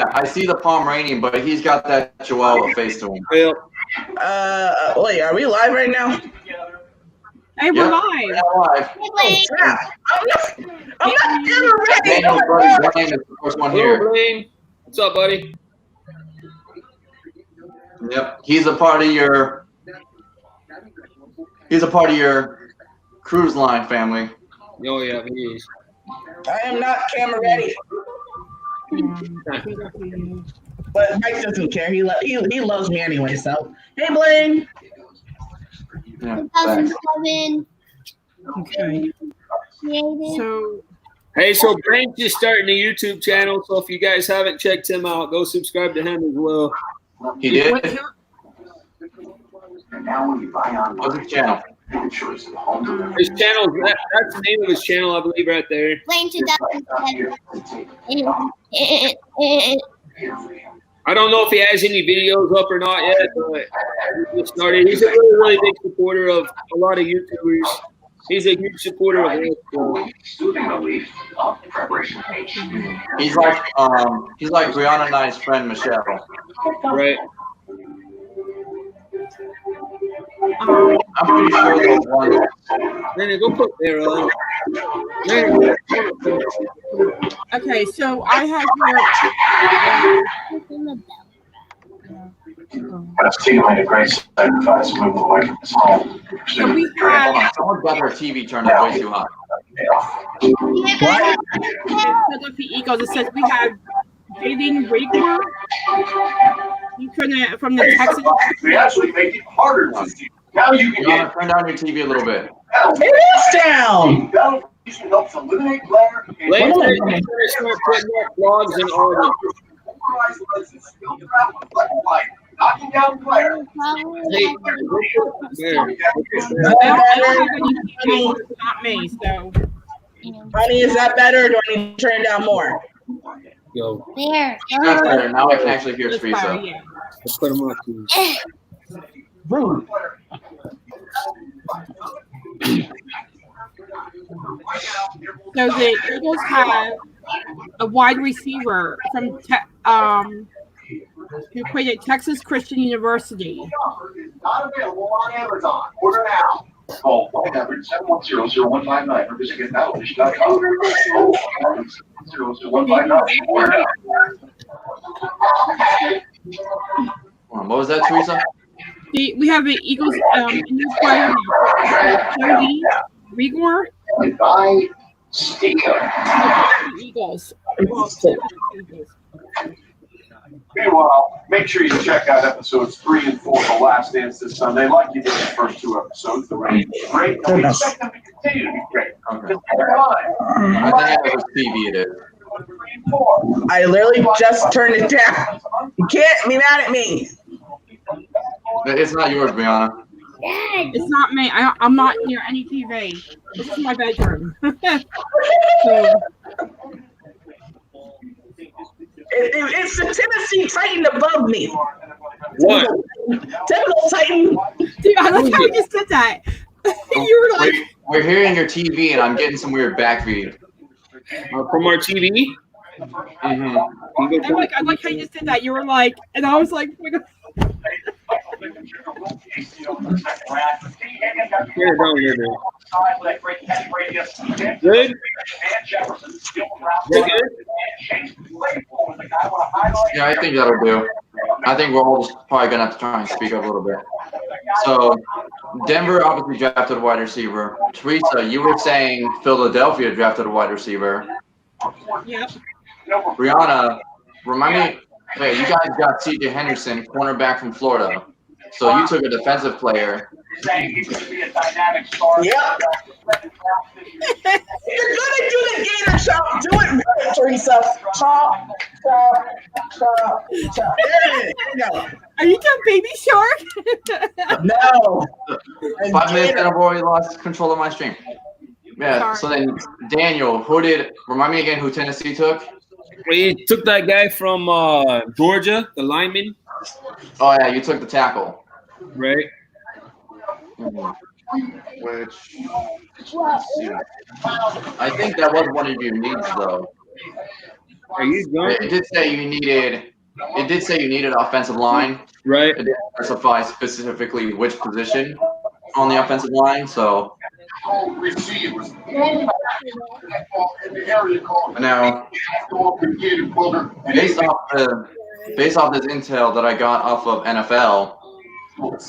Yeah, I see the Pomeranian, but he's got that Chihuahua face to him. Well, wait, are we live right now? Hey, we're live. We're live. Oh, crap. I'm not getting ready. Daniel's buddy Blaine is the first one hello, here. Blaine. What's up, buddy? Yep, he's a part of your cruise line family. Oh yeah, he is. I am not camera ready. But Mike doesn't care. He loves me anyway. So, hey, Blaine. Yeah, 2007. Okay. So, Hey, so Blaine's just starting a YouTube channel, so if you guys haven't checked him out, go subscribe to him as well. he did. what's your, What's his channel? His channel, that's the name of his channel, I believe, right there. Blaine 2007. I don't know if he has any videos up or not yet, but he just started. He's a really, really big supporter of a lot of YouTubers. He's a huge supporter of us. So. He's like Brianna and I's friend Michelle. Right. I'm pretty sure there's one. Then go put there on. okay, so I have That's Tina made a great sacrifice moving away from his home. so we Hold have on, someone got their TV turned up way too high. Philadelphia Eagles. It says we have Jillian from the Texans. We actually make it harder to see. Now you can Brianna, turn down your TV a little bit. It is down. helps eliminate glare. Blaine's going to start putting up vlogs and all that. Knocking down glare. Hey, there. I don't have any videos, it's not me. So Honey, is that better or do I need to turn it down more? Yo, There. That's better. Now I can actually hear it's fine, Teresa. yeah. let's put him up. Too. Rude. So the Eagles have a wide receiver from who played at Texas Christian University. Not available on Amazon. Order now. Call phone number 710-0159 or visit getnowish.com. 710-0159. Order now. What was that, Teresa? We have the Eagles new player Jody Rigor. Goodbye, Sticker. Eagles. Meanwhile, make sure you check out episodes 3 and 4 of The Last Dance this Sunday, like you did the first 2 episodes. The rating is great, and we expect them to continue to be great. Okay. Just keep in mind. I think it was TV it is. 3 and 4. I literally just turned it down. You can't be mad at me. It's not yours, Brianna. It's not me. I'm not near any TV. This is my bedroom. So, It's the Tennessee Titan above me. What? Typical Titan. dude, I like how you just did that. You were like, We're hearing your TV, and I'm getting some weird back feed. From our TV? Mm-hmm. I like how you just did that. You were like, and I was like, oh my God. Here, down here, Good? Good? Yeah, I think that'll do. I think we're all just probably going to have to try and speak up a little bit. So, Denver obviously drafted a wide receiver. Teresa, you were saying Philadelphia drafted a wide receiver. Yep. Brianna, remind me, hey, you guys got C.J. Henderson, cornerback from Florida. So you took a defensive player. Yeah. You're gonna do the gator chop. Do it, Teresa. Chop, chop, chop, chop. There you go. Are you done, Baby Shark? No. 5 minutes and I've already lost control of my stream. Yeah, so then Daniel, remind me again who Tennessee took? We took that guy from Georgia, the lineman. Oh, yeah, you took the tackle. Right. Which, I think that was one of your needs, though. Are you drunk? It did say you needed. It did say you needed offensive line. Right. It didn't specify specifically which position on the offensive line. So now, based off this intel that I got off of NFL, it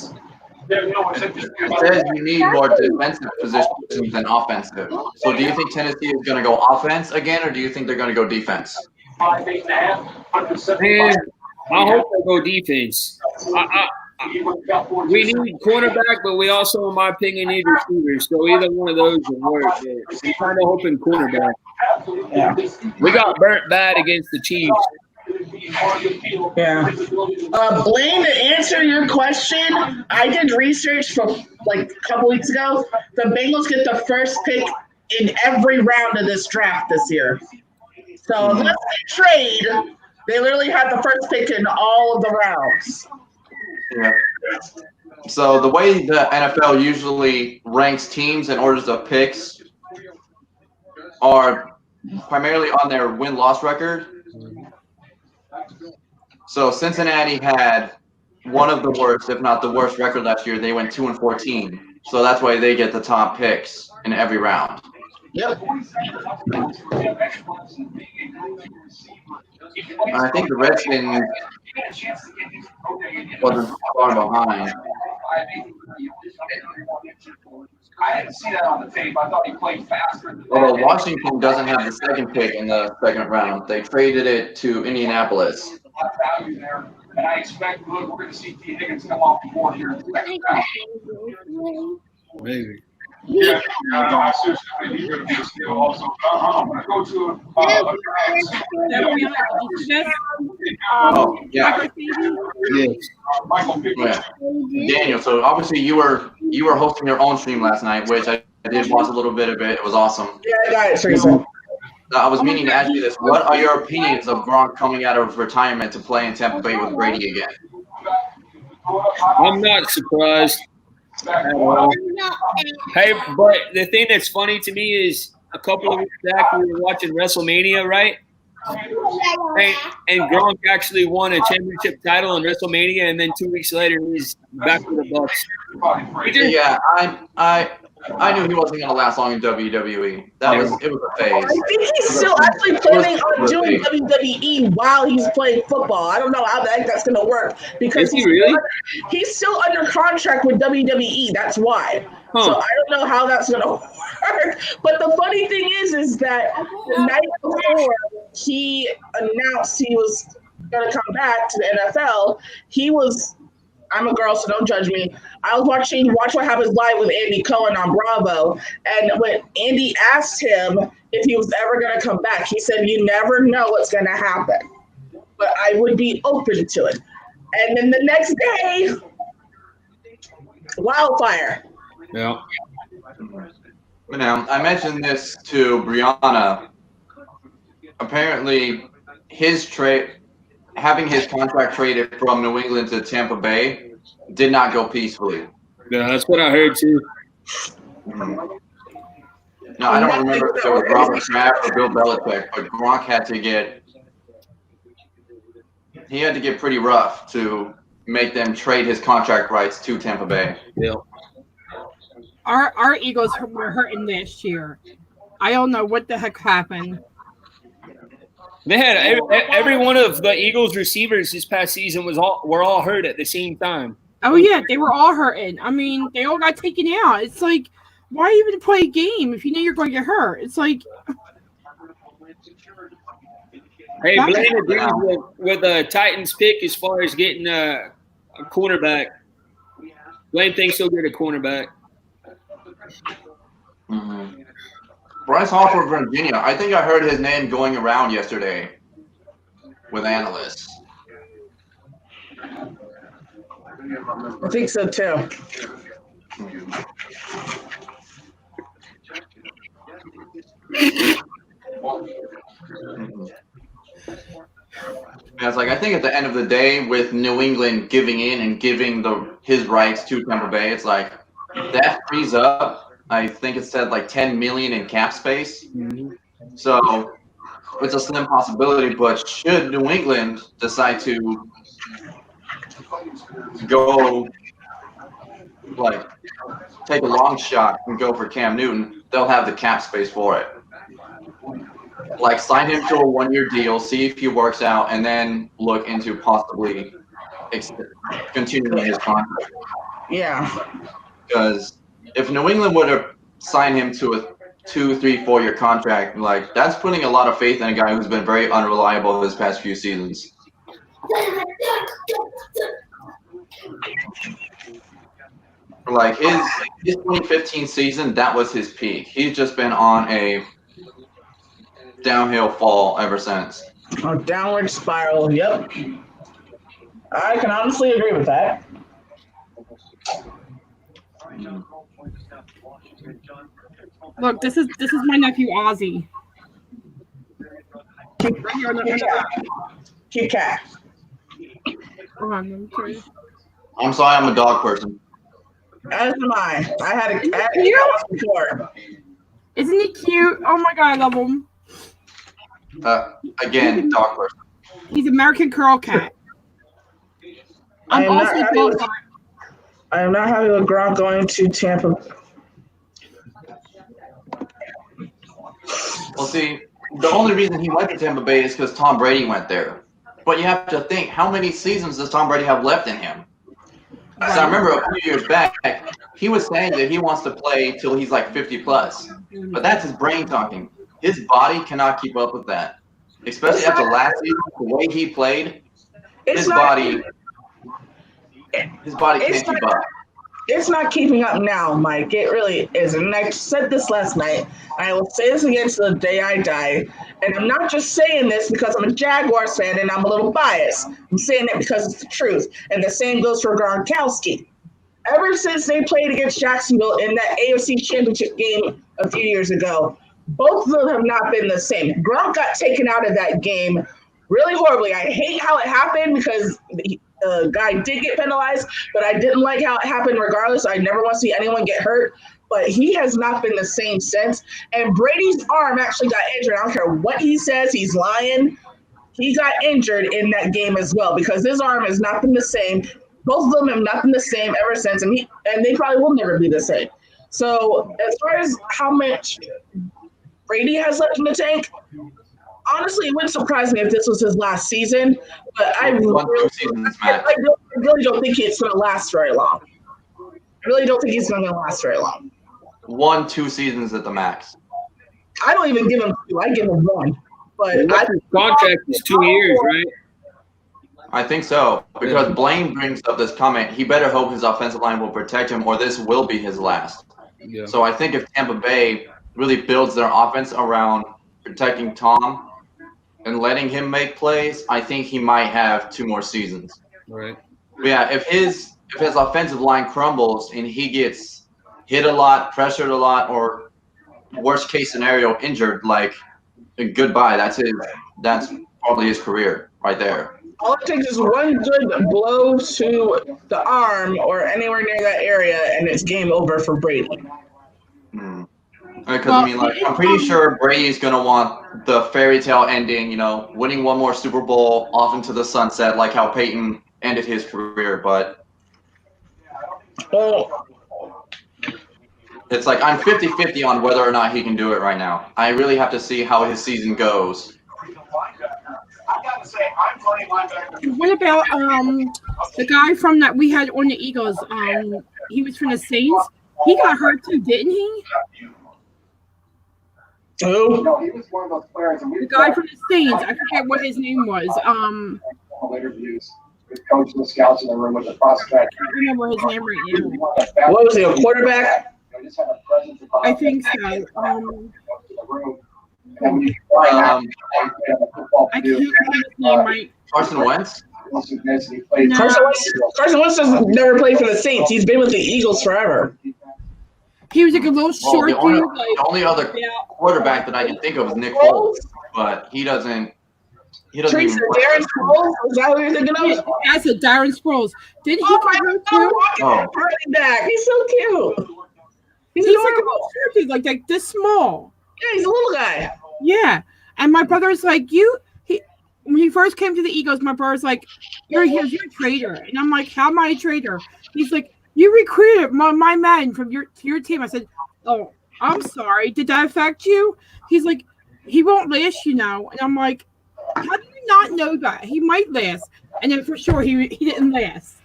says you need more defensive positions than offensive. So do you think Tennessee is going to go offense again, or do you think they're going to go defense? Man, I hope they go defense. We need cornerback, but we also, in my opinion, need receivers. So either one of those will work. I'm kind of hoping cornerback. Yeah. We got burnt bad against the Chiefs. Yeah. Blaine, to answer your question, I did research from like a couple weeks ago. The Bengals get the first pick in every round of this draft this year. So unless they trade, they literally have the first pick in all of the rounds. Yeah. So the way the NFL usually ranks teams and orders of picks are primarily on their win-loss record. So Cincinnati had one of the worst, if not the worst, record last year. They went 2-14. So that's why they get the top picks in every round. Yep. I think the Redskins wasn't far behind. I didn't see that on the tape. I thought he played faster. Although Washington doesn't have the second pick in the second round. They traded it to Indianapolis. Value there, and I expect we're going to see T. Higgins come off the board here. Maybe. Yeah, I seriously he's going to be a steal also. I'm going to go to Oh, yeah. Yes. Michael Pickett. Yeah. Daniel, so obviously you were hosting your own stream last night, which I did watch a little bit of it. It was awesome. Yeah, I got it, Teresa. I was meaning to ask you this. What are your opinions of Gronk coming out of retirement to play in Tampa Bay with Brady again? I'm not surprised at all. Hey, but the thing that's funny to me is a couple of weeks back we were watching WrestleMania, right? And Gronk actually won a championship title in WrestleMania, and then 2 weeks later he's back with the Bucks. Yeah, I knew he wasn't going to last long in WWE. It was a phase. I think he's still actually planning on doing WWE while he's playing football. I don't know how that's going to work because he's still under contract with WWE. That's why. Huh. So I don't know how that's going to work. But the funny thing is that the night before he announced he was going to come back to the NFL, I'm a girl, so don't judge me. I was watching Watch What Happens Live with Andy Cohen on Bravo, and when Andy asked him if he was ever going to come back, he said, "You never know what's going to happen, but I would be open to it." And then the next day, wildfire. Yeah. Now, I mentioned this to Brianna. Apparently, having his contract traded from New England to Tampa Bay did not go peacefully. Yeah, that's what I heard too. No, I don't remember if it was Robert Kraft or Bill Belichick, but Gronk had to get pretty rough to make them trade his contract rights to Tampa Bay. Yeah. Our Eagles were hurting this year. I don't know what the heck happened. They had every one of the Eagles receivers this past season were all hurt at the same time. Oh yeah, they were all hurting. I mean, they all got taken out. It's like, why even play a game if you know you're going to get hurt? It's like. Hey, Blaine agrees with the Titans pick as far as getting a cornerback. Blaine thinks he'll get a cornerback. Mm-hmm. Bryce Hall from Virginia. I think I heard his name going around yesterday with analysts. I think so too. Yeah, it's like I think at the end of the day, with New England giving in and giving his rights to Tampa Bay, it's like that frees up. I think it said like $10 million in cap space. Mm-hmm. So it's a slim possibility. But should New England decide to go like take a long shot and go for Cam Newton, they'll have the cap space for it. Like sign him to a 1-year deal, see if he works out, and then look into possibly continuing his contract. Yeah. Because if New England would have signed him to a 2, 3, 4-year contract, like that's putting a lot of faith in a guy who's been very unreliable this past few seasons. Like his 2015 season, that was his peak. He's just been on a downhill fall ever since. A downward spiral. Yep. I can honestly agree with that. Look, this is my nephew Ozzy. Right here on the Kit Kat. Hold on, let me try it. I'm sorry, I'm a dog person. As am I. I had a cat before. Isn't he cute? Oh my god, I love him. Again, dog person. He's American Curl Cat. I am not happy with Gronk going to Tampa. Well, see, the only reason he went to Tampa Bay is because Tom Brady went there. But you have to think, how many seasons does Tom Brady have left in him? So I remember a few years back, he was saying that he wants to play till he's like 50 plus. But that's his brain talking. His body cannot keep up with that. Especially after last season, the way he played, his body can't keep up. It's not keeping up now, Mike. It really isn't. And I said this last night. I will say this again to the day I die. And I'm not just saying this because I'm a Jaguars fan and I'm a little biased. I'm saying it because it's the truth. And the same goes for Gronkowski. Ever since they played against Jacksonville in that AFC Championship game a few years ago, both of them have not been the same. Gronk got taken out of that game really horribly. I hate how it happened because the guy did get penalized, but I didn't like how it happened regardless. I never want to see anyone get hurt, but he has not been the same since. And Brady's arm actually got injured. I don't care what he says, he's lying. He got injured in that game as well because his arm has not been the same. Both of them have not been the same ever since, and they probably will never be the same. So as far as how much Brady has left in the tank, honestly, it wouldn't surprise me if this was his last season, but I really don't think it's going to last very long. I really don't think he's going to last very long. 1-2 seasons at the max. I don't even give him 2. I give him 1. But his contract is 2 years, right? I think so, because Blaine brings up this comment. He better hope his offensive line will protect him, or this will be his last. Yeah. So I think if Tampa Bay really builds their offense around protecting Tom and letting him make plays, I think he might have 2 more seasons. Right. But yeah, if his offensive line crumbles and he gets hit a lot, pressured a lot, or worst case scenario injured, like goodbye. That's probably his career right there. All it takes is one good blow to the arm or anywhere near that area, and it's game over for Brady. Because I'm pretty sure Brady's gonna want the fairy tale ending, winning one more Super Bowl off into the sunset, like how Peyton ended his career. But it's like I'm 50-50 on whether or not he can do it right now. I really have to see how his season goes. What about the guy from that we had on the Eagles? He was from the Saints. He got hurt too, didn't he? Who? No, he was one of those players. The guy from the Saints. I forget what his name was. Interviews with coach and the scouts in the room with the prospect. I can't remember his name right now. What was he, a quarterback? I think so. I can't remember his name right. Carson Wentz? No. Carson Wentz has never played for the Saints. He's been with the Eagles forever. He was like a little short dude. The only other quarterback that I can think of is Nick Foles, but he doesn't. Teresa, Darren Sproles? Is that who you're thinking of? Yeah, that's a Darren Sproles. Did he get hurt too? Running back. He's so cute. He's like a little short dude, like this small. Yeah, he's a little guy. Yeah. And my brother's like, when he first came to the Eagles, my brother's like, you're a traitor. And I'm like, how am I a traitor? He's like, you recruited my man from your team. I said, oh, I'm sorry. Did that affect you? He's like, he won't last, And I'm like, how do you not know that? He might last. And then for sure, he didn't last.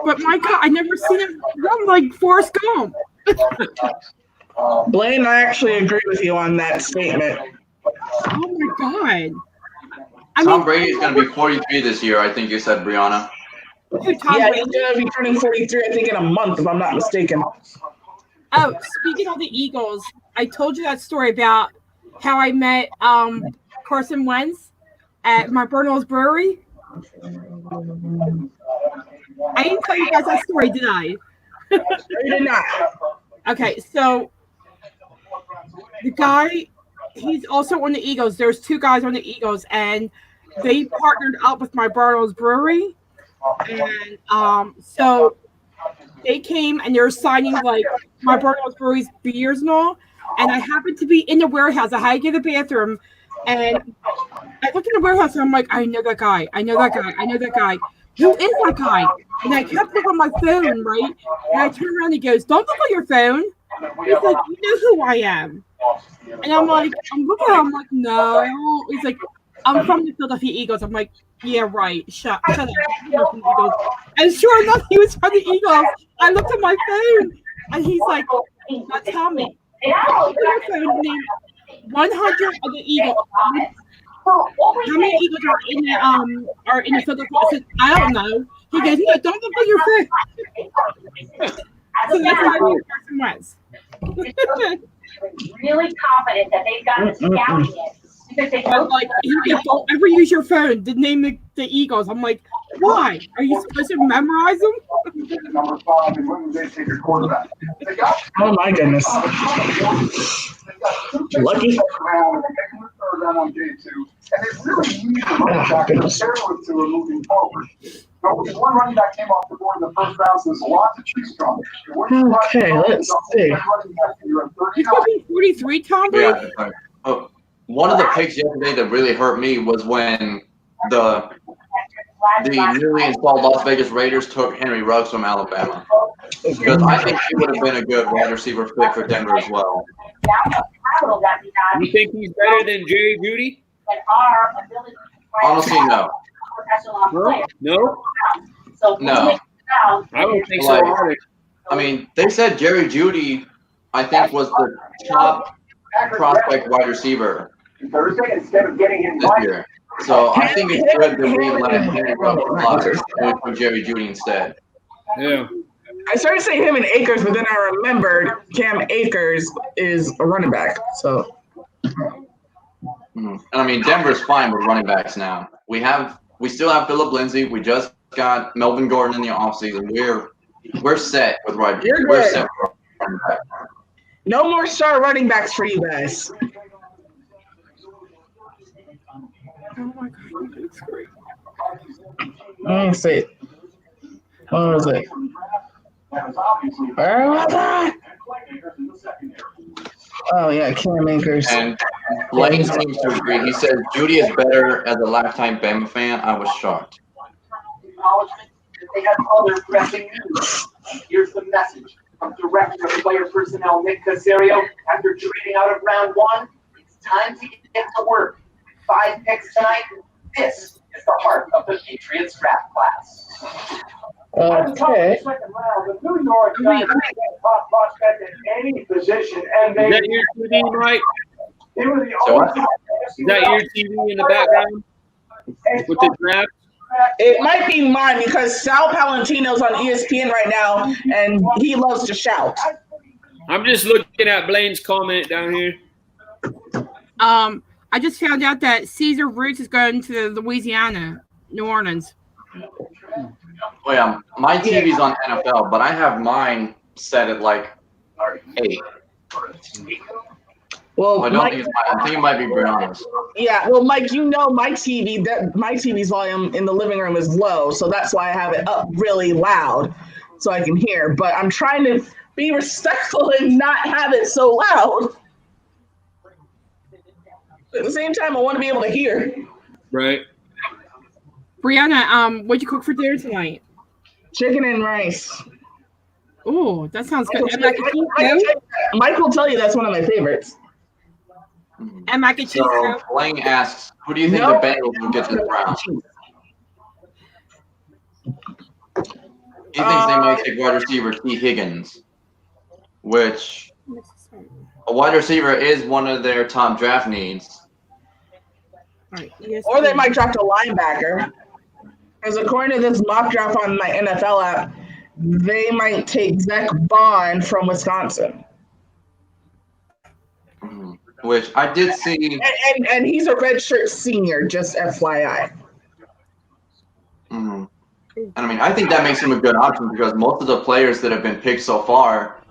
But my God, I never seen him run like Forrest Gump. Blaine, I actually agree with you on that statement. Oh my God. Tom Brady is going to be 43 this year, I think you said, Brianna. Yeah, he's going to be turning 43, I think, in a month, if I'm not mistaken. Oh, speaking of the Eagles, I told you that story about how I met Carson Wentz at my Bernal's Brewery. I didn't tell you guys that story, did I? You did not. Okay, so the guy, he's also on the Eagles. There's two guys on the Eagles, and they partnered up with my Bernal's Brewery. And so they came and they were signing like my Bernal's Brewery's beers and all. And I happened to be in the warehouse. I had to get to the bathroom, and I looked in the warehouse and I'm like, I know that guy. Who is that guy? And I kept looking on my phone, right? And I turned around and he goes, don't look on your phone. He's like, you know who I am. And I'm like, I'm looking at him, I'm like, no, I don't. He's like, I'm from the Philadelphia Eagles. I'm like, yeah, right. Shut up. And sure enough, he was from the Eagles. I looked at my phone and he's like, now tell me. Look at your phone, name 100 of the Eagles. How many Eagles are in the Philadelphia? I said, I don't know. He goes, no, don't look at your phone. So that's how I knew Carson Wentz. Really confident that they've got the scouting it. Because they like, he goes, don't ever use your phone to name the Eagles. I'm like, why? Are you supposed to memorize them? Number 5, and when they take your quarterback. Oh my goodness. Lucky. Third round on day 2, and it really needs a running back to are moving forward. But one running back came off the board in the first round, so there's a lot to choose from. Okay, let's see. He's going to be 43, Tom Brady? Yeah. Oh, one of the picks yesterday that really hurt me was when the newly installed Las Vegas Raiders took Henry Ruggs from Alabama. Because I think he would have been a good wide receiver fit for Denver as well. You think he's better than Jerry Jeudy? Honestly, no. No? No. I don't think so either. I mean, they said Jerry Jeudy, I think, was the top prospect wide receiver this year. So I think it's good that we let Henry Ruggs for Jerry Jeudy instead. Yeah. I started saying him and Akers, but then I remembered Cam Akers is a running back. So, And I mean, Denver's fine with running backs now. We still have Phillip Lindsay. We just got Melvin Gordon in the offseason. We're set with running back. No more star running backs for you guys. Oh my God, that's great. Let me see. What was it? Where was that? Oh yeah, Cam Akers. And Blaine seems to agree. He says Jeudy is better as a lifetime Bama fan. I was shocked. They have other pressing news. Here's the message from Director of Player Personnel Nick Casario. After trading out of round 1, it's time to get to work. 5 picks tonight. This is the heart of the Patriots draft class. Okay. The New York Giants top prospect at any position, and Is that your TV, Mike? they were the So only. Is that your TV in the background with the draft? It might be mine because Sal Palantino's on ESPN right now, and he loves to shout. I'm just looking at Blaine's comment down here. I just found out that Caesar Roots is going to Louisiana, New Orleans. Oh yeah, my TV's on NFL, but I have mine set at like 8. Well, I don't Mike, think it's mine. I think it might be Brianna's. yeah. Well, Mike, you know my TV. My TV's volume in the living room is low, so that's why I have it up really loud so I can hear. But I'm trying to be respectful and not have it so loud. At the same time, I want to be able to hear. Right. Brianna, what'd you cook for dinner tonight? Chicken and rice. Oh, that sounds good. And mac and cheese too? Mike will tell you that's one of my favorites. And mac and cheese So too? Blaine asks, who do you think the Bengals will get to the Browns? He thinks they might take wide receiver T. Higgins, which a wide receiver is one of their top draft needs. Right. Yes, Or they might draft a linebacker. Because according to this mock draft on my NFL app, they might take Zach Bond from Wisconsin. Which I did see. And he's a redshirt senior, just FYI. And I mean, I think that makes him a good option because most of the players that have been picked so far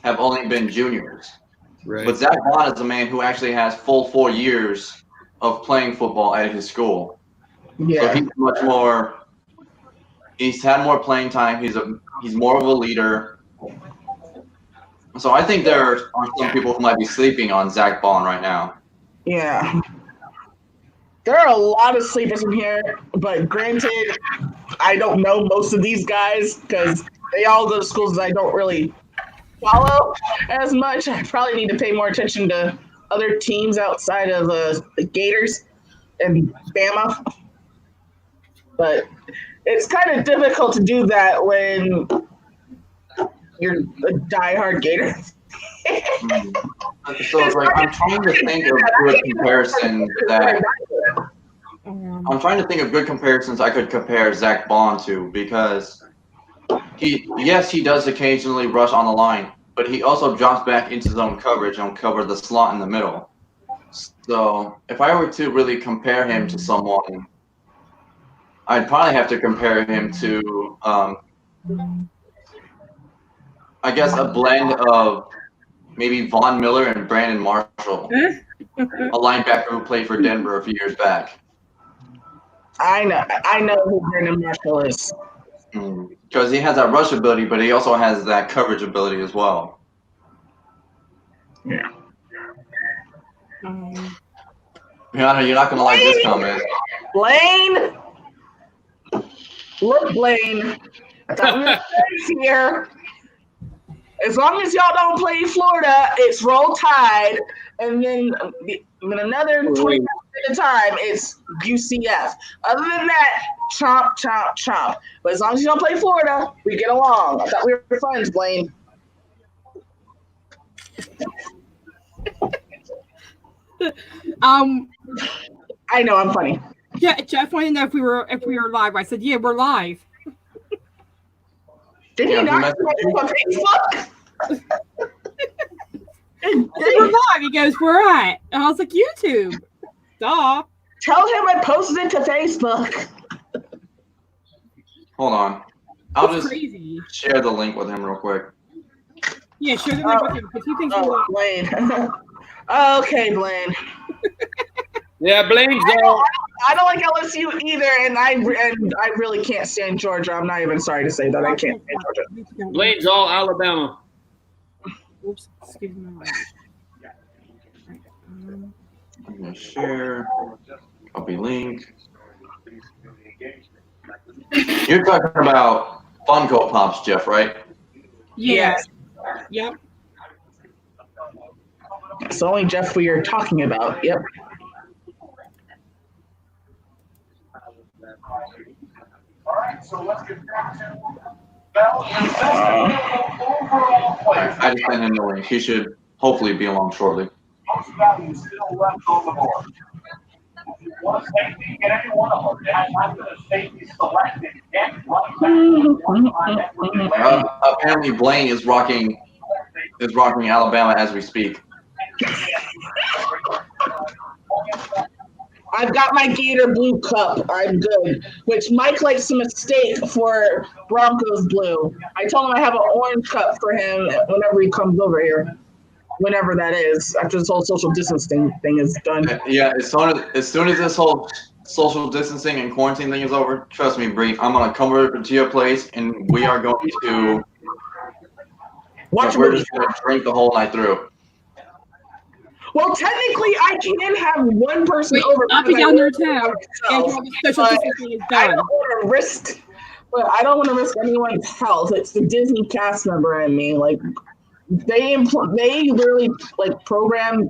have only been juniors. Right. But Zach Bond is a man who actually has full 4 years of playing football at his school. Yeah. So he's much more. He's had more playing time. He's more of a leader. So I think there are some people who might be sleeping on Zach Bond right now. Yeah. There are a lot of sleepers in here, but granted, I don't know most of these guys because they all go to schools that I don't really follow as much. I probably need to pay more attention to other teams outside of the Gators and Bama. But it's kind of difficult to do that when you're a diehard Gator. So it's like I'm trying to think of good comparisons that I'm trying to think of good comparisons I could compare Zach Bond to because he does occasionally rush on the line, but he also drops back into zone coverage and will cover the slot in the middle. So if I were to really compare him to someone, I'd probably have to compare him to I guess a blend of maybe Von Miller and Brandon Marshall, a linebacker who played for Denver a few years back. I know who Brandon Marshall is. Because he has that rush ability, but he also has that coverage ability as well. Yeah. Brianna, you're not going to like this comment. Blaine! Look, Blaine. I thought we were friends here. As long as y'all don't play Florida, it's Roll Tide, and then another 20 minutes at a time, it's UCF. Other than that, chomp, chomp, chomp. But as long as you don't play Florida, we get along. I thought we were friends, Blaine. I know I'm funny. Yeah, Jeff wanted to know if we were live. I said, yeah, we're live. Did he not on Facebook? We're live. He goes, we're at. And I was like, YouTube. Duh. Tell him I posted it to Facebook. Hold on. I'll That's just crazy. share the link with him real quick. Yeah, share the link with him because he thinks we're live. Blaine. Okay, Blaine. Yeah, Blaine's I don't like LSU either, and I really can't stand Georgia. I'm not even sorry to say that I can't stand Georgia. Blaine's all Alabama. Oops, excuse me. I'm going to share. Copy link. You're talking about Funko Pops, Jeff, right? Yes. Yep. It's only Jeff we are talking about. Yep. All right, so let's get back to Bell and overall player. I just sent him the link. He should hopefully be along shortly. Most value still left on the board. If you want a safety, get any one of them. That's not the safety selected. Apparently, Blaine is rocking Alabama as we speak. I've got my Gator blue cup. I'm good. Which Mike likes to mistake for Broncos blue. I told him I have an orange cup for him whenever he comes over here. Whenever that is, after this whole social distancing thing is done. Yeah, as soon as this whole social distancing and quarantine thing is over, trust me, Bree, I'm gonna come over to your place and we are going to watch. We're just gonna drink the whole night through. Well, technically, I can have one person Wait, over. I'll be because I down there work too. by And myself, the special but distancing is I done. don't want to risk. But I don't want to risk anyone's health. It's the Disney cast member in me. Like they literally like program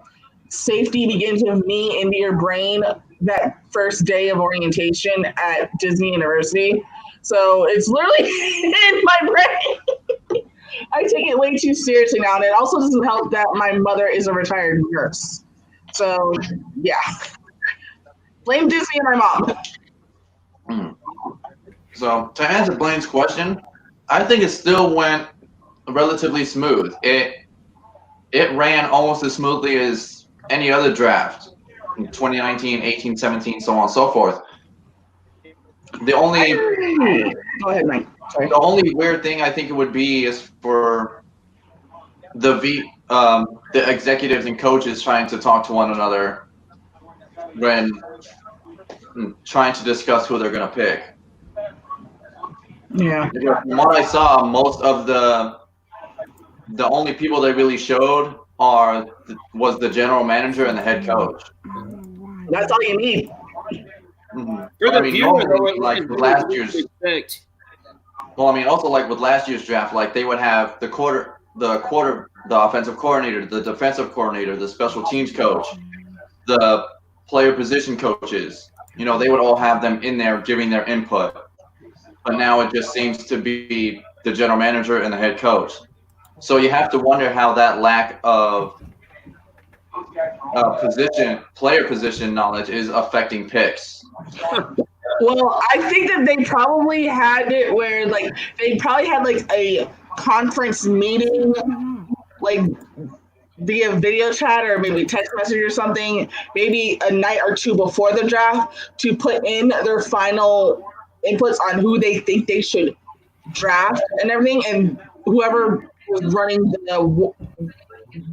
safety begins with me into your brain that first day of orientation at Disney University. So it's literally in my brain. I take it way too seriously now, and it also doesn't help that my mother is a retired nurse. So yeah, blame Disney and my mom. So to answer Blaine's question, I think it still went relatively smooth. It ran almost as smoothly as any other draft in 2019, 18, 17, so on and so forth. The only Go ahead, Mike. Sorry. the only weird thing I think it would be is for the executives and coaches trying to talk to one another when trying to discuss who they're going to pick. Yeah. From what I saw, most of the only people they really showed was the general manager and the head coach. That's all you need. Mm-hmm. For the viewer, though, normally, like with last year's. Well, I mean, also like with last year's draft, like they would have the offensive coordinator, the defensive coordinator, the special teams coach, the player position coaches. You know, they would all have them in there giving their input. But now it just seems to be the general manager and the head coach. So you have to wonder how that lack of player position knowledge is affecting picks. Well, I think that they probably had it where like they probably had like a conference meeting, like via video chat or maybe text message or something, maybe a night or two before the draft to put in their final inputs on who they think they should draft and everything. And whoever was running the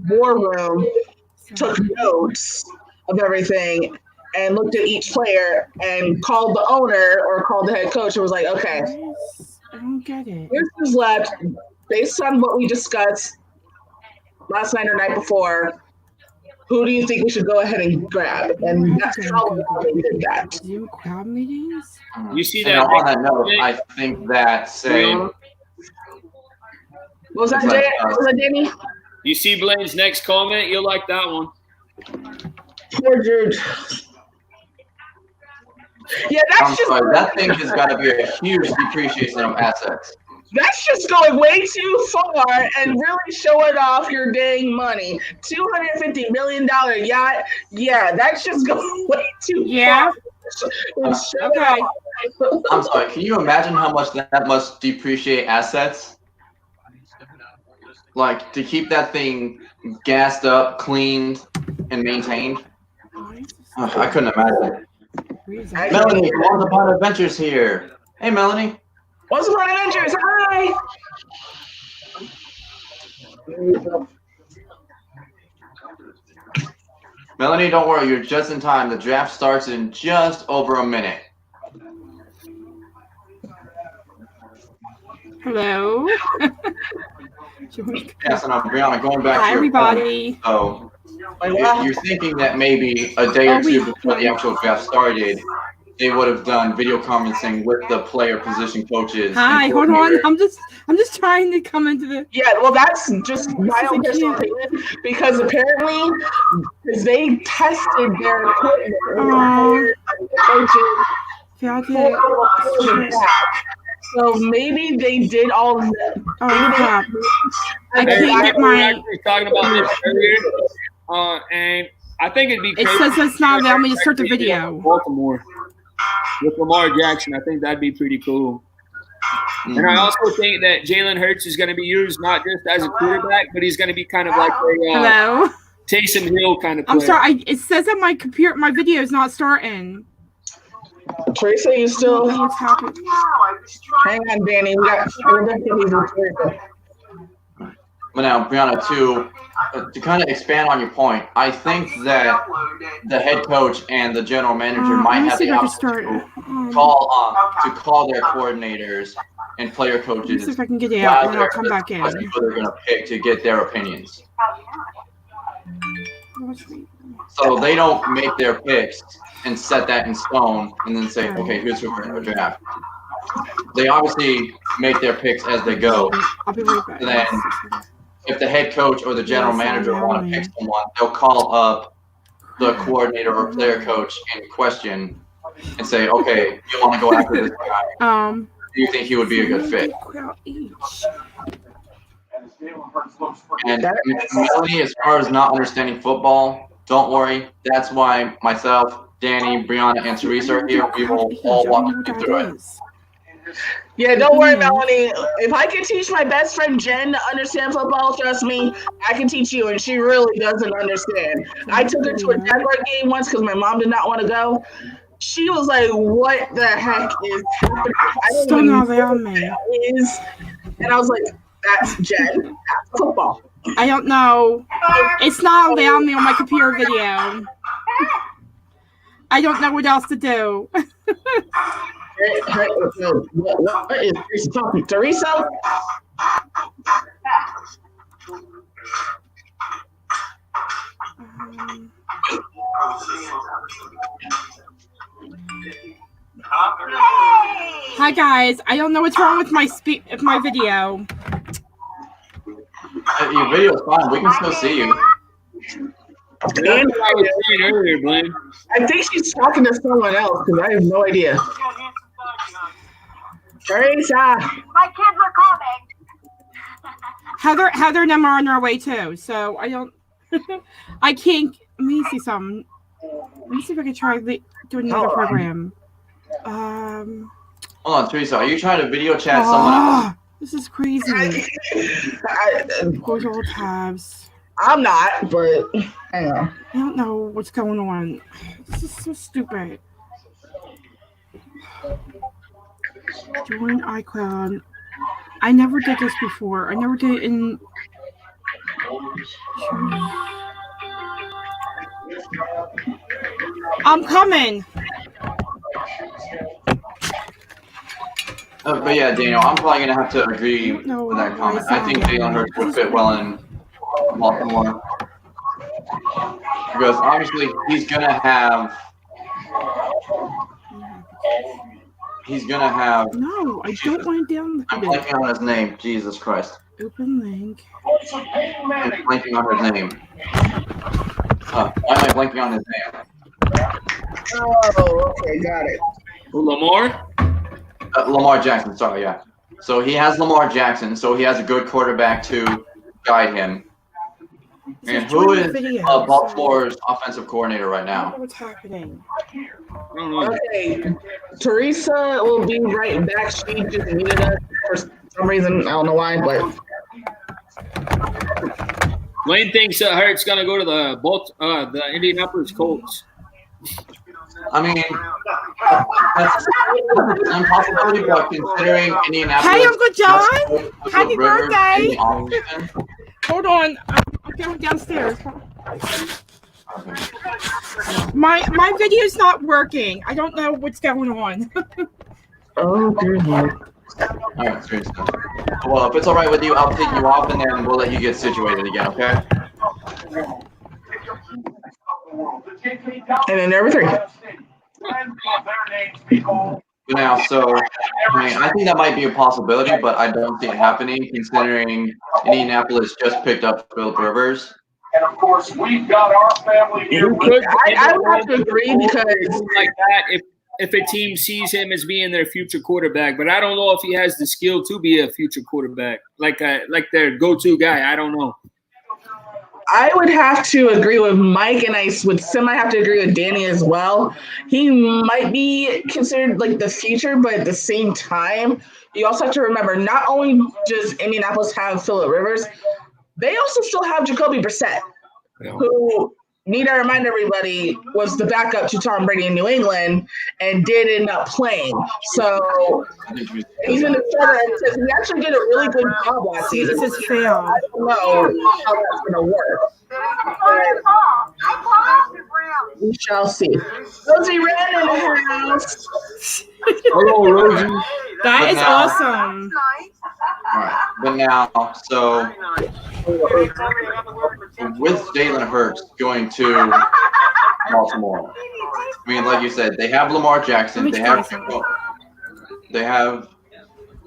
war room took notes of everything and looked at each player and called the owner or called the head coach and was like, okay, I don't get it. here's who's left based on what we discussed last night or night before. Who do you think we should go ahead and grab? And that's how they did that. Zoom crowd meetings? You see And that? on that note, I think that What was that, Jay? What was that, Danny? You see Blaine's next comment? You'll like that one. Poor dude. Yeah, I'm sorry, that thing has got to be a huge depreciation of assets. That's just going way too far and really showing off your dang money. $250 million yacht. Yeah, that's just going way too far. Okay. I'm sorry, can you imagine how much that must depreciate assets? Like, to keep that thing gassed up, cleaned, and maintained? I couldn't imagine. Melanie, Once Upon Adventures here. Hey, Melanie. Once Upon Adventures, hi! Melanie, don't worry, you're just in time. The draft starts in just over a minute. Hello. Yes, and I'm Brianna, going back Hi, to your everybody. point. So, if you're thinking that maybe a day or two before the actual draft started, they would have done video conferencing with the player position coaches. Hi, hold on. I'm just trying to come into the. Yeah, well, that's just my own personal opinion because apparently, because they tested their equipment coaches. So maybe they did all of that. I can't get my. We were talking about this earlier, and I think it'd be. It says it's not allowing me to start the video. Baltimore with Lamar Jackson, I think that'd be pretty cool. And I also think that Jalen Hurts is going to be used not just as a quarterback, but he's going to be kind of like a Hello. Taysom Hill kind of player. I'm sorry. It says that my video is not starting. Teresa, you still? What's happening? Hang on, Danny. But now, Brianna, to kind of expand on your point, I think that the head coach and the general manager might have the option to call their coordinators and player coaches. Let's see if I can get it out, and I'll come back in. Who they're going to pick to get their opinions. So they don't make their picks and set that in stone and then say, okay, here's who we're going to draft. They obviously make their picks as they go. I'll be right back. And then if the head coach or the general manager want to pick someone, they'll call up the coordinator or player coach in question and say, okay, you want to go after this guy. Do you think he would be a good fit? And Melanie, as far as not understanding football, don't worry. That's why myself, Danny, Brianna, and Teresa are here. We will all walk you through it. Yeah, don't worry, Melanie. If I can teach my best friend Jen to understand football, trust me, I can teach you, and she really doesn't understand. I took her to a Jaguar game once because my mom did not want to go. She was like, what the heck is happening? I don't know what that is. And I was like, that's Jen. That's football. I don't know. It's not allowing me on my computer video. I don't know what else to do. What is Teresa talking? Teresa? Hi guys, I don't know what's wrong with my video. Your video is fine. We can still see you. I think she's talking to someone else because I have no idea. Teresa. My kids are coming. Heather and them are on their way too, so I don't. I can't. Let me see something. Let me see if I can try do another program. Hold on, Teresa. Are you trying to video chat someone else? This is crazy. Go to all tabs. I'm not, but I know. I don't know what's going on. This is so stupid. Join iCloud. I never did this before. I never did it in. I'm coming. But yeah, Daniel, I'm probably going to have to agree with that comment. I think Jalen Hurts would fit well in Baltimore. Because obviously he's going to have. No, I don't want to download it. I'm blanking on his name. Jesus Christ. Open link. I'm blanking on his name. Why am I blanking on his name? Oh, okay, got it. Lamar? Lamar Jackson, sorry, yeah. So he has Lamar Jackson, so he has a good quarterback to guide him. And who is Baltimore's offensive coordinator right now? I don't know what's happening. Okay, Teresa will be right back. She just needed us for some reason. I don't know why, but Wayne thinks Hurts gonna go to the Indianapolis Colts. I mean, that's an impossibility, but considering Indianapolis. Hey, Uncle John! Happy birthday! Hold on, I'm going downstairs. My video's not working. I don't know what's going on. oh, dear Lord. All right, Teresa. Well, if it's all right with you, I'll take you off, and then we'll let you get situated again, okay? And then number 3. Now, so I think that might be a possibility, but I don't see it happening considering Indianapolis just picked up Philip Rivers. And of course, we've got our family here. I would have to agree because like that if a team sees him as being their future quarterback, but I don't know if he has the skill to be a future quarterback, like their go-to guy. I don't know. I would have to agree with Mike, and I would semi have to agree with Danny as well. He might be considered like the future, but at the same time, you also have to remember not only does Indianapolis have Phillip Rivers, they also still have Jacoby Brissett, who, need to remind everybody, was the backup to Tom Brady in New England and did end up playing. So he's in the starter, and he actually did a really good job last season. This is fail. I don't know how that's going to work. We shall see. Rosie ran in the house. Hello, Rosie. That is awesome. All right, but now, so with Jalen Hurts going to Baltimore, I mean, like you said, they have Lamar Jackson. They have.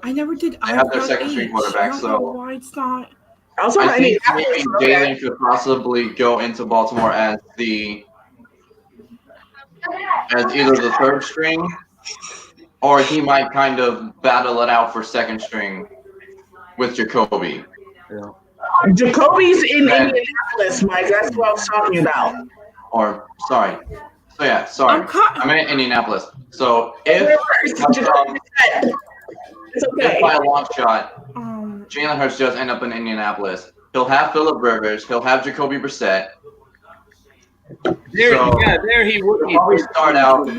I never did. They have their second string quarterback. So why it's not. I think maybe Jalen could possibly go into Baltimore as either the third string, or he might kind of battle it out for second string with Jacoby. Yeah. Jacoby's in Indianapolis, Mike. That's what I was talking about. Or sorry. So yeah, sorry. I meant Indianapolis. So if by a long shot, Jalen Hurts does end up in Indianapolis, he'll have Phillip Rivers, he'll have Jacoby Brissett. There he would probably start out.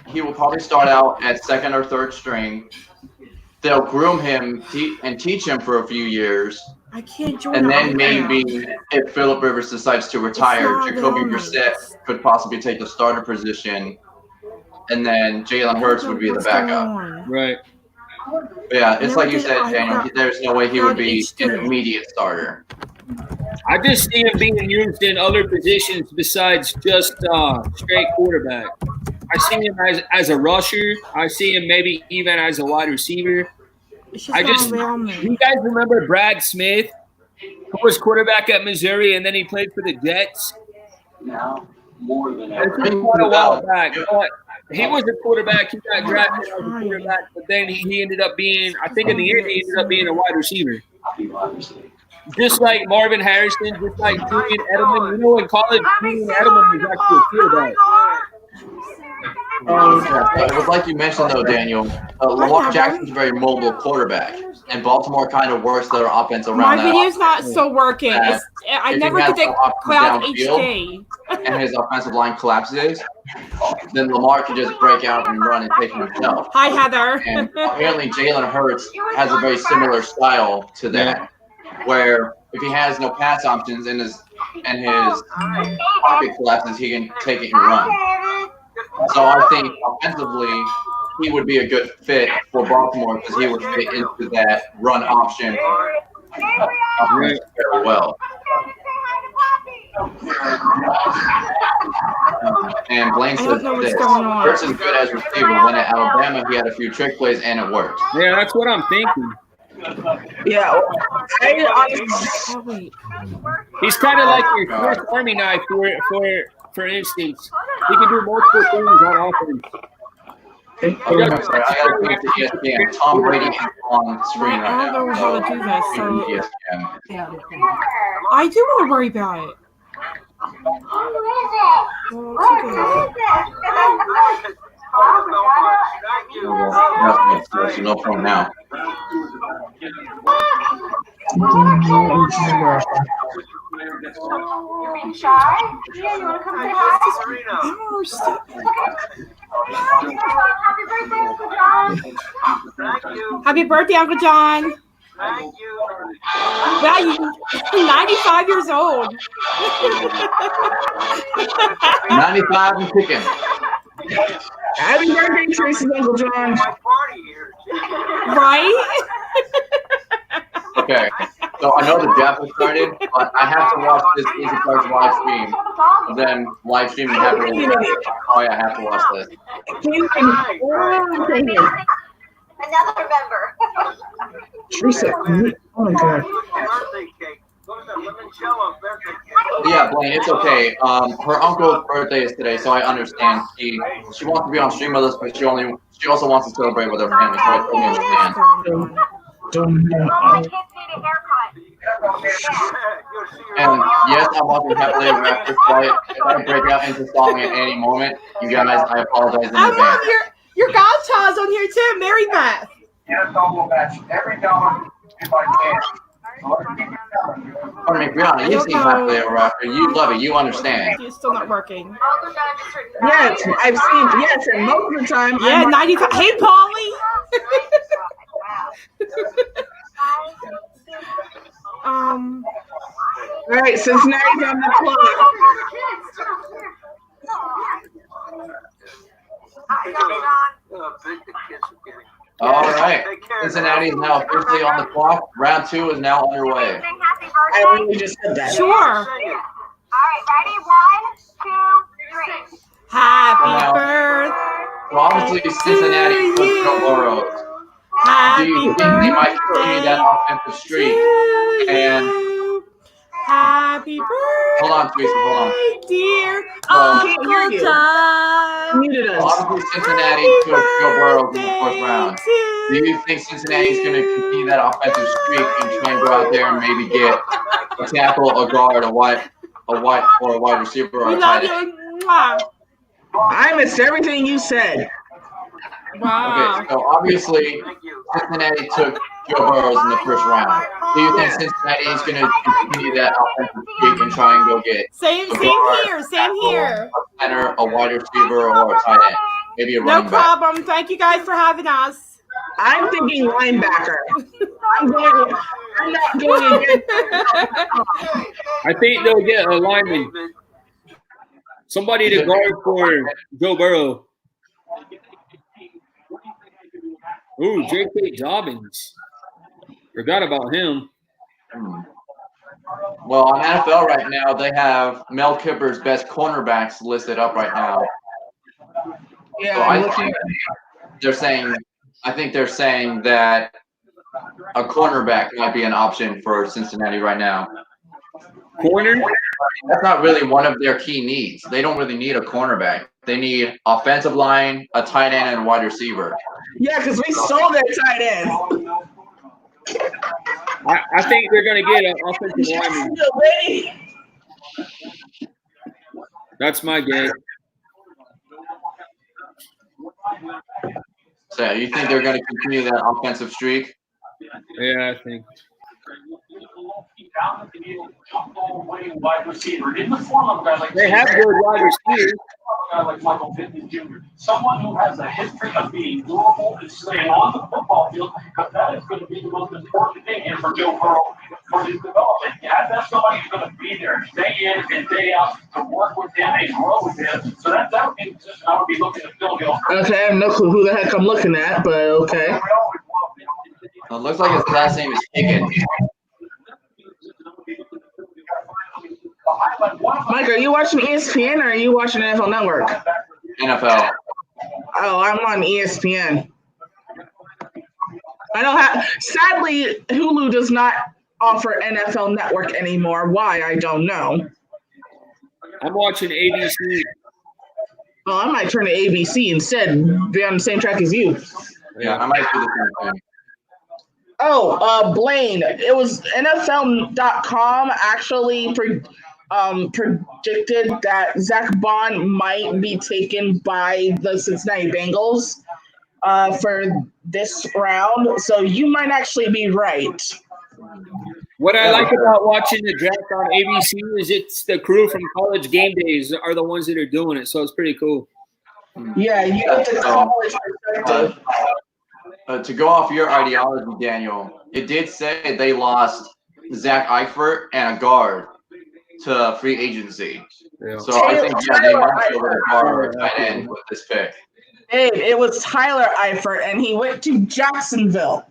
He will probably start out at second or third string. They'll groom him and teach him for a few years. I can't join. And then maybe if Phillip Rivers decides to retire, Jacoby Brissett could possibly take the starter position, and then Jalen Hurts would be the backup. Right. But yeah, it's like you said, Daniel. There's no way he would be an immediate starter. I just see him being used in other positions besides just straight quarterback. I see him as a rusher. I see him maybe even as a wide receiver. You guys remember Brad Smith, who was quarterback at Missouri, and then he played for the Jets? Now, more than ever. Quite a while back. But he was a quarterback. He got drafted as a quarterback, but then he ended up being, I think in the end, he ended up being a wide receiver. Just like Marvin Harrison, just like Julian Edelman. You know, in college, Julian Edelman was actually a quarterback. It was like you mentioned, though, Daniel. Lamar Jackson's a very mobile quarterback, and Baltimore kind of works their offense around that. My video's not still working. I never did the cloud HD. And his offensive line collapses, then Lamar can just break out and run and take himself. Hi, Heather. And apparently Jalen Hurts has a very similar style to that, where if he has no pass options and his pocket collapses, he can take it and run. So I think offensively, he would be a good fit for Baltimore because he would fit into that run option very well. And Blaine says this: Hurts is good as receiver. When at Alabama, he had a few trick plays and it worked. Yeah, that's what I'm thinking. Yeah, he's kind of like your Swiss Army knife for instance. He can do multiple things on offense. I gotta go to ESPN. Tom Brady is on screen right now. I don't know how to do that, so ESPN. I do want to worry about it. No phone now. You're being shy? Yeah, you want to come say hi? Happy birthday, Uncle John. Thank you. Wow, you're 95 years old. 95 and kicking. Happy birthday, Tracy, Uncle John. Right? Okay, so I know the draft has started, but I have to watch this Easy Cards live stream. Then live stream and have it. Oh yeah, I have to watch this. Another member. Teresa, oh my God. Yeah, Blaine, it's okay. Her uncle's birthday is today, so I understand. She wants to be on stream with us, but she also wants to celebrate with her family, so I totally understand. And yes, I'm watching happily ever after. So if I break out into song at any moment, you guys, I apologize in advance. Your godchild's on here too, Mary Beth. Yes, I will match every dollar if I can. I mean, Brianna, you see happily ever after. You love it. You understand. It's still not working. Yes, I've seen. Yes, and most of the time. Yeah, 95. Hey, Polly. All right, Cincinnati's on the clock. All right. Cincinnati is now officially on the clock. Round 2 is now underway. I really just said that. Sure. All right, ready? 1, 2, 3. Happy birthday. So obviously, Cincinnati took Joe Burrow. Do you think they might continue that offensive streak? And happy birthday. hold on, Teresa, hold on. Dear Uncle Tom. Muted us. Obviously, Cincinnati took Joe Burrow in the 4th round. Do you think Cincinnati's going to continue that offensive streak and try and go out there and maybe get a tackle, a guard, a wide receiver, or a tight end? I missed everything you said. Wow. Okay, so obviously, Cincinnati took Joe Burrow in the 1st round. Do you think Cincinnati is going to continue that offensive streak and try and go get Same here. A center, a wide receiver, or a tight end? Maybe a running back. No problem. Thank you guys for having us. I'm thinking linebacker. I'm not going against. I think they'll get a lineman. Somebody to guard for Joe Burrow. Ooh, J.K. Dobbins. Forgot about him. Well, on NFL right now, they have Mel Kiper's best cornerbacks listed up right now. Yeah, so I think they're saying that a cornerback might be an option for Cincinnati right now. Corner? That's not really one of their key needs. They don't really need a cornerback. They need offensive line, a tight end, and a wide receiver. Yeah, because we sold that tight end. I think they're going to get an offensive lineman. That's my guess. So you think they're going to continue that offensive streak? Yeah, I think. They have good wide receivers. Like Michael Pittman Jr., someone who has a history of being durable and staying on the football field, because that is going to be the most important thing here for Joe Burrow for his development. That's somebody who's going to be there day in and day out to work with him and grow with him. So that would be just, I would be looking at Phil Hill. Okay, I have no clue who the heck I'm looking at, but okay. It looks like his last name is Higgins. Mike, are you watching ESPN or are you watching NFL Network? NFL. Oh, I'm on ESPN. I don't have. Sadly, Hulu does not offer NFL Network anymore. Why? I don't know. I'm watching ABC. Well, I might turn to ABC instead. Be on the same track as you. Yeah, I might do the same thing. Oh, Blaine. It was NFL.com actually predicted that Zach Bond might be taken by the Cincinnati Bengals for this round. So you might actually be right. What I like about watching the draft on ABC is it's the crew from College Game Days are the ones that are doing it. So it's pretty cool. Yeah, you get the college perspective. To go off your ideology, Daniel, it did say they lost Zach Eifert and a guard to free agency. Yeah. So I think they might be able to guard tight end with this pick. Hey, it was Tyler Eifert, and he went to Jacksonville.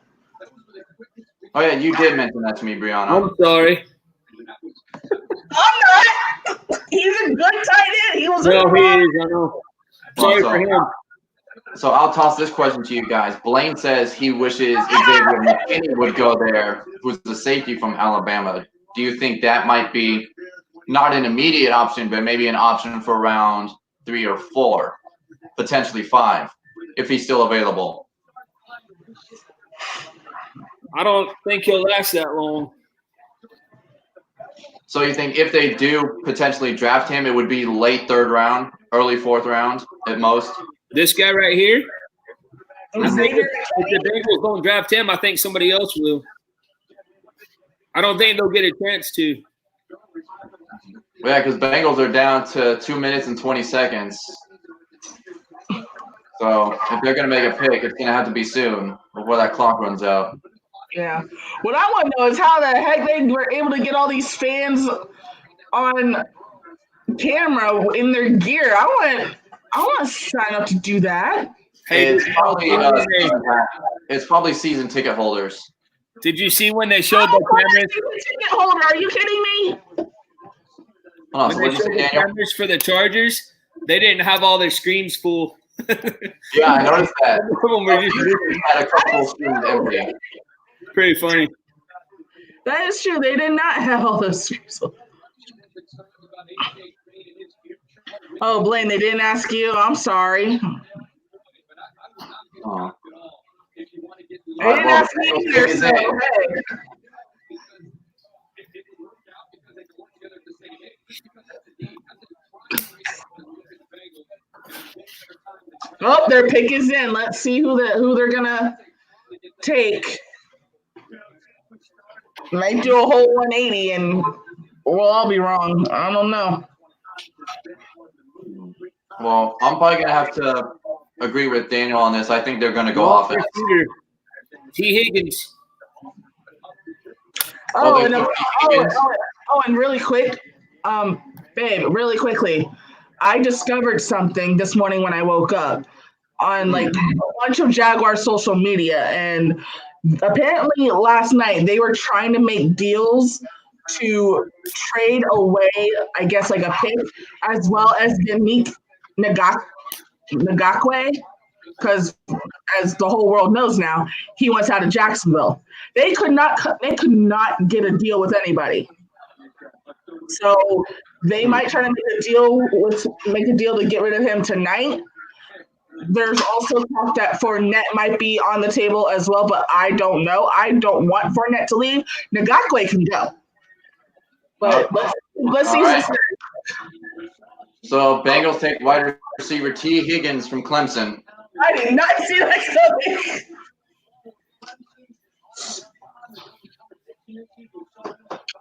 Oh, yeah, you did mention that to me, Brianna. I'm sorry. I'm not. He's a good tight end. He was Well, he is. I know. Sorry for him. So I'll toss this question to you guys. Blaine says he wishes Xavier McKinney would go there, who's the safety from Alabama. Do you think that might be not an immediate option, but maybe an option for round 3 or 4, potentially 5, if he's still available? I don't think he'll last that long. So you think if they do potentially draft him, it would be late 3rd round, early 4th round at most? This guy right here? Xavier McKinney. If the Bengals don't draft him, I think somebody else will. I don't think they'll get a chance to. Yeah, because Bengals are down to 2 minutes and 20 seconds. So if they're going to make a pick, it's going to have to be soon before that clock runs out. Yeah. What I want to know is how the heck they were able to get all these fans on camera in their gear. I want to sign up to do that. Hey, it's probably season ticket holders. did you see when they showed the cameras? Ticket holder, are you kidding me? Hold on, so When what they did you showed say, the Daniel? cameras for the Chargers, they didn't have all their screens full. Yeah, I noticed that. Some of them were just Had a couple screens empty. pretty funny. That is true. They did not have all those streams. Oh, Blaine, they didn't ask you. I'm sorry. Oh. They didn't ask me either. So, hey. Oh, their pick is in. Let's see who they're gonna take. Might do a whole 180, and we'll all be wrong. I don't know. Well, I'm probably gonna have to agree with Daniel on this. I think they're gonna go Wide offense. receiver, T. Higgins. And really quick, babe, really quickly, I discovered something this morning when I woke up on like a bunch of Jaguar social media, and apparently last night they were trying to make deals to trade away, I guess, like a pick as well as Yannick Ngakwe, because as the whole world knows now, he wants out of Jacksonville. They could not get a deal with anybody. So they might try to make a deal to get rid of him tonight. There's also talk that Fournette might be on the table as well, but I don't know. I don't want Fournette to leave. Ngakwe can go. But let's see. Right. So Bengals take wide receiver T. Higgins from Clemson. I did not see that coming.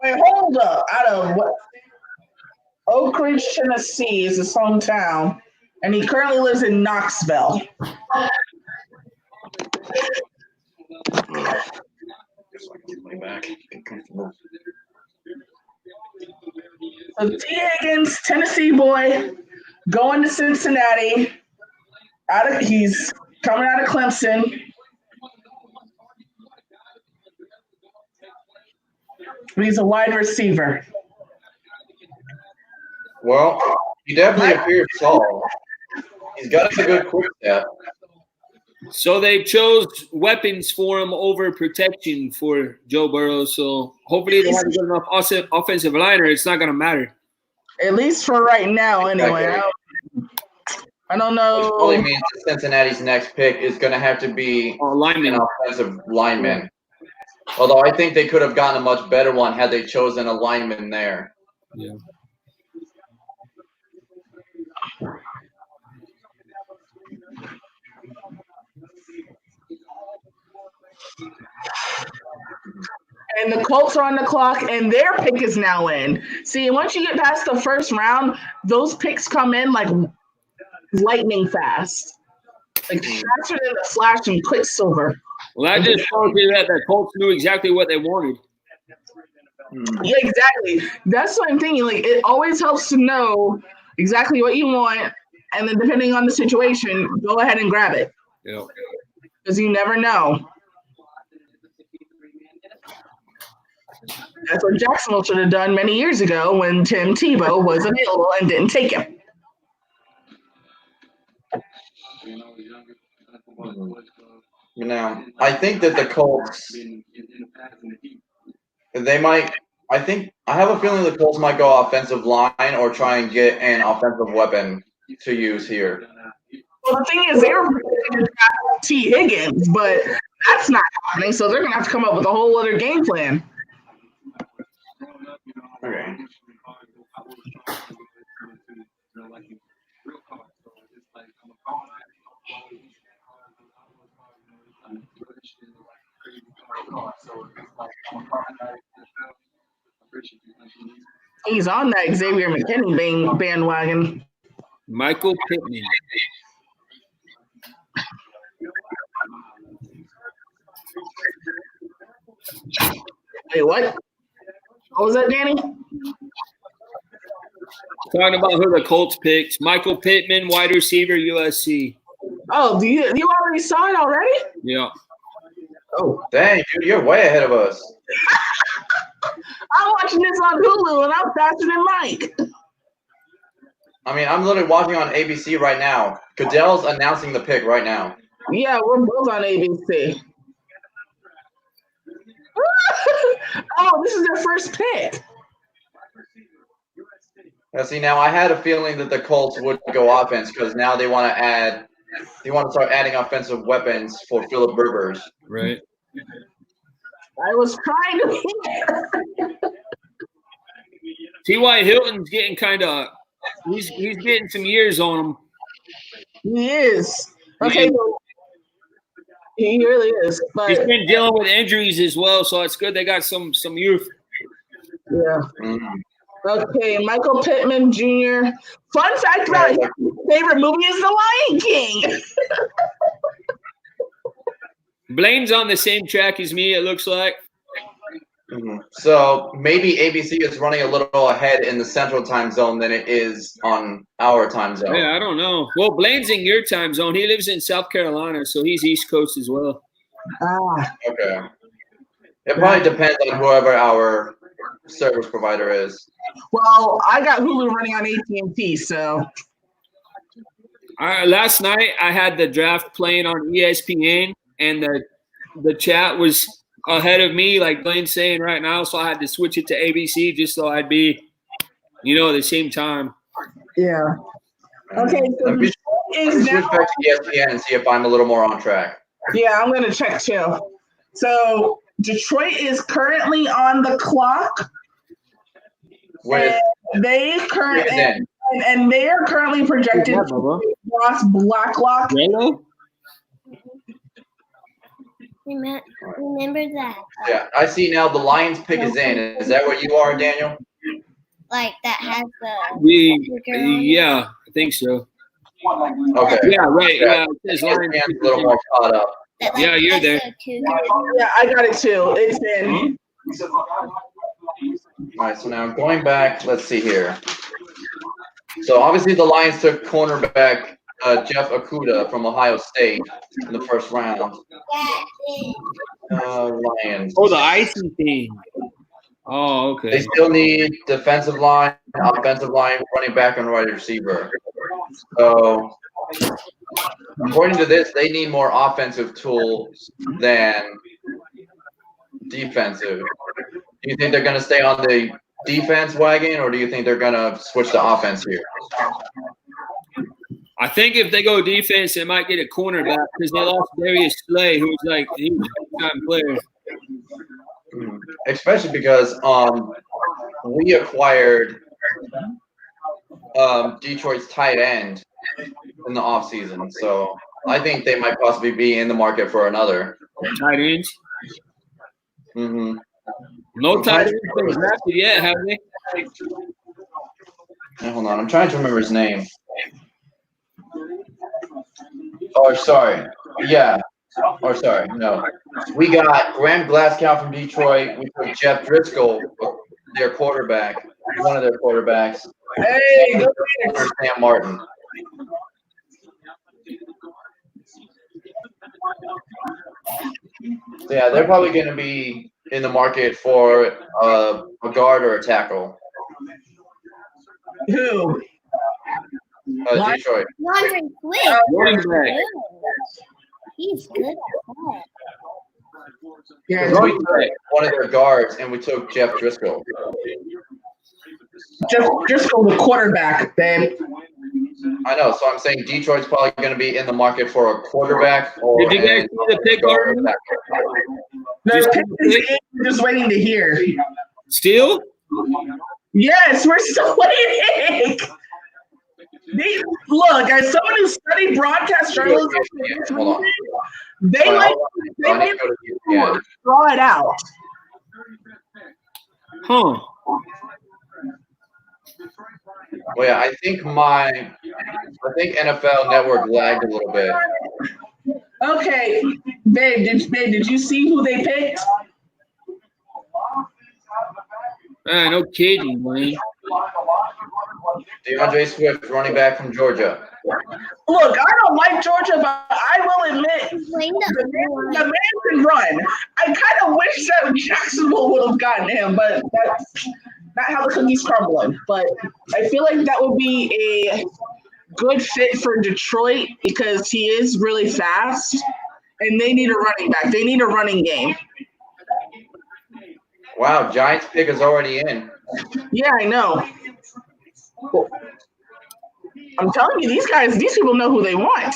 Wait, hold up. Out of what? Oak Ridge, Tennessee is his hometown, and he currently lives in Knoxville. So T. Higgins, Tennessee boy, going to Cincinnati. He's coming out of Clemson. He's a wide receiver. Well, he definitely appears tall. He's got a good quick step. So they chose weapons for him over protection for Joe Burrow. So hopefully they have a good enough offensive line, or it's not going to matter. At least for right now, anyway. I don't know. Which probably means that Cincinnati's next pick is going to have to be an offensive lineman. Although I think they could have gotten a much better one had they chosen a lineman there. Yeah. And the Colts are on the clock, and their pick is now in. See, once you get past the first round, those picks come in like lightning fast. Like faster than the Flash and Quicksilver. Well, that just shows you that the Colts knew exactly what they wanted. Yeah, exactly. That's what I'm thinking. Like, it always helps to know exactly what you want, and then depending on the situation, go ahead and grab it. Yeah. Because you never know. That's what Jacksonville should have done many years ago when Tim Tebow was available and didn't take him. Now, I think that the Colts, I have a feeling the Colts might go offensive line or try and get an offensive weapon to use here. Well, the thing is, they were T. Higgins, but that's not happening, so they're going to have to come up with a whole other game plan. Okay. He's on that Xavier McKinney bandwagon. Michael Pittman. Wait, what? What was that, Danny? Talking about who the Colts picked. Michael Pittman, wide receiver, USC. Oh, you already saw it already? Yeah. Oh, dang, dude, you're way ahead of us. I'm watching this on Hulu, and I'm faster than Mike. I mean, I'm literally watching on ABC right now. Goodell's announcing the pick right now. Yeah, we're both on ABC. Oh, this is their first pick. Now, see, now I had a feeling that the Colts would go offense because now they want to start adding offensive weapons for Phillip Rivers. Right. I was trying to. T.Y. Hilton's getting kind of he's getting some years on him. He is. Okay. He really is. But He's been dealing with injuries as well, so it's good they got some youth. Yeah. Okay, Michael Pittman Jr. Fun fact about his favorite movie is The Lion King. Blaine's on the same track as me, it looks like. So maybe ABC is running a little ahead in the central time zone than it is on our time zone. Yeah, I don't know. Well, Blaine's in your time zone. He lives in South Carolina, so he's East Coast as well. Okay. It probably depends on whoever our service provider is. Well, I got Hulu running on AT&T, so. Last night I had the draft playing on ESPN, and the chat was ahead of me, like Blaine's saying right now, so I had to switch it to ABC just so I'd be, the same time. Yeah. Okay, so Let me switch back to ESPN and see if I'm a little more on track. Yeah, I'm going to check too. So Detroit is currently on the clock. They are currently projected to cross Blacklock. Hello? Remember that. Yeah, I see now the Lions pick is in. Is that where you are, Daniel? Like that has the. Yeah, I think so. Okay. Yeah, right. Yeah, it's a little more caught up. Yeah, you're there. Yeah, I got it too. It's in. All right, so now going back, let's see here. So obviously the Lions took cornerback Jeff Okudah from Ohio State in the first round. Lions. Oh, the icing thing. Oh, okay. They still need defensive line, offensive line, running back, and wide receiver. So according to this, they need more offensive tools than defensive. Do you think they're going to stay on the defense wagon, or do you think they're going to switch to offense here? I think if they go defense, they might get a cornerback because they lost Darius Slay, who's he was a big-time player. Especially because we acquired Detroit's tight end in the offseason. So I think they might possibly be in the market for another. Tight ends? Mm-hmm. No tight ends been drafted yet, have they? Hold on. I'm trying to remember his name. Oh, sorry. Yeah. Or sorry, no. We got Graham Glasgow from Detroit. We took Jeff Driscoll, their quarterback, one of their quarterbacks. Hey, go Sam Martin. Yeah, they're probably going to be in the market for a guard or a tackle. Who? Detroit. Wandering quick. He's good at that. Yeah, we took one of their guards, and we took Jeff Driscoll. Jeff Driscoll, the quarterback, babe. I know, so I'm saying Detroit's probably going to be in the market for a quarterback. Or did you guys see the pick already? We're just waiting to hear. Still? Yes, we're still waiting. Look, as someone who studied broadcast journalism, they like to draw it out. Huh. Well, yeah, I think NFL Network lagged a little bit. Okay, babe, did you see who they picked? No kidding, man. DeAndre Swift, running back from Georgia. Look, I don't like Georgia, but I will admit the man can run. I kind of wish that Jacksonville would have gotten him, but that's not how the cookie's crumbling. But I feel like that would be a good fit for Detroit because he is really fast, and they need a running back. They need a running game. Wow, Giants pick is already in. Yeah, I know. I'm telling you, these people know who they want.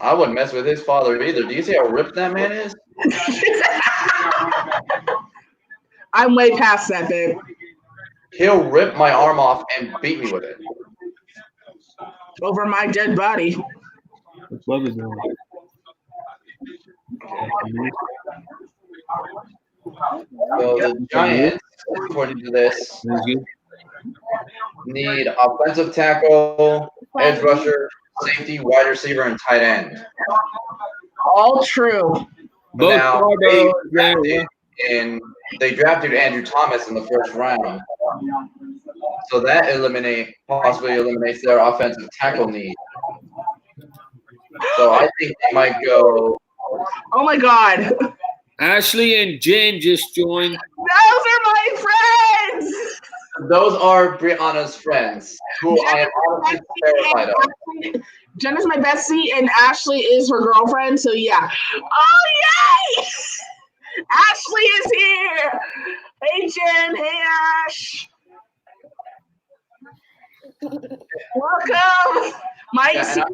I wouldn't mess with his father either. Do you see how ripped that man is? I'm way past that, babe. He'll rip my arm off and beat me with it. Over my dead body. What is doing? So the Giants, according to this, need offensive tackle, edge rusher, safety, wide receiver, and tight end. All true. Both Now, they drafted Andrew Thomas in the first round. So that possibly eliminates their offensive tackle need. So I think they might go. Oh my God. Ashley and Jen just joined. Those are my friends. Those are Brianna's friends, who I am honestly terrified of. Jen is my bestie, and Ashley is her girlfriend. So yeah. Oh yay! Ashley is here. Hey Jen. Hey Ash. Welcome. Mike's here.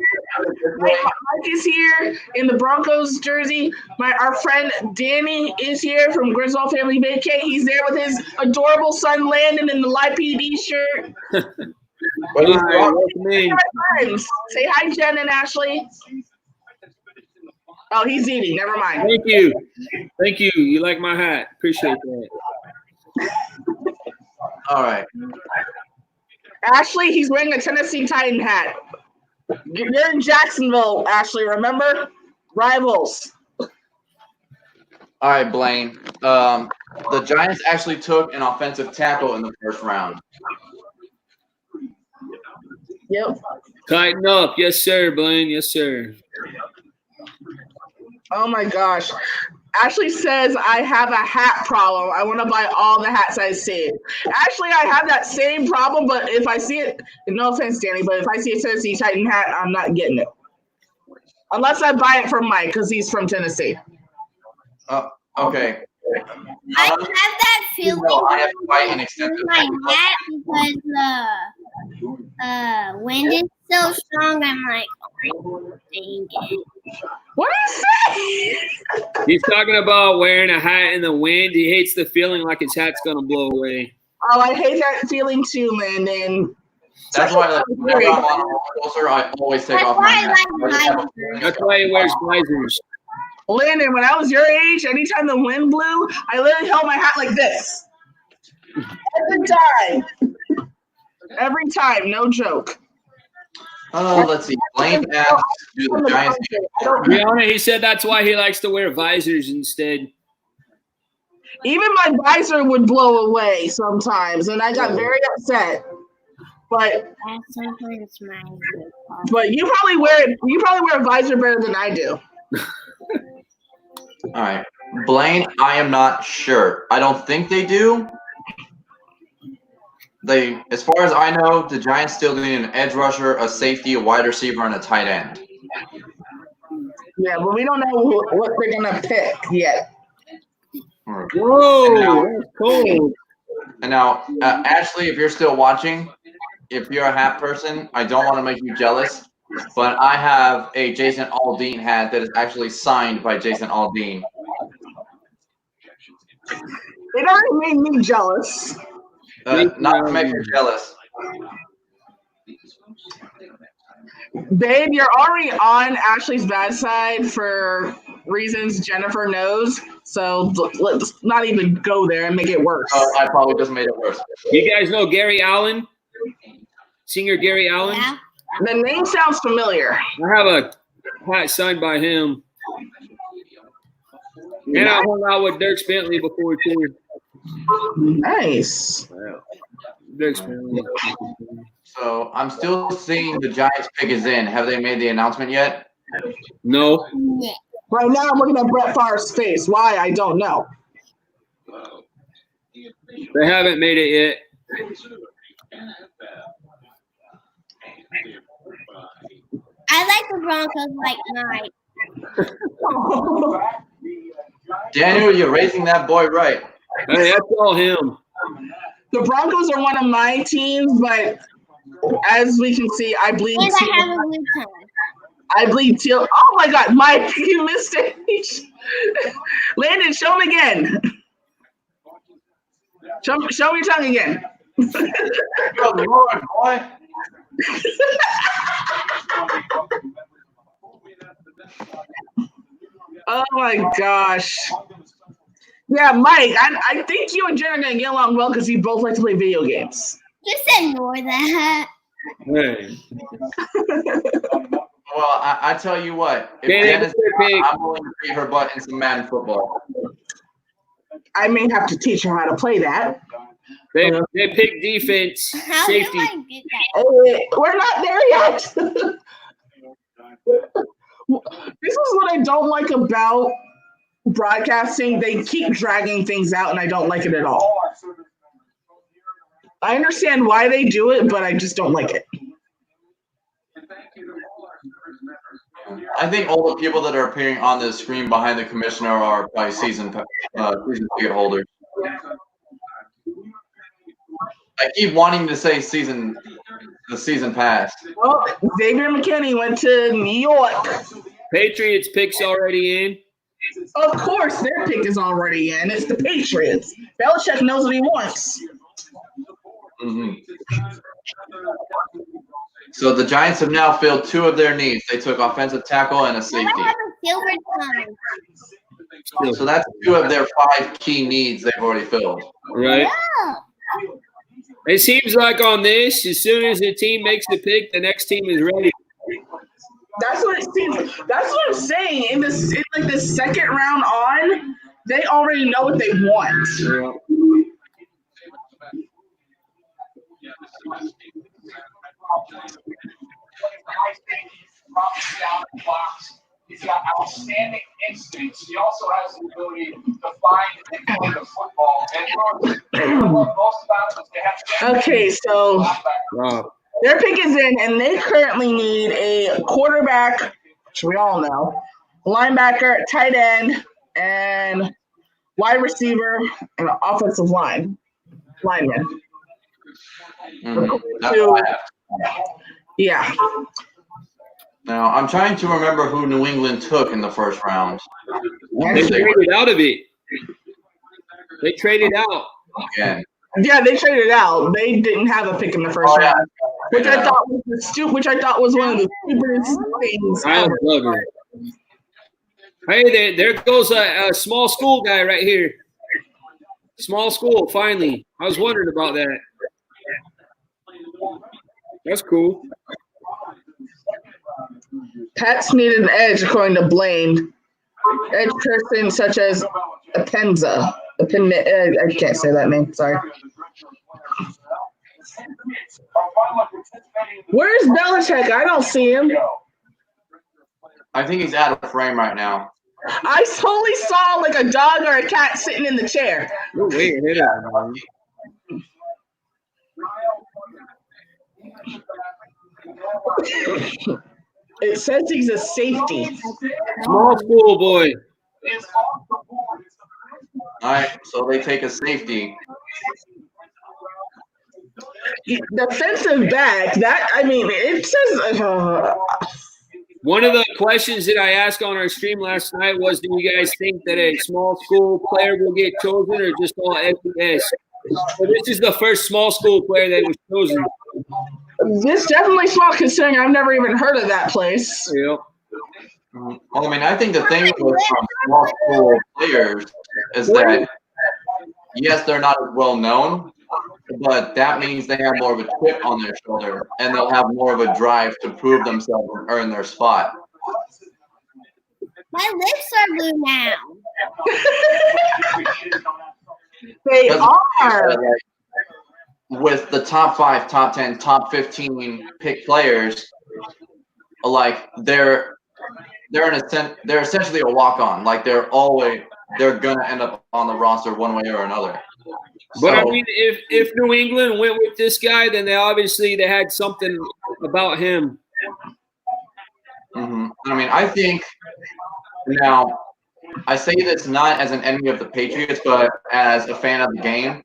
Mike is here in the Broncos jersey. Our friend Danny is here from Griswold Family Vacay. He's there with his adorable son Landon in the Live PD shirt. Say hi, Jen and Ashley. Oh, he's eating. Never mind. Thank you. Thank you. You like my hat. Appreciate that. All right. Ashley, he's wearing a Tennessee Titan hat. You're in Jacksonville, Ashley, remember? Rivals. All right, Blaine. The Giants actually took an offensive tackle in the first round. Yep. Tighten up. Yes, sir, Blaine. Yes, sir. Oh, my gosh. Ashley says, I have a hat problem. I want to buy all the hats I see. Actually, I have that same problem, but if I see it, no offense, Danny, but if I see a Tennessee Titan hat, I'm not getting it. Unless I buy it from Mike, because he's from Tennessee. Okay. I have that feeling I have to buy an extensive my hat because the wind is so strong. I'm like, oh, dang it. What did he say? He's talking about wearing a hat in the wind. He hates the feeling like his hat's going to blow away. Oh, I hate that feeling too, Landon. That's why, like, whenever I'm on a roller coaster, I always take off my hat. That's why he wears visors. Landon, when I was your age, anytime the wind blew, I literally held my hat like this. Every time. Every time, no joke. Let's see. Blaine asked, do the Giants Brianna, he said that's why he likes to wear visors instead. Even my visor would blow away sometimes, and I got very upset. But you probably wear a visor better than I do. All right. Blaine, I am not sure. I don't think they do. As far as I know, the Giants still need an edge rusher, a safety, a wide receiver, and a tight end. Yeah, but we don't know what they're gonna pick yet. Whoa, that's cool. And now, Ashley, if you're still watching, if you're a hat person, I don't want to make you jealous, but I have a Jason Aldean hat that is actually signed by Jason Aldean. It already made me jealous. Not to make her jealous. Babe, you're already on Ashley's bad side for reasons Jennifer knows. So let's not even go there and make it worse. Oh, I probably just made it worse. You guys know Gary Allen? Singer Gary Allen? Yeah. The name sounds familiar. I have a hat signed by him. And I hung out with Dirk Bentley before, too. Nice. So I'm still seeing the Giants pick is in. Have they made the announcement yet? No. Right now, I'm looking at Brett Favre's face. Why? I don't know. They haven't made it yet. I like the Broncos like night. Daniel, you're raising that boy right. Hey, that's all him. The Broncos are one of my teams, but as we can see, I bleed. And I have a blue time. I bleed teal. Oh my God, Mike, you missed it. Landon, show him again. Show me your tongue again. Good Lord, boy. Oh my gosh. Yeah, Mike, I think you and Jen are going to get along well because you both like to play video games. Just ignore that. Hey. Well, I tell you what. If Jen is there, I'm willing to beat her butt in some Madden football. I may have to teach her how to play that. They pick defense, How safety. do I get that? We're not there yet. This is what I don't like about broadcasting. They keep dragging things out, and I don't like it at all. I understand why they do it, but I just don't like it. I think all the people that are appearing on the screen behind the commissioner are probably season ticket holders. I keep wanting to say the season pass. Well, Xavier McKinney went to New York. Patriots pick's already in. Of course, their pick is already in. It's the Patriots. Belichick knows what he wants. Mm-hmm. So the Giants have now filled two of their needs. They took offensive tackle and a safety. I have a silver tongue. So that's two of their 5 key needs they've already filled. Right. Yeah. It seems like on this, as soon as the team makes the pick, the next team is ready. That's what it seems. That's what I'm saying. In the second round on, they already know what they want. Yeah. He's got outstanding instincts. He also has the ability to find and play the football. And what most about him is they have Okay, so their pick is in, and they currently need a quarterback, which we all know, linebacker, tight end, and wide receiver, and an offensive lineman. That's what I have. Yeah. Now, I'm trying to remember who New England took in the first round. They traded out of it. They traded out. Again. Yeah, they traded out. They didn't have a pick in the first round, which I thought was one of the stupidest things. I love it. Hey, there goes a small school guy right here. Small school, finally. I was wondering about that. That's cool. Pats needed an edge, according to Blaine. Edge person such as Apenza. I can't say that name. Sorry. Where's Belichick? I don't see him. I think he's out of frame right now. I totally saw like a dog or a cat sitting in the chair. Oh, wait, hit it. It says he's a safety. Small school boy. All right, so they take a safety. Defensive back. It says. One of the questions that I asked on our stream last night was, do you guys think that a small school player will get chosen or just all FBS? So this is the first small school player that was chosen. This definitely small, considering I've never even heard of that place. Yeah. Well, I think the thing with small school players is that, yes, they're not as well known, but that means they have more of a chip on their shoulder, and they'll have more of a drive to prove themselves and earn their spot. My lips are blue now. They are. with the top 5, top 10, top 15 pick players, like they're essentially a walk-on. Like they're gonna end up on the roster one way or another. But I mean, if New England went with this guy, then they had something about him. I mean, I think now I say this not as an enemy of the Patriots, but as a fan of the game.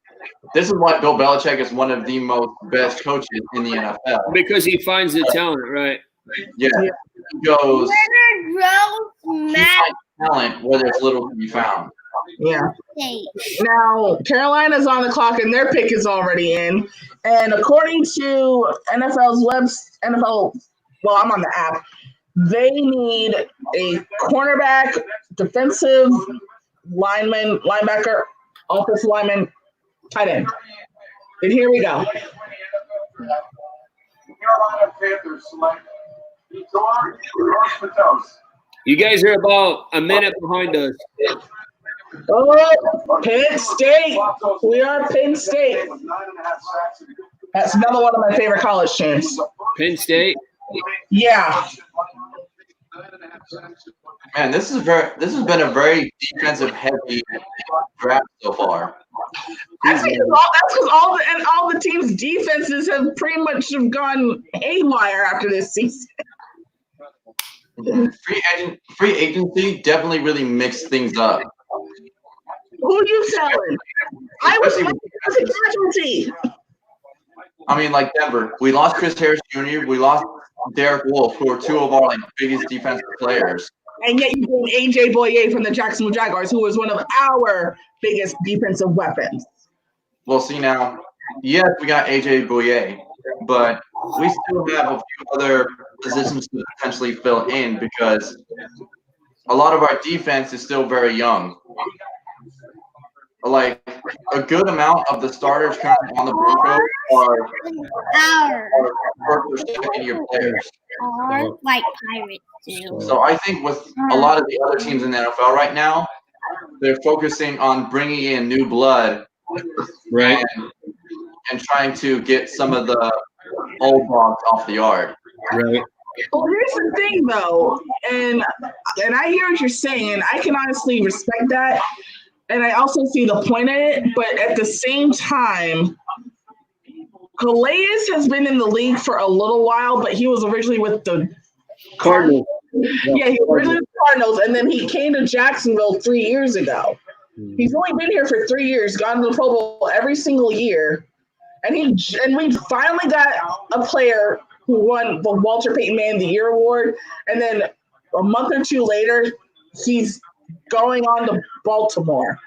This is why Bill Belichick is one of the most best coaches in the NFL. Because he finds the talent, right? Yeah. He goes, he finds talent where there's little to be found. Yeah. Now, Carolina's on the clock and their pick is already in. And according to I'm on the app, they need a cornerback, defensive lineman, linebacker, offensive lineman, tight end. And here we go. Carolina Panthers select You guys are about a minute behind us. Oh, Penn State. We are Penn State. That's another one of my favorite college teams. Penn State? Yeah. Man, this has been a very defensive heavy draft so far. That's because all the teams' defenses have pretty much gone haywire after this season. Free agency definitely really mixed things up. Who are you telling? I was a casualty. I mean, like Denver, we lost Chris Harris Jr., we lost Derek Wolfe, who are two of our biggest defensive players. And yet you bring AJ Boye from the Jacksonville Jaguars, who was one of our biggest defensive weapons. Well, see now, yes, we got AJ Boye, but we still have a few other positions to potentially fill in because a lot of our defense is still very young. Like a good amount of the starters currently on the Broncos are first or second-year players. Or like Pirates do. So I think with a lot of the other teams in the NFL right now, they're focusing on bringing in new blood, right, and trying to get some of the old dogs off the yard. Right. Well, here's the thing, though, and I hear what you're saying. I can honestly respect that. And I also see the point of it, but at the same time, Calais has been in the league for a little while, but he was originally with the Cardinals. Yeah, he was originally with the Cardinals, and then he came to Jacksonville 3 years ago. He's only been here for 3 years, gone to the Pro Bowl every single year, and we finally got a player who won the Walter Payton Man of the Year award, and then a month or two later, he's going on to Baltimore.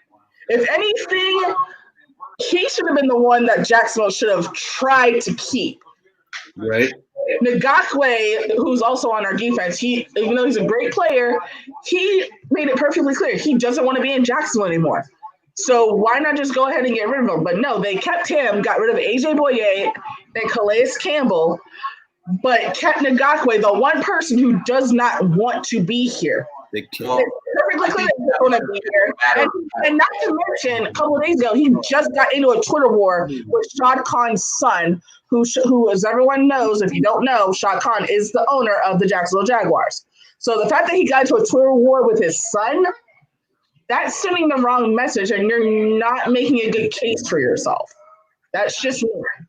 If anything, he should have been the one that Jacksonville should have tried to keep. Right. Ngakwe, who's also on our defense, even though he's a great player, he made it perfectly clear he doesn't want to be in Jacksonville anymore. So why not just go ahead and get rid of him? But no, they kept him, got rid of AJ Boye and Calais Campbell, but kept Ngakwe, the one person who does not want to be here. Well, perfectly clear he's going to be here. And not to mention, a couple of days ago, he just got into a Twitter war with Shad Khan's son, who, as everyone knows, if you don't know, Shad Khan is the owner of the Jacksonville Jaguars. So the fact that he got into a Twitter war with his son, that's sending the wrong message, and you're not making a good case for yourself. That's just weird.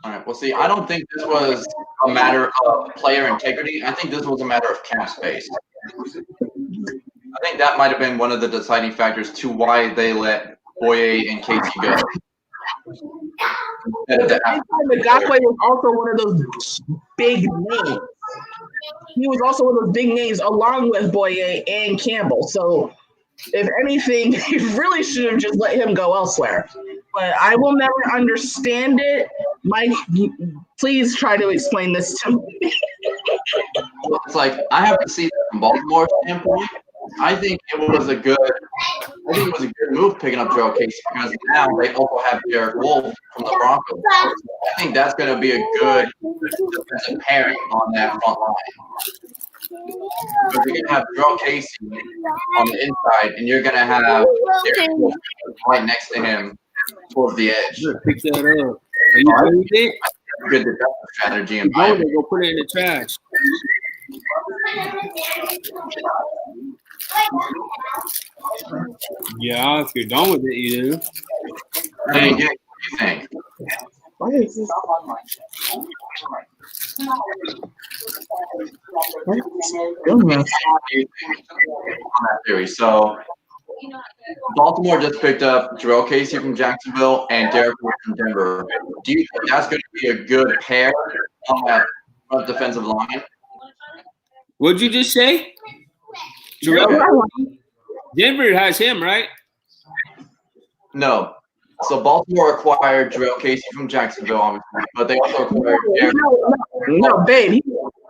All right. Well, see, I don't think this was a matter of player integrity. I think this was a matter of cap space. I think that might have been one of the deciding factors to why they let Boye and Casey go. Ngakwe was also one of those big names. He was also one of those big names along with Boye and Campbell. So, if anything, you really should have just let him go elsewhere. But I will never understand it. Mike, please try to explain this to me. It's like I have to see that from Baltimore's standpoint. I think it was a good move picking up Joe Casey because now they also have Derek Wolfe from the Broncos. I think that's going to be a good defensive pairing on that front line. Because you're going to have Joe Casey on the inside, and you're going to have Derek Wolfe right next to him towards the edge. Pick that up. Are you done with it? Good defensive strategy in Go my there, go put it in the trash. Yeah, if you're done with it, you do. Hey, what do you think? What is this? On that theory. So Baltimore just picked up Jarrell Casey from Jacksonville and Derek Wolfe from Denver. Do you think that's going to be a good pair on that front defensive line? What'd you just say? Jarrell? Denver has him, right? No. So Baltimore acquired Jarrell Casey from Jacksonville, obviously, but they also acquired Derek. No, babe.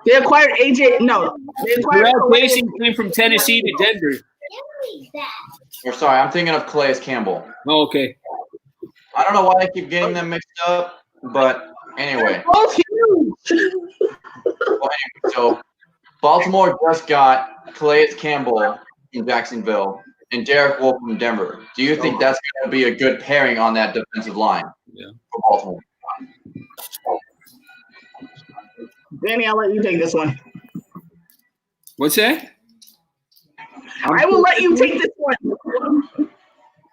They acquired AJ. No, they acquired Jarrell Casey came from Tennessee to Denver. Or sorry, I'm thinking of Calais Campbell. Oh, okay. I don't know why I keep getting them mixed up, but anyway. Both huge. So Baltimore just got Calais Campbell from Jacksonville and Derek Wolfe from Denver. Do you think that's going to be a good pairing on that defensive line for Baltimore? Danny, I'll let you take this one. What's that? I will let you take this one.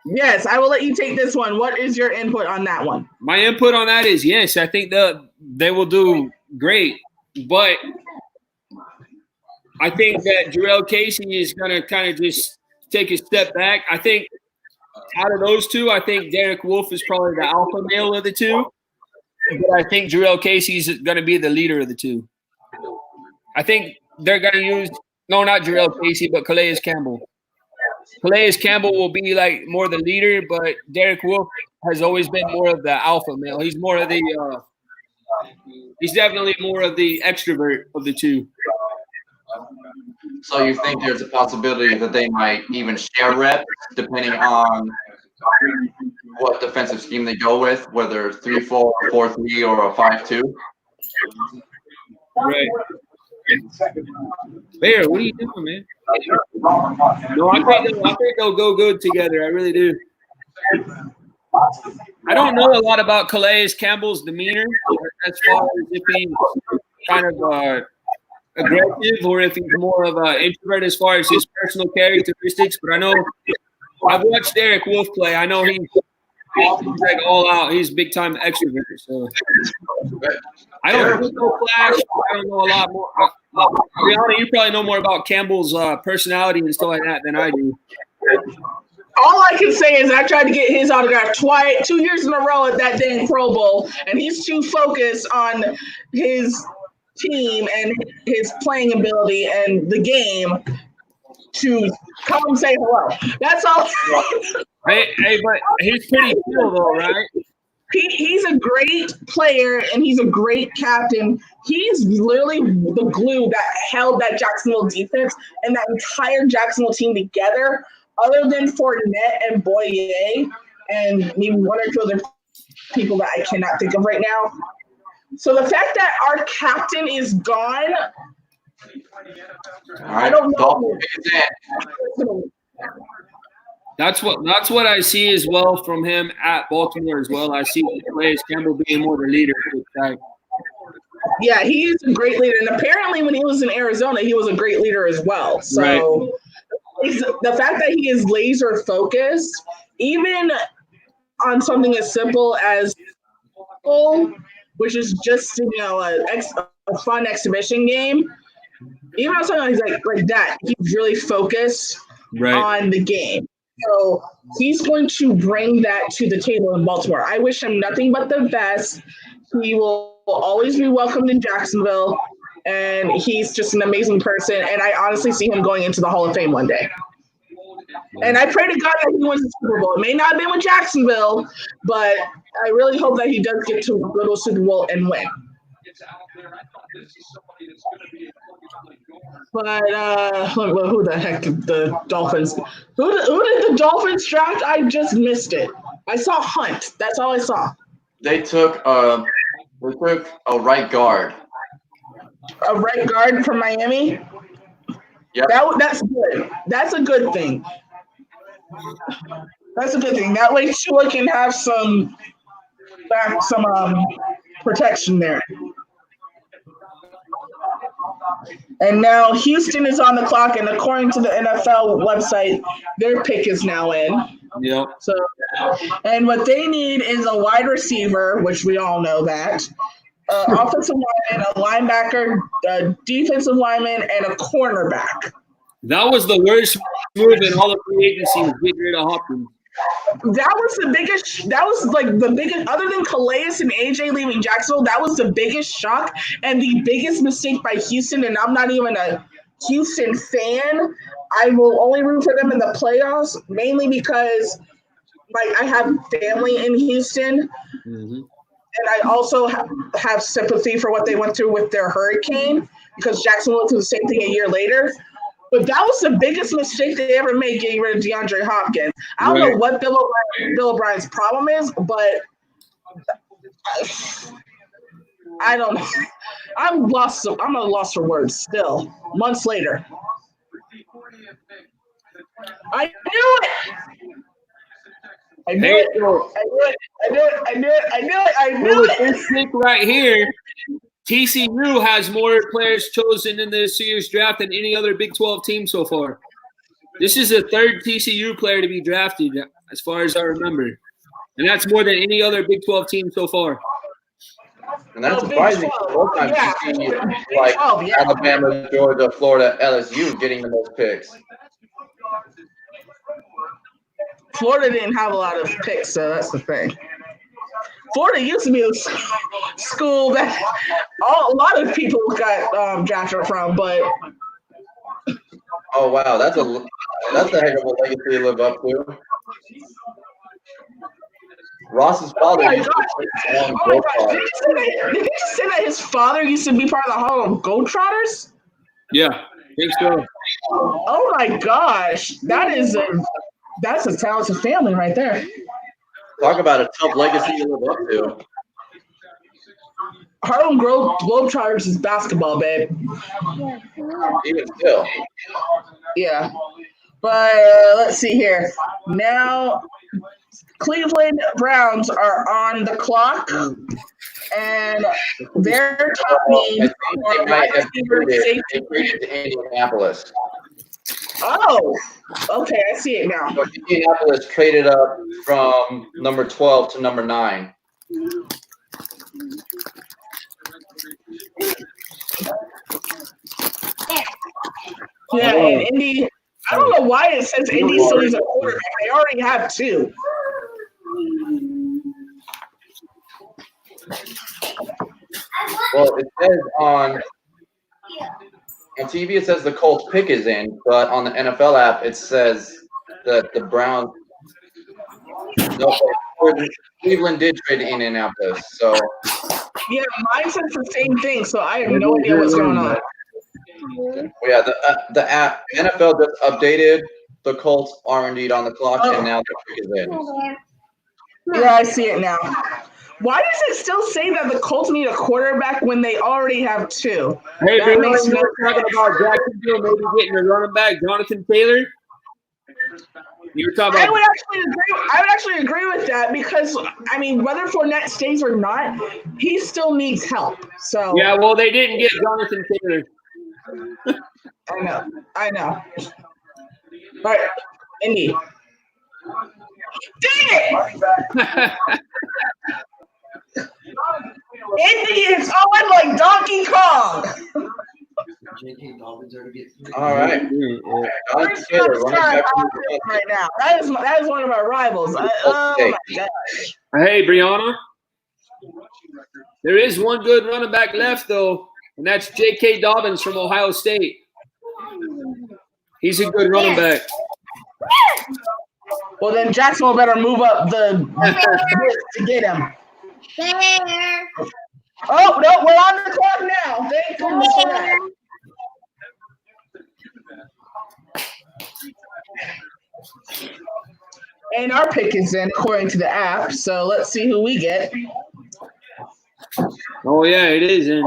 Yes, I will let you take this one. What is your input on that one? My input on that is yes. I think they will do great, but I think that Jarrell Casey is going to kind of just take a step back. I think out of those two, I think Derek Wolfe is probably the alpha male of the two, but I think Jarrell Casey is going to be the leader of the two. I think they're going to use not Jarrell Casey, but Calais Campbell. Calais Campbell will be like more the leader, but Derek Wolfe has always been more of the alpha male. He's more of the he's definitely more of the extrovert of the two. So you think there's a possibility that they might even share reps depending on what defensive scheme they go with, whether 3-4, 4-3, or a 5-2? Right. Bear, what are you doing, man? No, I think they'll go good together. I really do. I don't know a lot about Calais Campbell's demeanor as far as if he's kind of aggressive or if he's more of an introvert as far as his personal characteristics. But I know I've watched Derek Wolfe play. I know he's like all out. He's big time extrovert. So I don't know Flash. I don't know a lot more. Brianna, you probably know more about Campbell's personality and stuff like that than I do. All I can say is I tried to get his autograph 2 years in a row at that dang Pro Bowl, and he's too focused on his team and his playing ability and the game to come say hello. That's all. Hey, but he's pretty cool though, right? He's a great player and he's a great captain. He's literally the glue that held that Jacksonville defense and that entire Jacksonville team together, other than Fournette and Boye and maybe one or two other people that I cannot think of right now. So the fact that our captain is gone, I don't know. That's what I see as well from him at Baltimore as well. I see Calais Campbell being more the leader. Yeah, he is a great leader. And apparently when he was in Arizona, he was a great leader as well. So the fact that he is laser focused, even on something as simple as which is just, a fun exhibition game, even on something like that, he's really focused on the game. So he's going to bring that to the table in Baltimore. I wish him nothing but the best. He will always be welcomed in Jacksonville, and he's just an amazing person. And I honestly see him going into the Hall of Fame one day. And I pray to God that he wins the Super Bowl. It may not have been with Jacksonville, but I really hope that he does get to go to a Super Bowl and win. But who the heck did the Dolphins? Who did the Dolphins draft? I just missed it. I saw Hunt. That's all I saw. They took a right guard. A right guard from Miami. Yeah, that's good. That's a good thing. That's a good thing. That way Tua can have some protection there. And now Houston is on the clock, and according to the NFL website, their pick is now in. Yep. So, and what they need is a wide receiver, which we all know that, offensive lineman, a linebacker, a defensive lineman, and a cornerback. That was the worst move in all of free agency was getting rid of Hopkins. That was the biggest. That was like the biggest. Other than Calais and AJ leaving Jacksonville, that was the biggest shock and the biggest mistake by Houston. And I'm not even a Houston fan. I will only root for them in the playoffs, mainly because I have family in Houston, and I also have sympathy for what they went through with their hurricane because Jacksonville went through the same thing a year later. But that was the biggest mistake they ever made, getting rid of DeAndre Hopkins. I don't know what Bill O'Brien's problem is, but I don't know. I'm lost. I'm at a loss for words still, months later. I knew it. I knew it. This pick right here, TCU has more players chosen in this year's draft than any other Big 12 team so far. This is the third TCU player to be drafted, as far as I remember. And that's more than any other Big 12 team so far. And that's surprising. Both times you see like Alabama, Georgia, Florida, LSU getting the most picks. Florida didn't have a lot of picks, so that's the thing. Florida used to be a school that a lot of people got drafted from, but oh wow, that's a heck of a legacy to live up to. Ross's father. Did you say that his father used to be part of the Harlem Globetrotters? Yeah, I think so. Oh my gosh, that's a talented family right there. Talk about a tough legacy to live up to. Harlem Globetrotters is basketball, babe. Even still. Yeah. But let's see here. Now, Cleveland Browns are on the clock, and their top needs are wide receiver, safety. To Indianapolis. Oh, okay, I see it now. So Indianapolis traded up from number 12 to number 9. Yeah, and Indy. I don't know why it says Indy still needs a quarterback. They already have 2. Well, it says on TV it says the Colts pick is in, but on the NFL app it says that the Browns. No, Cleveland did trade to Indianapolis, so. Yeah, mine says the same thing, so I have no idea what's going on. Well, yeah, the app NFL just updated. The Colts are indeed on the clock, and now the pick is in. Yeah, I see it now. Why does it still say that the Colts need a quarterback when they already have 2? Hey, that makes no talking about Jacksonville maybe getting a running back, Jonathan Taylor. You were talking about. I would actually agree with that because I mean, whether Fournette stays or not, he still needs help. So yeah, well, they didn't get Jonathan Taylor. I know. But Indy. Dang it! Indy is on like Donkey Kong. All right. Right now, that is one of our rivals. Oh my gosh. Hey, Brianna. There is one good running back left though, and that's J.K. Dobbins from Ohio State. He's a good running back. Well, then Jacksonville better move up the to get him. There. Oh no, we're on the clock now. Thank goodness for that. And our pick is in according to the app. So let's see who we get. Oh yeah, it is in.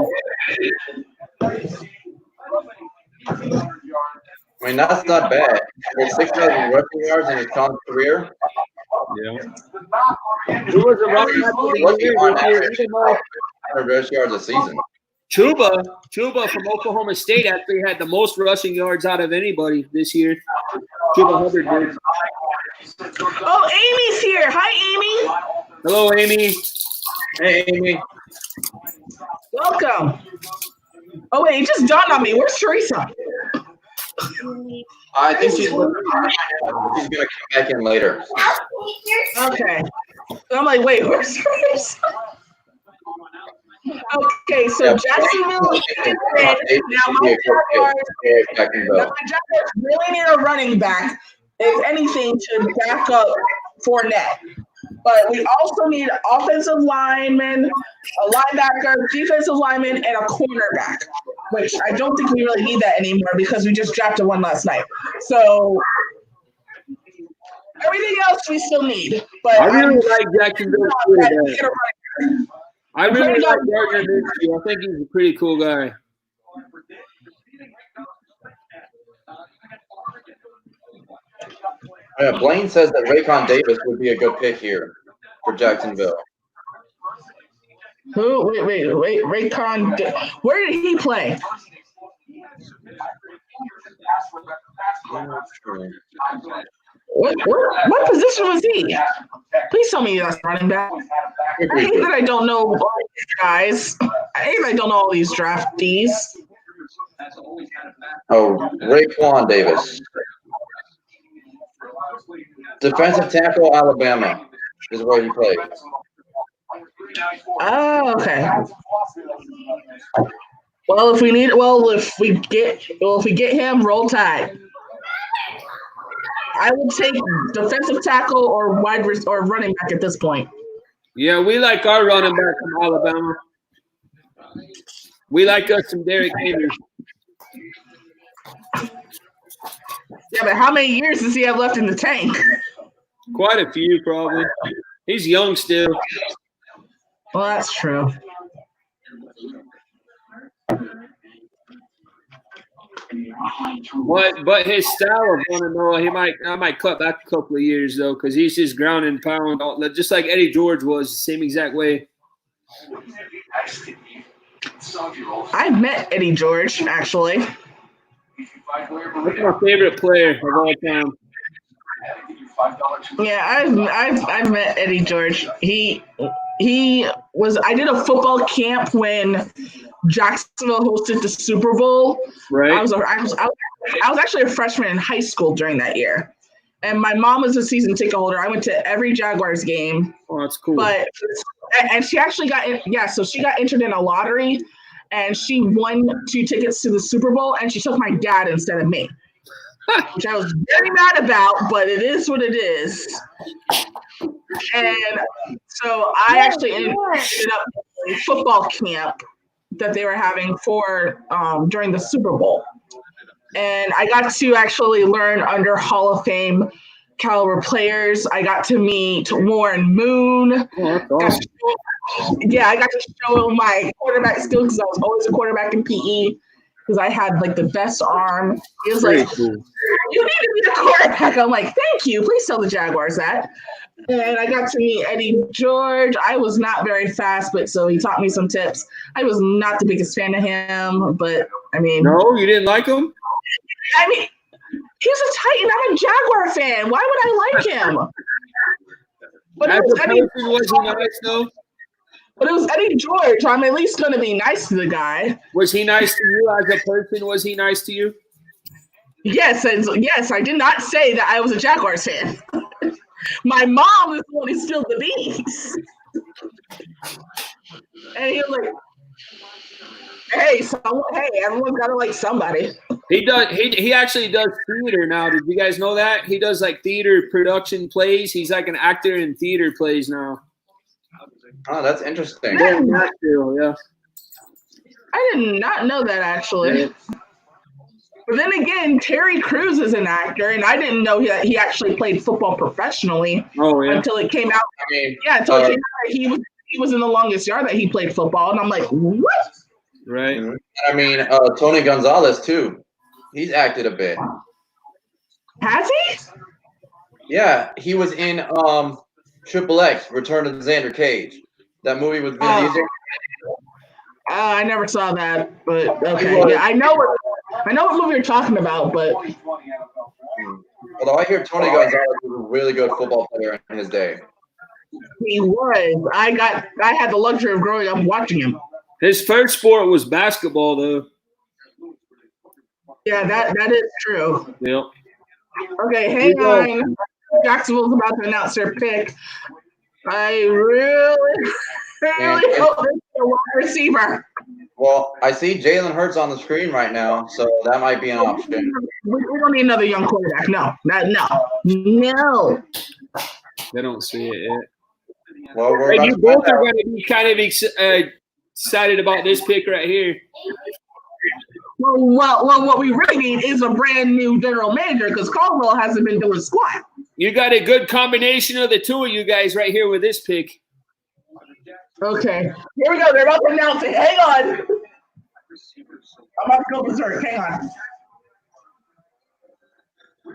I mean, that's not bad. There's 6,000 rushing yards in his college career. He was a running back of the year. 100 yards a season. Chuba from Oklahoma State actually had the most rushing yards out of anybody this year. Chuba Hubbard did. Oh, Amy's here. Hi, Amy. Hello, Amy. Hey, Amy. Welcome. Oh, wait, it just dawned on me. Where's Teresa? I think she's going to come back in later. Okay. I'm like, wait, where's Teresa? Okay, so Jacksonville now my Jaguars really need a running back, if anything, to back up Fournette. But we also need offensive linemen, a linebacker, defensive lineman, and a cornerback, which I don't think we really need that anymore because we just drafted one last night. So everything else we still need. But I really like Jacksonville. I really like Gardner Minshew. I think he's a pretty cool guy. Blaine says that Raycon Davis would be a good pick here for Jacksonville. Who? Wait. Raycon. Where did he play? What position was he? Please tell me that's running back. I hate that I don't know all these guys. I hate that I don't know all these draftees. Oh, Raekwon Davis. Defensive tackle, Alabama is where he played. Oh, okay. Well, if we get him, roll tide. I would take defensive tackle or or running back at this point. Yeah, we like our running back from Alabama. We like us some Derrick Henry. Yeah, but how many years does he have left in the tank? Quite a few, probably. He's young still. Well, that's true. But his style of running, I might cut back a couple of years though, because he's just ground and pound, just like Eddie George was, the same exact way. I've met Eddie George actually. That's my favorite player of all time. Yeah, I've met Eddie George. He was. I did a football camp when Jacksonville hosted the Super Bowl. Right. I was actually a freshman in high school during that year, and my mom was a season ticket holder. I went to every Jaguars game. Oh, that's cool. And she actually got in. Yeah, so she got entered in a lottery, and she won 2 tickets to the Super Bowl, and she took my dad instead of me. Which I was very mad about, but it is what it is. And so I actually ended up in a football camp that they were having for during the Super Bowl. And I got to actually learn under Hall of Fame caliber players. I got to meet Warren Moon. I got to show my quarterback skills because I was always a quarterback in PE. Because I had like the best arm. He was like, cool. You need to be the quarterback. I'm like, thank you. Please tell the Jaguars that. And I got to meet Eddie George. I was not very fast, but so he taught me some tips. I was not the biggest fan of him, but I mean. No, you didn't like him? I mean, he's a Titan. I'm a Jaguar fan. Why would I like him? But it was Eddie George. I'm at least going to be nice to the guy. Was he nice to you as a person? Was he nice to you? Yes, I did not say that I was a Jaguars fan. My mom is the one who spilled the beans. And he was like, hey, everyone's got to like somebody. He does. He actually does theater now. Did you guys know that? He does like theater production plays. He's like an actor in theater plays now. Oh, that's interesting. Yeah. I did not know that actually. Yeah. But then again, Terry Crews is an actor, and I didn't know that he actually played football professionally. Oh yeah. Until it came out. It came out that he was in The Longest Yard that he played football, and I'm like, what? Right. I mean, Tony Gonzalez too. He's acted a bit. Has he? Yeah, he was in Triple X, Return of Xander Cage. That movie with Vin Diesel. I never saw that, but okay. Yeah, I know what movie you're talking about, but Although I hear Tony Gonzalez was a really good football player in his day. he was. I had the luxury of growing up watching him. His first sport was basketball, though. Yeah, that is true. Yep. Okay, hang on. Jacksonville's about to announce their pick. I really hope it's a wide receiver. Well, I see Jalen Hurts on the screen right now, so that might be an option. We don't need another young quarterback. No. They don't see it yet. Well, Hey, you both are going to be kind of excited about this pick right here. Well, what we really need is a brand new general manager because Caldwell hasn't been doing squat. You got a good combination of the two of you guys right here with this pick. Okay, here we go. They're about to announce it. Hang on. I'm about to go berserk. Hang on.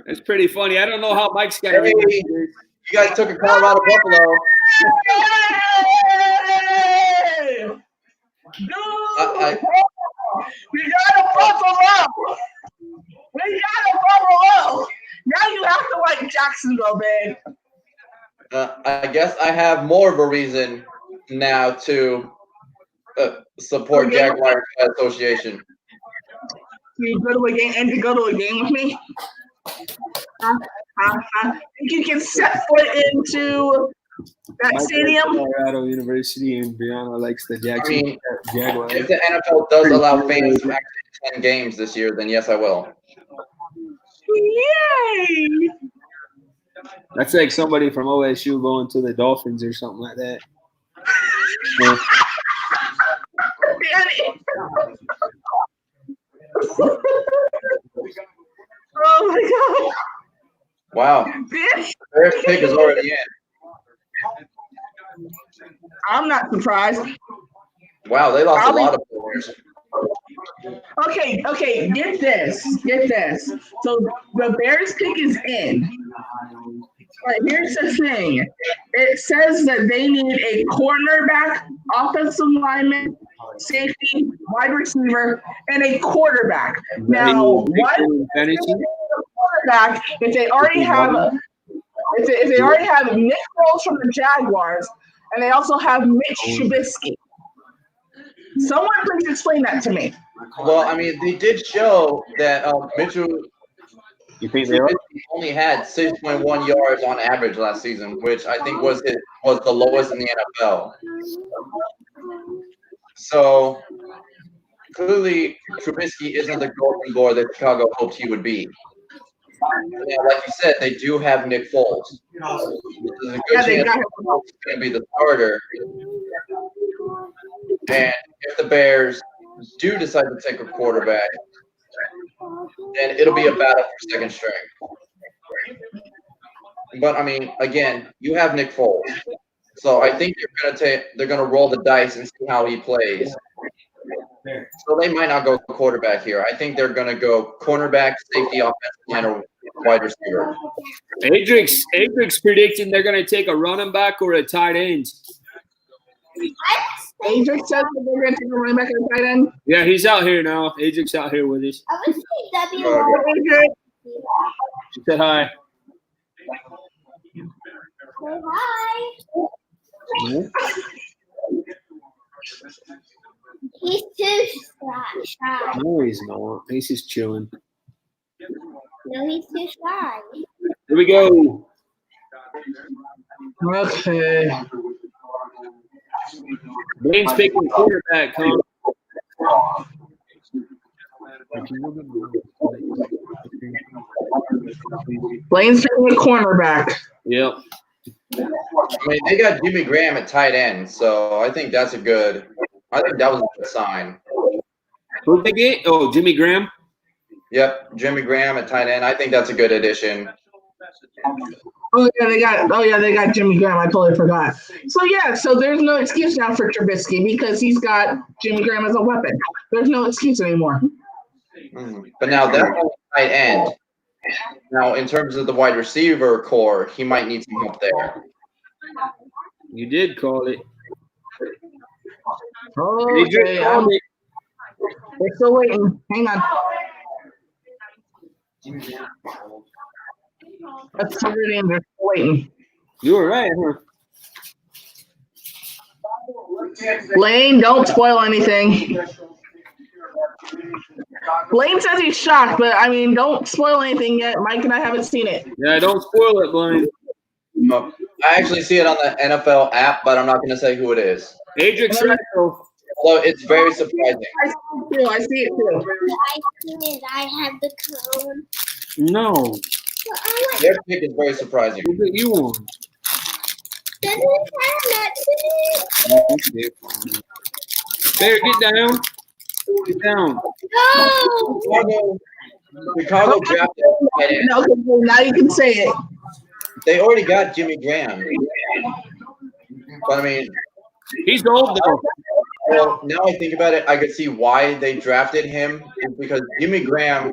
That's pretty funny. I don't know how Mike's got it. You guys took a Colorado Buffalo. Hey! Dude, we got a Buffalo. Now you have to like Jacksonville, babe. I guess I have more of a reason now to support Jaguars Association. You go to a game and to go to a game with me? Think you can set foot into that stadium? Colorado University, and Brianna likes the Jacksonville Jaguars. If the NFL does allow fans to actually attend games this year, then yes, I will. Yay! That's like somebody from OSU going to the Dolphins or something like that. Yeah. Oh my god! Wow, their pick is already in. I'm not surprised. Wow, they lost a lot of players. Okay, get this. So the Bears pick is in. All right, here's the thing. It says that they need a cornerback, offensive lineman, safety, wide receiver, and a quarterback. Now, why would they need a quarterback if they already have if they already have Nick Foles from the Jaguars and they also have Mitch Trubisky? Someone please explain that to me. Well, I mean, they did show that Mitchell only had 6.1 yards on average last season, which I think was the lowest in the NFL. So clearly, Trubisky isn't the golden boy that Chicago hoped he would be. Yeah, like you said, they do have Nick Foles. There's a good chance he's going to be the starter. And if the Bears do decide to take a quarterback, then it'll be a battle for second string. But I mean, again, you have Nick Foles, so I think they're going to roll the dice and see how he plays. So they might not go quarterback here. I think they're going to go cornerback, safety, offensive line, or wide receiver. Adrick's predicting they're going to take a running back or a tight end. Adrick said that they're going to take a running back and a tight end. Yeah, he's out here now. Adrick's out here with us. I would say Adrick. She said hi. Say hi. He's too shy. No, he's not. He's just chilling. No, he's too shy. Here we go. Okay. Blaine's picking quarterback, huh? Blaine's taking a cornerback. Yep. I mean, they got Jimmy Graham at tight end, so I think that was a good sign. Who'd they get? Oh, Jimmy Graham? Yep, Jimmy Graham at tight end. I think that's a good addition. Oh yeah, they got Jimmy Graham. I totally forgot. So there's no excuse now for Trubisky because he's got Jimmy Graham as a weapon. There's no excuse anymore. But now that's on tight end. Now, in terms of the wide receiver core, he might need some help there. You did call it. Okay, we're still waiting. Hang on. That's already in there. Waiting. You were right, huh? Blaine, don't spoil anything. Blaine says he's shocked, but I mean, don't spoil anything yet. Mike and I haven't seen it. Yeah, don't spoil it, Blaine. I actually see it on the NFL app, but I'm not going to say who it is. Adrian Trento. Although it's very surprising. I see it too. I seen it. I had the cone. No. But I like Their pick is very surprising. Who did you want? doesn't have that. Bear, get down. Get down. No. Chicago drafted. No, okay, now you can say it. They already got Jimmy Graham. But I mean, He's old though. well, now I think about it, I could see why they drafted him is because Jimmy Graham,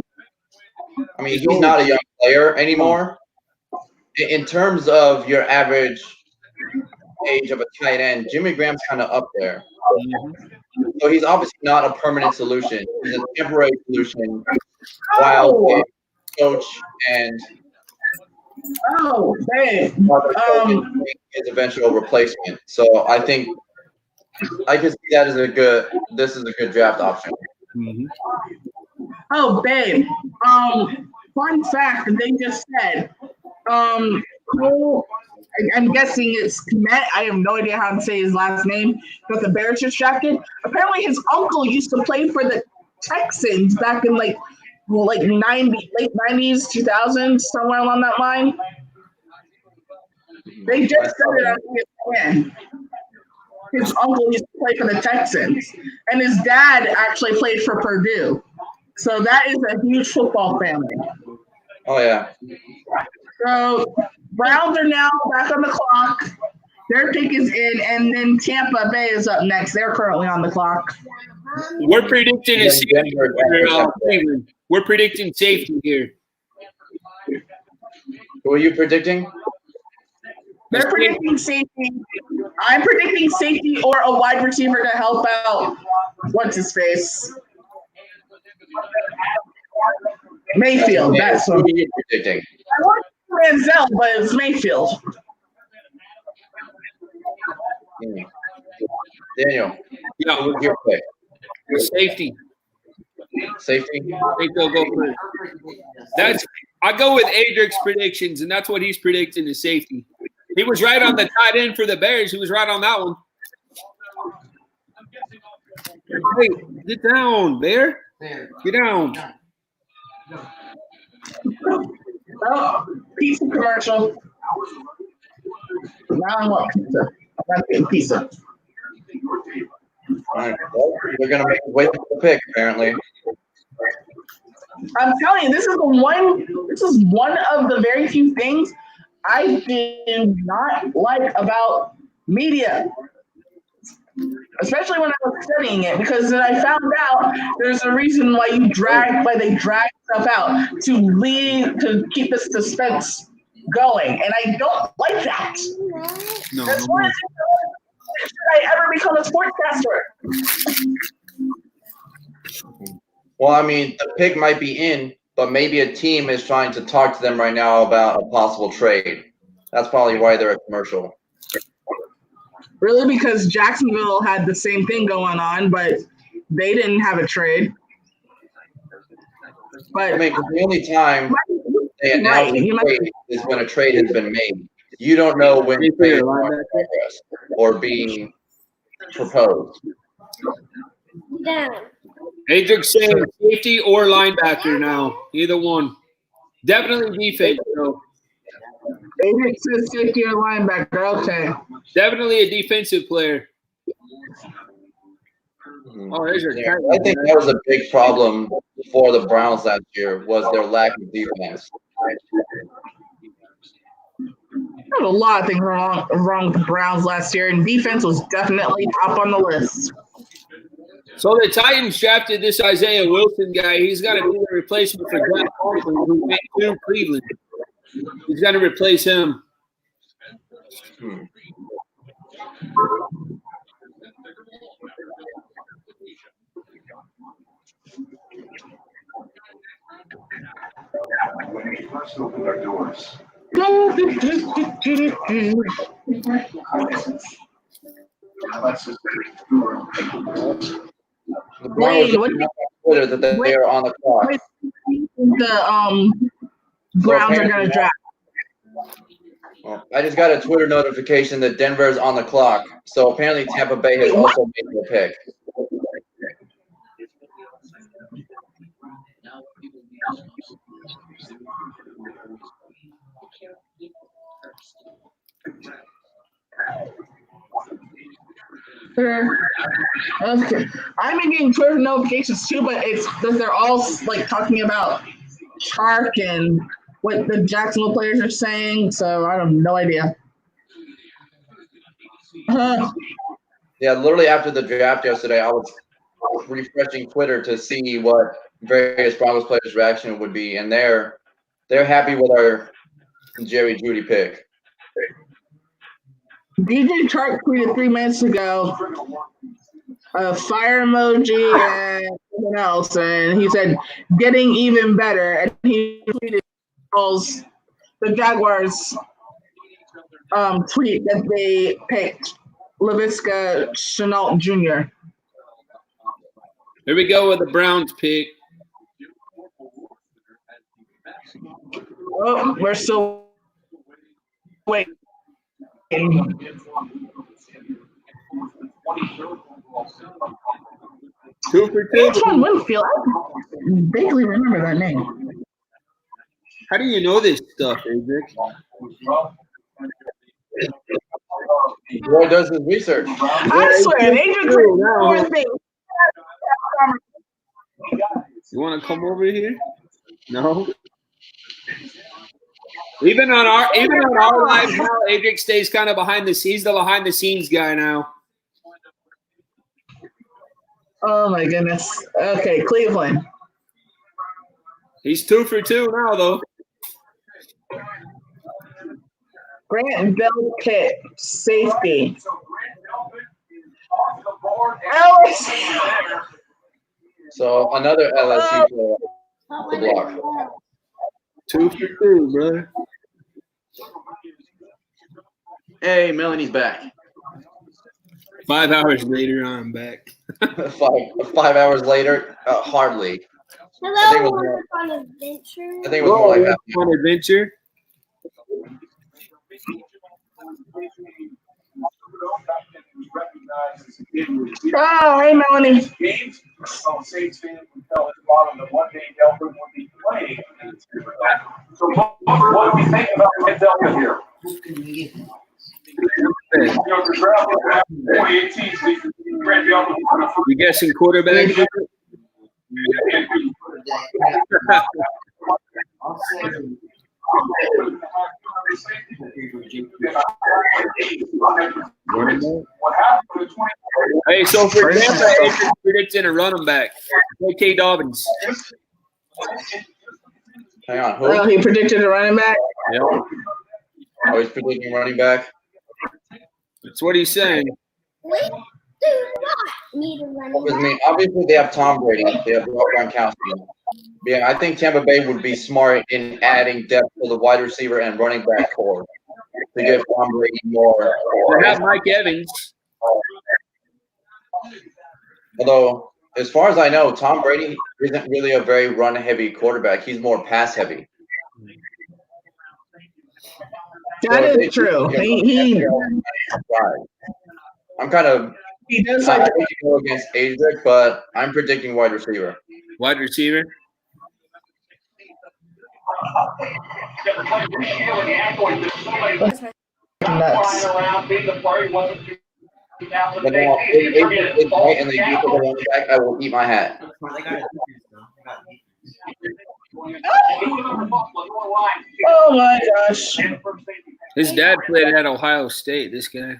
I mean, he's not a young player anymore. In terms of your average age of a tight end, Jimmy Graham's kind of up there. So he's obviously not a permanent solution. He's a temporary solution while the coach and his eventual replacement. So I think I could see that as this is a good draft option. Mm-hmm. Oh, babe. Fun fact that they just said. I'm guessing it's Kmet. I have no idea how to say his last name. But the Bears just drafted. Apparently, his uncle used to play for the Texans back in late 90s, 2000s, somewhere along that line. They just said it on ESPN. His uncle used to play for the Texans, and his dad actually played for Purdue. So that is a huge football family. Oh yeah. So Browns are now back on the clock. Their pick is in, and then Tampa Bay is up next. They're currently on the clock. We're predicting a safety. We're predicting safety here. Who are you predicting? They're predicting safety. I'm predicting safety or a wide receiver to help out. What's his face? Mayfield. That's Who what are you predicting? I want Manziel, but it's Mayfield. Daniel. Yeah, Who's your pick? safety. Safety? I think they'll go first. I go with Adric's predictions, and that's what he's predicting is safety. He was right on the tight end for the Bears. He was right on that one. Hey, get down, Bear. Get down. Oh, pizza commercial. Now I want pizza. I'm not getting pizza. All right. Well, they're going to wait for the pick, apparently. I'm telling you, this is one of the very few things I do not like about media, especially when I was studying it, because then I found out there's a reason why they drag stuff out to keep the suspense going, and I don't like that. No, That's why should I ever become a sportscaster? Well, I mean, the pick might be in, but maybe a team is trying to talk to them right now about a possible trade. That's probably why they're a commercial. Really? Because Jacksonville had the same thing going on, but they didn't have a trade. But I mean, the only time they announce a trade is when a trade has been made. You don't know when trades are in progress or being proposed. Down. Adric saying safety or linebacker now. Either one. Definitely defense, though. Adric says safety or linebacker. Okay. Definitely a defensive player. Oh, there's your Yeah, I think that was a big problem for the Browns last year was their lack of defense. There was a lot of things wrong with the Browns last year, and defense was definitely top on the list. So the Titans drafted this Isaiah Wilson guy. He's got to be the replacement for Jack Conklin, who went to Cleveland. He's got to replace him. When we first opened our doors, The Browns are on Twitter that they are on the clock. The Browns are going to draft. Well, I just got a Twitter notification that Denver is on the clock. So apparently Tampa Bay has also made their pick. Okay. I've been getting Twitter notifications too, but it's that they're all like talking about Chark and what the Jacksonville players are saying. So I have no idea. Yeah, literally after the draft yesterday, I was refreshing Twitter to see what various Broncos players' reaction would be, and they're happy with our Jerry Jeudy pick. DJ Chark tweeted 3 minutes ago a fire emoji and something else, and he said, "Getting even better." And he tweeted the Jaguars tweet that they picked Laviska Shenault Jr. Here we go with the Browns pick. Oh, we're still waiting. 2 for 2. Antoine Winfield. I vaguely remember that name. How do you know this stuff, Isaac? Roy does his research. I swear, they just more things. You want to come over here? No. Even on our live now, Adric stays kind of behind the scenes. The behind the scenes guy now. Oh my goodness. Okay, Cleveland. He's 2 for 2 now, though. Grant Bell Pitt, safety. LSU. So another LSU player off the block. 2 for 2, brother. Hey, Melanie's back. 5 hours later, I'm back. 5 hours later, hardly. Hello, Wonderful Adventure. I think it was more like that. Fun adventure. Oh, hey, Melanie. Saints fans would tell his bottom that one day Delphin would be playing. So what do we think about Delphin here? You guessing quarterback? Hey, so for example, Adrian predicting a running back, J.K. Dobbins. Hang on. Who? Oh, he predicted a running back? Yep. Oh, he's predicting running back. That's what he's saying. We do not need a running back. Obviously, they have Tom Brady. They have Gronkowski. Yeah, I think Tampa Bay would be smart in adding depth to the wide receiver and running back core to give Tom Brady more. They have Mike Evans. Although, as far as I know, Tom Brady isn't really a very run-heavy quarterback. He's more pass-heavy. That is true. I'm kind of He does I like hate to go against Adric, but I'm predicting wide receiver. Wide receiver. nuts. But now, if Adric is right and they do put the running back, I will eat my hat. Oh my gosh. His dad played at Ohio State, this guy.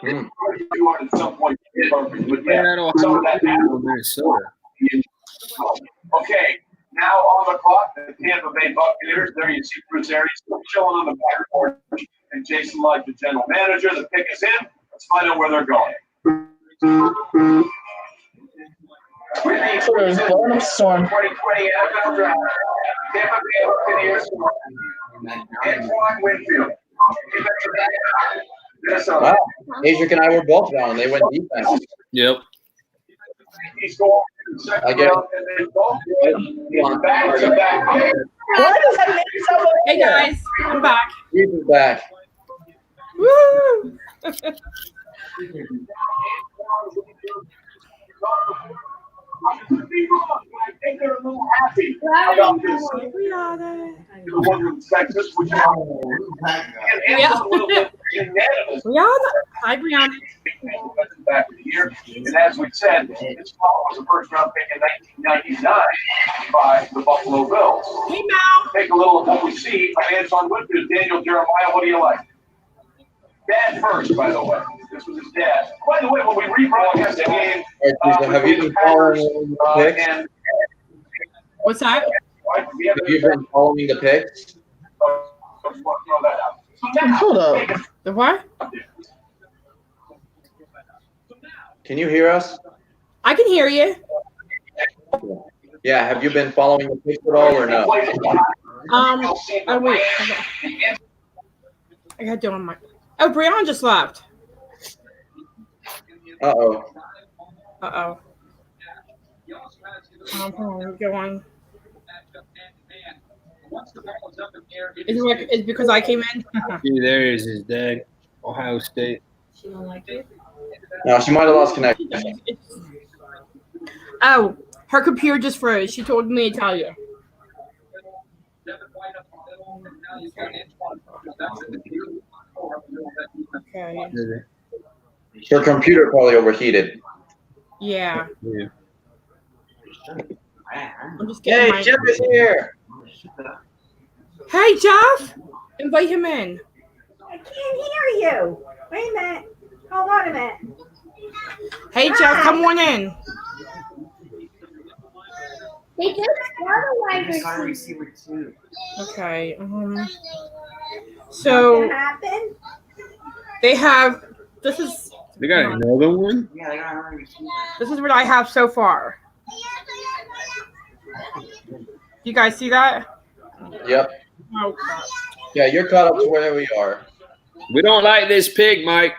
At some point. But Yeah, yeah, I don't some of that have Minnesota. Okay, now on the clock, the Tampa Bay Buccaneers. There you see Bruce Arians still chilling on the back porch, and Jason Light, the general manager. The pick is in. Let's find out where they're going. So there's one storm. 2020 NFL Draft. Tampa Bay Buccaneers. Antoine Winfield. Wow. Adric and I were both wrong. They went defense. Yep. He's going I get back to back. Why does that make so much? Hey guys, I'm back. He's back. Woo! I think they're a little happy about this. Texas, which is a little bit unanimous. Brianna. Hi, Brianna. Back of the year. And as we said, this was a first round pick in 1999 by the Buffalo Bills. Hey, Mal. Take a little of what we see of Antoine Winfield. Daniel Jeremiah, what do you like? Dad first, by the way. This was his dad. By the way, when we rebroadcast the game, Have you been following the picks? What's that? Have you been following the picks? Hold up. The what? Can you hear us? I can hear you. Yeah, have you been following the picks at all or no? Oh wait. I got doing my. Oh, Brianna just left. Uh-oh. Uh-oh. Hold on, go on. It's because I came in. See, there is his dad, Ohio State. She don't like it. No, she might have lost connection. Oh, her computer just froze. She told me to tell you. Okay. Her computer probably overheated. Yeah. Yeah. I'm just getting my... Jeff is here. Hey, Jeff! Invite him in. I can't hear you. Wait a minute. Hold on a minute. Hey, Jeff, come on in. They just got a wide receiver too. Okay. Something So happened? they have. This is. They got another one? Yeah, they got another receiver. This is what I have so far. You guys see that? Yep. Oh, crap. Yeah, you're caught up to where we are. We don't like this pig, Mike.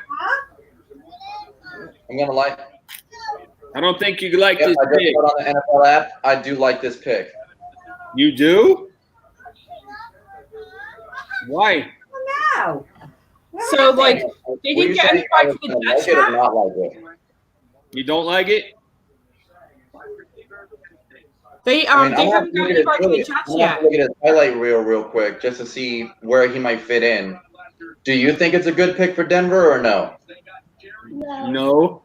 I'm gonna like. I don't think you like Yep, this I just pig. put on the NFL app. I do like this pick. You do? Why? No. So, like, they Were didn't you get saying anybody I was for the gonna Jets like it or yet? not like it? You don't like it? They I mean, they I'm haven't got anybody for the Jets gonna yet. look at his highlight reel real quick just to see where he might fit in. Do you think it's a good pick for Denver or no? No.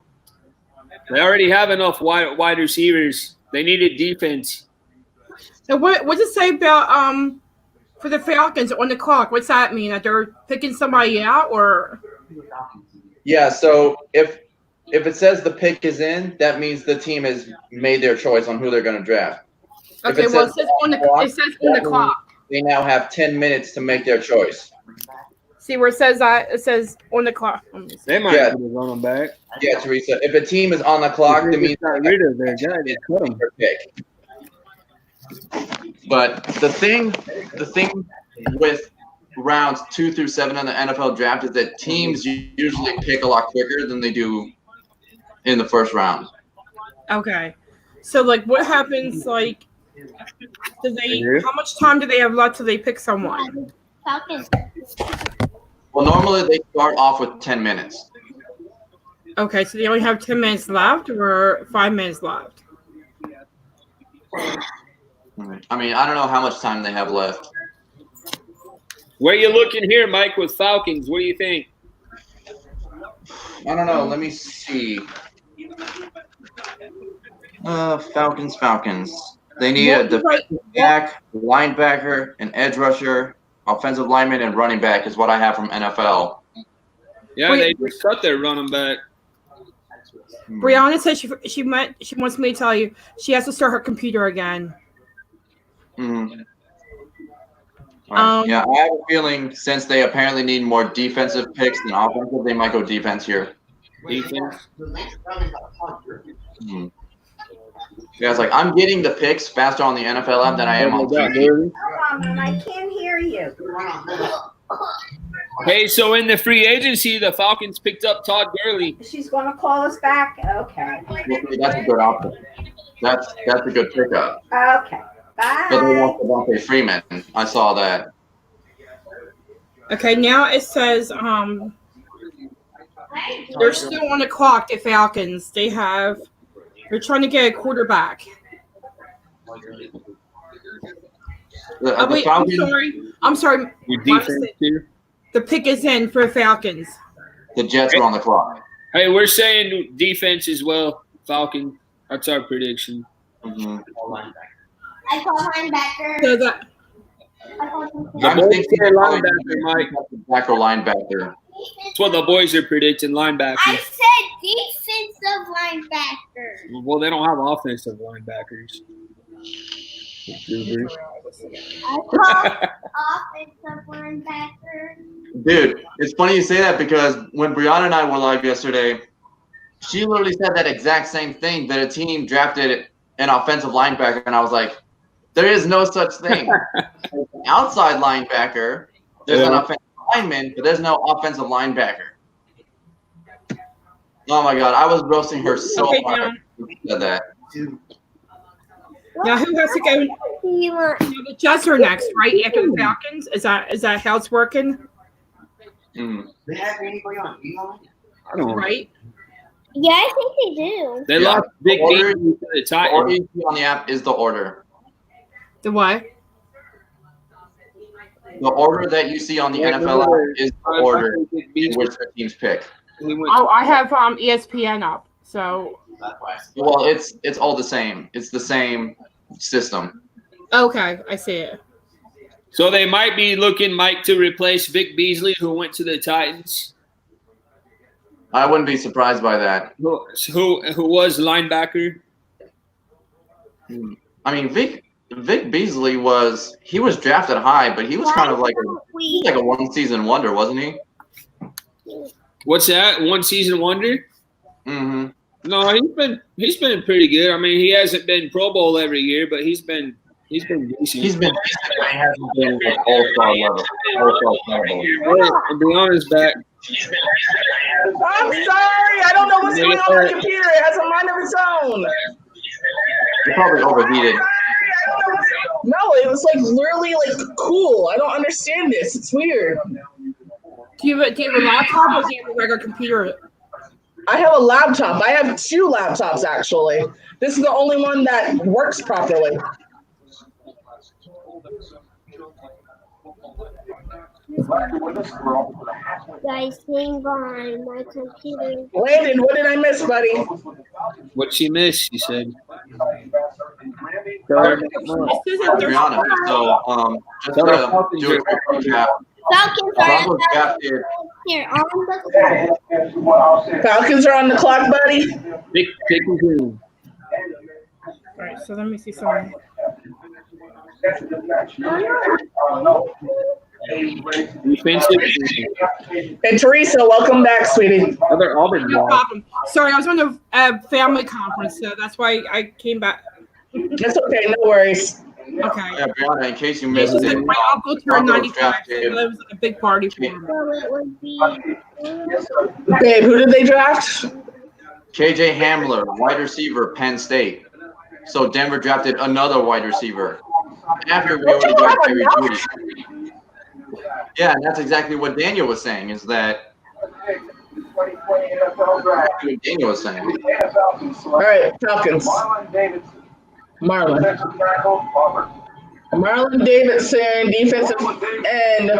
They already have enough wide receivers. They needed defense. So what's it say about for the Falcons on the clock? What's that mean? That they're picking somebody out, or? Yeah. So if it says the pick is in, that means the team has made their choice on who they're going to draft. Okay, If well it says on the clock. They now have 10 minutes to make their choice. See where it says that? It says on the clock. They might Yeah. have to run them back. Yeah, Teresa. If a team is on the clock, that means got rid of their guy. They cut him. their pick. But the thing with rounds 2 through 7 in the NFL draft is that teams usually pick a lot quicker than they do in the first round. Okay, so like, what happens? Like, how much time do they have left till they pick someone? Falcons. Well, normally they start off with 10 minutes. Okay, so they only have 10 minutes left, or 5 minutes left. I mean, I don't know how much time they have left. Where you looking here, Mike, with Falcons? What do you think? I don't know. Let me see. Falcons. They need a defensive back, linebacker, an edge rusher, offensive lineman, and running back is what I have from NFL. Yeah, they just cut their running back. Brianna said she wants me to tell you she has to start her computer again. Mm-hmm. Right. Yeah, I have a feeling since they apparently need more defensive picks than offensive, they might go defense here. Defense. Mm-hmm. Yeah, it's like I'm getting the picks faster on the NFL app than I am on TV. I can't hear you. Hey, so in the free agency, the Falcons picked up Todd Gurley. She's going to call us back. Okay. Well, that's a good option. That's a good pickup. Okay. Bye. But they want Devontae Freeman. I saw that. Okay, now it says they're still on the clock. The Falcons. They're trying to get a quarterback. I'm sorry. Your defense here. The pick is in for the Falcons. The Jets are on the clock. Hey, we're saying defense as well. Falcon. That's our prediction. Mm-hmm. I call linebacker. So that I'm thinking linebacker, Mike. Linebacker. That's what the boys are predicting. Linebacker. I said defensive linebacker. Well, they don't have offensive linebackers. I call offensive linebacker. Dude, it's funny you say that because when Brianna and I were live yesterday, she literally said that exact same thing, that a team drafted an offensive linebacker, and I was like, there is no such thing. An outside linebacker, there's an offensive lineman, but there's no offensive linebacker. Oh my God, I was roasting her so hard when she said that. now who has to go? The Jets are next, right after the Falcons. Is that how it's working? Mm. I don't know. Right. Yeah, I think they do. They lost Big D to the The Titans. order you see on the app is the order. The what? The order that you see on the NFL app is the order in which the teams pick. Oh, I have ESPN up. So. Well, it's all the same. It's the same system. Okay, I see it. So they might be looking, Mike, to replace Vic Beasley, who went to the Titans. I wouldn't be surprised by that. Who was linebacker? I mean, Vic Beasley was drafted high, but he was kind of like a one-season wonder, wasn't he? What's that? One season wonder? Mm-hmm. No, he's been pretty good. I mean, he hasn't been Pro Bowl every year, but he's been decent. He's been decent, but he hasn't been at all-star level. To be honest, back. I'm sorry. I don't know what's going on with the computer. It has a mind of its own. He probably overheated. No, it was like literally like cool. I don't understand this. It's weird. Do you have a laptop or do you have a regular computer? I have a laptop. I have two laptops actually. This is the only one that works properly. Guys, hang on. My computer. Landon, what did I miss, buddy? What she missed, she said. Brianna, so just to do a quick recap. Falcons drafted. Here, on the clock. Falcons are on the clock, buddy. Pick and choose. All right, so let me see something. Defensive. And Teresa, welcome back, sweetie. Other Auburn. No problem. Sorry, I was on a family conference, so that's why I came back. That's okay, no worries. Okay. Yeah, Brianna, in case you missed it, My uncle turned 95, so that was a big party for him. So it would be. Babe, who did they draft? KJ Hamler, wide receiver, Penn State. So Denver drafted another wide receiver. After we already got Jerry Jeudy. Yeah, and that's exactly what Daniel was saying, is that what Daniel was saying. All right, Falcons. Marlon Davidson, defensive end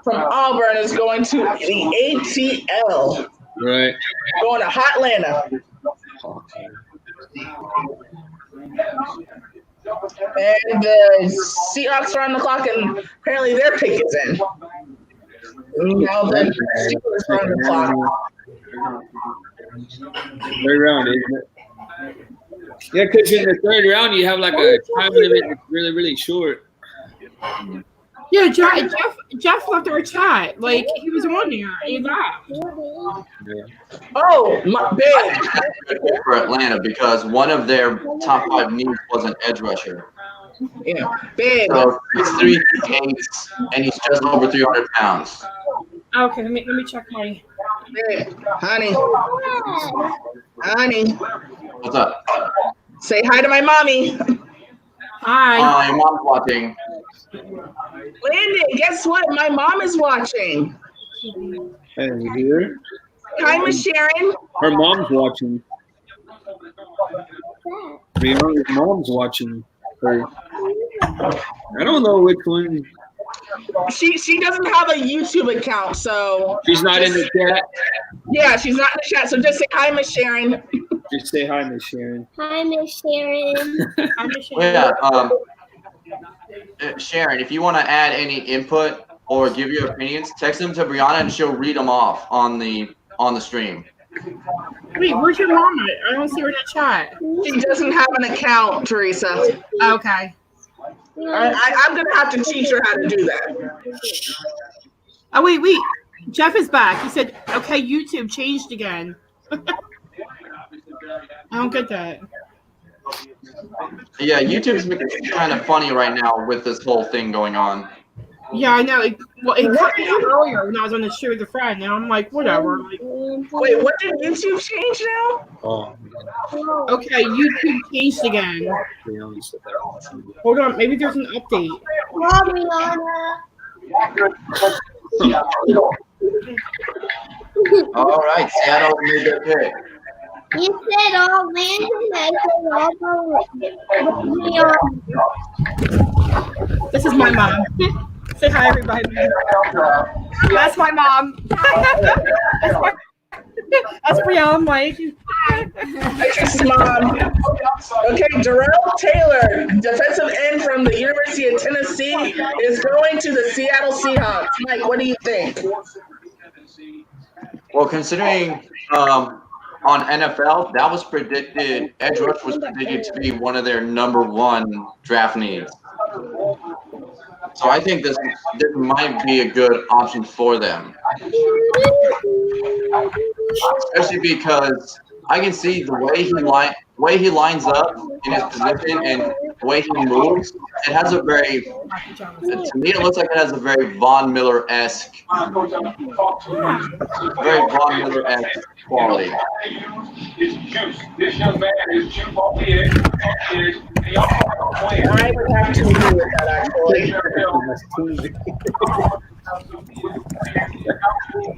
from Auburn, is going to the ATL. Right. Going to Hotlanta. And the Seahawks are on the clock, and apparently their pick is in. Now then, Steelers run the clock. Third round, isn't it? Yeah, because in the third round you have like a time limit that's really, really short. Yeah, Jeff left our chat. Like he was on there. He left. Oh, my big. For Atlanta because one of their top 5 needs was an edge rusher. Yeah, big. So he's 3'8", and he's just over 300 pounds. Okay, let me check my. Big. Honey. Honey. What's up? Say hi to my mommy. Hi. Your mom's watching. Landon, guess what? My mom is watching. And you hear? Hi, Miss Sharon. Her mom's watching. Brianna's mom's watching her. I don't know which one. She doesn't have a YouTube account, so She's not in the chat. yeah, she's not in the chat. So just say hi, Miss Sharon. Just say hi, Miss Sharon. Hi, Miss Sharon. Hi, Miss Sharon. Yeah, Sharon, if you want to add any input or give your opinions, text them to Brianna and she'll read them off on the stream. Wait, where's your mom at? I don't see her in the chat. She doesn't have an account, Teresa. Okay. I'm gonna have to teach her how to do that. Oh wait. Jeff is back. He said, "Okay, YouTube changed again." I don't get that. Yeah, YouTube's kind of funny right now with this whole thing going on. Yeah, I know. It cut me out earlier when I was on the show with a friend. Now I'm like, whatever. Like, Wait, what did YouTube change now? Oh, okay, YouTube changed again. Hold on, maybe there's an update. All right, Seattle made their pick. You said all This is my mom. Say hi, everybody. That's my mom. That's Brianna, Mike. That's mom. Okay, Darrell Taylor, defensive end from the University of Tennessee, is going to the Seattle Seahawks. Mike, what do you think? Well, considering on NFL, that was predicted, edge rush was predicted to be one of their #1 draft needs. So I think this might be a good option for them. Especially because I can see the way he lines up in his position and the way he moves. It has a very, to me, it looks like it has a very Von Miller-esque quality. This young man is too off the edge. I would have to agree with that, actually.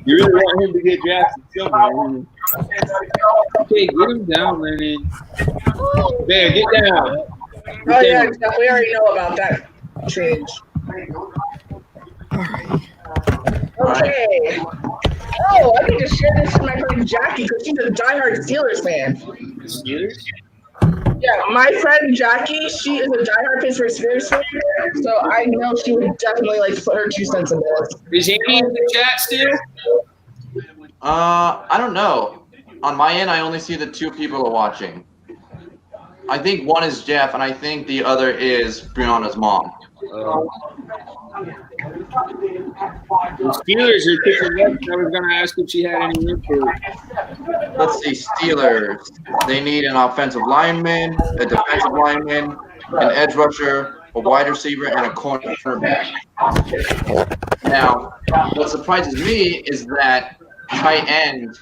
You really want him to get drafted somewhere. Okay, get him down, Lennon. There, get down. Oh, yeah, we already know about that change. Okay. Oh, I need to share this with my friend Jackie because she's a diehard Steelers fan. Steelers? Yeah, my friend Jackie, she is a diehard Pittsburgh Steelers fan, so I know she would definitely like put her 2 cents in this. Is Amy in the chat still? I don't know. On my end, I only see the 2 people are watching. I think one is Jeff, and I think the other is Brianna's mom. The Steelers are picking up. I was going to ask if she had any input. Let's see, Steelers. They need an offensive lineman, a defensive lineman, an edge rusher, a wide receiver, and a cornerback. Now, what surprises me is that tight end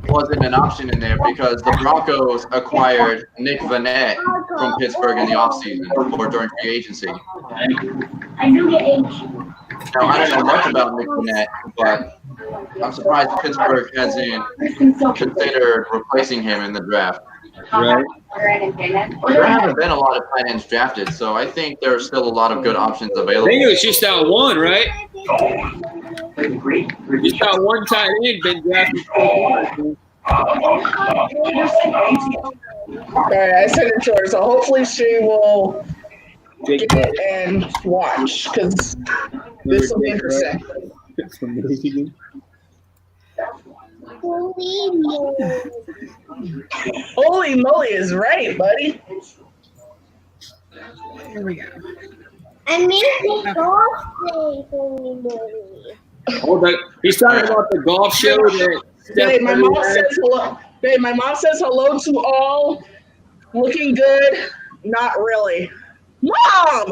wasn't an option in there because the Broncos acquired Nick Vanette from Pittsburgh in the offseason or during free agency. I knew your age. Now, I don't know much about Nick Vanette, but I'm surprised Pittsburgh hasn't considered replacing him in the draft. Right. There haven't been a lot of tight ends drafted, so I think there are still a lot of good options I available. think it was just that one, right? Just that one tight end been drafted. All right, I sent it to her, so hopefully she will get it and watch because this will be interesting. From Michigan. Holy moly is right, buddy. Here we go. I made the golf day, holy moly. He's talking about the golf show that Babe, my mom says hello. Babe, my mom says hello to all. Looking good. Not really. Mom!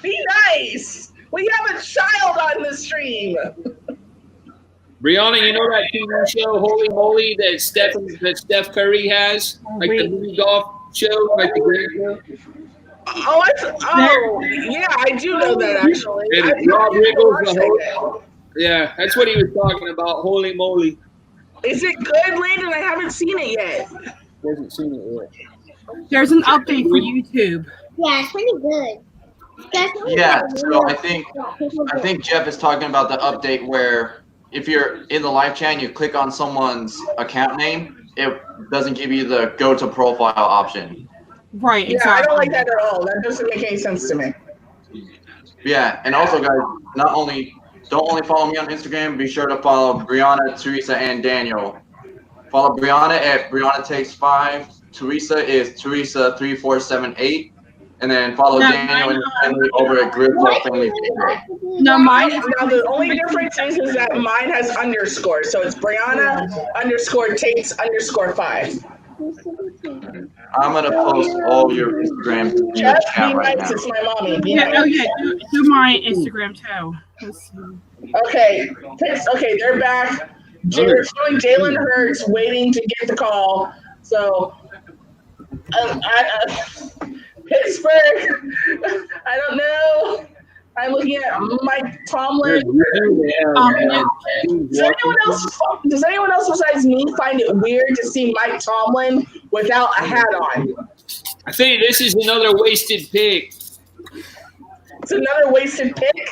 Be nice. We have a child on the stream. Brianna, you know that TV show, Holy Moly, that Steph Curry has? Like the mini golf show, like the great show? Yeah, I do know that actually. And Rob Riggles, the host. Yeah, that's what he was talking about, Holy Moly. Is it good, Landon? I haven't seen it yet. Hasn't seen it yet. There's an update for YouTube. Yeah, it's pretty good. Yeah, so I think Jeff is talking about the update where if you're in the live chat and you click on someone's account name, it doesn't give you the go to profile option. Right. Yeah, exactly. I don't like that at all. That doesn't make any sense to me. Yeah, and also guys, don't only follow me on Instagram, be sure to follow Brianna, Teresa, and Daniel. Follow Brianna at Brianna Takes 5. Teresa is Teresa3478. And then follow Daniel and family over at Grizzle Family Picture. No, mine. Now the only difference is that mine has underscore, so it's Brianna_Takes_5. I'm gonna post all your Instagrams in the Jeff, chat be right nice. now. It's my mommy. Be Yeah. nice. Oh yeah. Do my Instagram too. Okay. Okay, they're back. They're showing Jalen Hurts waiting to get the call. So, Pittsburgh. I don't know. I'm looking at Mike Tomlin. Does anyone else besides me find it weird to see Mike Tomlin without a hat on? I think this is another wasted pick. It's another wasted pick.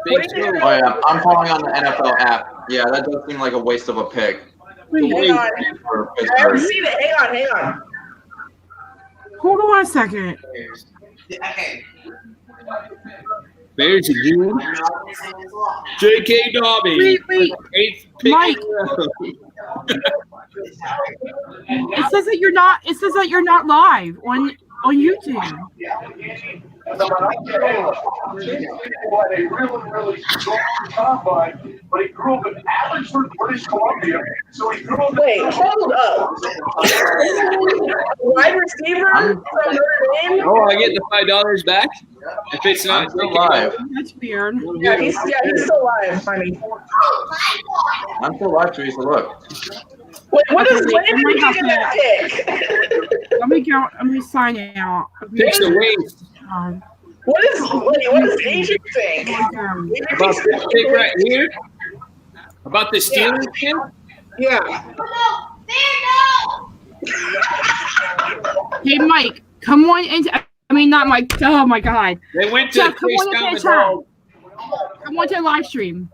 What do you think? Oh yeah, I'm following on the NFL app. Yeah, that does seem like a waste of a pick. Hang on. I haven't seen it. Hang on. Hold on a second. There's a dude. J.K. Dobbins. Wait. 8th pick. Mike. It says that you're not live on YouTube. But he grew up in Abbotsford, British Columbia. So he grew up. Wait, hold up. Wide receiver from Notre Dame? Oh, I get the $5 back if it's not still live. That's weird. Yeah, he's still live, honey. I'm still live, Teresa. Look. Wait, what is Okay, Landon I might have taking that pick? Let me go. Let me sign out. Pick's a waste. What does Adrian think? About this pick right here? About the Steelers pick? Yeah. Hey, Mike, come on into. I mean, not Mike. Oh my God. They went to Jeff, come chase on down into the the chat. dog. Come on to the live stream.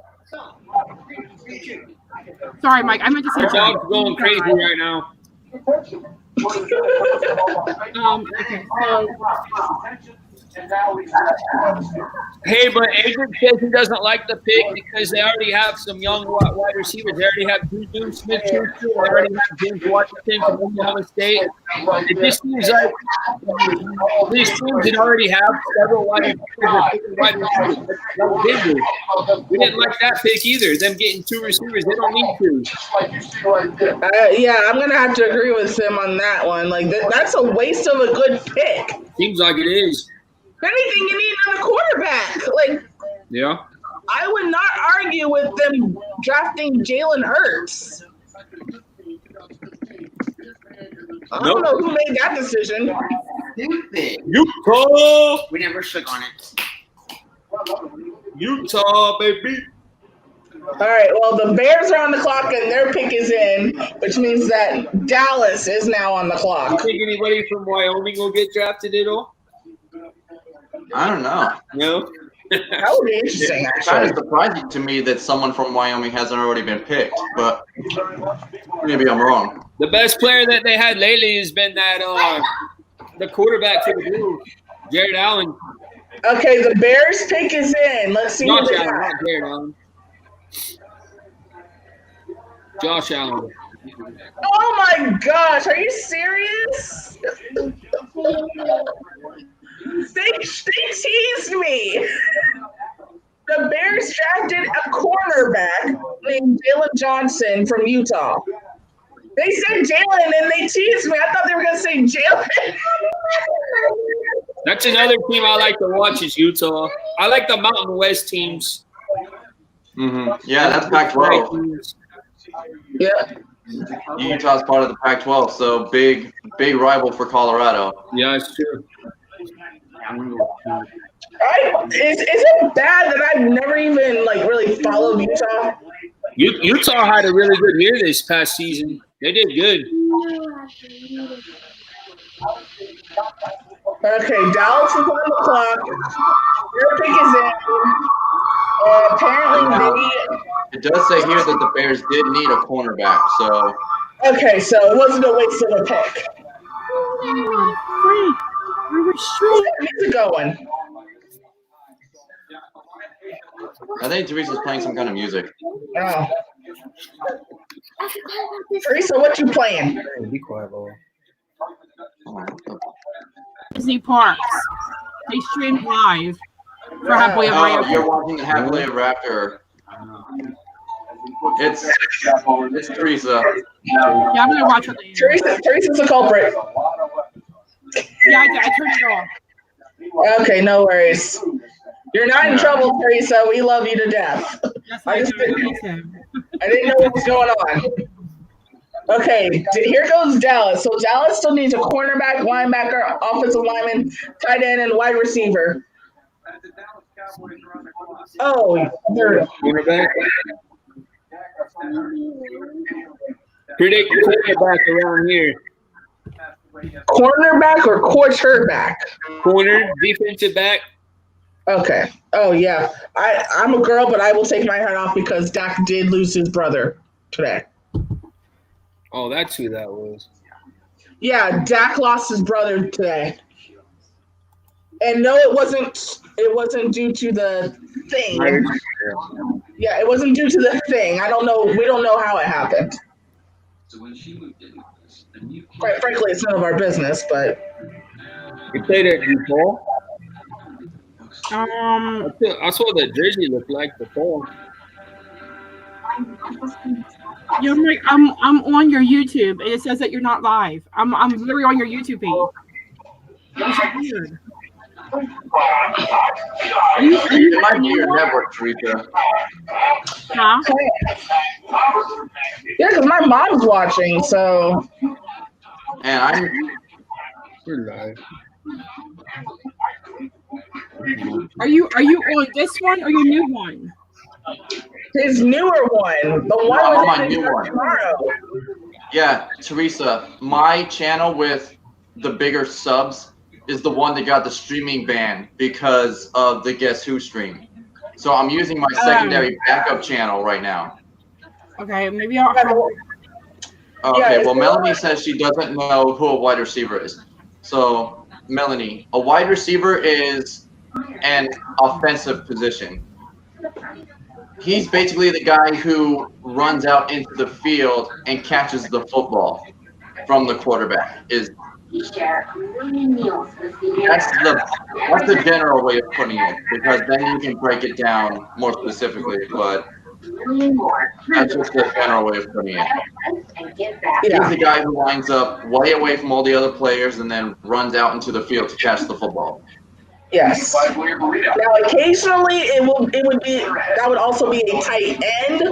Sorry, Mike. I meant to say. The dog's going crazy right now. Okay. So. Hey, but Adrian says he doesn't like the pick because they already have some young wide receivers. They already have Juju Smith-Schuster. They already have James Washington from Oklahoma State. It just seems like these teams that already have several wide receivers. We didn't like that pick either. Them getting 2 receivers, they don't need to. Yeah, I'm gonna have to agree with him on that one. Like that's a waste of a good pick. Seems like it is. Anything you need on a quarterback, like Yeah. I would not argue with them drafting Jalen Hurts. I don't know who made that decision. Stupid. Utah. We never shook on it. Utah, baby. All right, well, the Bears are on the clock and their pick is in, which means that Dallas is now on the You clock. think anybody from Wyoming will get drafted at all? I don't know. No. That would be interesting, It's kind actually. of surprising to me that someone from Wyoming hasn't already been picked, but maybe I'm wrong. The best player that they had lately has been that the quarterback for the Blues, Jared Allen. Okay, the Bears pick is in. Let's see who Josh they Allen, got. not Jared Allen. Josh Allen. Oh my gosh, are you serious? They teased me. The Bears drafted a cornerback named Jalen Johnson from Utah. They said Jalen and they teased me. I thought they were going to say Jalen. That's another team I like to watch is Utah. I like the Mountain West teams. Yeah, that's Pac-12. Yeah. Utah's part of the Pac-12, so big rival for Colorado. Yeah, it's true. Is it bad that I've never even really followed Utah? Utah had a really good year this past season. They did good. Okay, Dallas is on the clock. Their pick is in. Apparently It does say here that the Bears did need a cornerback, so. Okay, so it wasn't a waste of a pick. Where's that music going? I think Teresa's playing some kind of music. Oh. Teresa, what you playing? Be quiet, Lola. Disney Parks. They stream live for Happily Ever Oh, After. you're watching the Happily Ever After. It's Teresa. Yeah, I'm gonna watch it later. Teresa's the culprit. Yeah, I turned it off. Okay, no worries. You're not in trouble, Teresa. We love you to death. Yes, I didn't know what was going on. Okay, here goes Dallas. So Dallas still needs a cornerback, linebacker, offensive lineman, tight end, and wide receiver. Oh, they're Cornerback. Predict cornerback around here. cornerback or quarterback? Corner, defensive back. Okay. Oh yeah. I'm a girl, but I will take my hat off because Dak did lose his brother today. Oh, that's who that was. Yeah, Dak lost his brother today. And no, it wasn't due to the thing. Yeah, it wasn't due to the thing. I don't know. We don't know how it happened. Quite frankly, it's none of our business, but You played it before? I saw the jersey look like before. You're like, I'm on your YouTube, and it says that you're not live. I'm literally on your YouTube page. It's weird. It might be your network, Teresa. Huh? yeah, because my mom's watching, so. And We're live. Are you on this one or your new one? His newer one, the one on with my new one. tomorrow. Yeah, Teresa, my channel with the bigger subs is the one that got the streaming ban because of the Guess Who stream. So I'm using my secondary backup channel right now. Okay, maybe I'll have. Okay, well, Melanie says she doesn't know who a wide receiver is. So, Melanie, a wide receiver is an offensive position. He's basically the guy who runs out into the field and catches the football from the quarterback. That's the general way of putting it, because then you can break it down more specifically, but that's just the general way of putting it. He's the guy who lines up way away from all the other players and then runs out into the field to catch the football. Yes. Now, occasionally that would also be a tight end,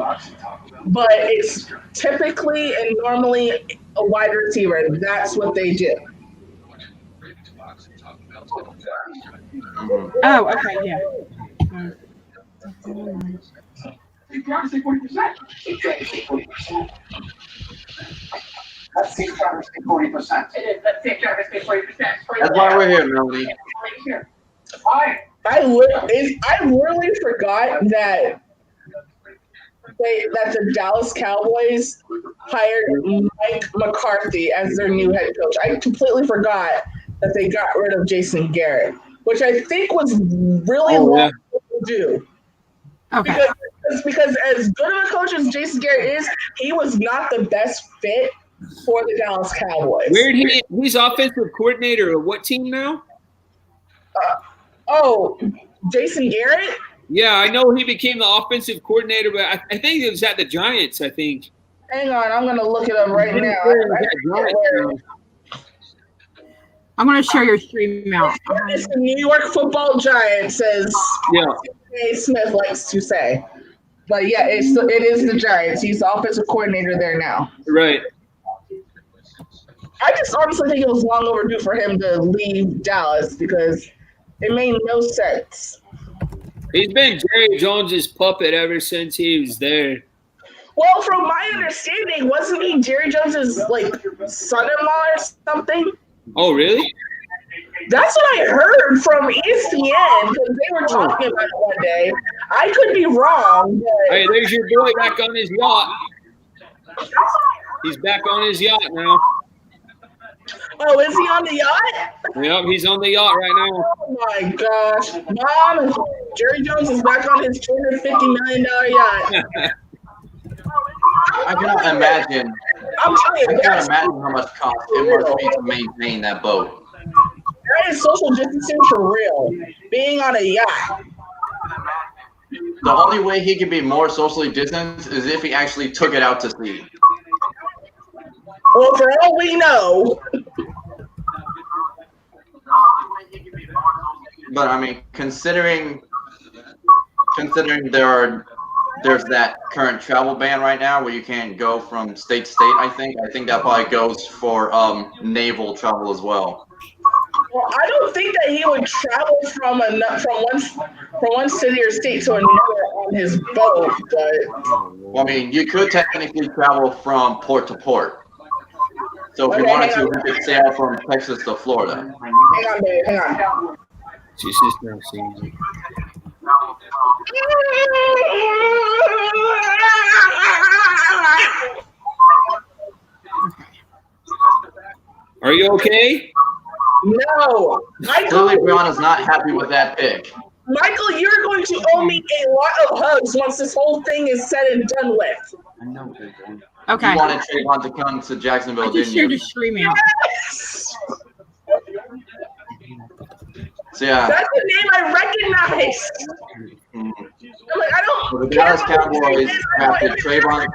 but it's typically and normally a wide receiver. That's what they do. Mm-hmm. Oh, okay, yeah. Let's see Travis get 40%. It is. Let's see Travis get 40%. That's why we're here, Melanie. I really forgot that the Dallas Cowboys hired Mike McCarthy as their new head coach. I completely forgot that they got rid of Jason Garrett. which I think was really long overdue. Okay. Because as good of a coach as Jason Garrett is, he was not the best fit for the Dallas Cowboys. He's offensive coordinator of what team now? Jason Garrett? Yeah, I know he became the offensive coordinator, but I think it was at the Giants, I think. Hang on, I'm going to look it up right now. I'm going to share your stream out. It's the New York Football Giants, as A. Smith likes to say. But yeah, it is the Giants. He's the offensive coordinator there now. Right. I just honestly think it was long overdue for him to leave Dallas because it made no sense. He's been Jerry Jones's puppet ever since he was there. Well, from my understanding, wasn't he Jerry Jones's son-in-law or something? Oh, really? That's what I heard from ESPN because they were talking about it one day. I could be wrong. But... Hey, there's your boy back on his yacht. He's back on his yacht now. Oh, is he on the yacht? Yep, he's on the yacht right now. Oh my gosh. Mom, Jerry Jones is back on his $250 million yacht. I cannot imagine. I'm telling you, I cannot imagine how much cost it must be to maintain that boat. That is social distancing for real. Being on a yacht. The only way he could be more socially distanced is if he actually took it out to sea. Well, for all we know. But I mean, considering there's that current travel ban right now where you can't go from state to state. I think that probably goes for naval travel as well. Well, I don't think that he would travel from one city or state to another on his boat. But well, I mean, you could technically travel from port to port. So if you wanted to, you could sail from Texas to Florida. Hang on, babe. Hang on. She's just now seeing it. Are you okay? No. Clearly, Brianna's not happy with that pick. Michael, you're going to owe me a lot of hugs once this whole thing is said and done with. I know. Okay. You wanted Trayvon to come to Jacksonville, didn't you? I just shared the stream out. Yes! So yeah. That's the name I recognize. I'm like, I don't. So the Dallas Cowboys drafted Trayvon.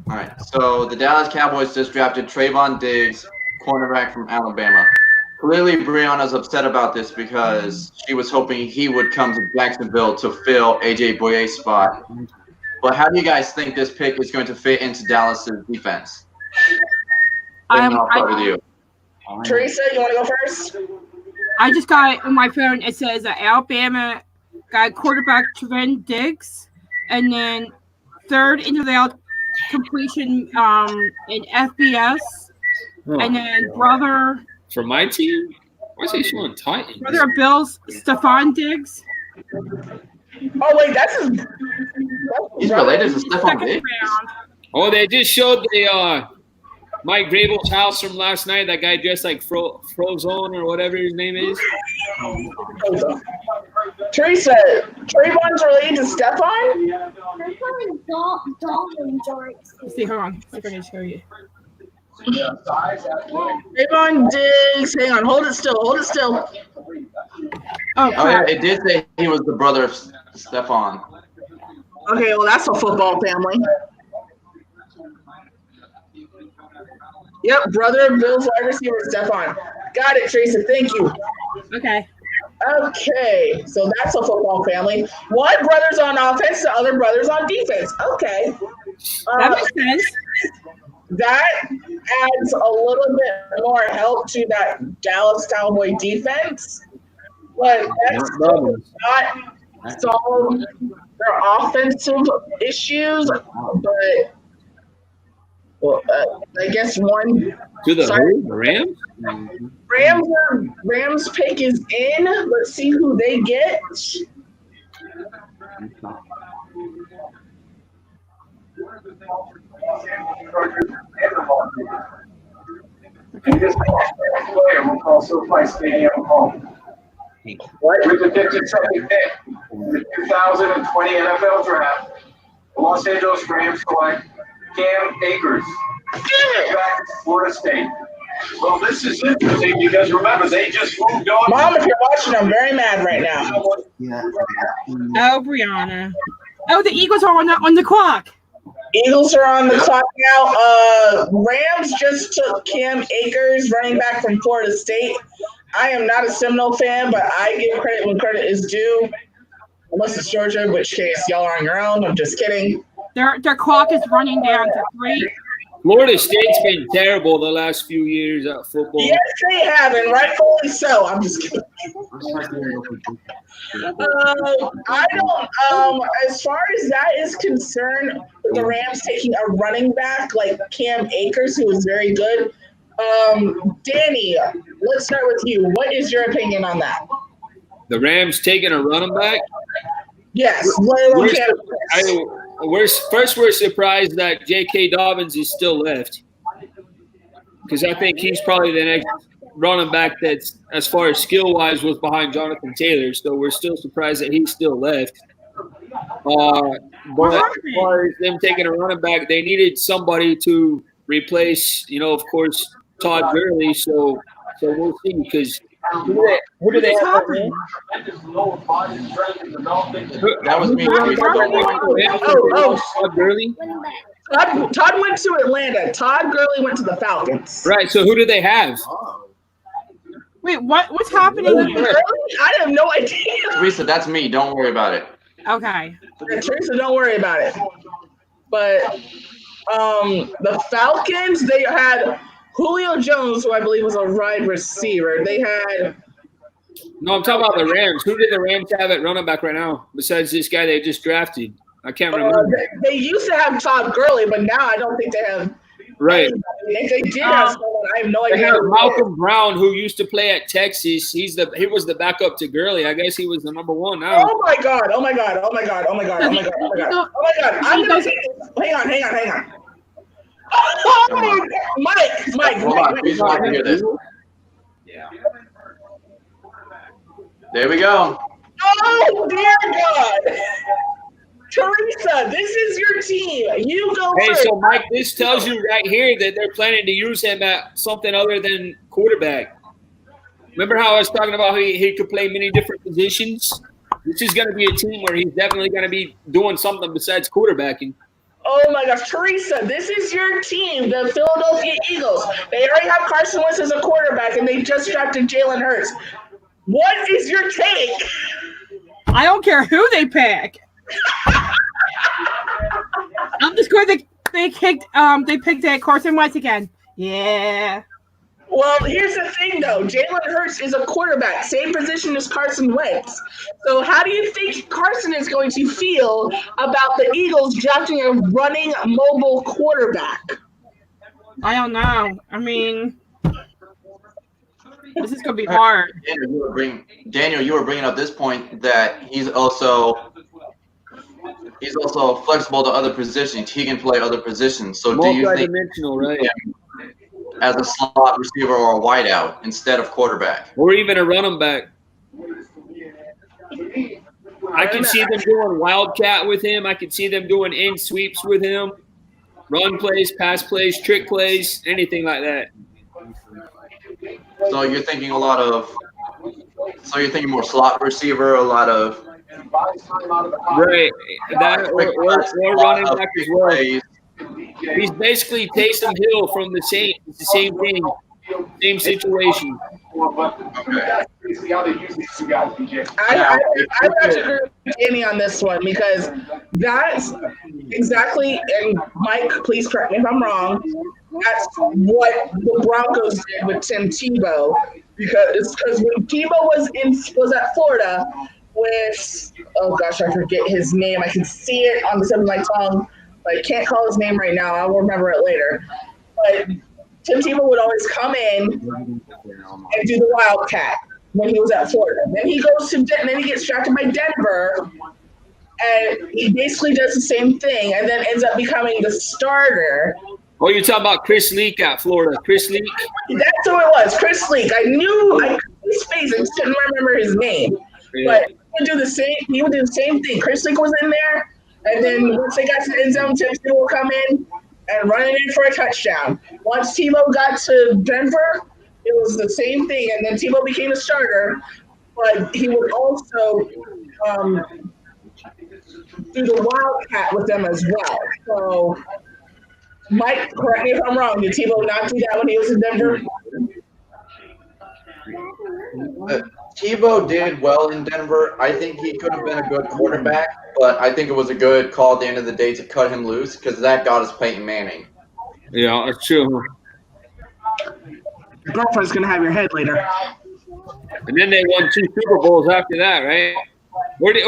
All right. So the Dallas Cowboys just drafted Trayvon Diggs, cornerback from Alabama. Clearly, Brianna's upset about this because she was hoping he would come to Jacksonville to fill AJ Bouye's spot. But how do you guys think this pick is going to fit into Dallas's defense? I'll start with you. Teresa, you want to go first? I just got it on my phone. It says Alabama got quarterback Trayvon Diggs, and then third into the completion in FBS, and then brother from my team. Why is he showing Titans? Brother of Bills, Stephon Diggs. Oh wait, that's his. He's related to Stephon Diggs. Oh, they just showed the Mike Vrabel's house from last night. That guy dressed like Frozone or whatever his name is. Teresa, Trayvon's related to Stephon? See, hold on. See if I can show you. Trayvon Diggs. Hang on. Hold it still. Hold it still. Oh, yeah. It did say he was the brother of Stephon. Okay, well, that's a football family. Yep, brother of Bill's wide receiver, Stephon. Got it, Teresa. Thank you. Okay. Okay, so that's a football family. One brother's on offense, the other brother's on defense. Okay. That makes sense. That adds a little bit more help to that Dallas Cowboy defense. But that's still not solve their offensive issues. But, well, I guess one. To the Rams? Rams pick is in. Let's see who they get. player will call SoFi Stadium home. With the 52nd pick in the 2020 NFL Draft, the Los Angeles Rams select Cam Akers, back Florida State. Well, this is interesting because remember, they just moved on. Mom, if you're watching, I'm very mad right now. Oh, Brianna. Oh, the Eagles are on the clock. Eagles are on the clock now. Rams just took Cam Akers, running back from Florida State. I am not a Seminole fan, but I give credit when credit is due. Unless it's Georgia, in which case y'all are on your own. I'm just kidding. Their clock is running down to 3. Florida State's been terrible the last few years at football. Yes, they have, and rightfully so. I'm just kidding. I don't. As far as that is concerned, the Rams taking a running back like Cam Akers, who is very good. Danny, let's start with you. What is your opinion on that? The Rams taking a running back? Yes. We're surprised that J.K. Dobbins is still left, because I think he's probably the next running back that's, as far as skill-wise, was behind Jonathan Taylor. So we're still surprised that he's still left. But as far as them taking a running back, they needed somebody to replace, of course, Todd Gurley. So we'll see, because who do they have? That was me. Todd Gurley? Todd went to Atlanta. Todd Gurley went to the Falcons. Right. So who do they have? Wait, what's happening here? I have no idea. Teresa, that's me. Don't worry about it. Okay. Teresa, don't worry about it. But the Falcons, they had Julio Jones, who I believe was a wide receiver. They had. No, I'm talking about the Rams. Who did the Rams have at running back right now, besides this guy they just drafted? I can't remember. They used to have Todd Gurley, but now I don't think they have. Right. If they did have someone, I have no idea. They have Malcolm Brown, who used to play at Texas. He was the backup to Gurley. I guess he was the number one now. Oh my god! Oh my god! Oh my god! Oh my god! Oh my god! Oh my god! Oh my god! I'm gonna take this. Hang on. Oh, Mike. Hold on, please let me hear this. Yeah. There we go. Oh dear God! Teresa, this is your team. You go first. Hey, so Mike, this tells you right here that they're planning to use him at something other than quarterback. Remember how I was talking about he could play many different positions? This is going to be a team where he's definitely going to be doing something besides quarterbacking. Oh my gosh, Teresa, this is your team, the Philadelphia Eagles. They already have Carson Wentz as a quarterback, and they just drafted Jalen Hurts. What is your take? I don't care who they pick. I'm just going to they picked Carson Wentz again. Yeah. Well, here's the thing, though. Jalen Hurts is a quarterback, same position as Carson Wentz. So how do you think Carson is going to feel about the Eagles drafting a running mobile quarterback? I don't know. I mean, this is going to be hard. Daniel, you were bringing up this point that he's also flexible to other positions. He can play other positions. So do you think right? As a slot receiver or a wideout instead of quarterback, or even a running back? I can see them doing wildcat with him. I can see them doing in sweeps with him, run plays, pass plays, trick plays, anything like that. So you're thinking more slot receiver, a lot of right, that or running back as well. Plays. He's basically Taysom Hill from the same thing, same situation. I have to agree with Danny on this one, because that's exactly, and Mike, please correct me if I'm wrong, that's what the Broncos did with Tim Tebow, because when Tebow was at Florida with, oh gosh, I forget his name. I can see it on the tip of my tongue. I can't call his name right now. I'll remember it later. But Tim Tebow would always come in and do the wildcat when he was at Florida. Then he goes to then he gets drafted by Denver, and he basically does the same thing, and then ends up becoming the starter Oh, you're talking about Chris Leak at Florida. Chris Leak? That's who it was, Chris Leak. I knew his face, I just couldn't remember his name. Yeah. But he would do the same thing. Chris Leak was in there, and then once they got to the end zone, Tim Tebow would come in and run it in for a touchdown. Once Tebow got to Denver, it was the same thing, and then Tebow became a starter, but he would also do the Wildcat with them as well. So, Mike, correct me if I'm wrong, did Tebow not do that when he was in Denver? Tebow did well in Denver. I think he could have been a good quarterback, but I think it was a good call at the end of the day to cut him loose because that got us Peyton Manning. Yeah, that's true. Your girlfriend's going to have your head later. And then they won 2 Super Bowls after that, right? Or did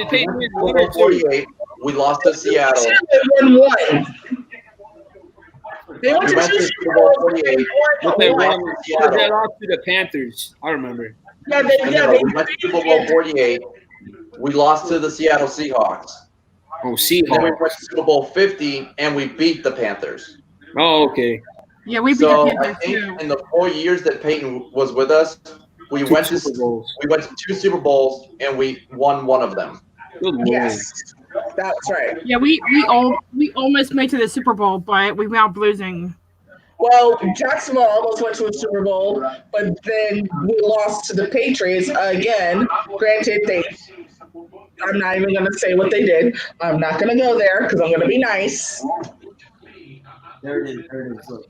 Peyton win 1 or 2? 48. We lost to Seattle. They won 1. They went to 2 Super Bowls. 48. But they lost to the Panthers. I remember. Yeah, We went to Super Bowl 48. We lost to the Seattle Seahawks. Oh, And then we Seahawks. went to Super Bowl 50, and we beat the Panthers. Oh, okay. Yeah, we beat So the I Panthers think too. in the 4 years that Peyton was with us, we went to Super Bowls. 2 Super Bowls, and we won 1 of them. Good Lord. Yes, that's right. Yeah, we almost made to the Super Bowl, but we wound up losing. Well, Jacksonville almost went to a Super Bowl, but then we lost to the Patriots again. Granted, I'm not even going to say what they did. I'm not going to go there because I'm going to be nice. There it is. Look.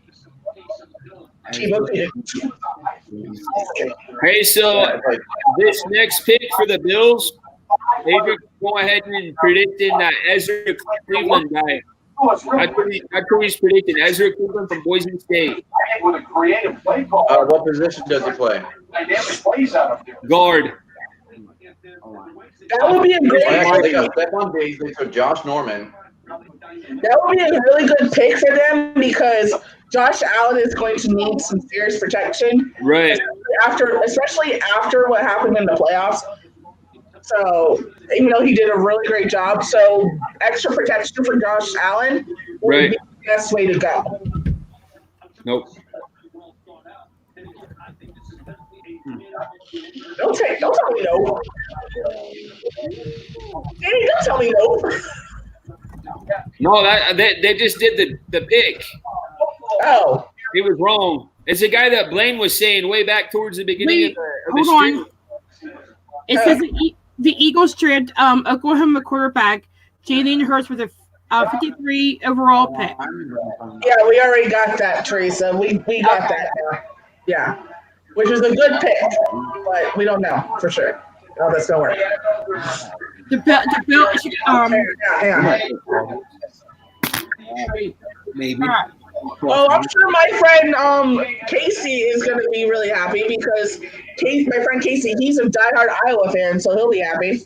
Tebow did. Hey, so this next pick for the Bills, David, go ahead and predicting that Ezra Cleveland guy. That's what he's predicting. Ezra Cleveland from Boise State. With a creative play call. What position does he play? Dynamic plays out of here. Guard. That would be a great Actually, pick. that one day they took Josh Norman. That would be a really good pick for them because Josh Allen is going to need some serious protection. Right. Especially after what happened in the playoffs. So, even though he did a really great job, so extra protection for Josh Allen would be the best way to go. Nope. Don't tell me no. Danny, don't tell me no. No, they just did the pick. Oh. He was wrong. It's the guy that Blaine was saying way back towards the beginning of the Hold stream. on. It says the Eagles drafted Oklahoma quarterback Jalen Hurts with a 53 overall pick. Yeah, we already got that, Teresa. We got that now. Yeah. Which is a good pick, but we don't know for sure. Oh, that's gonna work. The bill Maybe. Right. Oh, I'm sure my friend Casey is gonna be really happy because my friend Casey, he's a diehard Iowa fan, so he'll be happy.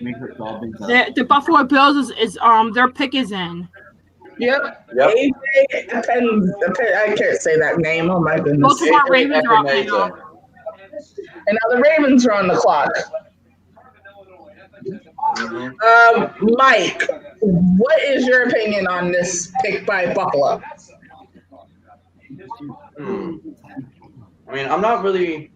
The Buffalo Bills is their pick is in. Yep. AJ I can't say that name. Oh my goodness. Baltimore Ravens are off now. And now the Ravens are on the clock. Mike, what is your opinion on this pick by Buffalo? I mean, I'm not really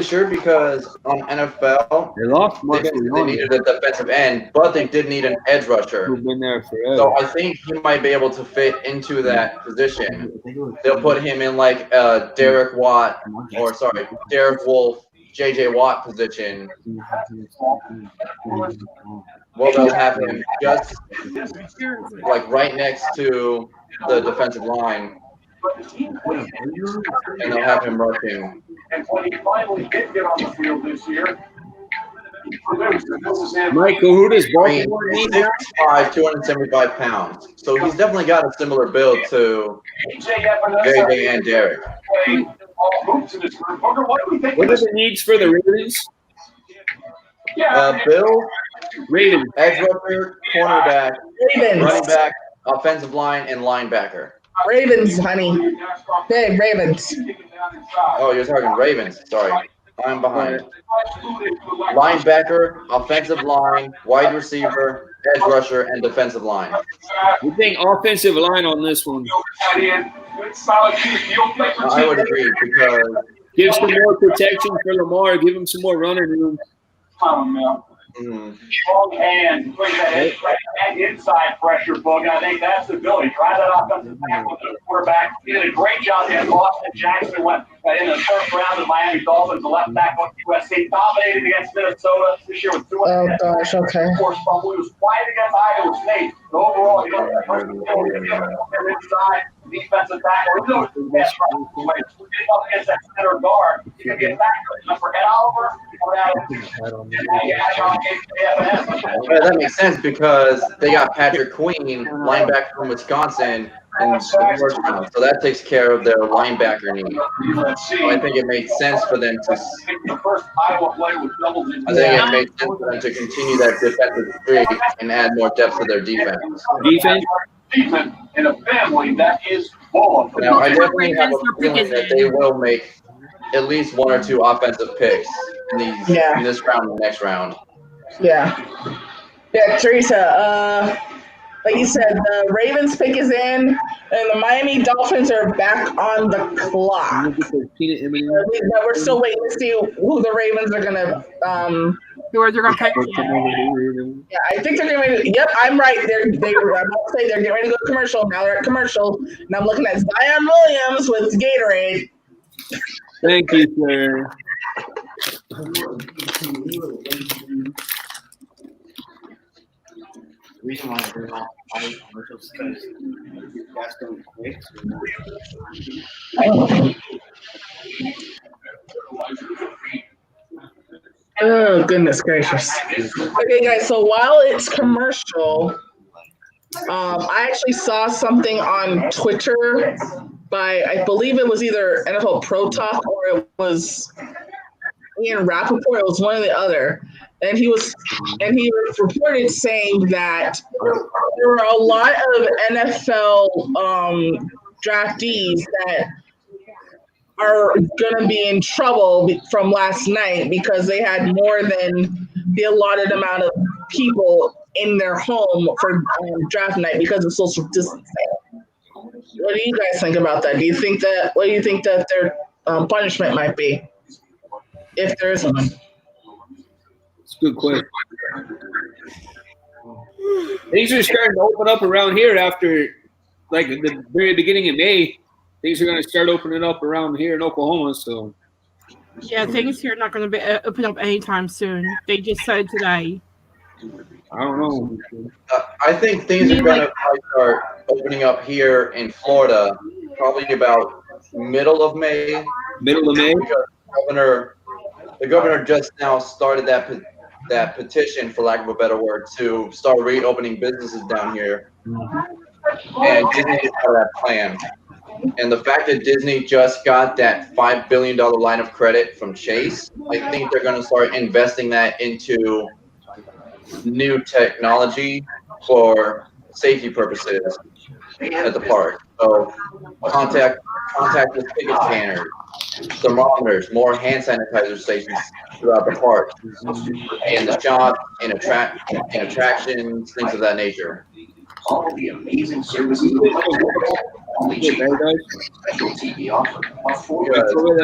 sure because on NFL they needed a defensive end, but they did need an edge rusher. Who's been there forever. So I think he might be able to fit into that position. They'll put him in like Derek Wolf, JJ Watt position. Well, they'll have him just like right next to the defensive line, and they'll have him rushing. And when he finally did get on the field this year, Michael, who does I mean, Baltimore need? 6'5", 275 pounds. So he's definitely got a similar build to JJ and Derek. What are the needs for the Ravens? Bill, Ravens. edge rusher, cornerback, Ravens. running back, offensive line, and linebacker. Ravens, honey. Hey, Ravens. Oh, you're talking Ravens. Sorry. I'm behind. Linebacker, offensive line, wide receiver, edge rusher, and defensive line. We think offensive line on this one. I would agree because give some more protection for Lamar. Give him some more running room. Strong hand, put that inside pressure, Boog. I think that's the ability. Try that offensive tackle with the quarterback. He did a great job there. Boston Jackson went in the first round of Miami Dolphins. The left back on USC dominated against Minnesota this year with 2. Oh gosh, okay. Force fumble. He was quiet against Iowa State. But overall, he got that first inside defensive tackle. He was up against that center guard. He could get back to it. For Ed Oliver. Yeah, that makes sense because they got Patrick Queen, linebacker from Wisconsin, in the first round. So that takes care of their linebacker need. So I think it makes sense for them to. I think it makes sense for them to continue that defensive streak and add more depth to their defense. Defense in a family that is full of. Now, I definitely have a feeling that they will make at least 1 or 2 offensive picks in this round and the next round. Yeah. Yeah, Teresa, like you said, the Ravens pick is in, and the Miami Dolphins are back on the clock. But we're still waiting to see who the Ravens are going to who they're going to pick. Yeah, I think they're getting ready. Yep, I'm right. I'm about to say they're getting ready to go to commercial. Now they're at commercial, and I'm looking at Zion Williams with Gatorade. Thank you, sir. The reason why we're not buying commercials is because gas don't quick. Oh, goodness gracious. Okay, guys, so while it's commercial, I actually saw something on Twitter by, I believe it was either NFL Pro Talk or it was Ian Rappaport. It was one or the other. And he was reported saying that there were a lot of NFL draftees that are going to be in trouble from last night because they had more than the allotted amount of people in their home for draft night because of social distancing. What do you guys think about that? What do you think that their punishment might be, if there is one? It's a good question. Things are starting to open up around here after, like, the very beginning of May. Things are going to start opening up around here in Oklahoma. So, yeah, things here are not going to be open up anytime soon. They just said today. I don't know. I think things are going to start opening up here in Florida probably about middle of May. Middle of May? Because the governor just now started that petition, for lack of a better word, to start reopening businesses down here. And Disney has that plan. And the fact that Disney just got that $5 billion line of credit from Chase, I think they're going to start investing that into new technology for safety purposes at the park. So contactless ticket scanners, thermometers, more hand sanitizer stations throughout the park, in the shop, in attractions, things of that nature. All the amazing services The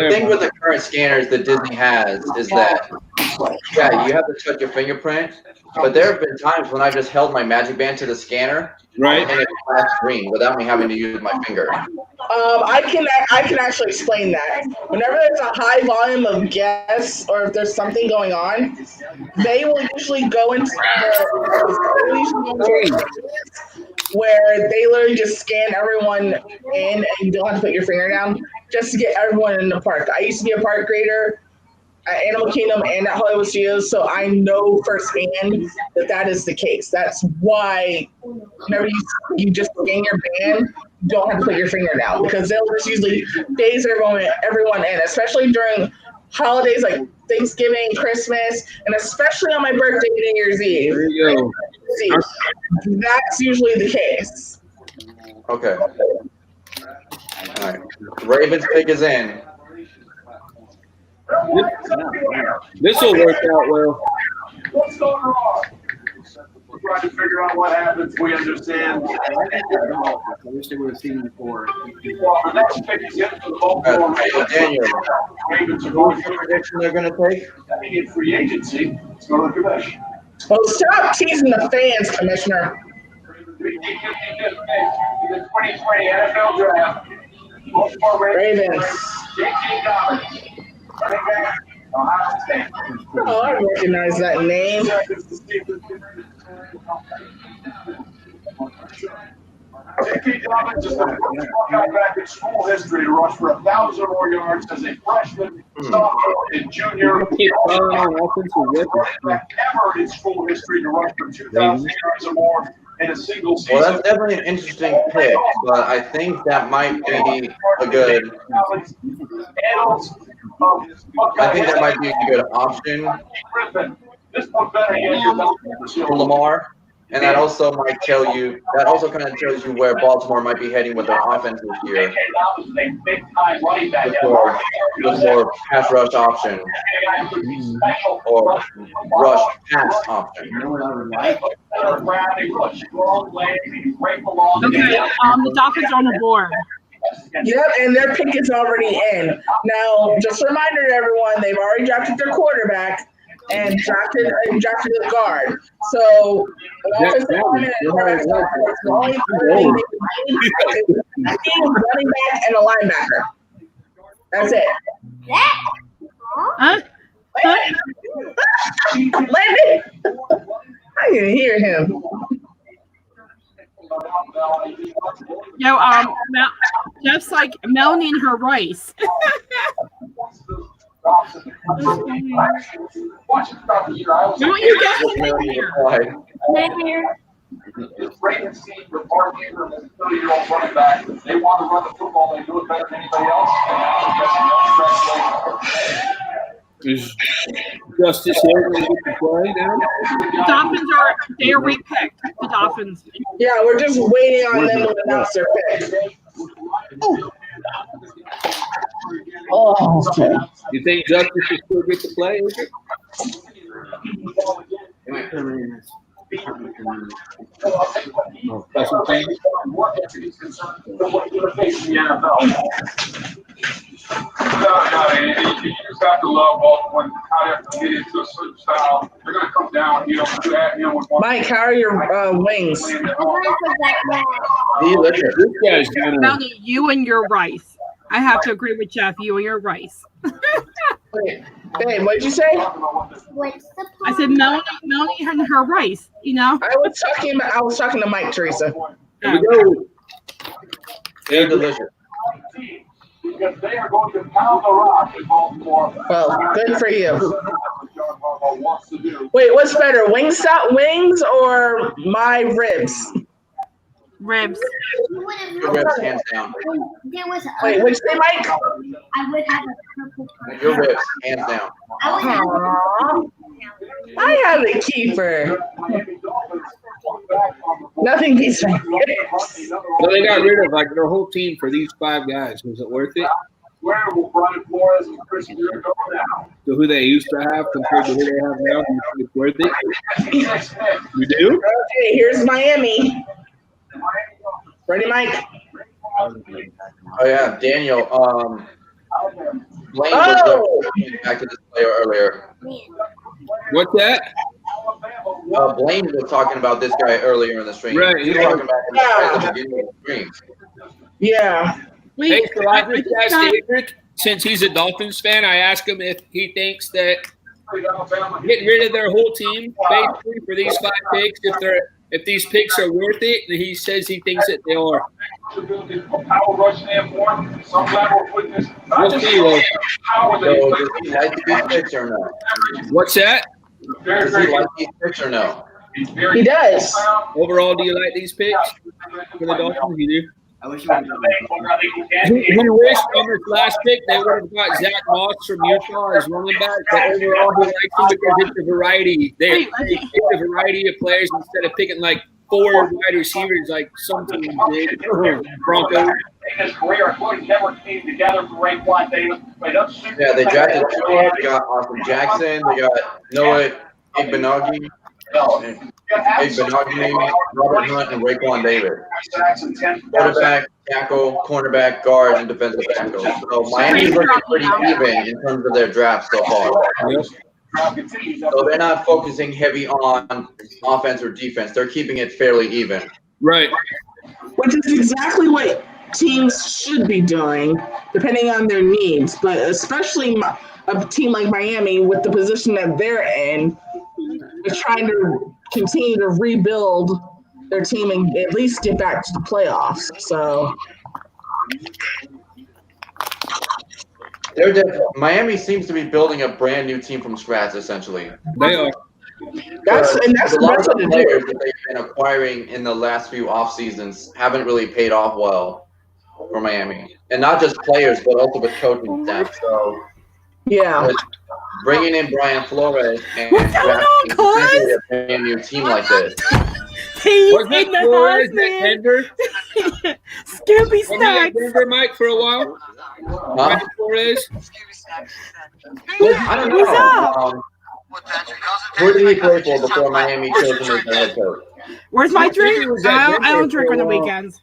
thing with the current scanners that Disney has is that, yeah, you have to touch your fingerprint, but there have been times when I just held my Magic Band to the scanner, right, and it flashed green without me having to use my finger. I can actually explain that. Whenever there's a high volume of guests or if there's something going on, they will usually go into where they literally just scan everyone in and you don't have to put your finger down just to get everyone in the park. I used to be a park grader at Animal Kingdom and at Hollywood Studios, so I know firsthand that is the case. That's why whenever you just scan your band, you don't have to put your finger down because they'll just usually phase everyone in, especially during holidays like Thanksgiving, Christmas, and especially on my birthday and New Year's Eve. There you go. That's usually the case. Okay. All right. Ravens pick is in. This will work out well. What's going on? We're trying to figure out what happens. We understand. I wish they would have seen before. Well, the next pick is in for the Baltimore Daniel, Ravens. who's your prediction they're going to take? In free agency. Let's go to the commission. Well, stop teasing the fans, Commissioner. The 2020 NFL Draft. Baltimore Ravens. JT Dobbins. Running back, Ohio State. Oh, I recognize that name. JT Dobbins is the first running back in school history to rush for 1,000 more yards as a freshman, sophomore, and junior. Keep calling on offensive weapons. Ever in school history to rush for 2,000 yards or more in a single season. Well, that's definitely an interesting pick, but I think that might be a good. I think that might be a good option for Lamar, and that also might tell you. That also kind of tells you where Baltimore might be heading with their offense this year. With more pass rush option or rush pass option. Okay, the Dolphins are on the board. Yep, and their pick is already in. Now, just a reminder to everyone, they've already drafted their quarterback and drafted a guard. So, an offensive lineman and quarterback is the only thing they need running back and a linebacker. That's it. Huh? Landon! I can hear him. Yo, Jeff's like Melanie and her rice. Don't you get in here? Ravens team with Mark Ingram as a 30-year-old running back. They want to run the football. They do it better than anybody else. Is Justice here going to get to play now? The Dolphins they're repicked. The Dolphins. Yeah, we're just waiting on them to announce their pick. Oh, okay. You think Justice will still get to play? Is it? Special teams? You just have to love Baltimore and how they have to get into a certain style. They're going to come down, Mike, how are your wings? This guy's kind of. Melanie, you and your rice. I have to agree with Jeff. You and your rice. Hey, what did you say? I said Melanie and her rice. You know. I was talking to Mike, Teresa. Here we go. They're delicious. Because they are going to pound the rock in Baltimore. Well, good for you. Wait, what's better, Wingstop wings or my ribs? Ribs. Your ribs, hands down. Wait, which say, Mike? I would have a purple. Your ribs, hands down. I have a keeper. Nothing beats my ribs. So they got rid of like their whole team for these 5 guys. Was it worth it? Where will Brian Flores and Chris Greer go now? So who they used to have compared to who they have now? Do you think it's worth it? You do? Okay, here's Miami. Ready, Mike? Oh yeah, Daniel. Blaine was back to this player earlier. What's that? Blaine was talking about this guy earlier in the stream. Right. He was talking about him at the beginning of the stream. Yeah. Hey, so I just asked Adric, since he's a Dolphins fan, I asked him if he thinks that getting rid of their whole team basically for these 5 picks, if these picks are worth it, and he says he thinks that they are. We'll see, though. So does he like these picks or no? What's that? Does he like these picks or no? He does. Overall, do you like these picks for the Dolphins? You do? I wish you would have He wished on this last pick they would have got Zach Moss from Utah as running back, but overall he likes him because it's a variety. They pick a variety of players instead of picking like 4 wide receivers like some teams did. Broncos. In his career, including never came together for Raekwon Davis. Yeah, they drafted Tua, they got Austin Jackson, they got Noah Igbenogany, Robert Hunt, and Raekwon Davis. Quarterback, tackle, cornerback, guard, and defensive tackle. So Miami's looking pretty even in terms of their draft so far. Yep. So they're not focusing heavy on offense or defense. They're keeping it fairly even. Right. Which is exactly what teams should be doing, depending on their needs. But especially a team like Miami, with the position that they're in, is trying to continue to rebuild their team and at least get back to the playoffs. So Miami seems to be building a brand new team from scratch, essentially. They are. that's a lot of what the to players do. that they've been acquiring in the last few off seasons haven't really paid off well for Miami, and not just players, but also with coaching staff. So Yeah. with bringing in Brian Flores and What's going on, drafting Cory? essentially a brand new team like this. He's Was it in the Flores house, at man. Denver? Scooby Was he at Snacks. Denver, Mike, for a while? Huh? Brian Flores? I don't What's up? know. Who did he play for before Miami chose him as the head coach? Where's my I think he drink? was at I Denver don't drink for on a the while. weekends.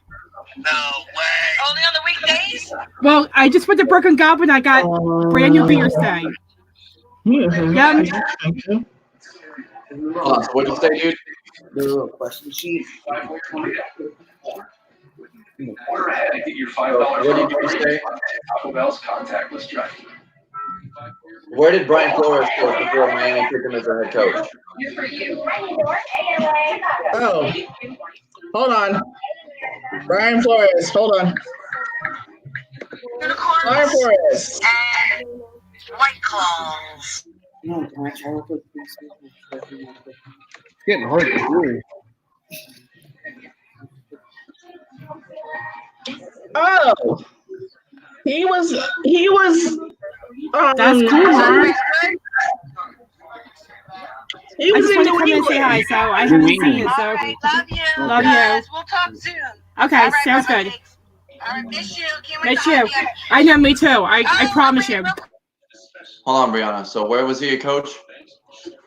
No way. Only on the weekdays? Well, I just went to Brook and Goblin. I got brand new beer stay. Yeah. Hold on, so what did you say, dude? The little question sheet. Order ahead and get your $5 What did you say? Taco Bell's contactless drive-thru. Where did Brian Flores coach before Miami picked him as their head coach? Oh, hold on. Brian Flores, hold on. Brian Flores. And White Claws. No, it's getting hard to hear. Oh, he was. That's cool, huh? He I was just in wanted to New come in and say England. hi, so I haven't seen you, All so right, love you. Love you. Guys, we'll talk soon. okay, All right, sounds Brianna good. Takes. All right, miss you. Can't wait Miss to you. hug you. I know, me too. I promise you. Hold on, Brianna. So where was he a coach?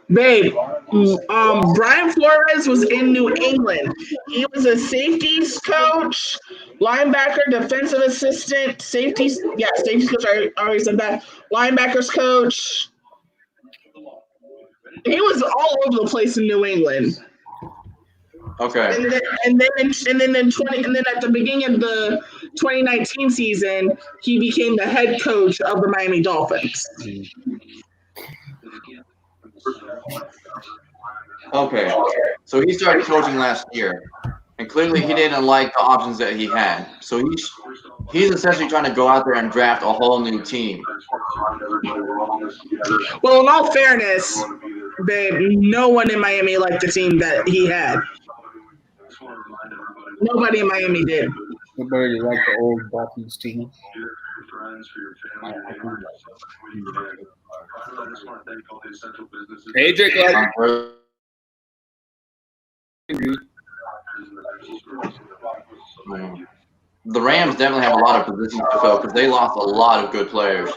Babe, Brian Flores was in New England. He was a safeties coach, linebacker, defensive assistant, safeties coach. I already said that. Linebackers coach. He was all over the place in New England. Okay. And then at the beginning of the 2019 season, he became the head coach of the Miami Dolphins. Okay. So he started coaching last year, and clearly he didn't like the options that he had. So he's essentially trying to go out there and draft a whole new team. Well, in all fairness, babe, no one in Miami liked the team that he had. Nobody in Miami did. Nobody like the old Dolphins team. Adric, The Rams definitely have a lot of positions to fill because they lost a lot of good players.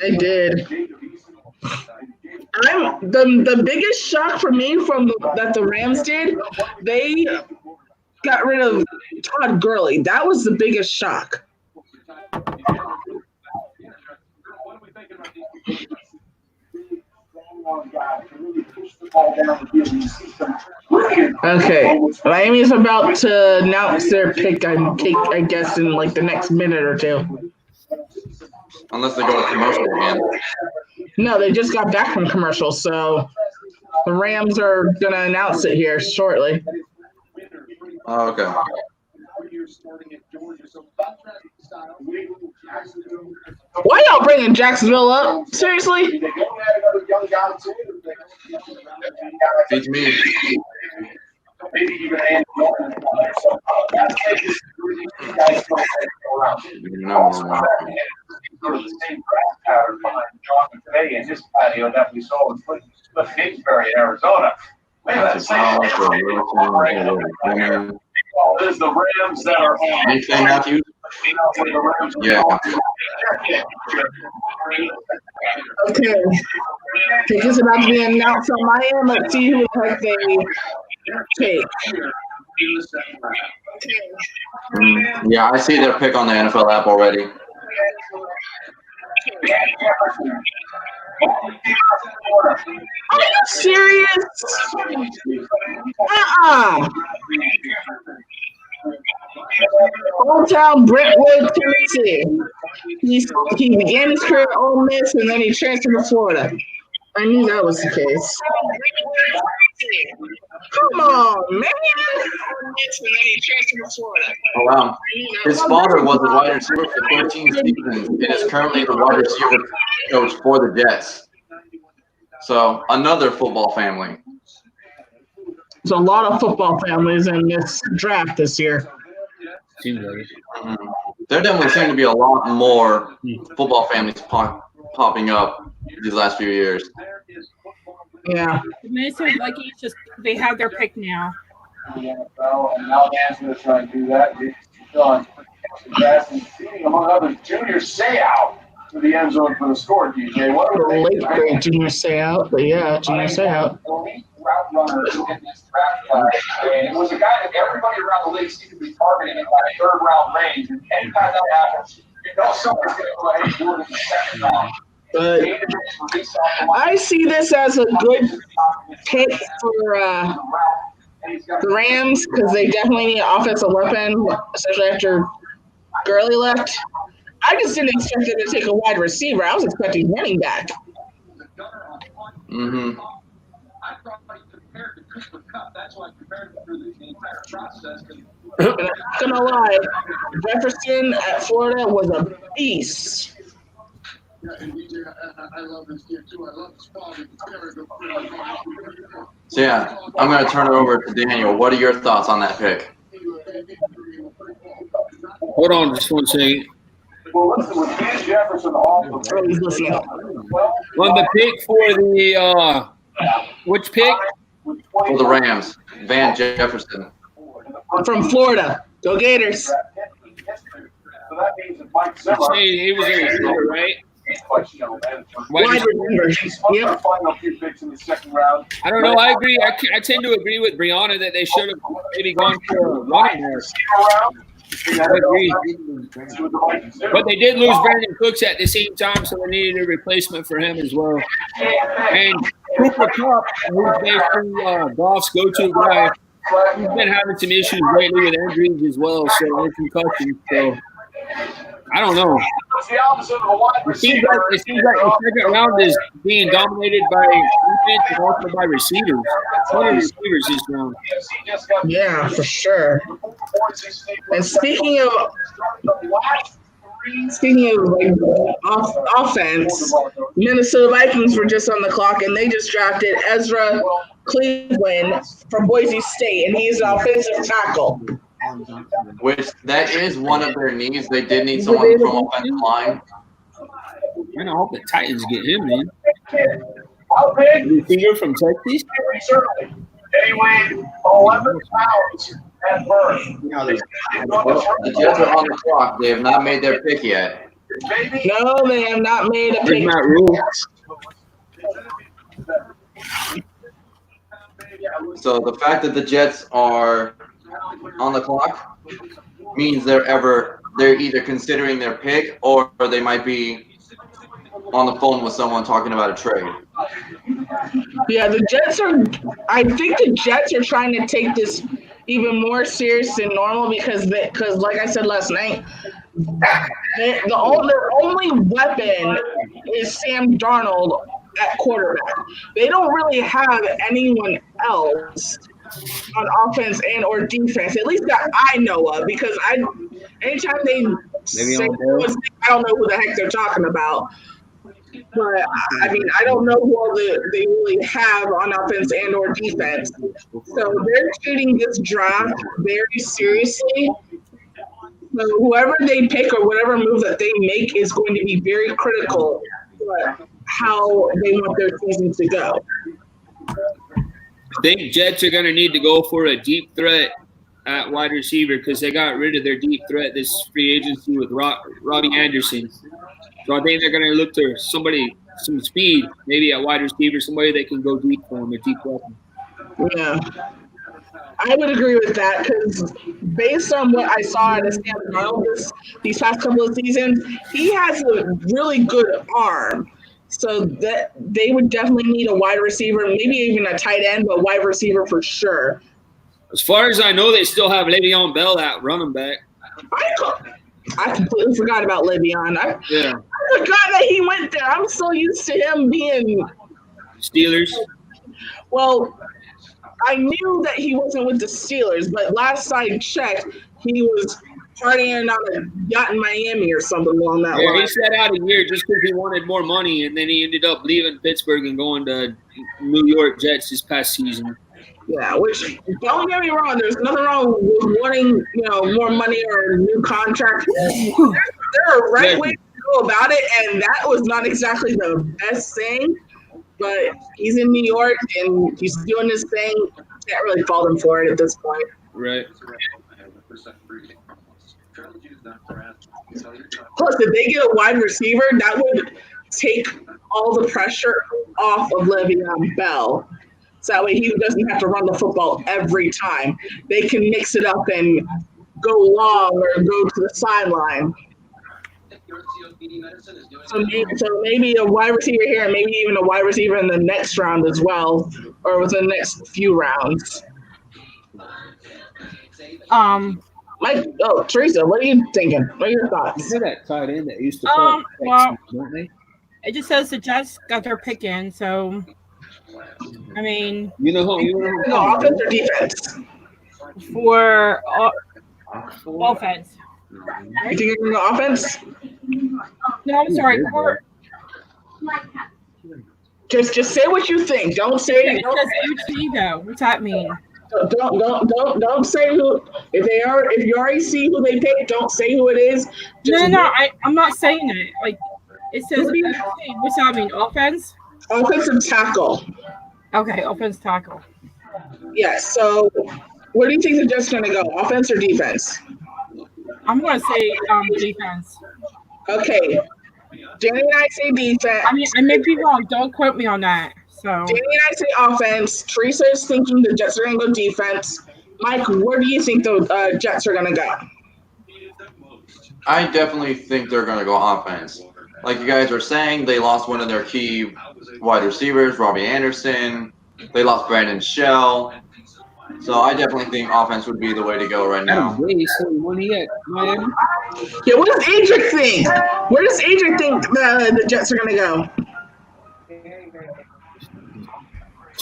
They did. The biggest shock for me that the Rams did, they got rid of Todd Gurley. That was the biggest shock. Okay, Miami's about to announce their pick, I guess, in like the next minute or two. Unless they go to commercial again. No, they just got back from commercial, so the Rams are going to announce it here shortly. Oh, okay. Why y'all bringing Jacksonville up? Seriously? Teach me. Today, and this patio that we saw in Kingsbury, Arizona. That's a foul for Wilson. There's the Rams that are on. Anything, Matthews? Yeah. Okay. Pick is about to be announced on my end. Let's see who the heck they take. Yeah, I see their pick on the NFL app already. Are you serious? Hometown Brentwood, Tennessee. He began his career at Ole Miss and then he transferred to Florida. I knew that was the case. Come on, man. Oh, wow. His father was a wide receiver for 13 seasons and is currently the wide receiver coach for the Jets. So, another football family. There's a lot of football families in this draft this year. There definitely seem to be a lot more football families popping up these last few years. Yeah. The Minnesota Vikings they have their pick now. The NFL, and now Dan's going to try and do that. Sean feeding, among others, Junior Seau to the end zone for the score, DJ. What a late grade Junior Seau, but yeah, Junior Seau. Route runner in this draft, and it was a guy that everybody around the league seemed to be targeting in that third round range. And anytime that happens, you know someone's going to go ahead and do it in the second round. But I see this as a good pick for the Rams because they definitely need an offensive weapon, especially after Gurley left. I just didn't expect them to take a wide receiver. I was expecting running back. Mm-hmm. I'm not gonna lie, Jefferson at Florida was a beast. So yeah, I'm going to turn it over to Daniel. What are your thoughts on that pick? Hold on just one second. Well, listen, with Van Jefferson off on the pick for the which pick? For the Rams, Van Jefferson. From Florida. Go Gators. So that means that Mike Zimmer, he was in Florida, right? Wide receiver. Yep. Final few picks in the second round. I don't know. I agree. I tend to agree with Brianna that they should have maybe gone for a running back. I agree. But they did lose Brandon Cooks at the same time, so they needed a replacement for him as well. And Cooper Kupp, who's basically Goff's go-to guy, he's been having some issues lately with injuries as well, so and concussions. So I don't know. It seems like the second round is being dominated by defense and also by receivers. Plenty of receivers this round. Yeah, for sure. And speaking of offense, Minnesota Vikings were just on the clock, and they just drafted Ezra Cleveland from Boise State, and he's an offensive tackle. Which that is one of their needs. They did need someone from offensive line. I hope the Titans get him, man. You think you're from Texas? They weighed 11 pounds at birth. The Jets are on the clock. They have not made their pick yet. No, they have not made a pick. So the fact that the Jets are on the clock means they're either considering their pick or they might be on the phone with someone talking about a trade. Yeah, I think the Jets are trying to take this even more serious than normal because like I said last night, their only weapon is Sam Darnold at quarterback. They don't really have anyone else on offense and or defense, at least that I know of, because anytime they say, I don't know who the heck they're talking about. But I mean, I don't know who they really have on offense and or defense. So they're treating this draft very seriously. So whoever they pick or whatever move that they make is going to be very critical to how they want their season to go. think Jets are going to need to go for a deep threat at wide receiver because they got rid of their deep threat this free agency with Robbie Anderson. So I think they're going to look to somebody, some speed, maybe at wide receiver, somebody that can go deep for them, a deep weapon. Yeah. I would agree with that because based on what I saw at Sam Darnold these past couple of seasons, he has a really good arm. So that they would definitely need a wide receiver, maybe even a tight end, but wide receiver for sure. As far as I know, they still have Le'Veon Bell at running back. I completely forgot about Le'Veon. I forgot that he went there. I'm so used to him being Steelers. Well, I knew that he wasn't with the Steelers, but last I checked, he was partying on a yacht in Miami or something along that line. He sat out a year just because he wanted more money, and then he ended up leaving Pittsburgh and going to New York Jets this past season. Yeah, which don't get me wrong, there's nothing wrong with wanting, more money or a new contract. There are right ways to go about it, and that was not exactly the best thing. But he's in New York and he's doing his thing. Can't really fault him for it at this point. Right. Plus, if they get a wide receiver, that would take all the pressure off of Le'Veon Bell. So that way he doesn't have to run the football every time. They can mix it up and go long or go to the sideline. So maybe a wide receiver here and maybe even a wide receiver in the next round as well, or within the next few rounds. Teresa, what are you thinking? What are your thoughts? You that tight end that used to play well, don't they? It just says the Jets got their pick in, so I mean, no, offense or defense? For offense. You think you're going to offense? No, I'm sorry. Just say what you think. Don't say. It says UT though. What's that mean? Don't say who. If you already see who they picked, don't say who it is. No. I'm not saying it. Like it says. What's that mean? Offense. Offensive tackle. Okay, offense tackle. Yes. So, where do you think the Jets going to go? Offense or defense? I'm going to say defense. Okay. Danny and I say defense. I mean, I may be wrong. Don't quote me on that. So Danny and I say offense. Teresa is thinking the Jets are going to go defense. Mike, where do you think the Jets are going to go? I definitely think they're going to go offense. Like you guys were saying, they lost one of their key wide receivers, Robbie Anderson. They lost Brandon Shell. So I definitely think offense would be the way to go right now. Yeah, what does Adric think? Where does Adric think the Jets are going to go?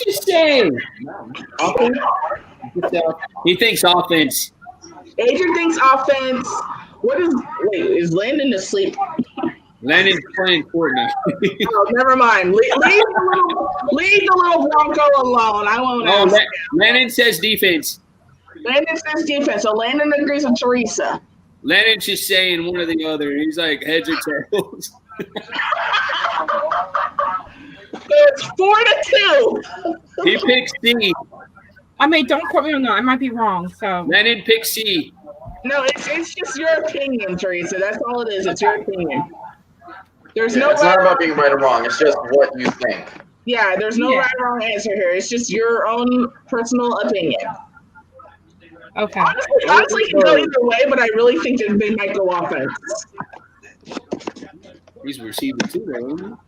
Just saying. He thinks offense. Adrian thinks offense. Is Landon asleep? Landon's playing Fortnite. Oh, never mind. Leave the little Bronco alone. I won't ask. Landon says defense. Landon says defense. So Landon agrees with Teresa. Landon's just saying one or the other. He's like heads or tails. It's 4-2. He picks C. I mean, don't quote me on that. I might be wrong. So Landon picks C. No, it's just your opinion, Teresa. That's all it is. It's your opinion. It's not about being right or wrong. It's just what you think. Yeah, there's no right or wrong answer here. It's just your own personal opinion. Okay. Honestly, it can go either way, but I really think that they might go offense. He's a receiver too, though.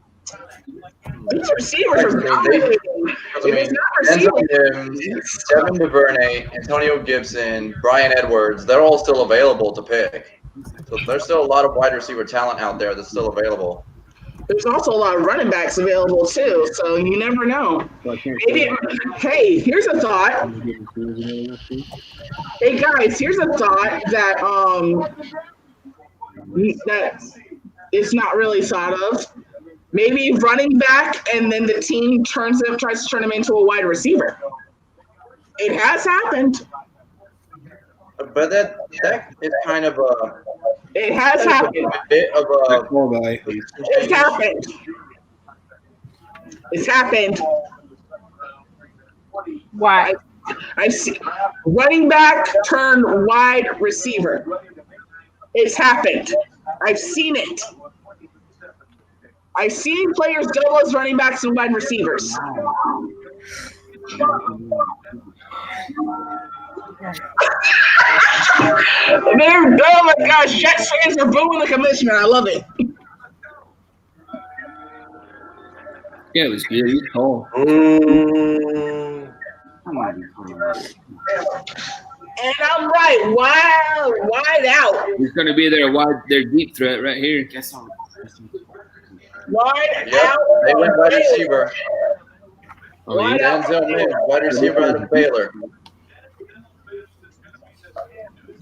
These receivers are dominating. Devin DuVernay, Antonio Gibson, Brian Edwards, they're all still available to pick. So there's still a lot of wide receiver talent out there that's still available. There's also a lot of running backs available too, so you never know. Hey, here's a thought. Hey guys, here's a thought that it's not really thought of. Maybe running back, and then the team tries to turn him into a wide receiver. It has happened. But that is kind of a. It has happened. A bit of a. It's happened. It's happened. Why? I've seen running back turned wide receiver. It's happened. I've seen it. I've seen players double as running backs and wide receivers. Oh my gosh, Jets fans are booing the commissioner. I love it. Yeah, it was good. He's tall. And I'm right. Wow, wide out. He's going to be their deep threat right here. Wide Yep, out. they went wide receiver. Oh, yeah. Denzel Mims, wide receiver out of Baylor.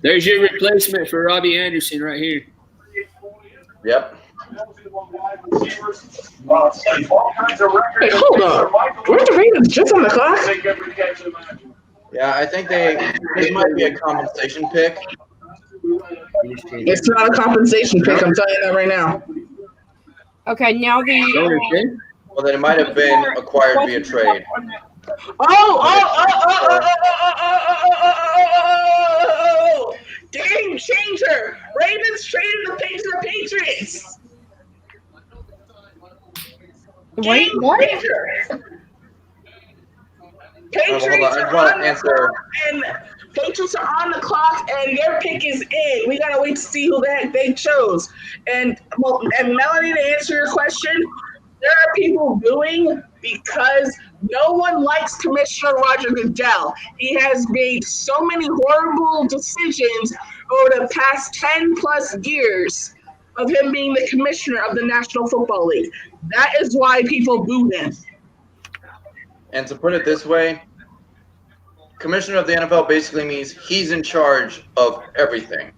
There's your replacement for Robbie Anderson right here. Yep. Wait, hold on. Weren't the Ravens just on the clock? Yeah, I think this might be a compensation pick. It's not a compensation pick. I'm telling you that right now. Okay, now the Well, then it might have been acquired via trade. Oh! Game changer! Ravens traded the pick to the Patriots. wait, what? Patriots Hold on, I just want to answer. And Patriots are on the clock, and their pick is in. We gotta wait to see who the heck they chose. And Melanie, to answer your question, there are people booing because no one likes Commissioner Roger Goodell. He has made so many horrible decisions over the past 10 plus years of him being the commissioner of the National Football League. That is why people boo him. And to put it this way, commissioner of the NFL basically means he's in charge of everything.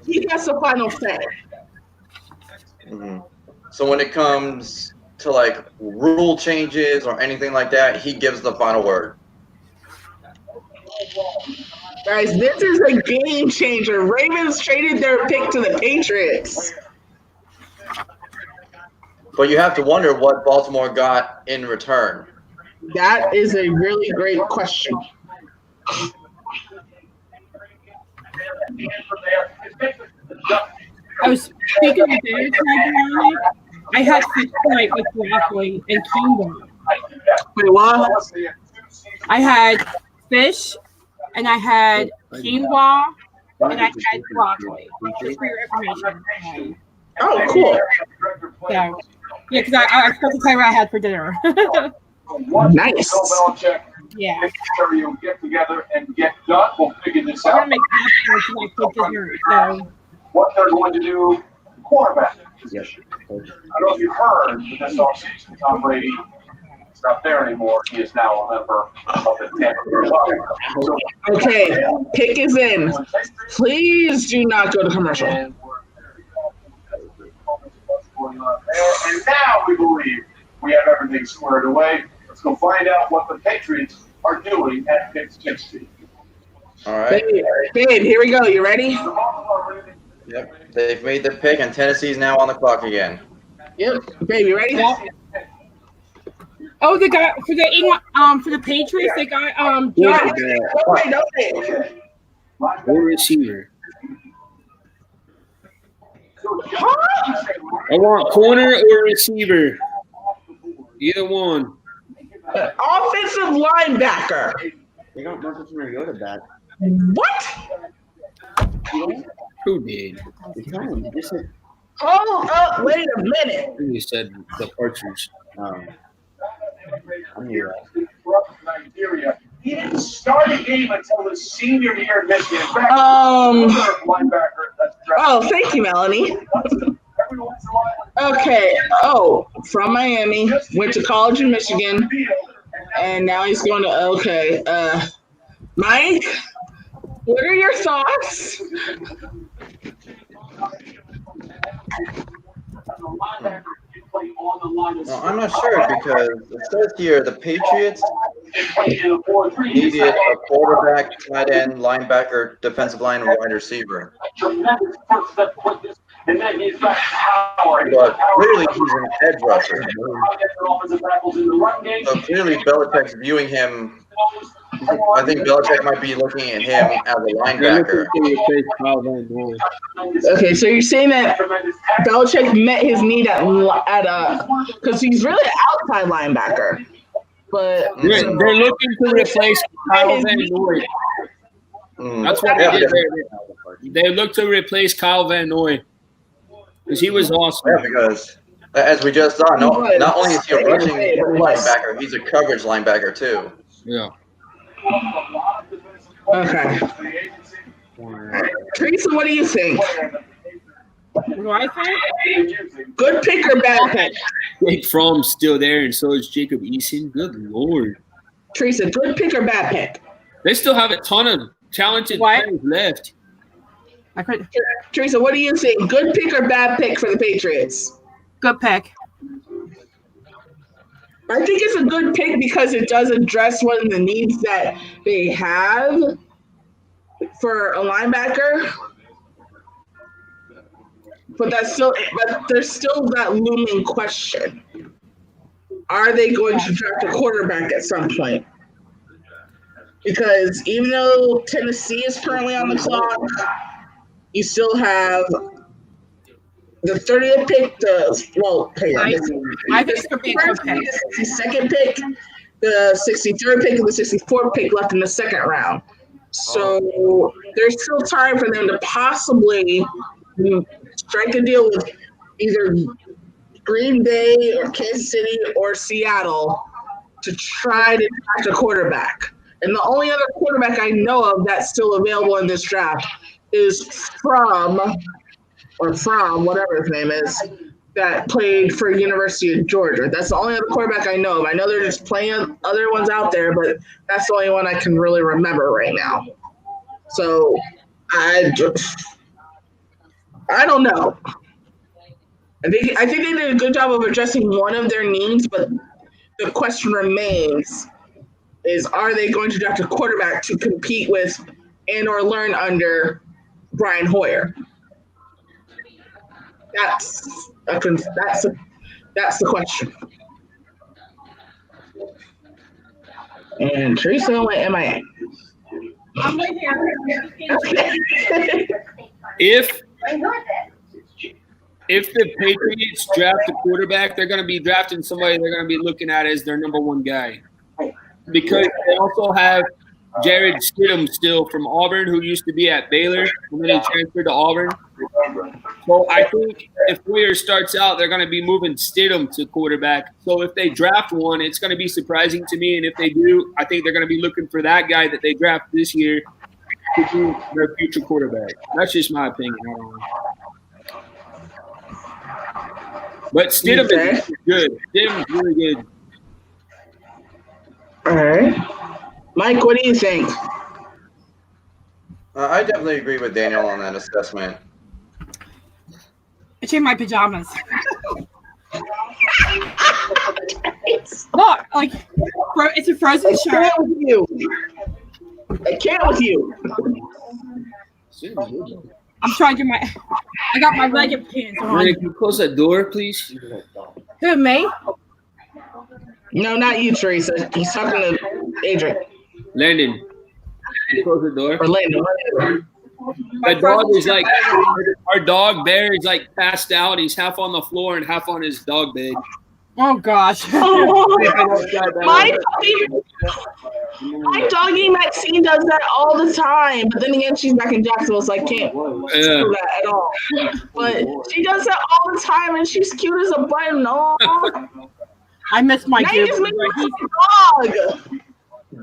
He gets the final say. Mm-hmm. So when it comes to like rule changes or anything like that, he gives the final word. Guys, this is a game changer. Ravens traded their pick to the Patriots. But you have to wonder what Baltimore got in return. That is a really great question. I was speaking of dinner tonight. I had fish tonight with broccoli and quinoa. Wait, what? I had fish, and I had quinoa, and I had broccoli. Just for your information. Oh, cool. So, yeah, because I forgot to tell you what I had for dinner. Nice. Yeah. Get together and get done. We'll figure this I'm out. gonna make popcorn tonight for dessert. So. What they're going to do, quarterback. Yes. I don't know if you've heard, but this offseason, Tom Brady is not there anymore. He is now a member of the Tampa Bay. Okay, pick is in. Please do not go to commercial. And now we believe we have everything squared away. Let's go find out what the Patriots are doing at pick 60. All right. Babe, here we go. You ready? Yep. They've made the pick, and Tennessee's now on the clock again. Yep. Babe, you ready? Oh, they got for the Patriots. They got Or receiver. I want corner or receiver. Either one. Offensive linebacker. They got Marcus Mariota back. What? Who did? Hold up. Wait a minute. You said the Archers. I knew that. Nigeria. He didn't start a game until his senior year in Michigan. Linebacker. Oh, thank you, Melanie. Okay. Oh, from Miami, went to college in Michigan, and now he's going to. Okay. Mike, what are your thoughts? Well, I'm not sure because it says here the Patriots needed a quarterback, tight end, linebacker, defensive line, and wide receiver. And then he's got power. But clearly he's an edge rusher. So clearly Belichick's viewing him. I think Belichick might be looking at him as a linebacker. Okay, so you're saying that Belichick met his need at a because he's really an outside linebacker, but they're looking to replace Kyle Van Noy. That's what they did there. They look to replace Kyle Van Noy because he was awesome. Yeah, because as we just saw, not only is he a rushing linebacker, he's a coverage linebacker too. Yeah. Okay. Teresa, what do you think? What do I think? Good pick or bad pick? Jake Fromm's still there, and so is Jacob Eason. Good Lord. Teresa, good pick or bad pick? They still have a ton of talented players left. Teresa, what do you think? Good pick or bad pick for the Patriots? Good pick. I think it's a good pick because it does address one of the needs that they have for a linebacker. But there's still that looming question. Are they going to draft a quarterback at some point? Because even though Tennessee is currently on the clock, you still have the 30th pick, I think it's going to be a good pick. The 62nd pick, the 63rd pick, and the 64th pick left in the second round. So there's still time for them to possibly strike a deal with either Green Bay or Kansas City or Seattle to try to draft a quarterback. And the only other quarterback I know of that's still available in this draft is from whatever his name is, that played for University of Georgia. That's the only other quarterback I know of. I know there's plenty other ones out there, but that's the only one I can really remember right now. So I don't know. I think they did a good job of addressing one of their needs, but the question remains is, are they going to draft a quarterback to compete with and or learn under Brian Hoyer? That's the question. And Teresa went MIA. I'm right here. If the Patriots draft a quarterback, they're going to be drafting somebody they're going to be looking at as their number one guy. Because they also have Jared Stidham still from Auburn, who used to be at Baylor, and then he transferred to Auburn. So I think if Hoyer starts out, they're going to be moving Stidham to quarterback. So if they draft one, it's going to be surprising to me. And if they do, I think they're going to be looking for that guy that they draft this year to be their future quarterback. That's just my opinion. I don't know. But Stidham is good. Stidham is really good. All right. Mike, what do you think? I definitely agree with Daniel on that assessment. It's in my pajamas. Look, like, it's a frozen shirt. I can't with you. I can't with you. I'm trying to get I got my legged pants on. Can you close that door, please? Who, me? No, not you, Teresa. He's talking to Adrian. Landon, can you close the door? Or Landon. That dog is like, our dog Bear is like passed out. He's half on the floor and half on his dog bed. Oh gosh. My doggy Maxine does that all the time, but then again, she's back in Jacksonville, so I can't do that at all. But she does that all the time, and she's cute as a button. Oh, I miss my dog.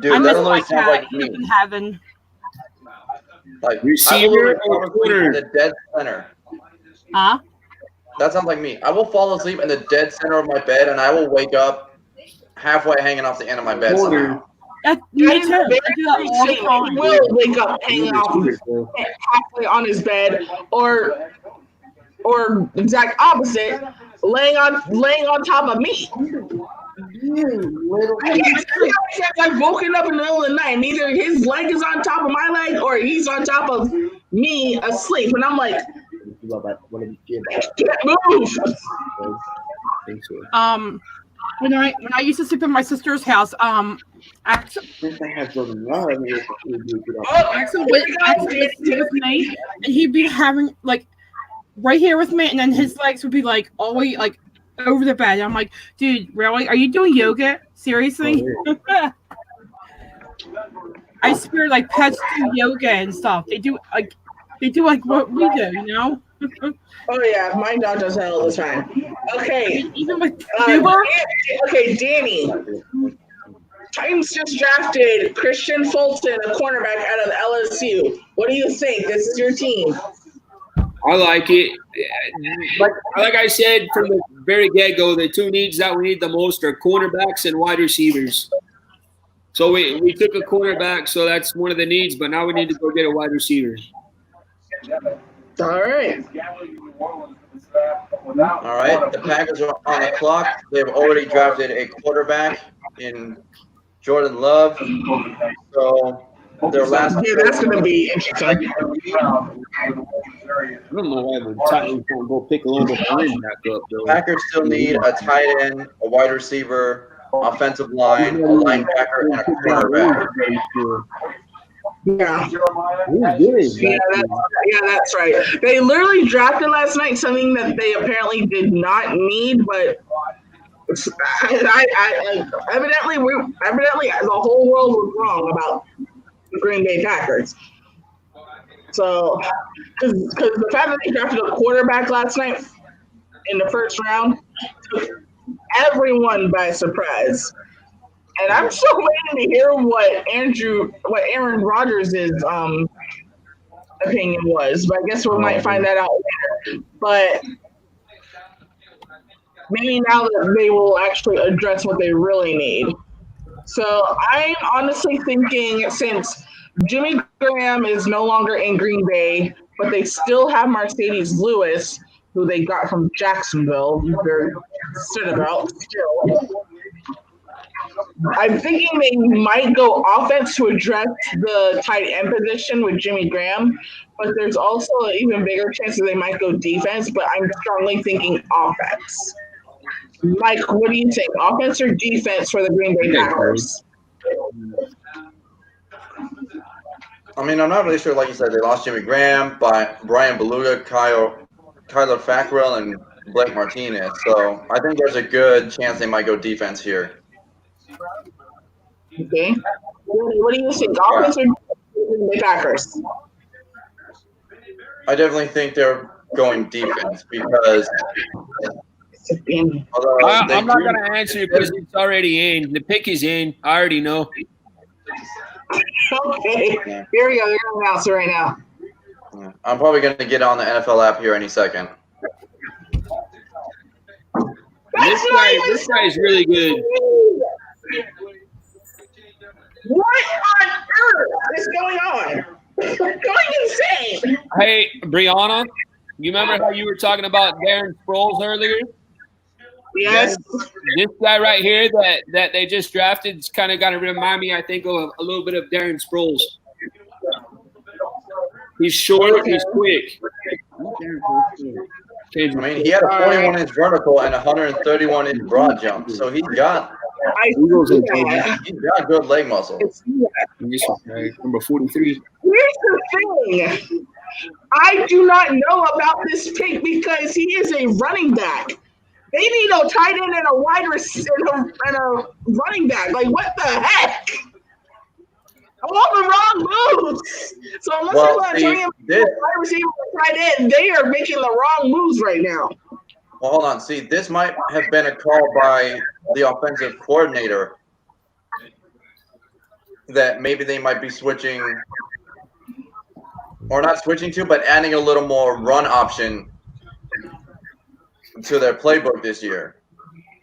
Dude, I that miss my sounds cat. like He's me. in heaven. Like receiver or quarter? In the dead center. Huh? That sounds like me. I will fall asleep in the dead center of my bed, and I will wake up halfway hanging off the end of my bed. Me too. I do that all the time. He will wake up hanging off halfway on his bed, or exact opposite, laying on top of me. I've woken up in the middle of the night, and either his leg is on top of my leg or he's on top of me asleep, and I'm like, Move. When I used to sleep in my sister's house, Axel would sleep with me, and he'd be having like right here with me, and then his legs would be like all the way like over the bed. And I'm like, dude, really? Are you doing yoga? Seriously? I swear, like pets do yoga and stuff. They do like what we do, you know? Oh yeah, my dog does that all the time. Okay. Even with Uber? Okay, Danny. Titans just drafted Christian Fulton, a cornerback out of LSU. What do you think? This is your team. I like it. Like I said from the very get-go, the two needs that we need the most are cornerbacks and wide receivers. So we took a cornerback, so that's one of the needs, but now we need to go get a wide receiver. All right. All right. The Packers are on the clock. They've already drafted a quarterback in Jordan Love. So their last. Yeah, that's going to be interesting. I don't know why the Titans don't go pick a little bit back up, though. Packers still need a tight end, a wide receiver, offensive line, a linebacker, and a cornerback. Yeah. Yeah, that's right. They literally drafted last night something that they apparently did not need, but evidently the whole world was wrong about the Green Bay Packers. So, because the fact that they drafted a quarterback last night in the first round took everyone by surprise. And I'm still waiting to hear what Aaron Rodgers' opinion was, but I guess we might find that out later. But maybe now that they will actually address what they really need. So I'm honestly thinking, since Jimmy Graham is no longer in Green Bay, but they still have Mercedes Lewis, who they got from Jacksonville, they're about still. I'm thinking they might go offense to address the tight end position with Jimmy Graham, but there's also an even bigger chance that they might go defense, but I'm strongly thinking offense. Mike, what do you think? Offense or defense for the Green Bay Packers? I mean, I'm not really sure. Like you said, they lost Jimmy Graham, by Brian Beluga, Kyler Fackrell, and Blake Martinez. So I think there's a good chance they might go defense here. Okay. What do you think? Offense or the Packers? I definitely think they're going defense because. I'm not going to answer it because it's already in. The pick is in. I already know. Okay. Here we go. You're an announcer right now. I'm probably going to get on the NFL app here any second. This guy is really good. What on earth is going on? It's going insane. Hey, Brianna, you remember how you were talking about Darren Sproles earlier? Yes. This guy right here that they just drafted is kind of going to remind me, I think, of a little bit of Darren Sproles. He's short, he's quick. I mean, he had a 41-inch vertical and a 131-inch broad jump, so he's got good leg muscles. Number 43. Here's the thing. I do not know about this pick because he is a running back. They need a tight end and a wide receiver and a running back. Like, what the heck? All the wrong moves. So unless they're going to turn him into a wide receiver or tight end, they are making the wrong moves right now. Well, hold on. See, this might have been a call by the offensive coordinator that maybe they might be switching, or not switching to, but adding a little more run option to their playbook this year.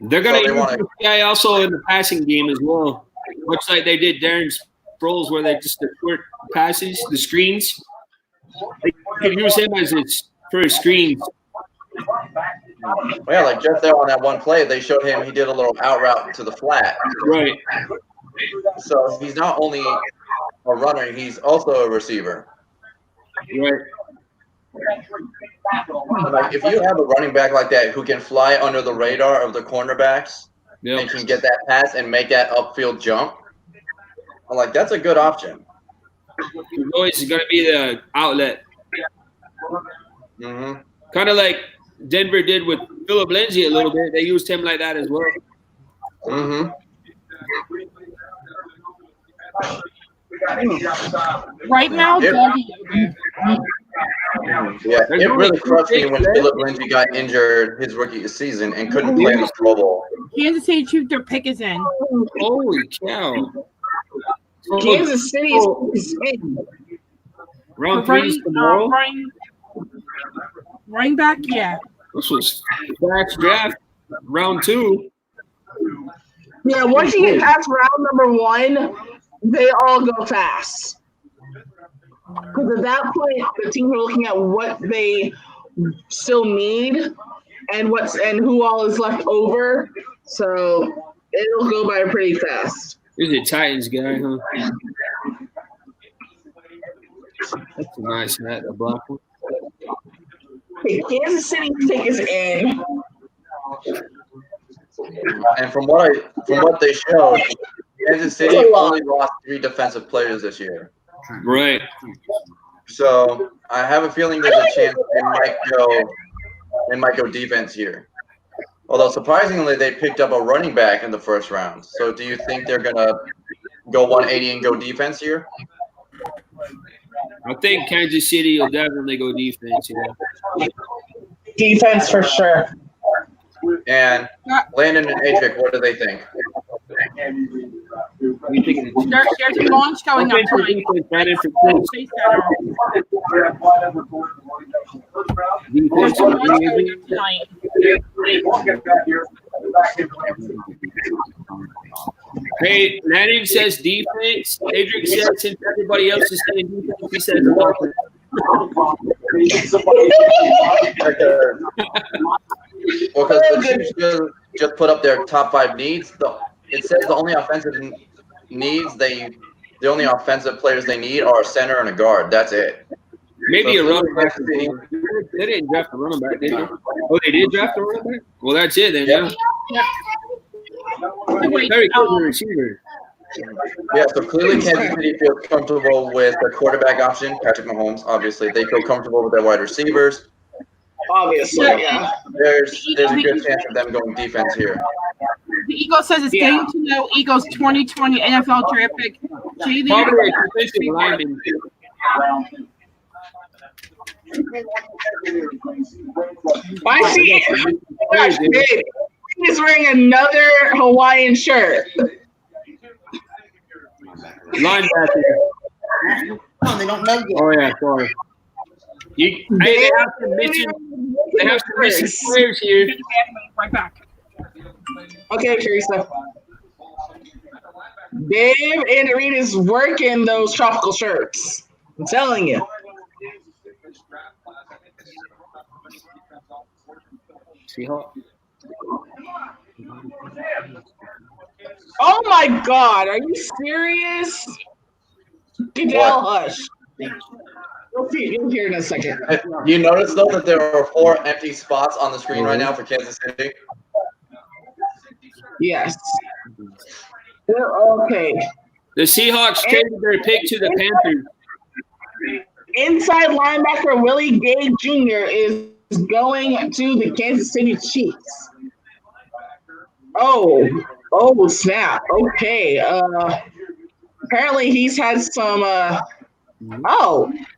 They're going to use this guy also in the passing game as well, much like they did Darren Sproles, where they just the short passes, the screens. They can use him as for his screens. Yeah, like just there on that one play, they showed him he did a little out route to the flat. Right. So he's not only a runner, he's also a receiver. Right. Like if you have a running back like that who can fly under the radar of the cornerbacks and can get that pass and make that upfield jump, I'm like, that's a good option. He's always going to be the outlet. Mm-hmm. Kind of like Denver did with Philip Lindsay a little bit. They used him like that as well. Mm-hmm. Right now, Doggy. Yeah, it really crushed me when Philip Lindsay got injured his rookie season and couldn't play in the Pro Bowl. Kansas City Chiefs, their pick is in. Holy cow. Kansas City is in. Round 3 is tomorrow? Running back, yeah. This was fast draft. Round 2. Yeah, once you get past round number 1, they all go fast. Because at that point, the teams are looking at what they still need and who all is left over. So it'll go by pretty fast. He's a Titans guy, huh? That's a nice hat, a black one. Okay, Kansas City pick is in. And from what they showed, Kansas City only lost 3 defensive players this year. Right. So I have a feeling there's a chance they might go defense here. Although surprisingly, they picked up a running back in the first round. So do you think they're gonna go 180 and go defense here? I think Kansas City will definitely go defense. Yeah. Defense for sure. And Landon and Adric, what do they think? There's a launch going up tonight. There's a launch going up tonight. Hey, Landon says defense. Adric says since everybody else is saying defense, he says offense. Well, because the Chiefs just put up their top 5 needs. It says the only offensive needs the only offensive players they need are a center and a guard. That's it. Maybe a running back. They didn't draft a running back, did they? Oh, they did draft a running back? Well, that's it then, yeah. Very good receiver. Yeah, so clearly Kansas City feels comfortable with the quarterback option, Patrick Mahomes, obviously. They feel comfortable with their wide receivers. Obviously, yeah. There's a good chance of them going defense here. The Eagles says it's getting to know Eagles 2020 NFL draft pick. Probably a defensive lineman. I see it. He's wearing another Hawaiian shirt. Linebacker. No, they don't know yet. Oh, yeah, sorry. They have some missing players here. Right back. Okay, Teresa. Dave and Arena's working those tropical shirts. I'm telling you. Oh my God! Are you serious? Goodell, hush. You'll hear in a second. You notice though that there are 4 empty spots on the screen right now for Kansas City. Yes. Okay. The Seahawks traded their pick to the Panthers. Inside linebacker Willie Gay Jr. is going to the Kansas City Chiefs. Oh, snap. Okay. Apparently he's had some,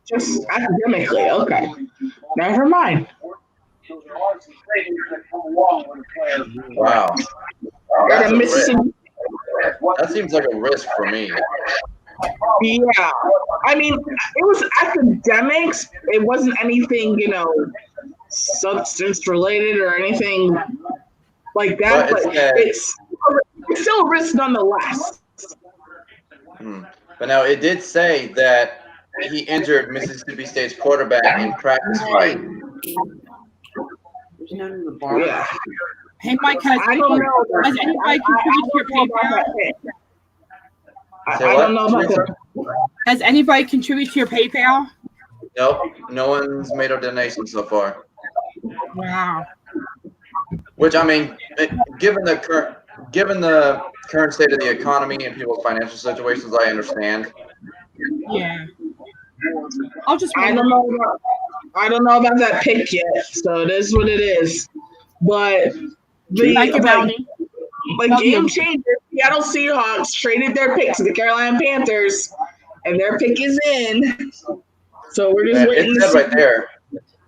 just academically. Okay. Never mind. Wow. That's a risk. That seems like a risk for me. Yeah. I mean, it was academics. It wasn't anything, substance related or anything like that. But it's still a risk nonetheless. But now it did say that he injured Mississippi State's quarterback in practice fight. Yeah. Hey, Mike, has anybody contributed to your PayPal? I don't know about that. Has anybody contributed to your PayPal? Nope. No one's made a donation so far. Wow. Which, I mean, given the current state of the economy and people's financial situations, I understand. Yeah. I'll just. I don't know about that pick yet. So it is what it is. But Thank you, Melanie. Like game changer, Seattle Seahawks traded their pick to the Carolina Panthers, and their pick is in. So we're just waiting. It said right there.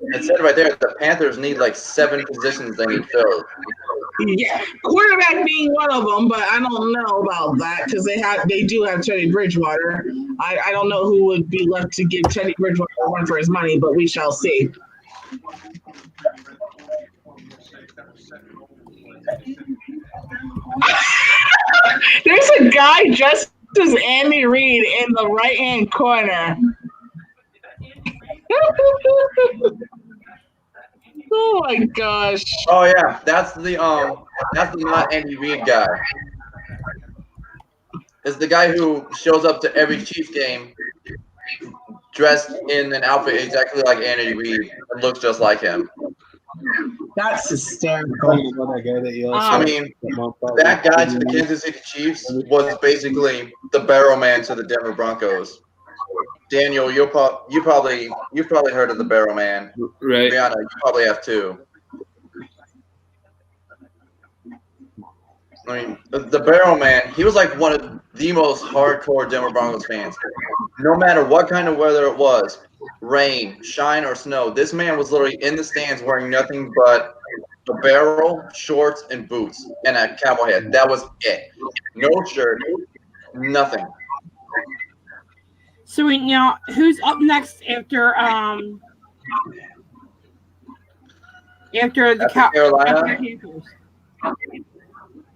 It said right there the Panthers need like 7 positions they need filled. Yeah, quarterback being one of them, but I don't know about that because they do have Teddy Bridgewater. I don't know who would be left to give Teddy Bridgewater one for his money, but we shall see. There's a guy dressed as Andy Reid in the right-hand corner. Oh my gosh! Oh yeah, that's the not Andy Reid guy. It's the guy who shows up to every Chiefs game dressed in an outfit exactly like Andy Reid and looks just like him. That's hysterical. I mean, that guy to the Kansas City Chiefs was basically the barrel man to the Denver Broncos. Daniel, you've probably heard of the barrel man, right? Brianna, you probably have too. I mean, the barrel man, he was like one of the most hardcore Denver Broncos fans. No matter what kind of weather it was, rain, shine, or snow, this man was literally in the stands wearing nothing but a barrel, shorts, and boots, and a cowboy hat. That was it. No shirt, nothing. So now, who's up next after the Carolina?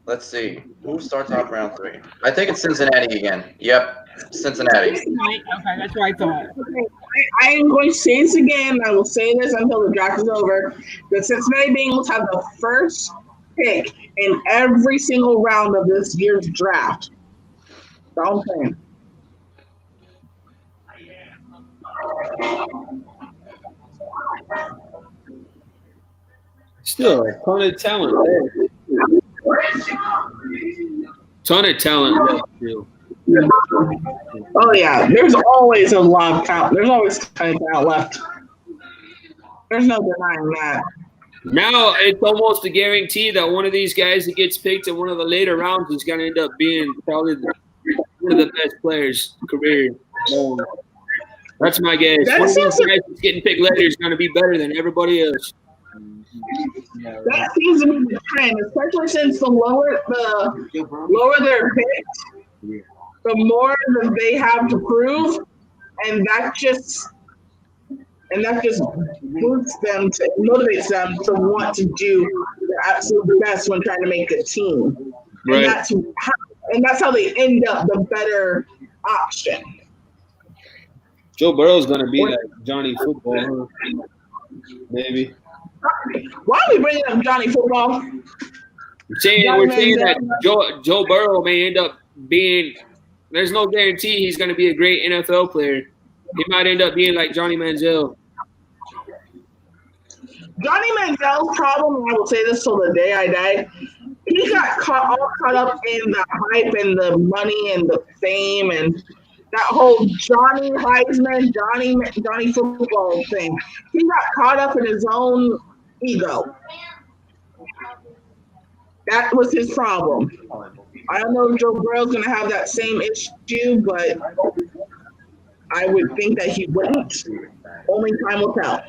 Let's see. Who starts off round 3? I think it's Cincinnati again. Yep, Cincinnati. Okay, that's what I thought. I am going to say this again. I will say this until the draft is over. The Cincinnati Bengals have the first pick in every single round of this year's draft. That's all I'm saying. Still a ton of talent there. Ton of talent there. Oh yeah, there's always a lot of talent. There's always kind of talent left. There's no denying that. Now it's almost a guarantee that one of these guys that gets picked in one of the later rounds is going to end up being probably one of the best players career. That's my guess. One of these guys that's getting picked later is going to be better than everybody else. That seems to be the trend, especially since the lower their pick, the more that they have to prove, and that just motivates them to want to do their absolute best when trying to make a team. Right. And that's how they end up the better option. Joe Burrow's going to be like Johnny Football, huh? Maybe. Why are we bringing up Johnny Football? We're saying that Joe Burrow may end up being – there's no guarantee he's going to be a great NFL player. He might end up being like Johnny Manziel. Johnny Manziel's problem, I will say this till the day I die, he got all caught up in the hype and the money and the fame and that whole Johnny Heisman, Johnny Football thing. He got caught up in his own ego. That was his problem. I don't know if Joe Burrow's going to have that same issue, but I would think that he wouldn't. Only time will tell.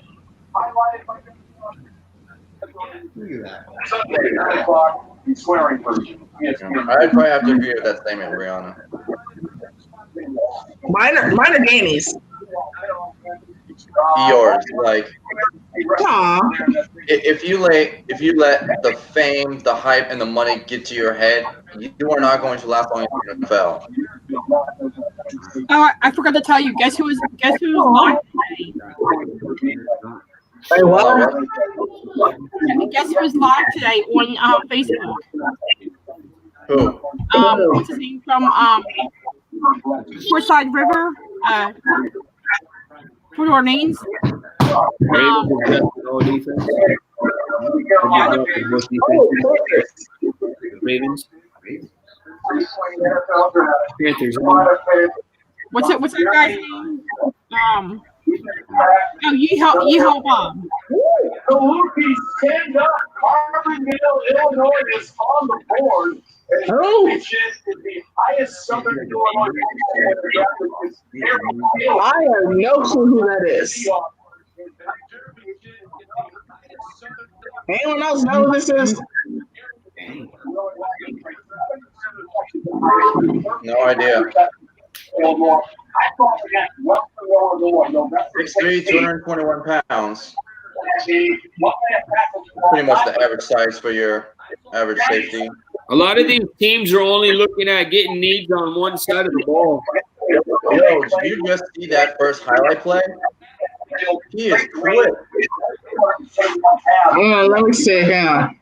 Sunday, 9 o'clock, swearing version. I'd probably have to agree with that statement, Brianna. Mine are Danny's. Yours, like Aww. if you let the fame, the hype, and the money get to your head, you are not going to last long in the NFL. Oh, I forgot to tell you. Guess who's live today? Hey, what? Guess who's live today on Facebook? Who? What's his name from Forsyth River? Fort Orleans. Ravens. Panthers. What's that guy's name? Yeehaw Bob. The Lukey stand up. Carbondale, Illinois is on the board. Is the highest Southern Illinois. I have no clue who that is. Anyone else know who this is? No idea. 6'3", 221 pounds. Pretty much the average size for your average safety. A lot of these teams are only looking at getting needs on one side of the ball. Yo, did you just see that first highlight play? He is quick. Let me see. Hang on.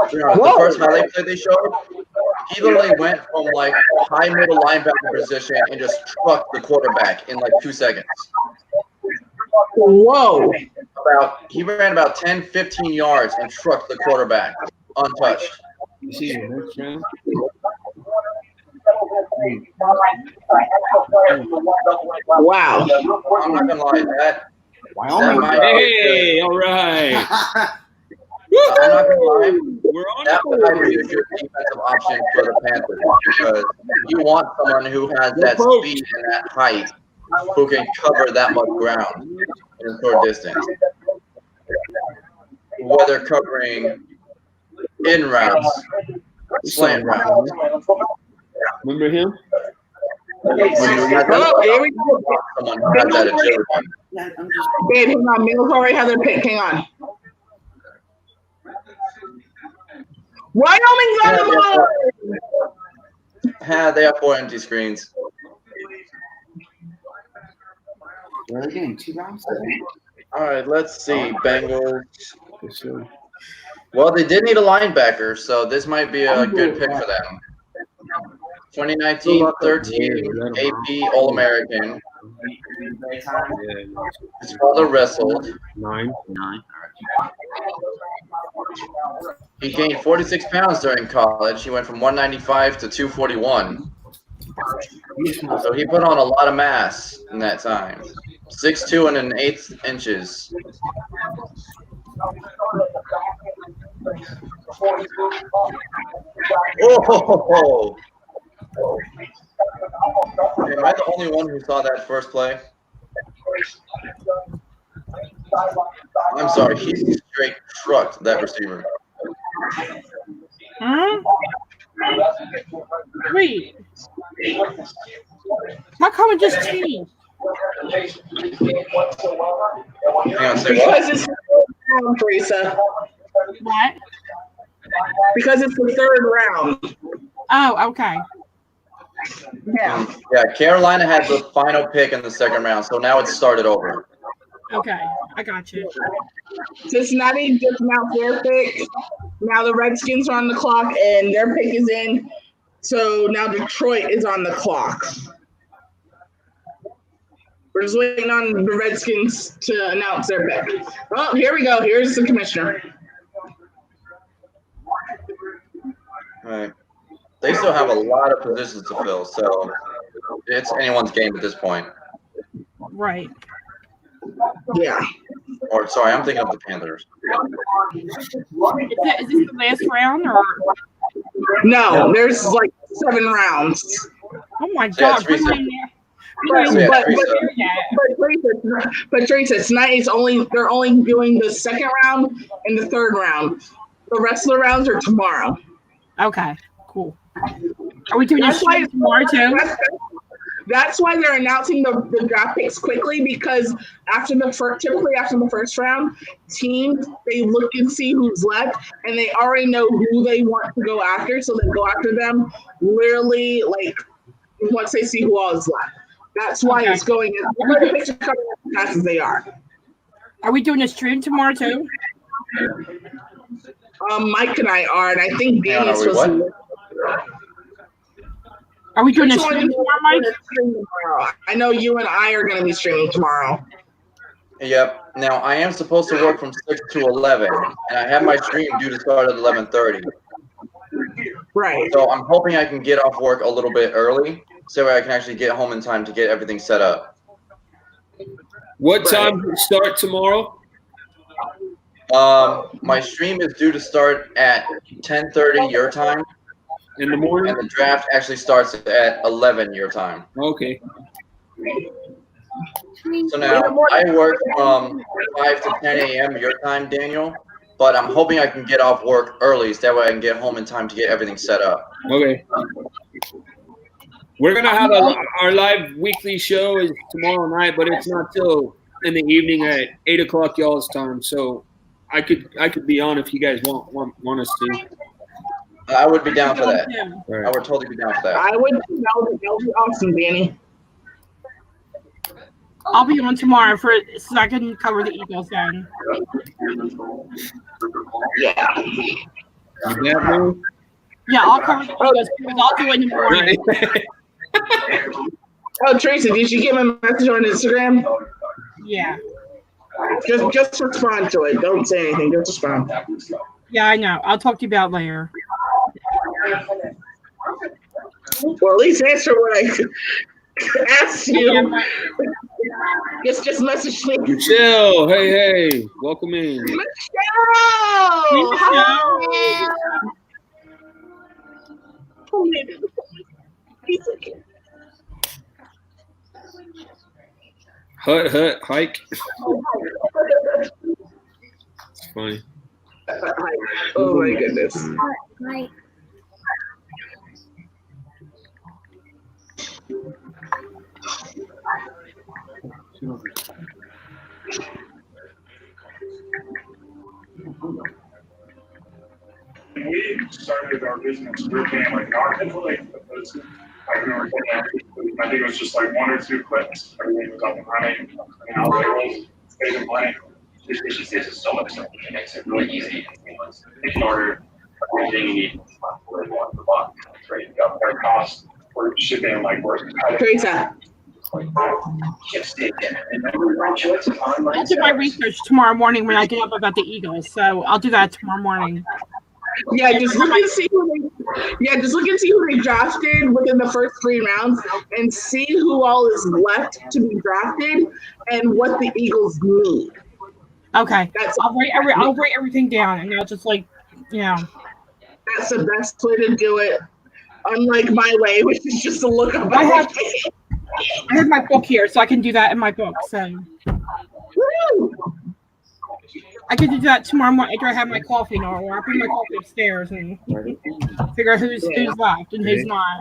The first highlight play they showed, he literally went from like high middle linebacker position and just trucked the quarterback in like 2 seconds. Whoa. He ran about 10, 15 yards and trucked the quarterback untouched. Wow. I'm not gonna lie, that Hey, all right. I'm not gonna lie. We're on That might be a good defensive option for the Panthers because you want someone who has that speed and that height who can cover that much ground in a short distance. Whether covering in routes, slant routes. Remember him? Oh, here we go. Someone who has that agility. Babe, hang on. Military has their pick. Hang on. Wyoming's on the board. They have 4 empty screens. Where are they getting 2 rounds? All right, let's see. Bengals. Well, they did need a linebacker, so this might be a good pick for them. 2019 13 AP All-American. His father wrestled. 9. He gained 46 pounds during college. He went from 195 to 241. So he put on a lot of mass in that time. 6'2" and 1/8 inches. Oh! Am I the only one who saw that first play? I'm sorry, he straight trucked that receiver. Wait. How come it just changed? Hang on, say Because what? it's the third round, Teresa. What? Because it's the third round. Oh, okay. Yeah. Yeah, Carolina had the final pick in the second round, so now it's started over. Okay, I got you. Cincinnati just announced their pick. Now the Redskins are on the clock, and their pick is in. So now Detroit is on the clock. We're just waiting on the Redskins to announce their pick. Oh, here we go. Here's the commissioner. All right. They still have a lot of positions to fill, so it's anyone's game at this point. Right. Yeah. Or, sorry, I'm thinking of the Panthers. Is this the last round or? No, there's like 7 rounds. Oh my Yeah, God! But Teresa, tonight is they're only doing the second round and the third round. The rest of the rounds are tomorrow. Okay, cool. Are we doing this tomorrow too? That's why they're announcing the draft picks quickly, because typically after the first round, teams they look and see who's left, and they already know who they want to go after, so they go after them literally like once they see who all is left. That's why it's going. The picks are coming as fast as they are. Are we doing a stream tomorrow too? Mike and I are, and I think Danny's supposed to. Are we doing a stream tomorrow, Mike? I know you and I are going to be streaming tomorrow. Yep. Now I am supposed to work from 6 to 11, and I have my stream due to start at 11:30. Right. So I'm hoping I can get off work a little bit early, so I can actually get home in time to get everything set up. What time do you start tomorrow? My stream is due to start at 10:30 your time. In the morning? And the draft actually starts at 11 your time. Okay. So now I work from 5 to 10 a.m. your time, Daniel. But I'm hoping I can get off work early, so that way I can get home in time to get everything set up. Okay. We're gonna have our live weekly show is tomorrow night, but it's not till in the evening at 8 o'clock y'all's time. So I could be on if you guys want us to. I would be down for that. Right. I would totally be down for that. I would. That would be awesome, Danny. I'll be on tomorrow so I can cover the Eagles then. Yeah. Yeah, I'll cover the Eagles because I'll do it in the morning. Oh, Tracy, did you get my message on Instagram? Yeah. Just respond to it. Don't say anything. Just respond. Yeah, I know. I'll talk to you about it later. Well, at least answer what I asked you. Just message me. Michelle, hey, welcome in. Michelle! Hut, hike. It's funny. Oh my goodness. Right. We started our business, we became like not like I remember I think it was just like 1 or 2 clicks. Everything was up and running. And now it was saving money. She saves us so much stuff. It makes it really easy. You can order everything you need for $1 per month. It's ready to go. Their cost for shipping, like we're Teresa. I'll do my research tomorrow morning when I get up about the Eagles. So I'll do that tomorrow morning. Yeah, just look and see who they drafted within the first 3 rounds and see who all is left to be drafted and what the Eagles need. Okay. I'll write everything down and I'll just That's the best way to do it. Unlike my way, which is just to look up. I have my book here, so I can do that in my book. So I can do that tomorrow morning after I have my coffee, or I'll bring my coffee upstairs and figure out who's left and who's not.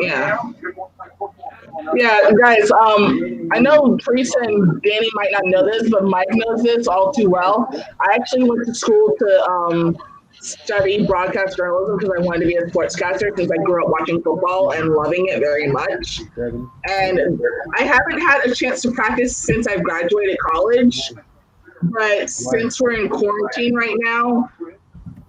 Yeah. Yeah, guys, I know Teresa and Danny might not know this, but Mike knows this all too well. I actually went to school to study broadcast journalism because I wanted to be a sportscaster since I grew up watching football and loving it very much. And I haven't had a chance to practice since I've graduated college, but since we're in quarantine right now,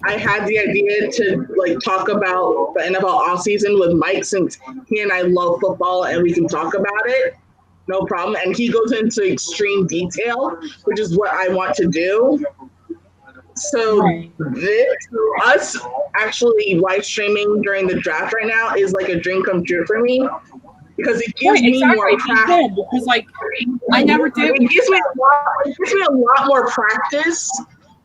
I had the idea to talk about the NFL offseason with Mike since he and I love football and we can talk about it. No problem. And he goes into extreme detail, which is what I want to do. So us actually live streaming during the draft right now is like a dream come true for me because it gives me more practice. Because I never did. It gives me a lot more practice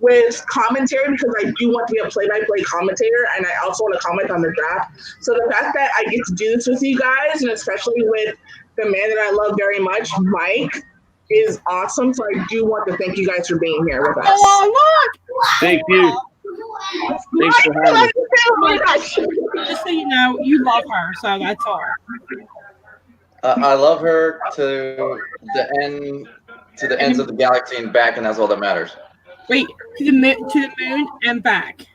with commentary because I do want to be a play-by-play commentator and I also want to comment on the draft. So the fact that I get to do this with you guys and especially with the man that I love very much, Mike, is awesome. So I do want to thank you guys for being here with us. Oh, look! Thank you. Thanks for having me. Just so you know, you love her, so that's all. I love her to the ends of the galaxy and back, and that's all that matters. Wait, to the moon and back.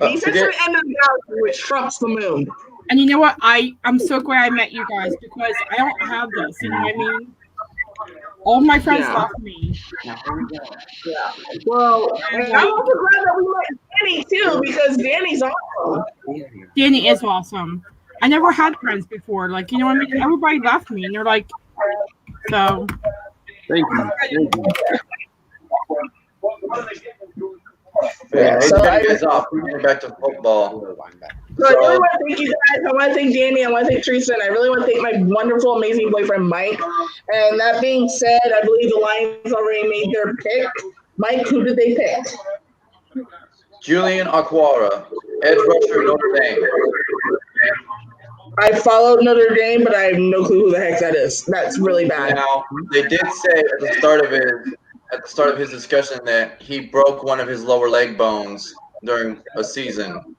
He says to the end of the galaxy, which trumps the moon. And you know what? I'm so glad I met you guys because I don't have this. You know what I mean? All my friends love me. Yeah. Well, and I'm also glad that we met Danny too because Danny's awesome. Danny is awesome. I never had friends before. You know what I mean? Everybody left me, and they're like, So Thank you. Yeah, So hey, guys off. Getting back to football. So I really want to thank you guys. I want to thank Danny. I want to thank Teresa. And I really want to thank my wonderful, amazing boyfriend, Mike. And that being said, I believe the Lions already made their pick. Mike, who did they pick? Jillian Aquara, edge rusher, Notre Dame. I followed Notre Dame, but I have no clue who the heck that is. That's really bad. Now, they did say at the start of his discussion that he broke one of his lower leg bones during a season.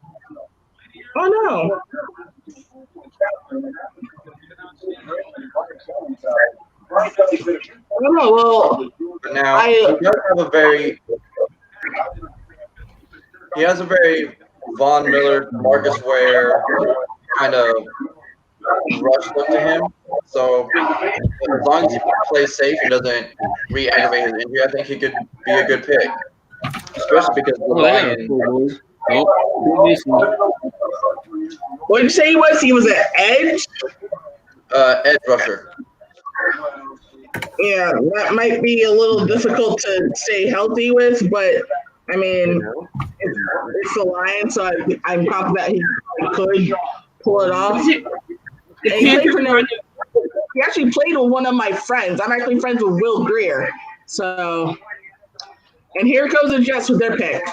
Oh no. Oh, well, now he has a very Von Miller, Marcus Ware kind of rush look to him. So as long as he plays safe and doesn't re-aggravate his injury, I think he could be a good pick. Especially because the Lions. What did you say he was? He was an edge? Edge rusher. Yeah, that might be a little difficult to stay healthy with, but I mean, it's the Lions, so I'm confident he could pull it off. He actually played with one of my friends. I'm actually friends with Will Greer. So, and here goes the Jets with their pick.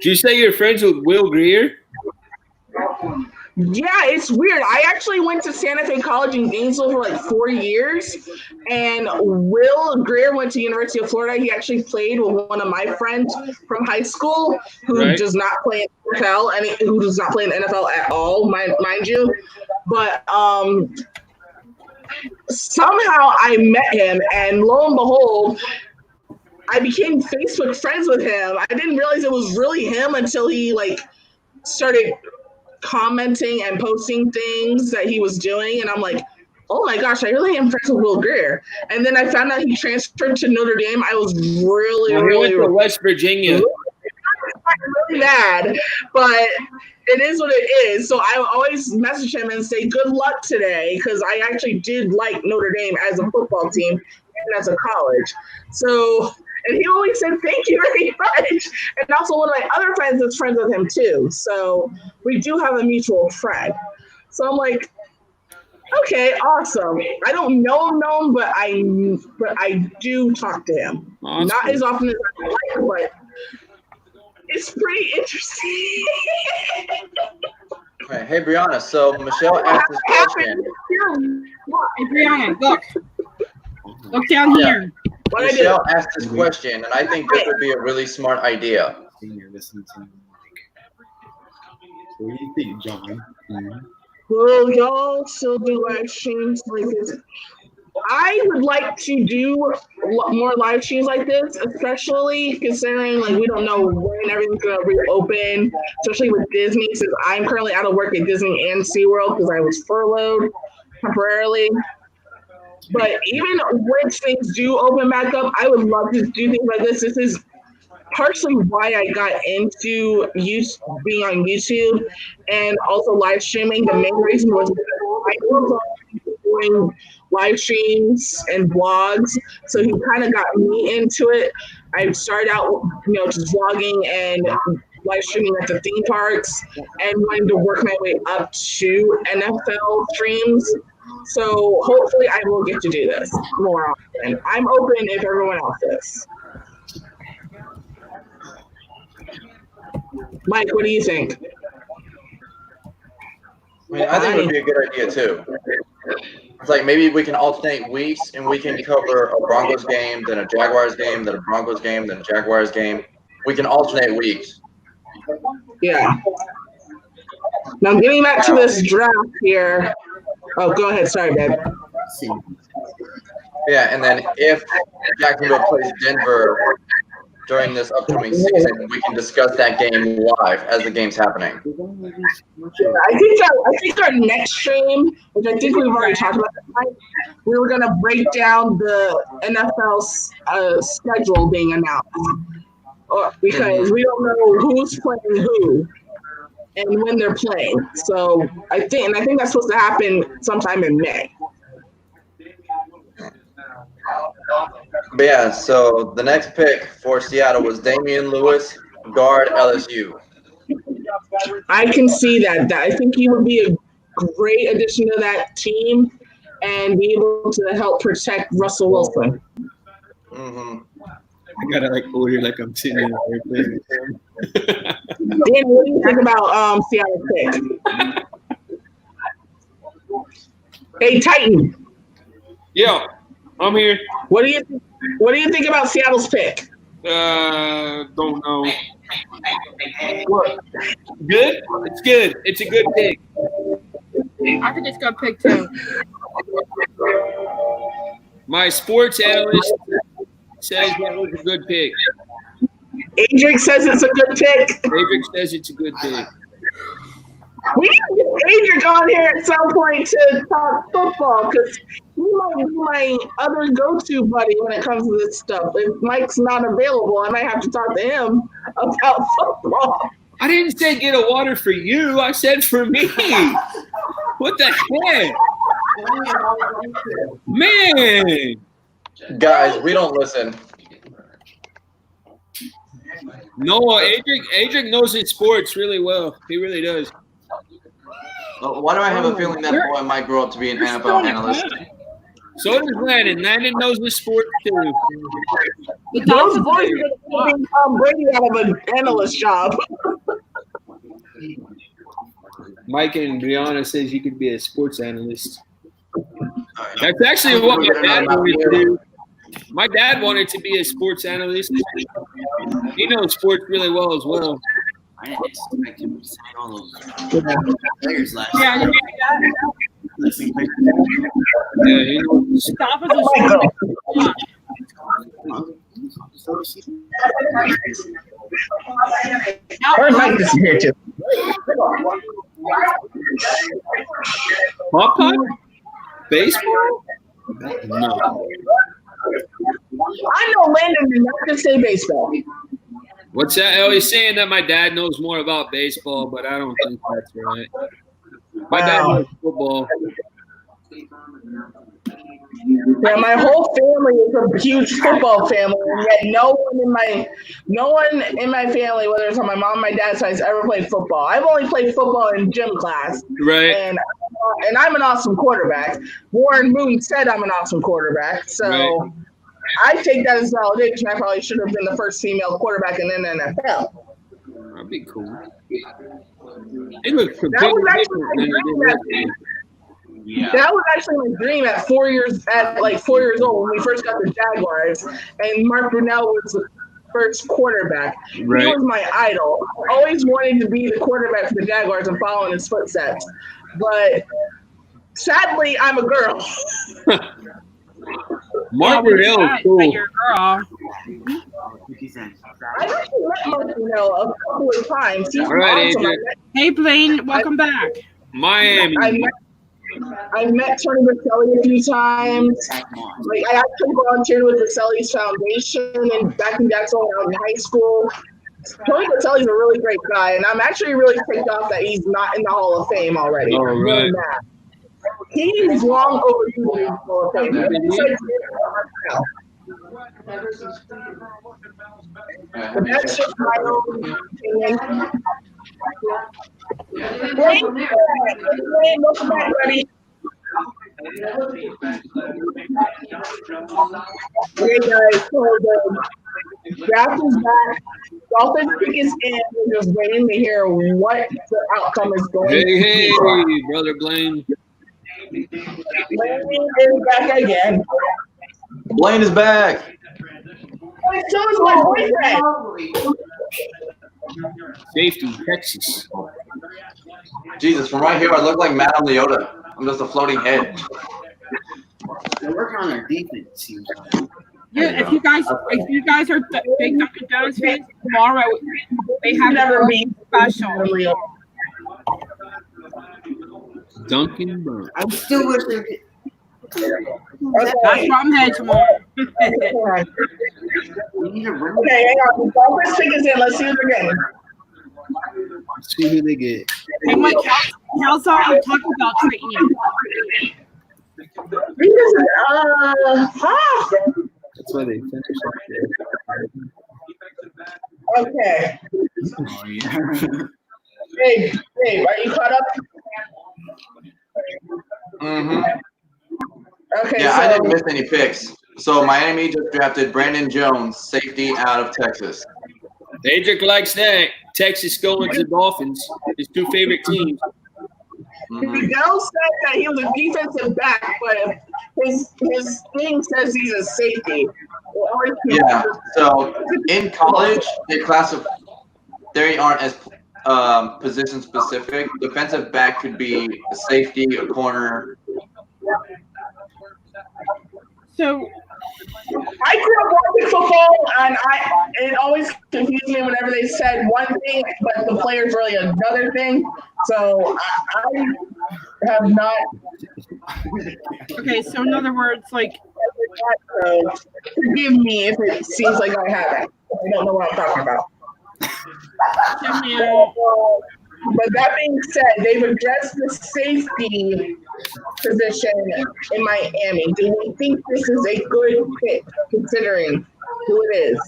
Did you say you're friends with Will Greer? Yeah, it's weird. I actually went to Santa Fe College in Gainesville for like 4 years, and Will Greer went to University of Florida. He actually played with one of my friends from high school who does not play in the NFL, and who does not play in the NFL at all, mind you. But somehow I met him, and lo and behold, I became Facebook friends with him. I didn't realize it was really him until he started commenting and posting things that he was doing, and I'm like, oh my gosh, I really am friends with Will Greer. And then I found out he transferred to Notre Dame. I was really went to West Virginia. Really mad, but it is what it is. So I always message him and say good luck today, because I actually did like Notre Dame as a football team and as a college. So, and he always said thank you very much. And also one of my other friends is friends with him too. So we do have a mutual friend. So I'm like, okay, awesome. I don't know him, but I do talk to him. Awesome. Not as often as I like, but it's pretty interesting. Right. Hey, Brianna, so Michelle asked this question. Hey, Brianna, look down here. Michelle asked this question, and I think this would be a really smart idea. What do you think, John? Will y'all still do live streams like this? I would like to do more live streams like this, especially considering we don't know when everything's gonna reopen, especially with Disney, since I'm currently out of work at Disney and SeaWorld because I was furloughed temporarily. But even when things do open back up, I would love to do things like this. This is partially why I got into being on YouTube and also live streaming. The main reason was because I was doing live streams and vlogs, so he kind of got me into it. I started out, just vlogging and live streaming at the theme parks, and wanting to work my way up to NFL streams. So hopefully I will get to do this more often. I'm open if everyone else is. Mike, what do you think? I think it would be a good idea too. It's like maybe we can alternate weeks and we can cover a Broncos game, then a Jaguars game, then a Broncos game, then a Jaguars game. We can alternate weeks. Yeah. Now getting back to this draft here. Oh, go ahead. Sorry, babe. Yeah, and then if Jacksonville plays Denver during this upcoming season, we can discuss that game live as the game's happening. I think our next stream, which I think we've already talked about tonight, we were going to break down the NFL's schedule being announced, because we don't know who's playing who and when they're playing. So I think that's supposed to happen sometime in May. But yeah, so the next pick for Seattle was Damian Lewis, guard LSU. I can see that. I think he would be a great addition to that team and be able to help protect Russell Wilson. Mm-hmm. I gotta like order like I'm sitting in the Dan, what do you think about Seattle pick? Hey, Titan. Yeah, I'm here. What do you think about Seattle's pick? Don't know. What? Good? It's good. It's a good pick. I think it's a good pick too. My sports analyst says that was a good pick. Adric says it's a good pick. Adric says it's a good pick. We need to get Adric on here at some point to talk football because he might be my other go-to buddy when it comes to this stuff. If Mike's not available, I might have to talk to him about football. I didn't say get a water for you. I said for me. What the heck? Man. Guys, we don't listen. No, Adric knows his sports really well. He really does. Why do I have a feeling that boy might grow up to be an NFL analyst? So does Landon. Landon knows his sports too. Those boys are getting Tom Brady out of an analyst job. Mike and Brianna says you could be a sports analyst. That's actually what my dad wanted to do. My dad wanted to be a sports analyst. He knows sports really well as well. I didn't expect him to sign all those players last Yeah, year. Yeah, he knows. Stop us. Where's Mike disappeared to? Pop? Baseball? No. I know Landon did not just say baseball. What's that? Oh, he's saying that my dad knows more about baseball, but I don't think that's right. My dad knows football. Yeah, my whole family is a huge football family, and yet no one in my family, whether it's on my mom or my dad's side, has ever played football. I've only played football in gym class, Right. And I'm an awesome quarterback. Warren Moon said I'm an awesome quarterback, so Right. I take that as validation. I probably should have been the first female quarterback in the NFL. That'd be cool. It looks That was actually my dream. That was actually my dream at 4 years old when we first got the Jaguars, and Mark Brunell was the first quarterback. Right. He was my idol. I always wanted to be the quarterback for the Jaguars and follow in his footsteps, but sadly, I'm a girl. Mark Brunell is cool. You're a girl. I've actually met Mark Brunell a couple of times. He's All right, awesome. Adrian. Hey, Blaine, welcome back. Miami. I've met Tony Baselli a few times. Like I actually volunteered with Baselli's foundation and back in Jacksonville when I was in high school. Tony Baselli's a really great guy, and I'm actually really ticked off that he's not in the Hall of Fame already. Oh, right. He's long overdue to be in the Hall of Fame. But that's just my own opinion. Blaine, welcome back, buddy. Okay, guys, so the draft is back. Dolphins pick is in. We're just waiting to hear what the outcome is going to be. Hey, brother Blaine. Blaine is back again. Blaine is back. Hey, so is my boyfriend. Safety, Texas. Jesus, from right here, I look like Madame Leota. I'm just a floating head. They're working on their defense, it seems like. Yeah, if you guys are big Dunkin' Donuts fans, tomorrow they have Never a been special. Dunkin' Donuts. I still wish they could. That's why I'm headed tomorrow. We need to run. Okay, hang on. The Dolphins pick is in. Let's see who they're getting. Let's see who they get. Hey, Mike, how's talking about trading you? That's why they finished. Okay. Oh, yeah. Dave, are you caught up? Mm-hmm. Okay, Yeah, so I didn't miss any picks. So Miami just drafted Brandon Jones, safety out of Texas. Adric likes that. Texas going to the Dolphins. His two favorite teams. Miguel said that he was a defensive back, but his thing says he's a safety. Yeah. So in college, they aren't as position specific. Defensive back could be a safety, a corner. So I grew up watching football, and it always confused me whenever they said one thing, but the player's really another thing. So I have not. okay, so in other words, like, forgive me if it seems like I haven't. I don't know what I'm talking about. But that being said, they've addressed the safety position in Miami. Do we think this is a good fit, considering who it is?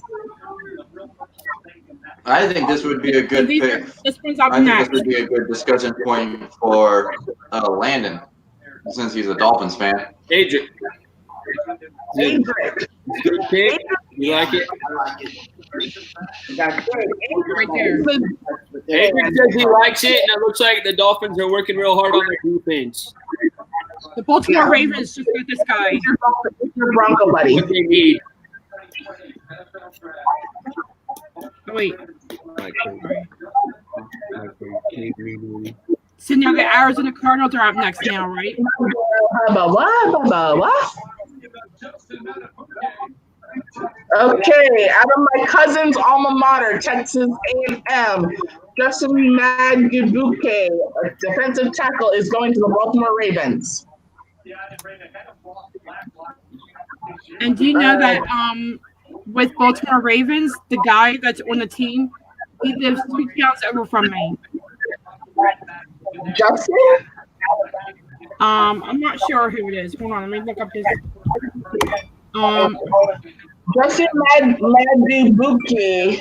I think this would be a good pick. This one's up I think next. this would be a good discussion point for Landon, since he's a Dolphins fan. Adric. Good pick. You like it? Right there. Adric says he likes it, and it looks like the Dolphins are working real hard on their defense. The Baltimore Ravens just got this guy. Your Bronco buddy. What they need. Oh, wait. So now the Arizona Cardinals are up next now, right? What? Okay, out of my cousin's alma mater, Texas A&M, Justin Madubuike, a defensive tackle, is going to the Baltimore Ravens. And do you know that with Baltimore Ravens, the guy that's on the team, he lives 2 towns over from me. Justin? I'm not sure who it is. Hold on, let me look up his. Justin Madubuike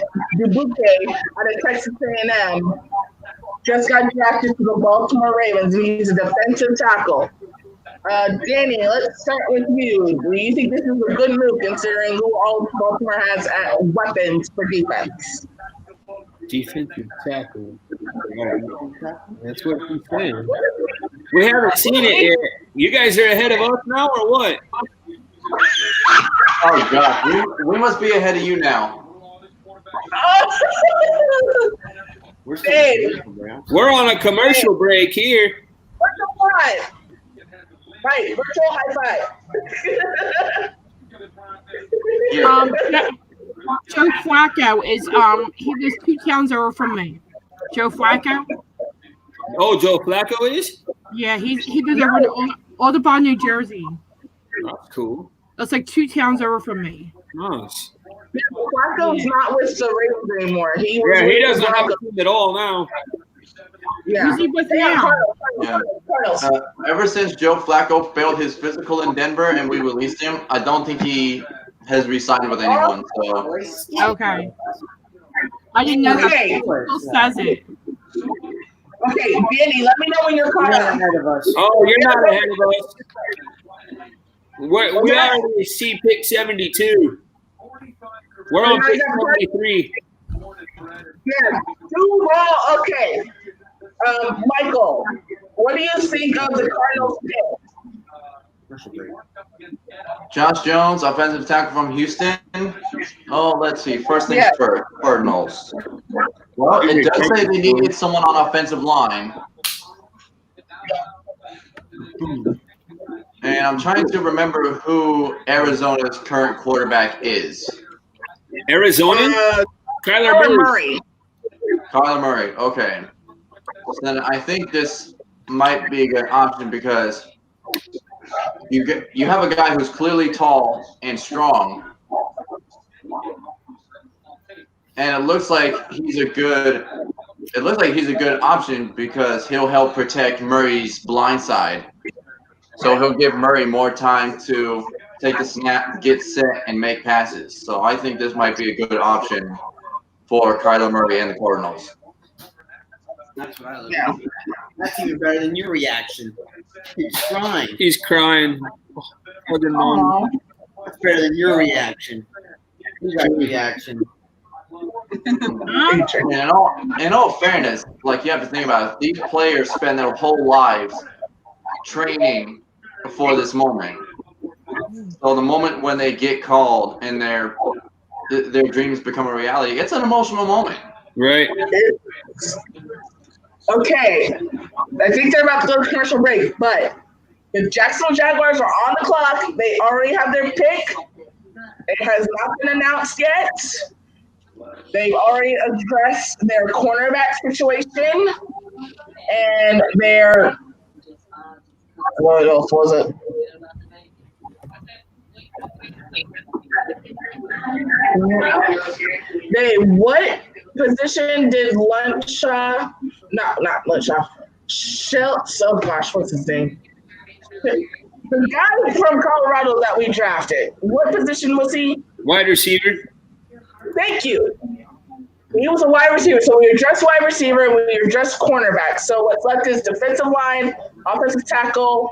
out of Texas A&M just got drafted to the Baltimore Ravens, and he's a defensive tackle. Danny, let's start with you. Do you think this is a good move, considering who all Baltimore has weapons for defense? Defensive tackle. That's what he's saying. We haven't seen it yet. You guys are ahead of us now, or what? Oh God, we must be ahead of you now. We're on a commercial break here. Virtual five. Right, virtual high five. Joe Flacco is he lives 2 towns over from me. Joe Flacco. Oh, Joe Flacco is? Yeah, he lives over in Audubon, New Jersey. That's cool. That's like 2 towns over from me. Nice. Yeah, Flacco's not with the Ravens anymore. He doesn't have a team at all now. Yeah. Who's he with now? Ever since Joe Flacco failed his physical in Denver and we released him, I don't think he has re-signed with anyone. So okay. I didn't know that. Who says it? Okay, Danny, let me know when you're caught up. Oh, you're not ahead of us. We already see pick 72. We're on pick 23. Yeah, okay. Michael, what do you think of the Cardinals pick? Josh Jones, offensive tackle from Houston. Oh, let's see. First things first, Cardinals. Well, it does say they needed someone on offensive line. And I'm trying to remember who Arizona's current quarterback is. Arizona? Kyler Murray. Kyler Murray. Okay. So then I think this might be a good option because you have a guy who's clearly tall and strong, and it looks like he's a good option because he'll help protect Murray's blind side. So he'll give Murray more time to take the snap, get set, and make passes. So I think this might be a good option for Kyler Murray and the Cardinals. That's what I look at. That's even better than your reaction. He's crying. He's crying. Mom. That's better than your reaction. You got reaction. In all fairness, like you have to think about it, these players spend their whole lives training for this moment. So the moment when they get called and their dreams become a reality, it's an emotional moment. Right. Okay. I think they're about to go to commercial break, but the Jacksonville Jaguars are on the clock. They already have their pick. It has not been announced yet. They've already addressed their cornerback situation and their what else was it? What position did Lunshaw? Not Lunshaw. Schultz. Oh gosh, what's his name? The guy from Colorado that we drafted. What position was he? Wide receiver. Thank you. He was a wide receiver. So we addressed wide receiver and we addressed cornerback. So what's left is defensive line, offensive tackle,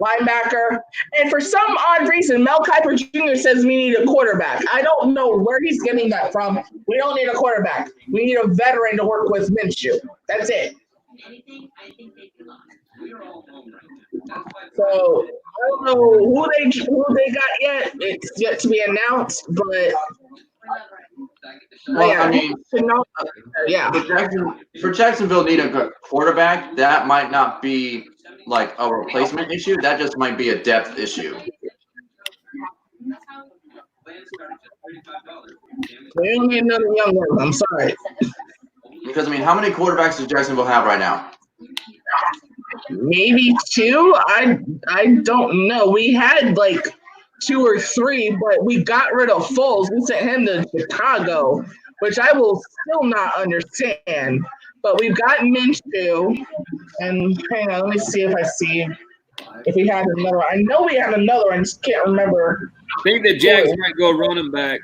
linebacker. And for some odd reason, Mel Kiper Jr. says we need a quarterback. I don't know where he's getting that from. We don't need a quarterback. We need a veteran to work with Minshew. That's it. So I don't know who they got yet. It's yet to be announced, but well, yeah. I mean, yeah. For Jacksonville need a good quarterback, that might not be like a replacement issue. That just might be a depth issue. They don't need another young one. I'm sorry. Because I mean, how many quarterbacks does Jacksonville have right now? Maybe two. I don't know. We had like 2 or 3, but we got rid of Foles. We sent him to Chicago, which I will still not understand. But we've got Minshew, and hang on, let me see if we had another one. I know we had another one, I just can't remember. I think the Jags might go running back.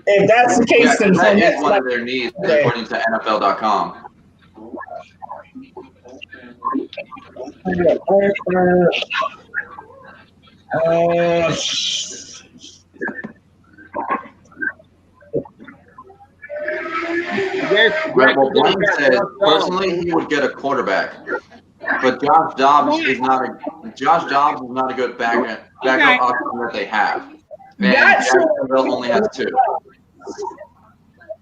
If that's the case, then that is one of their needs, according to NFL.com. Well, Blaine said personally he would get a quarterback, but Josh Dobbs is not a good backup option that they have. And Jacksonville only has 2.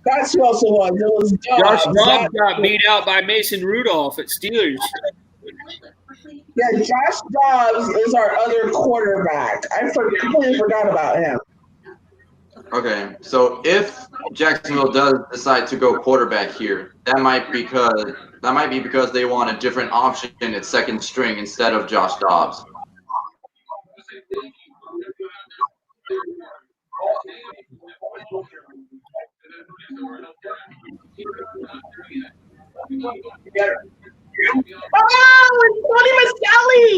That's who else it was. It was Dobbs. Josh Dobbs got beat out by Mason Rudolph at Steelers. Yeah, Josh Dobbs is our other quarterback. I completely forgot about him. Okay, so if Jacksonville does decide to go quarterback here, that might be because they want a different option at second string instead of Josh Dobbs. Oh, it's Tony Maselli!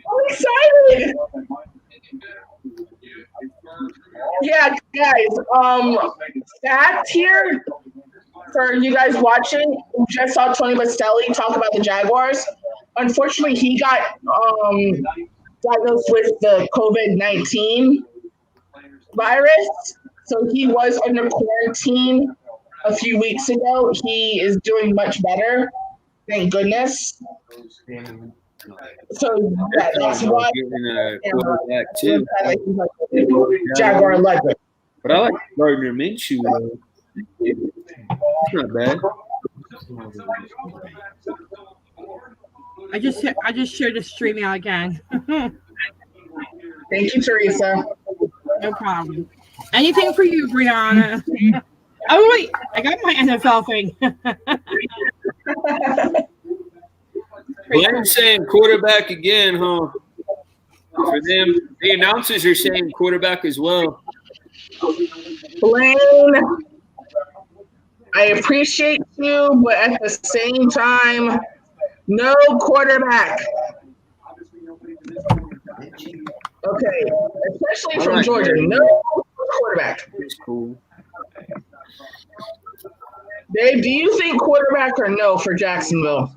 I'm excited! Yeah, guys, stats here for you guys watching. We just saw Tony Maselli talk about the Jaguars. Unfortunately, he got diagnosed with the COVID-19 virus, so he was under quarantine a few weeks ago. He is doing much better, thank goodness. So that's why Jaguar legend. But I like Gardner Minshew though. It's not bad. I just shared the stream now again. Thank you, Teresa. No problem. Anything for you, Brianna. Oh wait, I got my NFL thing. Blaine's saying quarterback again, huh? For them, the announcers are saying quarterback as well. Blaine. I appreciate you, but at the same time, no quarterback. Okay, especially from Georgia, no quarterback. It's cool. Dave, do you think quarterback or no for Jacksonville?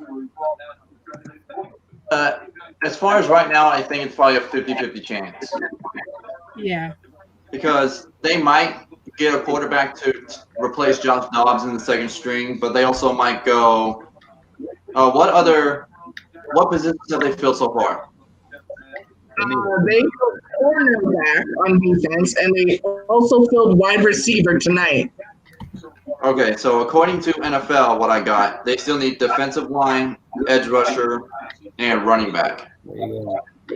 As far as right now, I think it's probably a 50-50 chance. Yeah. Because they might get a quarterback to replace Josh Dobbs in the second string, but they also might go. What positions have they filled so far? They filled cornerback on defense, and they also filled wide receiver tonight. Okay, so according to NFL, what I got, they still need defensive line, edge rusher, and running back.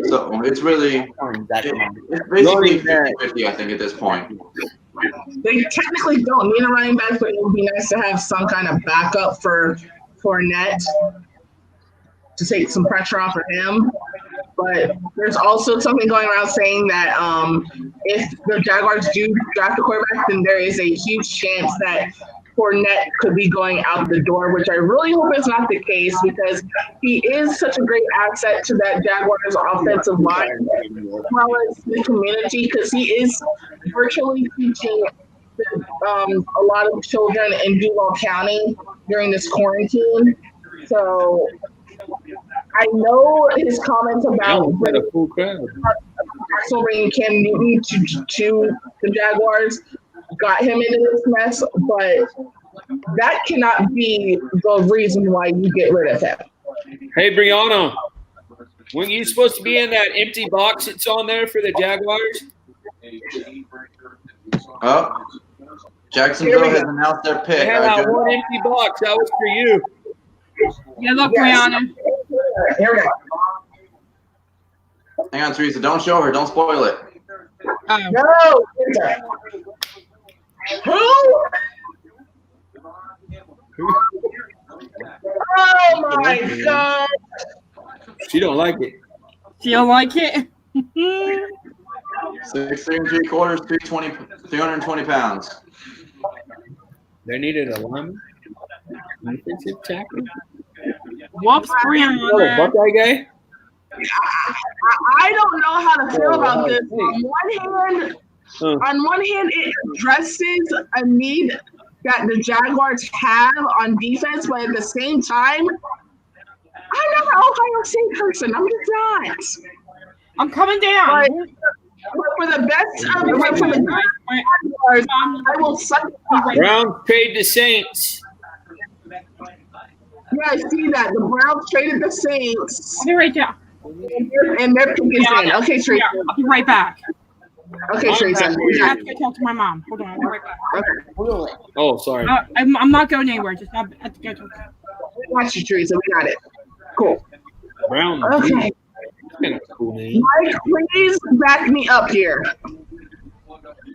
So it's really it's basically 50-50, I think, at this point. They technically don't need a running back, but it would be nice to have some kind of backup for Fournette to take some pressure off of him. But there's also something going around saying that if the Jaguars do draft a quarterback, then there is a huge chance that Fournette could be going out the door, which I really hope is not the case because he is such a great asset to that Jaguars offensive line as well as the community because he is virtually teaching a lot of children in Duval County during this quarantine. So I know his comments about bringing Cam Newton to the Jaguars got him into this mess, but that cannot be the reason why you get rid of him. Hey, Brianna, when you supposed to be in that empty box that's on there for the Jaguars? Oh, Jacksonville has announced their pick. They had that one empty box. That was for you. Yeah, look, Brianna. Here we go. Hang on, Teresa. Don't show her. Don't spoil it. No. Who? Oh my God! She don't like it. She don't like it. 6 3/4, 320 pounds. They needed a lineman. Defensive tackle. Whoops, Brianna. Buckeye guy. I don't know how to feel about this. On one hand, it addresses a need that the Jaguars have on defense, but at the same time, I'm not an Ohio State person. I'm just not. I'm coming down. But for the best of the Jaguars, I will suck. Browns trade the Saints. Yeah, I see that. The Browns traded the Saints. Be right down. And their pick is in. Okay, Tracy. I'll be right back. Okay, Tracy. I have to go talk to my mom. Hold on, I'll be right back. Okay. Oh, sorry. I'm not going anywhere. Just I have to go talk. We got you, Teresa. We got it. Cool. Brown. Okay. Kind of cool name. Mike, please back me up here.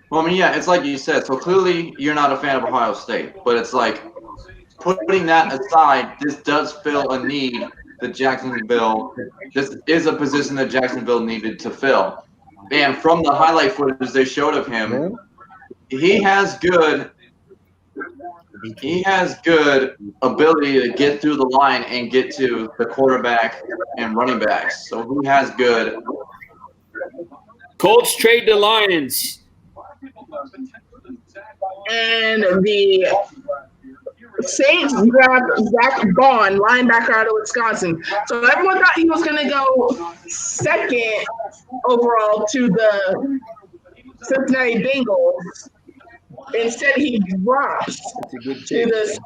Well, I mean, yeah, it's like you said. So clearly, you're not a fan of Ohio State, but it's like putting that aside, this does fill a need that Jacksonville. This is a position that Jacksonville needed to fill. And from the highlight footage they showed of him, he has good ability to get through the line and get to the quarterback and running backs. So he has good. Colts trade the Lions. And the Saints grabbed Zach Bond, linebacker out of Wisconsin. So everyone thought he was going to go second overall to the Cincinnati Bengals. Instead, he drops to the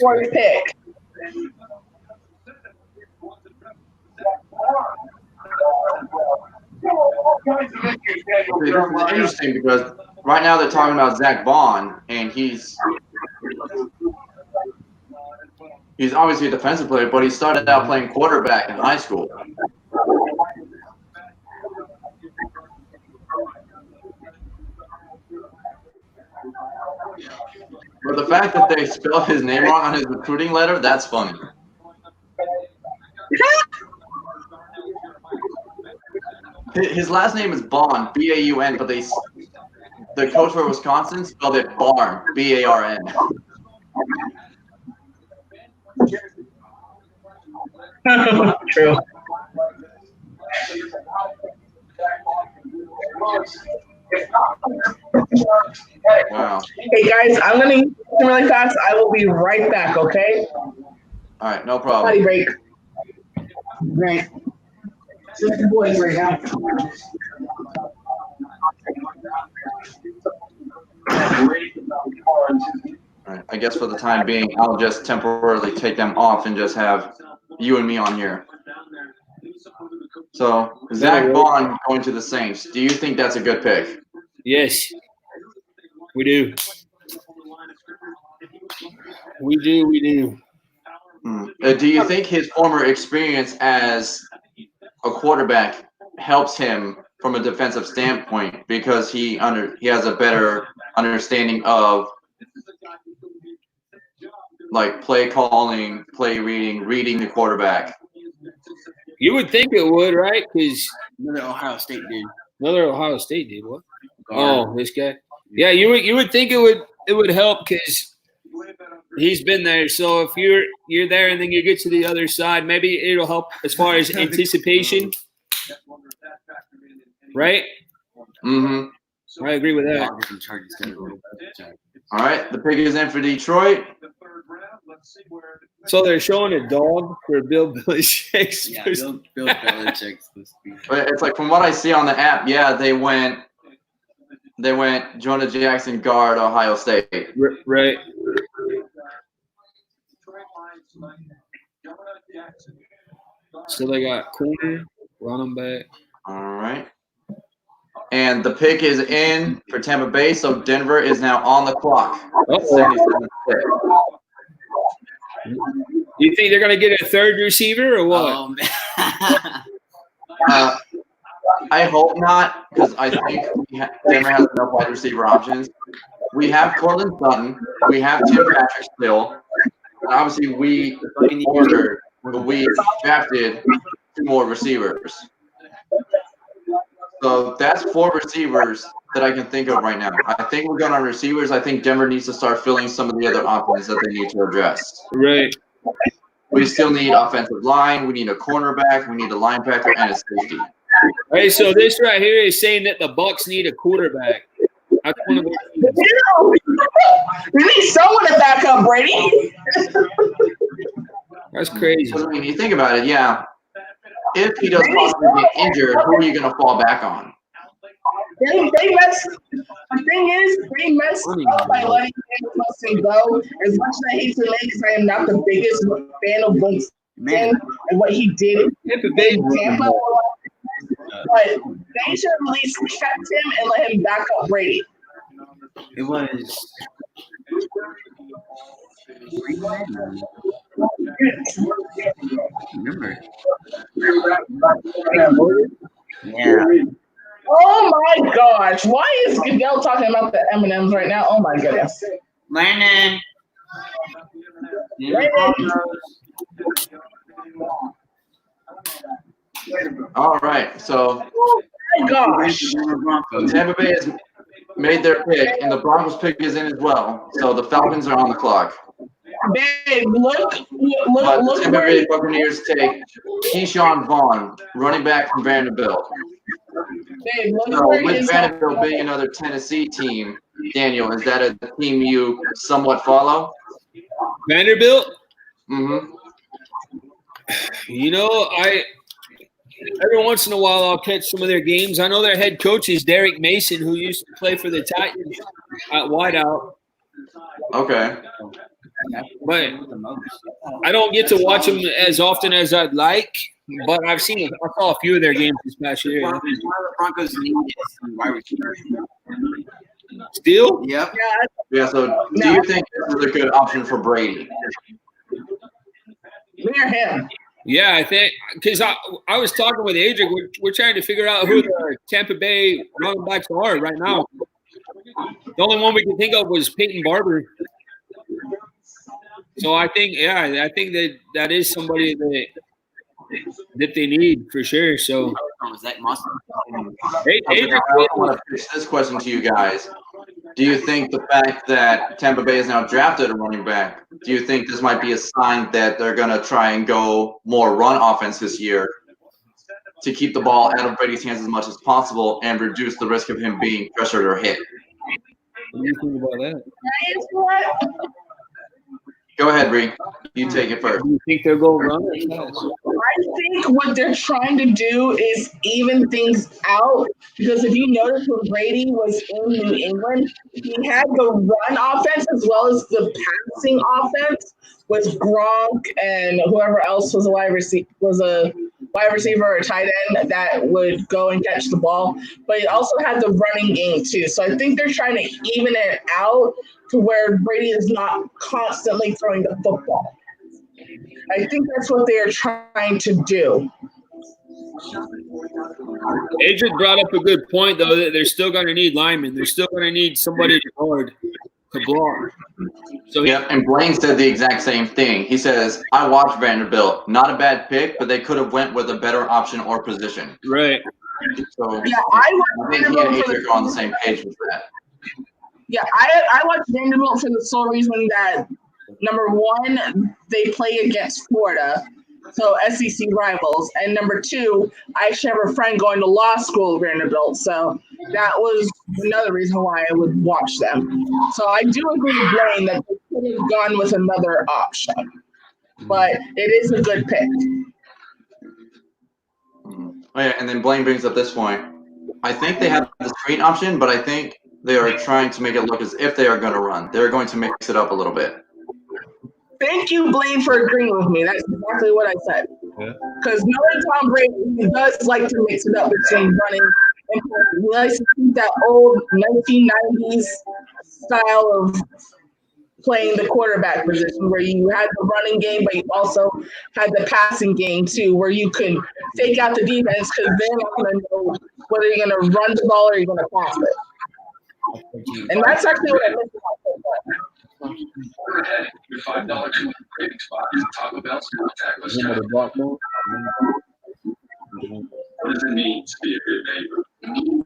74th pick. It's interesting because right now they're talking about Zach Bond, and he's obviously a defensive player, but he started out playing quarterback in high school. But the fact that they spelled his name wrong on his recruiting letter, that's funny. His last name is Bond, B-A-U-N, but the coach for Wisconsin spelled it Barn, B-A-R-N. True. Wow. Hey guys, I'm gonna eat really fast. I will be right back. Okay. All right, no Potty problem. break. Right. Boys right now. All right, I guess for the time being, I'll just temporarily take them off and just have you and me on here. So, Zach Bond going to the Saints. Do you think that's a good pick? Yes, we do. We do. Do you think his former experience as a quarterback helps him from a defensive standpoint because he has a better understanding of like play calling, play reading the quarterback? You would think it would, right? Because Another Ohio State dude. What? Oh, this guy. Yeah, you would think it would help because he's been there. So if you're there and then you get to the other side, maybe it'll help as far as anticipation, right? Mm-hmm. I agree with that. All right, the pick is in for Detroit. So they're showing a dog for Bill Belichick's. Yeah, Bill Belichick's. But it's like from what I see on the app, yeah, they went Jonah Jackson guard Ohio State. Right. So they got corner, running back. All right. And the pick is in for Tampa Bay, so Denver is now on the clock. You think they're going to get a third receiver or what? I hope not, because I think Denver has enough wide receiver options. We have Cortland Sutton. We have Tim Patrick still. And obviously, we drafted 2 more receivers. So that's 4 receivers that I can think of right now. I think we're good on receivers. I think Denver needs to start filling some of the other options that they need to address. Right. We still need offensive line. We need a cornerback. We need a linebacker and a safety. Hey, so this right here is saying that the Bucs need a quarterback. That's one of the we need someone to back up Brady. That's crazy. I mean, you think about it, yeah. If he does possibly get injured, who are you going to fall back on? They messed. The thing is, they messed up by letting him go. As much as I hate to admit, because I am not the biggest fan of Winston and what he did in Tampa, but they should at least kept him and let him back up Brady. It was. Remember? Yeah. Oh my gosh! Why is Goodell talking about the M&Ms right now? Oh my goodness. Landon. All right, so oh my gosh. Tampa Bay has made their pick, and the Broncos pick is in as well. So the Falcons are on the clock. Babe, look the Tampa Bay Buccaneers take Keyshawn Vaughn, running back from Vanderbilt. Babe, So with Vanderbilt being another Tennessee team, Daniel, is that a team you somewhat follow? Vanderbilt? Mm-hmm. You know, every once in a while I'll catch some of their games. I know their head coach is Derek Mason, who used to play for the Titans at wideout. Okay. But I don't get to watch them as often as I'd like. But I saw a few of their games this past year. Broncos need wide receiver. Still? Yep. Yeah. So, do you think this is a good option for Brady? Near him. Yeah, I think because I was talking with Adrian. We're trying to figure out who the Tampa Bay running backs are right now. The only one we can think of was Peyton Barber. So I think that is somebody that they need for sure. So Zach Moss. I want to pitch this question to you guys. Do you think the fact that Tampa Bay has now drafted a running back, do you think this might be a sign that they're going to try and go more run offense this year to keep the ball out of Brady's hands as much as possible and reduce the risk of him being pressured or hit? What do you think about that? Go ahead, Bree. You take it first. Do you think they'll go run or pass? I think what they're trying to do is even things out, because if you notice when Brady was in New England, he had the run offense as well as the passing offense with Gronk and whoever else was a wide receiver or a tight end that would go and catch the ball. But he also had the running game too. So I think they're trying to even it out to where Brady is not constantly throwing the football. I think that's what they are trying to do. Adrian brought up a good point, though, that they're still going to need linemen. They're still going to need somebody to guard, to block. So yeah, and Blaine said the exact same thing. He says, I watched Vanderbilt. Not a bad pick, but they could have went with a better option or position. Right. So yeah, I think he and Adrian are on the same page with that. Yeah, I watched Vanderbilt for the sole reason that, number one, they play against Florida, so SEC rivals, and number two, I actually have a friend going to law school at Vanderbilt, so that was another reason why I would watch them. So I do agree with Blaine that they could have gone with another option, but it is a good pick. Oh, yeah, and then Blaine brings up this point. I think they have the screen option, but I think they are trying to make it look as if they are going to run. They're going to mix it up a little bit. Thank you, Blaine, for agreeing with me. That's exactly what I said. Because knowing Tom Brady, he does like to mix it up between running and passing. He likes to keep that old 1990s style of playing the quarterback position where you had the running game, but you also had the passing game too, where you could fake out the defense because they're not going to know whether you're going to run the ball or you're going to pass it. And that's actually what I miss about football. Your $5 craving spot is Taco Bell's contactless. What does it mean to be a good neighbor? And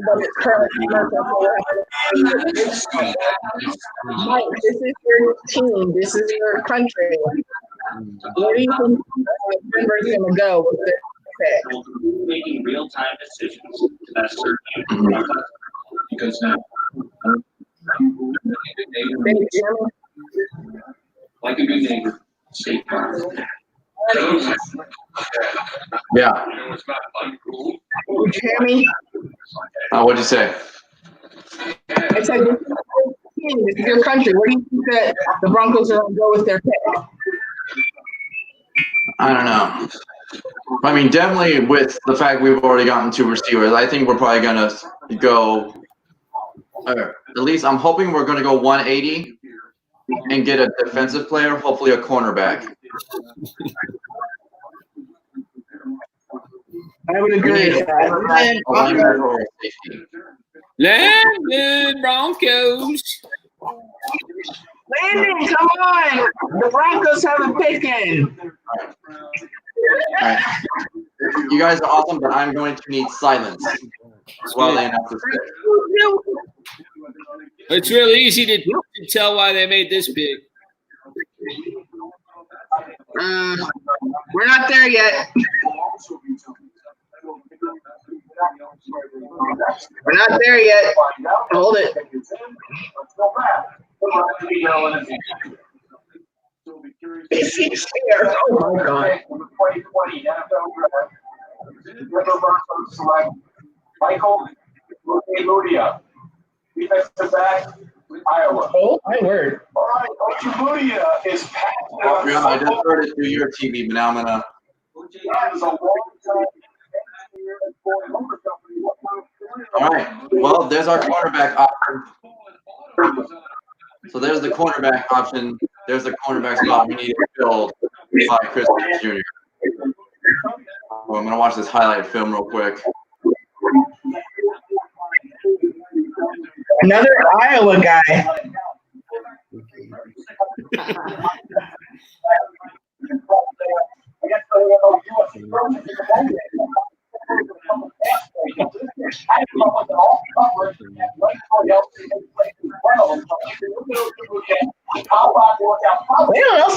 but it's currently Mike, this is your team. This is your country. Where do you think Denver's going to go with this pick? Making real-time decisions to that certain because now, like a good neighbor, State Farm. Yeah. Would you hear me? What'd you say? I said, this is your country. Where do you think that the Broncos are going to go with their pick? I don't know. I mean, definitely with the fact we've already gotten two receivers, I think we're probably going to go, at least I'm hoping we're going to go 180 and get a defensive player, hopefully a cornerback. I would agree with that. Landon Broncos. Landon, come on. The Broncos have a pick in. All right. You guys are awesome, but I'm going to need silence while they announce this pick. It's really easy to tell why they made this pick. We're not there yet. We're not there yet. Hold it. Is he scared? Oh my God. Michael Mudia, defensive back, Iowa. Oh my word. All right, Mudia is passionate. I just heard it through your TV, but now I'm gonna. All right. Well, there's our cornerback option. So there's the cornerback option. There's the cornerback spot we need to fill by Chris Jr. Well, I'm gonna watch this highlight film real quick. Another Iowa guy.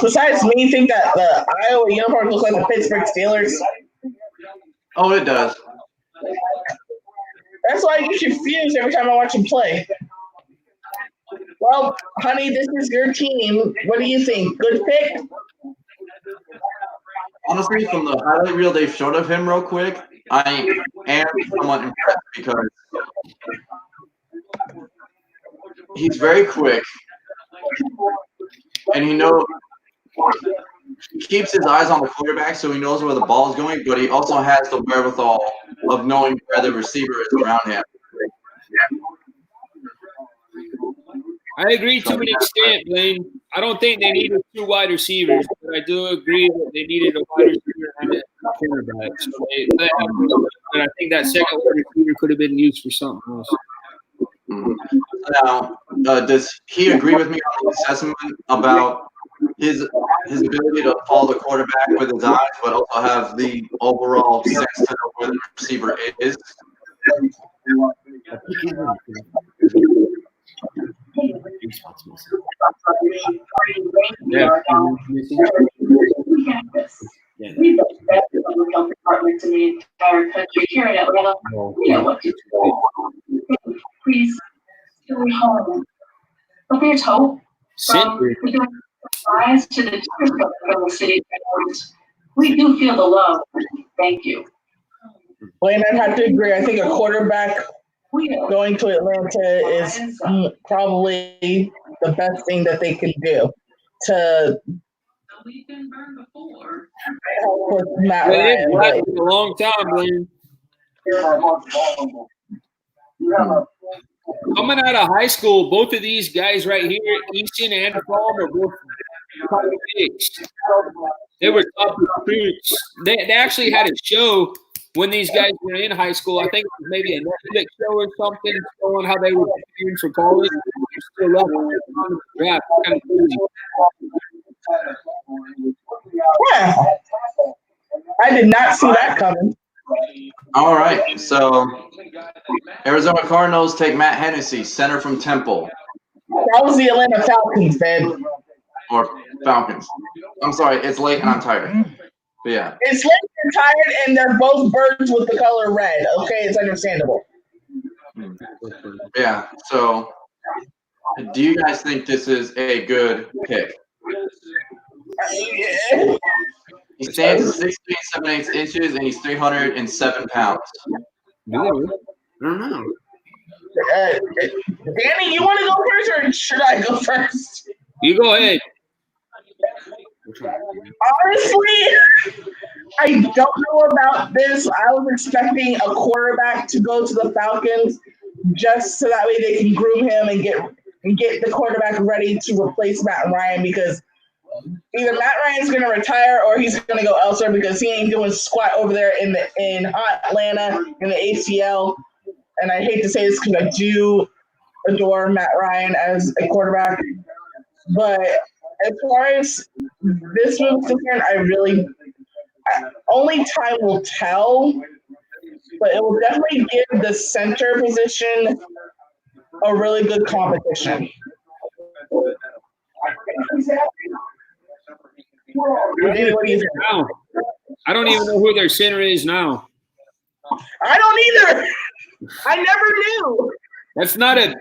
besides me think that the Iowa uniforms look like the Pittsburgh Steelers? Oh, it does. That's why I get confused every time I watch them play. Well, honey, this is your team. What do you think? Good pick? Honestly, from the highlight reel they showed of him real quick, I am somewhat impressed because he's very quick, and he keeps his eyes on the quarterback, so he knows where the ball is going, but he also has the wherewithal of knowing where the receiver is around him. I agree to an extent, Blaine. I don't think they needed 2 wide receivers, but I do agree that they needed a wide receiver and a cornerback. So and I think that second wide receiver could have been used for something else. Now, does he agree with me on the assessment about his ability to follow the quarterback with his eyes, but also have the overall sense to know where the receiver is? Yeah. Department to the entire country here in Atlanta. You know what to do. Please, stay home. But there's hope. From the rise to the tears from the city. We do feel the love. Thank you. Blaine, I'd have to agree. I think a quarterback going to Atlanta is probably the best thing that they can do to help with Matt Ryan. It's lasted a long time, Blaine. Coming out of high school, both of these guys right here, Easton and Palm, are both top picks. They were top recruits. They actually had a show when these guys were in high school. I think it was maybe a Netflix show or something showing how they were preparing for college. They're still up on the draft. Kind of crazy. Yeah. I did not see that coming. All right, so Arizona Cardinals take Matt Hennessy, center from Temple. That was the Atlanta Falcons, man. Or Falcons. I'm sorry, it's late and I'm tired. But yeah. It's late and tired, and they're both birds with the color red. Okay, it's understandable. Yeah, so do you guys think this is a good pick? Yeah. He stands at 6 feet 7/8 inches, and he's 307 pounds. No, I don't know. Danny, you want to go first, or should I go first? You go ahead. Honestly, I don't know about this. I was expecting a quarterback to go to the Falcons just so that way they can groom him and get the quarterback ready to replace Matt Ryan, because either Matt Ryan's going to retire or he's going to go elsewhere because he ain't doing squat over there in hot Atlanta in the ACL. And I hate to say this because I do adore Matt Ryan as a quarterback. But as far as this one's concerned, only time will tell. But it will definitely give the center position a really good competition. I don't even know who their center is now. I don't either. I never knew. That's not a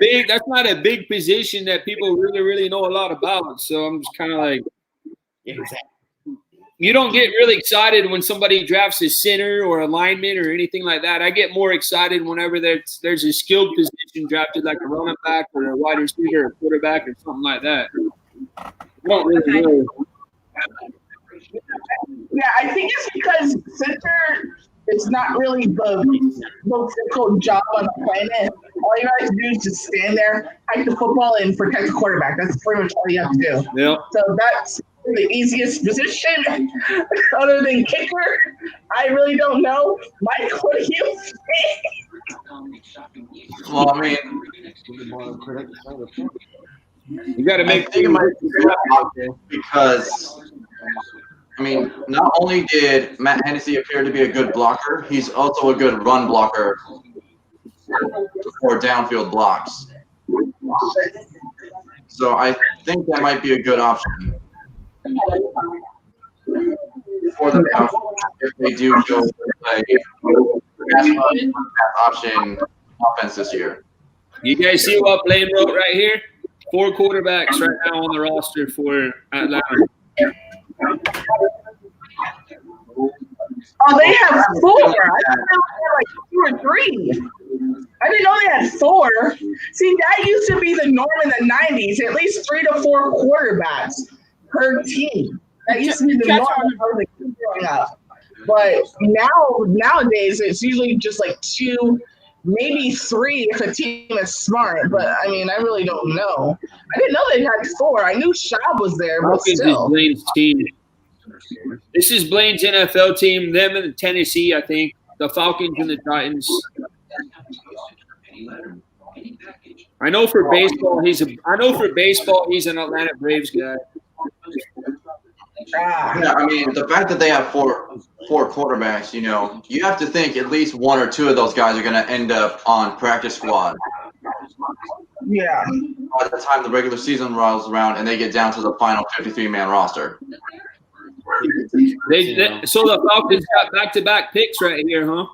big position that people really know a lot about. So I'm just kind of like, you don't get really excited when somebody drafts a center or a lineman or anything like that. I get more excited whenever there's a skilled position drafted, like a running back or a wide receiver or a quarterback or something like that. I don't really know. Yeah, I think it's because center is not really the most difficult job on the planet. All you have to do is just stand there, hike the football, and protect the quarterback. That's pretty much all you have to do. Yeah. So that's the easiest position other than kicker. I really don't know. Mike, what do you think? Well, I mean, you got to make. I think it might be good because, I mean, not only did Matt Hennessy appear to be a good blocker, he's also a good run blocker for downfield blocks. So I think that might be a good option. for the Falcons if they do go play option offense this year. You guys see what Blaine wrote right here? 4 quarterbacks right now on the roster for Atlanta. Oh, they have 4. I didn't know they had like 2 or 3. I didn't know they had 4. See, that used to be the norm in the 90s, at least 3 to 4 quarterbacks per team. That used to be the norm growing up. But nowadays, it's usually just like 2, maybe 3 if a team is smart. But, I mean, I really don't know. I didn't know they had 4. I knew Schaub was there, but still. Blaine's team. This is Blaine's NFL team. Them and Tennessee, I think. The Falcons and the Titans. I know for baseball he's an Atlanta Braves guy. Yeah, I mean the fact that they have four quarterbacks, you have to think at least 1 or 2 of those guys are going to end up on practice squad. Yeah. By the time the regular season rolls around and they get down to the final 53-man roster. So the Falcons got back-to-back picks right here, huh?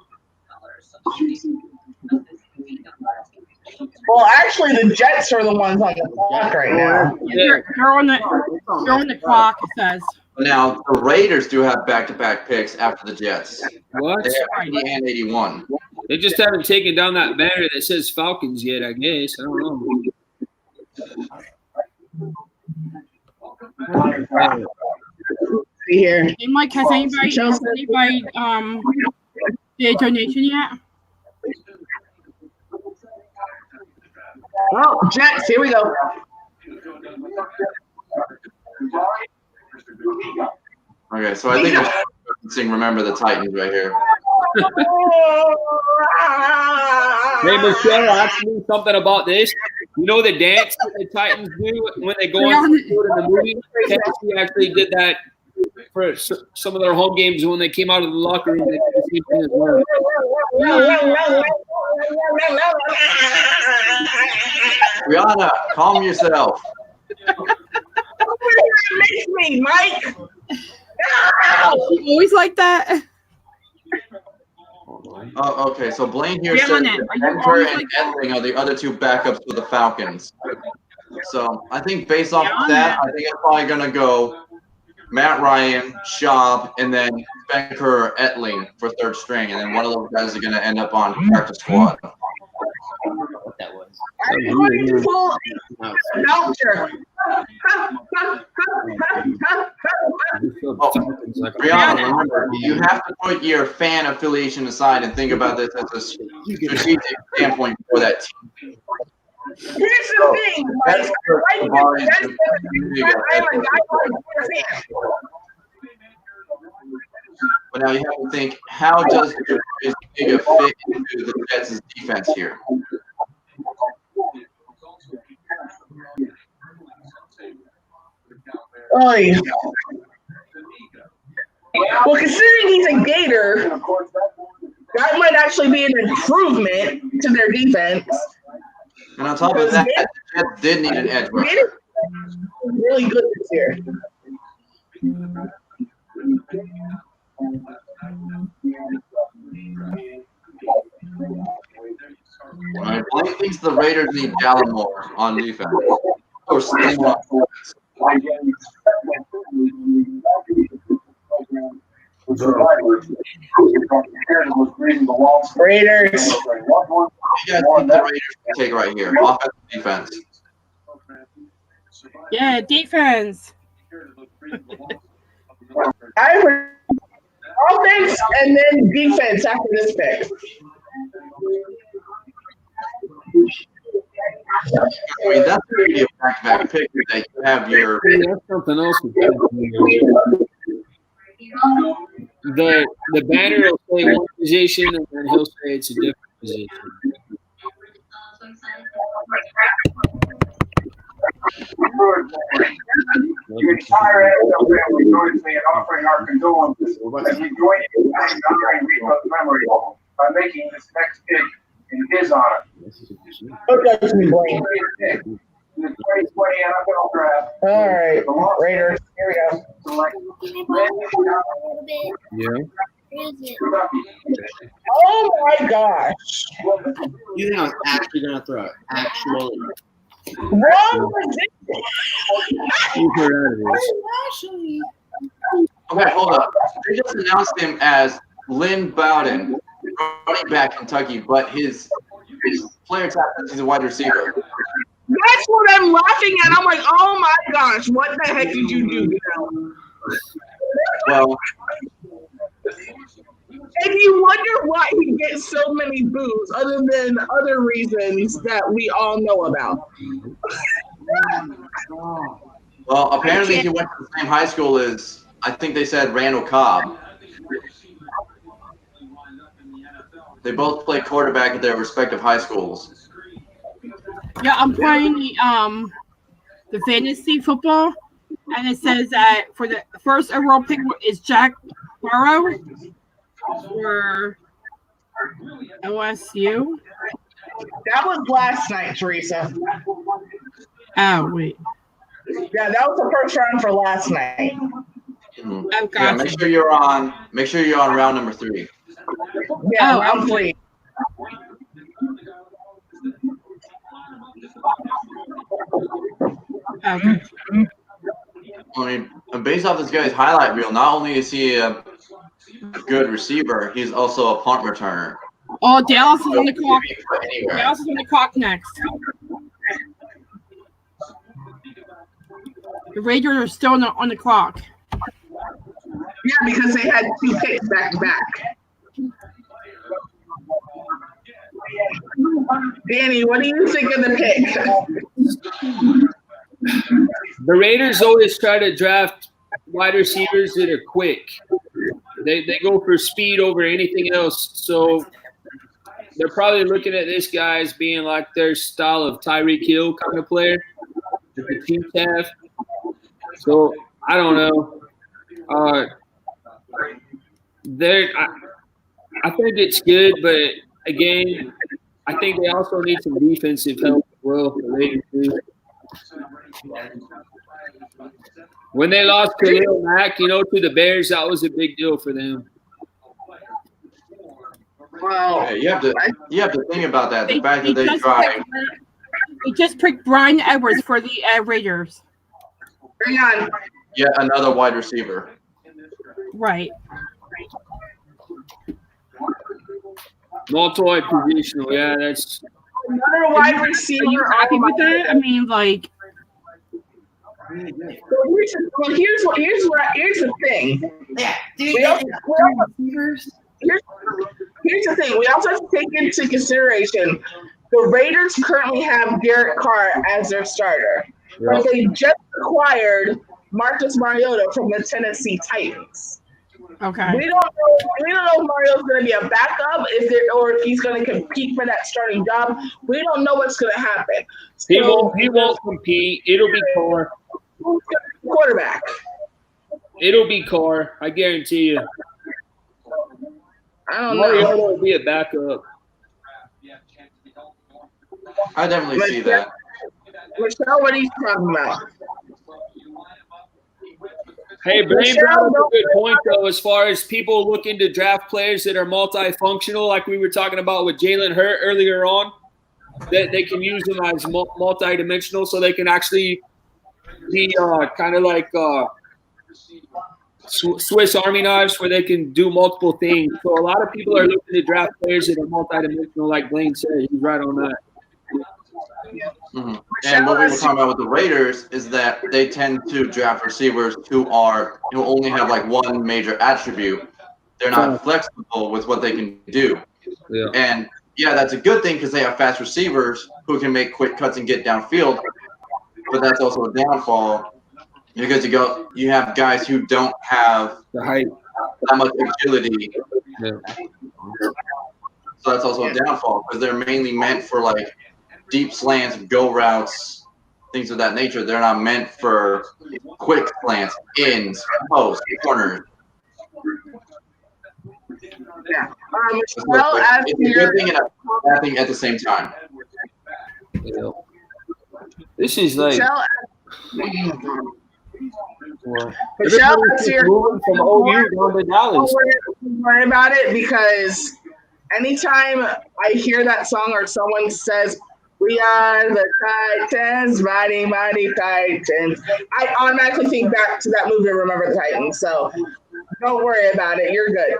Well, actually, the Jets are the ones on the clock right now. They're on the clock, it says. Now, the Raiders do have back-to-back picks after the Jets. What? They have 80 and 81. They just haven't taken down that banner that says Falcons yet, I guess. I don't know. Here. Hey, Mike, has anybody did a donation yet? Oh, Jets, here we go. Okay, so I think I'm sing Remember the Titans right here. Hey, Michelle, I have to do something about this. You know the dance that the Titans do when they go on the field in the movie? Tennessee actually did that for some of their home games when they came out of the locker room. They did the same thing as well. Brianna, calm yourself. Makes me, Mike. Always like that. Okay, so Blaine here says that Denver and Edling are the other 2 backups for the Falcons. So I think based off of that, I think I'm probably going to go Matt Ryan, Schaub, and then Becker or Etling for 3rd string, and then one of those guys are going to end up on practice squad. That was. I'm going to pull voucher. Brianna, remember, you have to put your fan affiliation aside and think about this as a strategic standpoint for that team. Here's the thing, Mike. I'm a guy But now you have to think, how does Bigga fit into the Jets' defense here? Oh, yeah. Well, considering he's a Gator, that might actually be an improvement to their defense. And on top of that, the Jets did need an edge rusher. Really good this year. Blake thinks the Raiders need Gallimore on defense. Or Sting on offense. Raiders. You guys think the Raiders can take right here? Offense, defense. Yeah, defense. I heard offense and then defense after this pick. I mean, that's the beauty of back-to-back pick that you have your. That's something else. The banner will say one position, and then he'll say it's a different position. The entire NFL family joins me in offering our condolences as we join you in honoring Rico's memory by making this next pick in his honor. All right, Raiders. Here we go. Yeah. Oh my gosh! You think I was actually gonna throw it? Actually. Wrong position. Okay, hold up. They just announced him as Lynn Bowden, running back Kentucky, but his player tag says he's a wide receiver. That's what I'm laughing at. I'm like, oh my gosh, what the heck did you do now? Well, and you wonder why he gets so many boos, other than other reasons that we all know about. well, apparently he went to the same high school as, I think they said, Randall Cobb. They both play quarterback at their respective high schools. Yeah, I'm playing the fantasy football, and it says that for the first overall pick is Jack Barrow for OSU. That was last night, Teresa. Oh wait. Yeah, that was the first round for last night. Mm-hmm. Oh, gotcha. Yeah, make sure you're on round number 3. Yeah, round 3. Okay. I mean, based off this guy's highlight reel, not only is he a good receiver, he's also a punt returner. Oh, Dallas is on the clock. Anywhere. Dallas is on the clock next. The Raiders are still on the clock. Yeah, because they had 2 picks back to back. Danny, what do you think of the pick? The Raiders always try to draft wide receivers that are quick. They go for speed over anything else. So they're probably looking at this guy as being like their style of Tyreek Hill kind of player that the Chiefs have. So I don't know. I think it's good, but again, I think they also need some defensive help as well. The Raiders do. When they lost Khalil Mack, to the Bears, that was a big deal for them. Well, yeah, you have to think about that. The fact that they tried. They just picked Brian Edwards for the Raiders. Hang on. Yet another wide receiver. Right. Multi-positional, yeah, that's another wide receiver. Are you happy with that? I mean, like. Here's the thing. Yeah, here's the thing. We also have to take into consideration the Raiders currently have Derek Carr as their starter, but they just acquired Marcus Mariota from the Tennessee Titans. Okay. We don't know if Mariota's going to be a backup, or if he's going to compete for that starting job. We don't know what's going to happen. He won't compete. It'll be Carr. Quarterback. It'll be Carr. I guarantee you. I don't know. Mariota will be a backup. I definitely see that. Michelle, what are you talking about? Hey, Blaine brought up a good point, though, as far as people looking to draft players that are multifunctional, like we were talking about with Jalen Hurt earlier on, that they can use them as multidimensional so they can actually be kind of like Swiss Army knives where they can do multiple things. So a lot of people are looking to draft players that are multidimensional, like Blaine said. He's right on that. Mm-hmm. And what we were talking about with the Raiders is that they tend to draft receivers who only have like one major attribute. They're not flexible with what they can do. Yeah. And yeah, that's a good thing because they have fast receivers who can make quick cuts and get downfield. But that's also a downfall because you have guys who don't have the height, that much agility. Yeah. So that's also a downfall because they're mainly meant for like deep slants, go routes, things of that nature. They're not meant for quick slants, ins, posts, corners. Yeah. It's a good thing and a bad thing at the same time. Yeah. This is like. Michelle, What? Michelle, that's your moving from OU down to Dallas. Don't worry about it, because anytime I hear that song or someone says, "We are the Titans, mighty, mighty Titans," I automatically think back to that movie, Remember the Titans. So don't worry about it. You're good.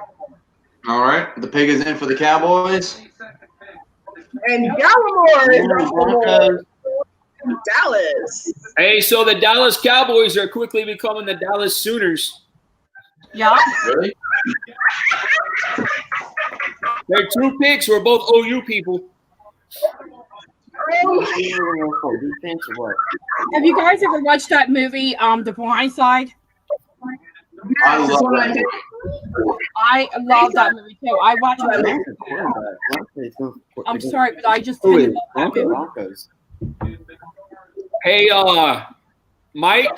All right. The pig is in for the Cowboys. And Gallimore is for Dallas. Hey, so the Dallas Cowboys are quickly becoming the Dallas Sooners. Yeah. Really? Their two picks were both OU people. Have you guys ever watched that movie, The Blind Side? I love that movie. I love that movie too. I watched it. I'm sorry, but I just tend to love that movie. Hey, Mike,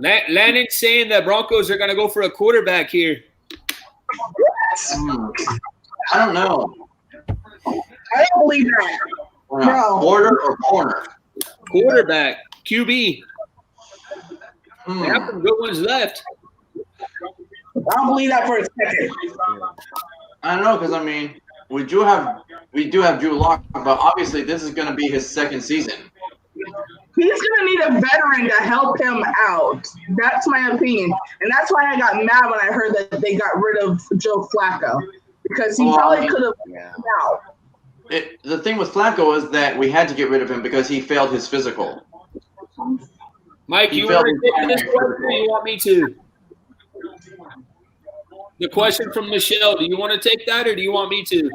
Lanning's saying that Broncos are going to go for a quarterback here. I don't know. I don't believe that. No. Quarter or corner? Quarterback, QB. They have some good ones left. I don't believe that for a second. I don't know, because I mean, we do have Drew Lock, but obviously this is going to be his second season. He's going to need a veteran to help him out. That's my opinion. And that's why I got mad when I heard that they got rid of Joe Flacco. Because he probably could have out. The thing with Flacco is that we had to get rid of him because he failed his physical. Mike, you want to take this question or you want me to? The question from Michelle, do you want to take that or do you want me to?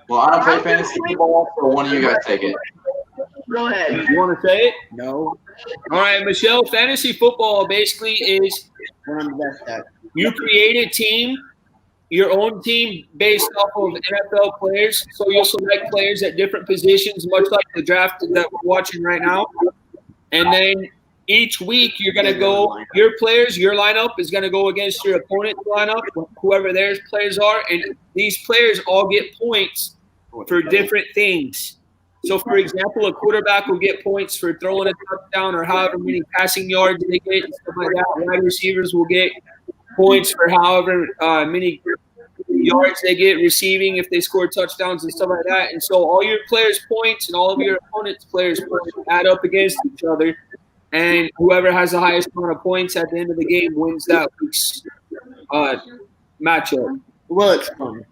Well, I don't play fantasy football, so one of you guys take it. Go ahead. You want to say it? No. All right, Michelle, fantasy football basically is you create a team, your own team based off of NFL players. So you'll select players at different positions, much like the draft that we're watching right now. And then each week you're going to go, your players, your lineup is going to go against your opponent's lineup, whoever their players are. And these players all get points for different things. So, for example, a quarterback will get points for throwing a touchdown or however many passing yards they get and stuff like that. Wide receivers will get points for however many yards they get receiving if they score touchdowns and stuff like that. And so all your players' points and all of your opponent's players' points add up against each other. And whoever has the highest amount of points at the end of the game wins that week's matchup. Well, it's fun.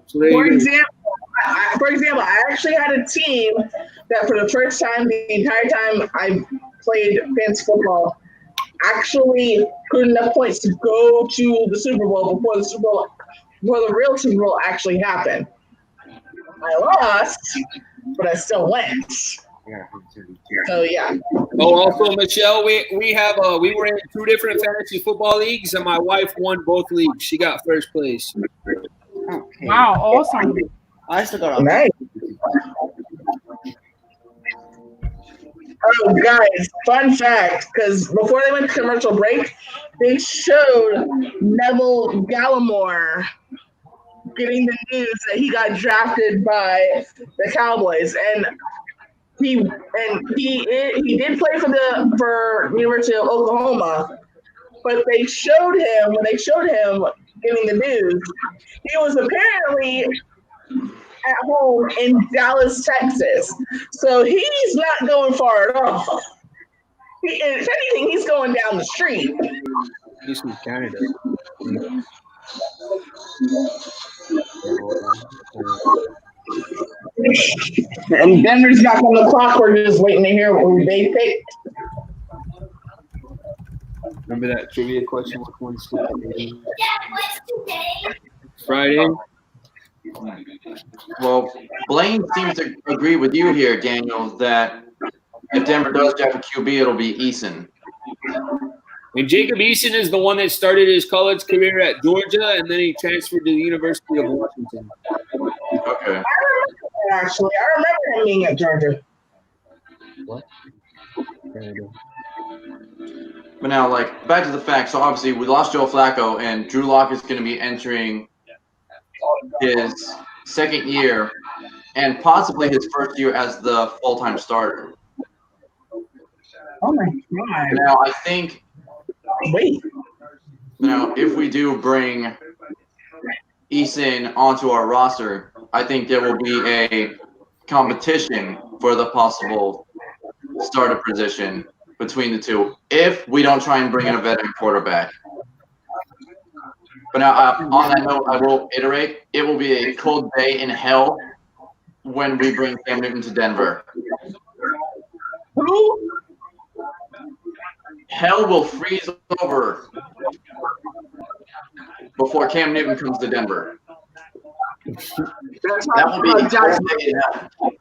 So for example, I actually had a team that for the first time, the entire time I played fantasy football, actually put enough points to go to the Super Bowl before the real Super Bowl actually happened. I lost, but I still went. So yeah. Oh, also Michelle, we were in 2 different fantasy football leagues, and my wife won both leagues. She got first place. Okay. Wow, awesome! I still got nice. Oh, guys, fun fact, because before they went to commercial break, they showed Neville Gallimore getting the news that he got drafted by the Cowboys, and he did play for University of Oklahoma, but when they showed him getting the news, he was apparently at home in Dallas, Texas. So he's not going far at all. If anything, he's going down the street. He's from Canada. And Denver's back on the clock. We're just waiting to hear what they picked. Remember that trivia question? Which one's Friday? Well, Blaine seems to agree with you here, Daniel, that if Denver does draft a QB, it'll be Eason. And Jacob Eason is the one that started his college career at Georgia, and then he transferred to the University of Washington. Okay. I remember him being at Georgia. What? But now, like, back to the facts. So obviously, we lost Joe Flacco, and Drew Lock is going to be entering his second year. and possibly his first year as the full-time starter. Oh my God. Now, I think, Wait. if we do bring Eason onto our roster, I think there will be a competition for the possible starter position between the two if we don't try and bring in a veteran quarterback. But now, on that note, I will iterate, it will be a cold day in hell when we bring Cam Newton to Denver. Who? Hell will freeze over before Cam Newton comes to Denver. That will be a cold day in hell.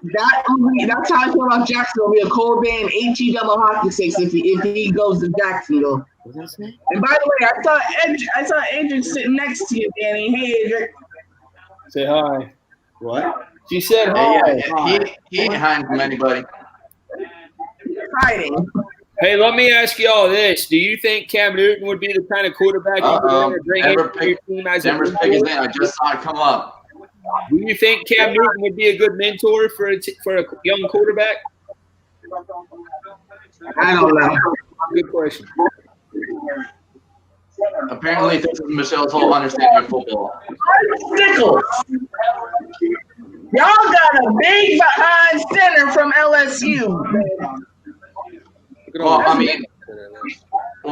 That's how I feel about Jackson. It'll be a cold day and HE double hockey sticks if he goes to Jacksonville. And by the way, I saw Adrian sitting next to you, Danny. Hey, Adrian. Say hi. What? She said hi. Yeah, he ain't hiding from anybody. Hiding. Hey, let me ask y'all this: do you think Cam Newton would be the kind of quarterback you would bring into your team as Denver's pick is in. I just saw it come up. Do you think Cam Newton would be a good mentor for a young quarterback? I don't know. Good question. Apparently, this is Michelle's whole understanding of football. Stickles. Y'all got a big behind center from LSU. Well,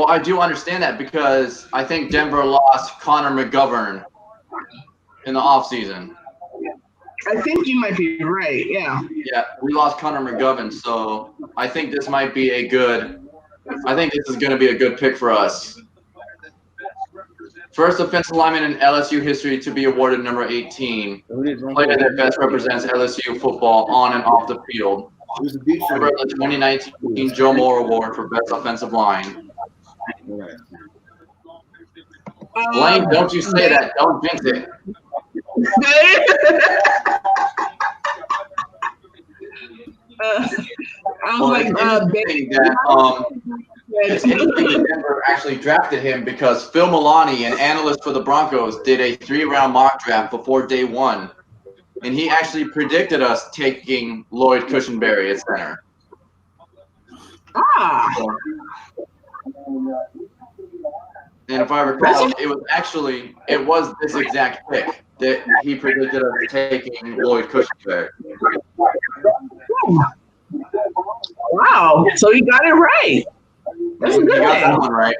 I do understand that because I think Denver lost Connor McGovern in the offseason. I think you might be right, yeah. Yeah, we lost Connor McGovern, so I think this might be I think this is going to be a good pick for us. First offensive lineman in LSU history to be awarded number 18. Player that best represents LSU football on and off the field. Member of the 2019 Joe Moore Award for Best Offensive Line. Blaine, don't you say that. Don't jinx it. I was like, it's interesting that Denver actually drafted him because Phil Milani, an analyst for the Broncos, did a 3-round mock draft before day one. And he actually predicted us taking Lloyd Cushenberry at center. And if I recall, it was this exact pick that he predicted us taking Lloyd Cushenberry. Wow. So he got it right. That's a good thing. That one right.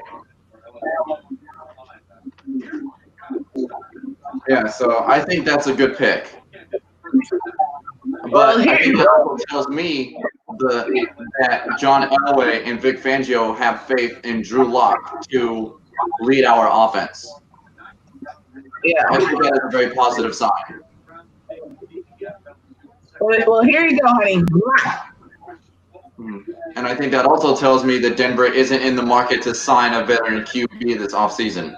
Yeah, so I think that's a good pick. But I think that also tells me that John Elway and Vic Fangio have faith in Drew Lock to lead our offense. Yeah. I think that is a very positive sign. Well, here you go, honey. And I think that also tells me that Denver isn't in the market to sign a veteran QB this offseason.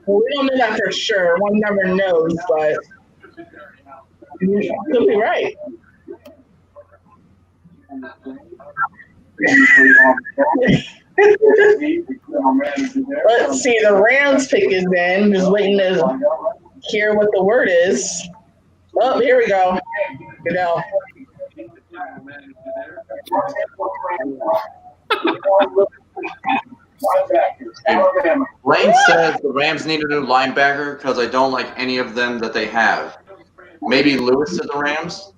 Well, we don't know that for sure. One never knows, but you could be right. Let's see. The Rams pick is in. Just waiting to hear what the word is. Oh, here we go. You know. Lane says the Rams need a new linebacker because I don't like any of them that they have. Maybe Lewis to the Rams?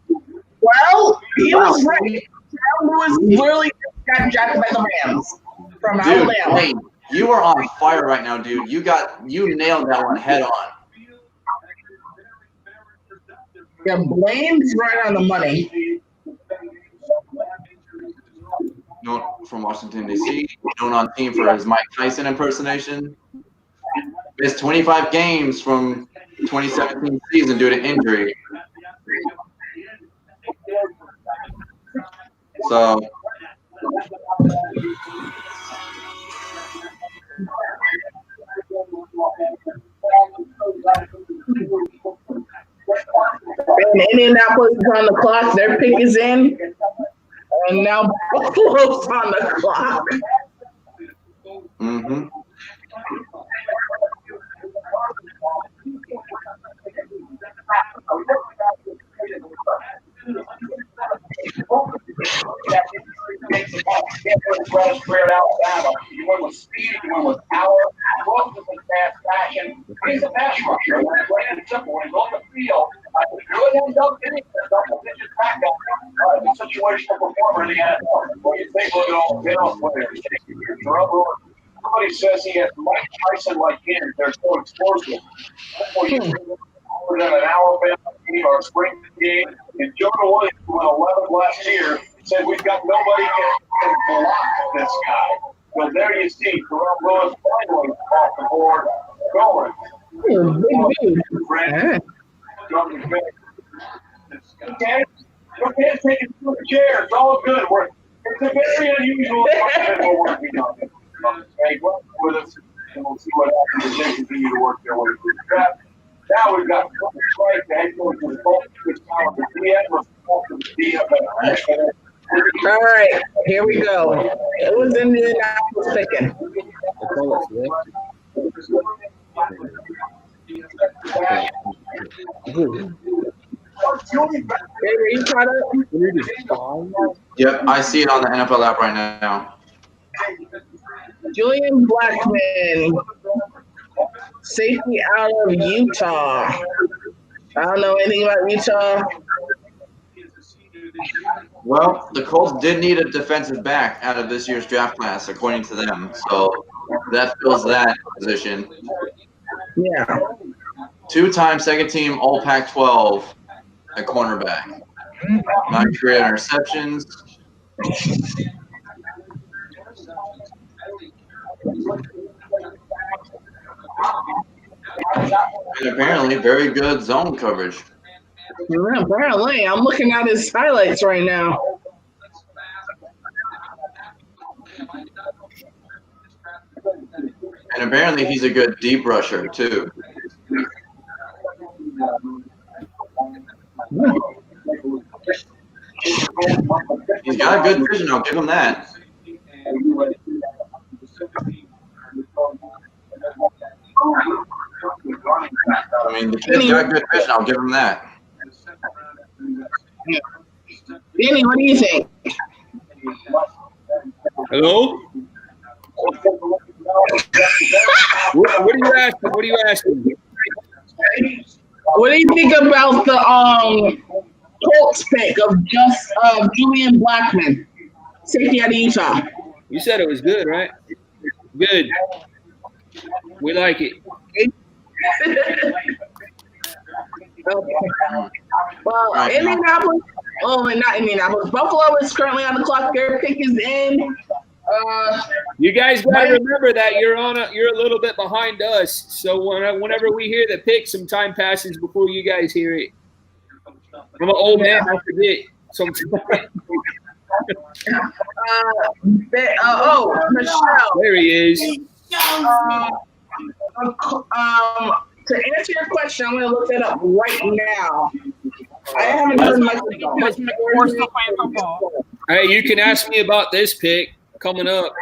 Well, he was right. Lewis literally got drafted by the Rams from Alabama. Lane, you are on fire right now, dude. You nailed that one head on. Yeah, Blaine's right on the money. Known from Washington, D.C., known on team for his Mike Tyson impersonation. Missed 25 games from 2017 season due to injury. So, and Indianapolis is on the clock. Their pick is in. And now Buffalo's on the clock. mm-hmm. takes the ball, can't put his run squared out down. You went with speed, you went with power, both with a fast fashion. He's a pass rusher. When it's plain and simple, when he's on the field, good ends up getting a double-digit backup. The situational performer in the NFL. When you take a look at all the players, somebody says he has Mike Tyson-like hands. They're so explosive. Before you more than an Alabama game or a spring game, and Jonah Williams, who went 11 last year, said we've got nobody can block this guy. Well, there you see, Terrell Lewis finally off the board, going. Okay, take it to the chair. It's all good. It's a very unusual working on it. Hey, work with us, and we'll see what happens as they continue to work their way through the draft. Now we've got Cory, the head coach of the Colts, all right, here we go. It was Indianapolis picking. Are you caught up? Yep, I see it on the NFL app right now. Jillian Blackman, safety out of Utah. I don't know anything about Utah. Well, the Colts did need a defensive back out of this year's draft class, according to them. So that fills that position. Yeah. Two-time second-team All Pac-12 at cornerback. 9 career interceptions. And apparently very good zone coverage. Yeah, apparently. I'm looking at his highlights right now. And apparently he's a good deep rusher, too. He's got good vision, I'll give him that. I mean, the kid's got good vision, I'll give him that. Danny, what do you think? Hello? What are you asking? What are you asking? What do you think about the Colts pick of Julian Blackman, safety out of Utah? You said it was good, right? Good. We like it. Well, Indianapolis. Oh, not Indianapolis. Buffalo is currently on the clock. Their pick is in. You guys got to remember that you're a little bit behind us. So whenever we hear the pick, some time passes before you guys hear it. I'm an old man. I forget sometimes. Michelle. There he is. To answer your question, I'm going to look that up right now. I haven't heard football. Hey, you can ask me about this pick coming up.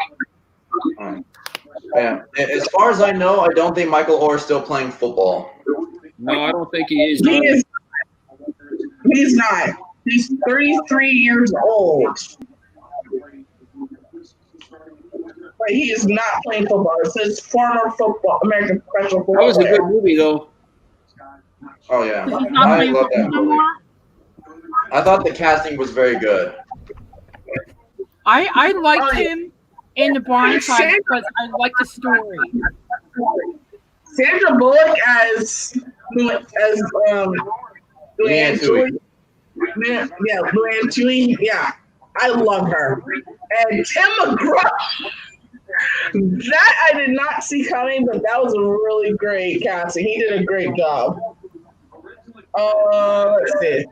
Yeah. As far as I know, I don't think Michael Orr is still playing football. No, I don't think he is. He's not. He's 33 years old. But he is not playing football. It says former American professional football. That was a good movie, though. Oh, yeah. I love that movie. I thought the casting was very good. I liked him in The Blind Side because I liked the story. Sandra Bullock as Luann Tui. Luann Tui. Yeah, I love her. And Tim McGraw. That I did not see coming, but that was a really great casting. He did a great job. Let's see.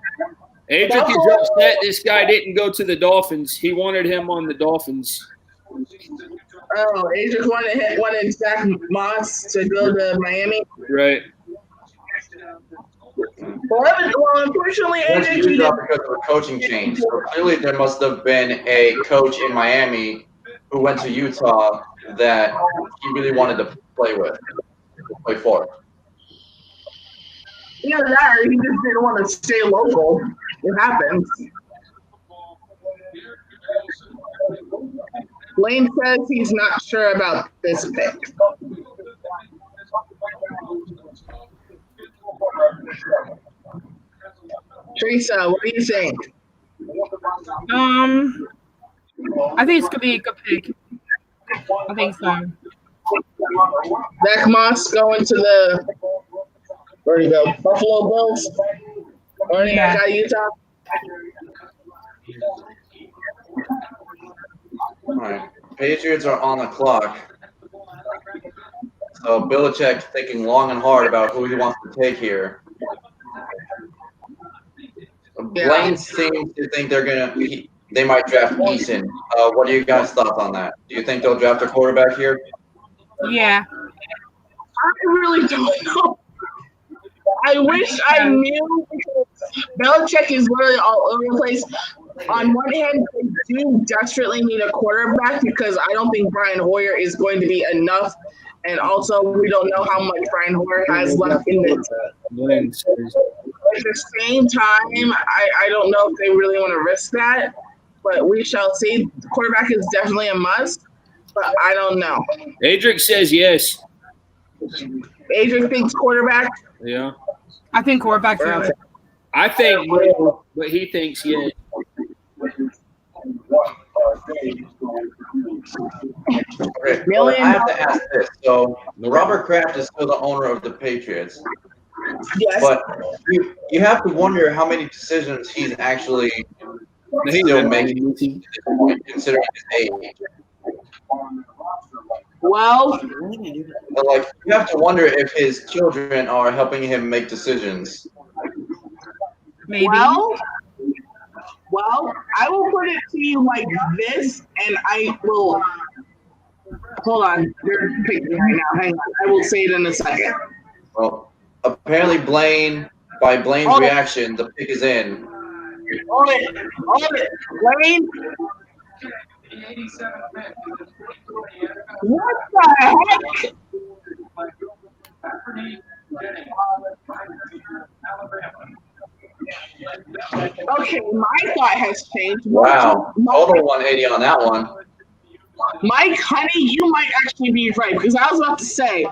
Adric is upset this guy didn't go to the Dolphins. He wanted him on the Dolphins. Oh, Adric wanted Zach Moss to go to Miami. Right. Well, unfortunately, Adric because of a coaching change. So clearly, there must have been a coach in Miami who went to Utah that he really wanted to play for. Yeah, that he just didn't want to stay local. It happens. Blaine says he's not sure about this pick. Teresa, what do you think? I think it's gonna be a good pick. I think so. Zach Moss going to the where do you go? Buffalo Bills. Running back out of Utah. All right. Patriots are on the clock. So Belichick thinking long and hard about who he wants to take here. Blaine seems to think they might draft Eason. What are you guys' thoughts on that? Do you think they'll draft a quarterback here? Yeah. I really don't know. I wish I knew because Belichick is literally all over the place. On one hand, they do desperately need a quarterback because I don't think Brian Hoyer is going to be enough. And also, we don't know how much Brian Hoyer has left in the team. At the same time, I don't know if they really want to risk that. But we shall see. The quarterback is definitely a must, but I don't know. Adric says yes. Adric thinks quarterback. Yeah. I think quarterback too. I think no, but he thinks yes. Okay, well, I have to ask this. So Robert Kraft is still the owner of the Patriots. Yes. But you have to wonder how many decisions he's actually still making at this point, considering his age. Well, but like you have to wonder if his children are helping him make decisions. Maybe. Well, I will put it to you like this, and I will. Hold on, you're picking right now. Hang on, I will say it in a second. Well, apparently by Blaine's reaction, the pick is in. Hold it, Blaine. What the heck? Okay, my thought has changed. Wow, total 180 on that one. Mike, honey, you might actually be right because I was about to say,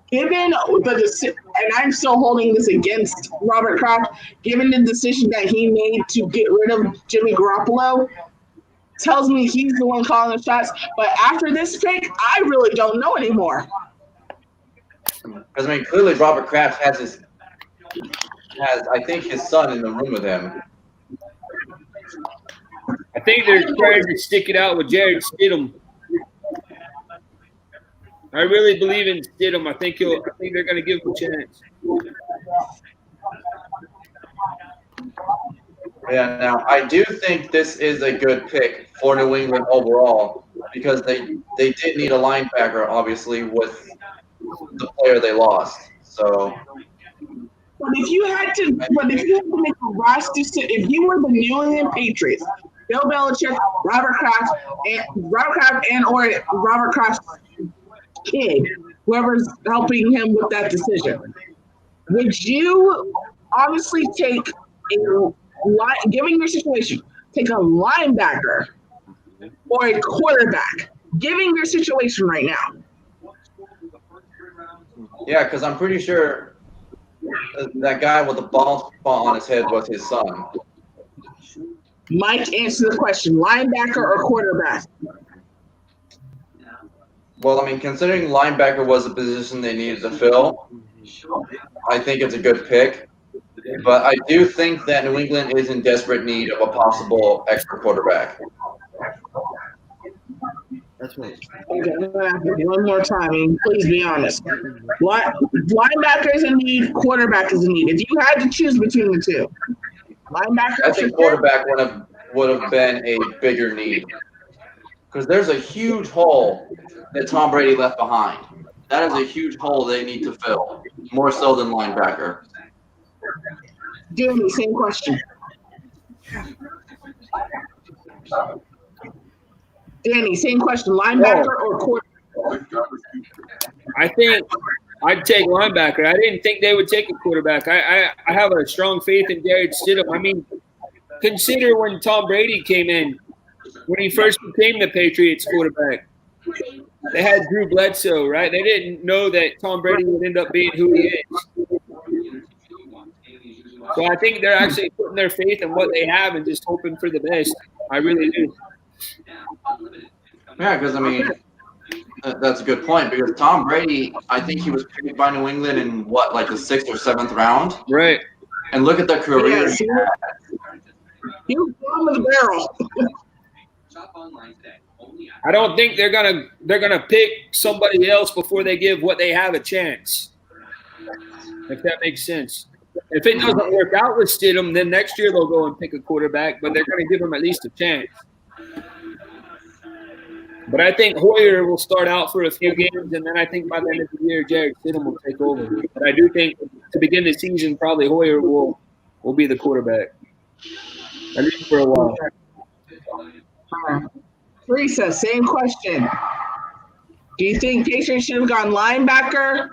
given the and I'm still holding this against Robert Kraft, given the decision that he made to get rid of Jimmy Garoppolo, tells me he's the one calling the shots. But after this pick, I really don't know anymore. Because I mean, clearly Robert Kraft has I think his son in the room with him. I think they're trying to stick it out with Jared Stidham. I really believe in Stidham. I think they're going to give him a chance. Yeah, now I do think this is a good pick for New England overall because they did need a linebacker, obviously, with the player they lost. So. But if you had to make a roster, if you were the New England Patriots, Bill Belichick, Robert Kraft, or Robert Kraft's kid, whoever's helping him with that decision, would you honestly take giving your situation, take a linebacker or a quarterback, giving your situation right now? Yeah, because I'm pretty sure that guy with the ball spot on his head was his son. Mike, answer the question: linebacker or quarterback? Well, I mean, considering linebacker was a position they needed to fill, I think it's a good pick. But I do think that New England is in desperate need of a possible extra quarterback. That's right. Okay, I'm gonna have to do one more time, and please be honest. Linebacker is in need, quarterback is in need. If you had to choose between the two, linebacker. I think quarterback would have been a bigger need because there's a huge hole that Tom Brady left behind. That is a huge hole they need to fill, more so than linebacker. Danny, same question. Danny, same question. Linebacker or quarterback? I think I'd take linebacker. I didn't think they would take a quarterback. I have a strong faith in Jared Stidham. I mean, consider when Tom Brady came in, when he first became the Patriots quarterback. They had Drew Bledsoe, right? They didn't know that Tom Brady would end up being who he is. So I think they're actually putting their faith in what they have and just hoping for the best. I really do. Yeah, because I mean, that's a good point. Because Tom Brady, I think he was picked by New England in what, like the 6th or 7th round, right? And look at the career Yes. he had. He was on the barrel. I don't think they're gonna pick somebody else before they give what they have a chance. If that makes sense. If it doesn't work out with Stidham, then next year they'll go and pick a quarterback, but they're going to give him at least a chance. But I think Hoyer will start out for a few games, and then I think by the end of the year, Jared Stidham will take over. But I do think to begin the season, probably Hoyer will be the quarterback, at least for a while. Teresa, same question. Do you think Patriots should have gone linebacker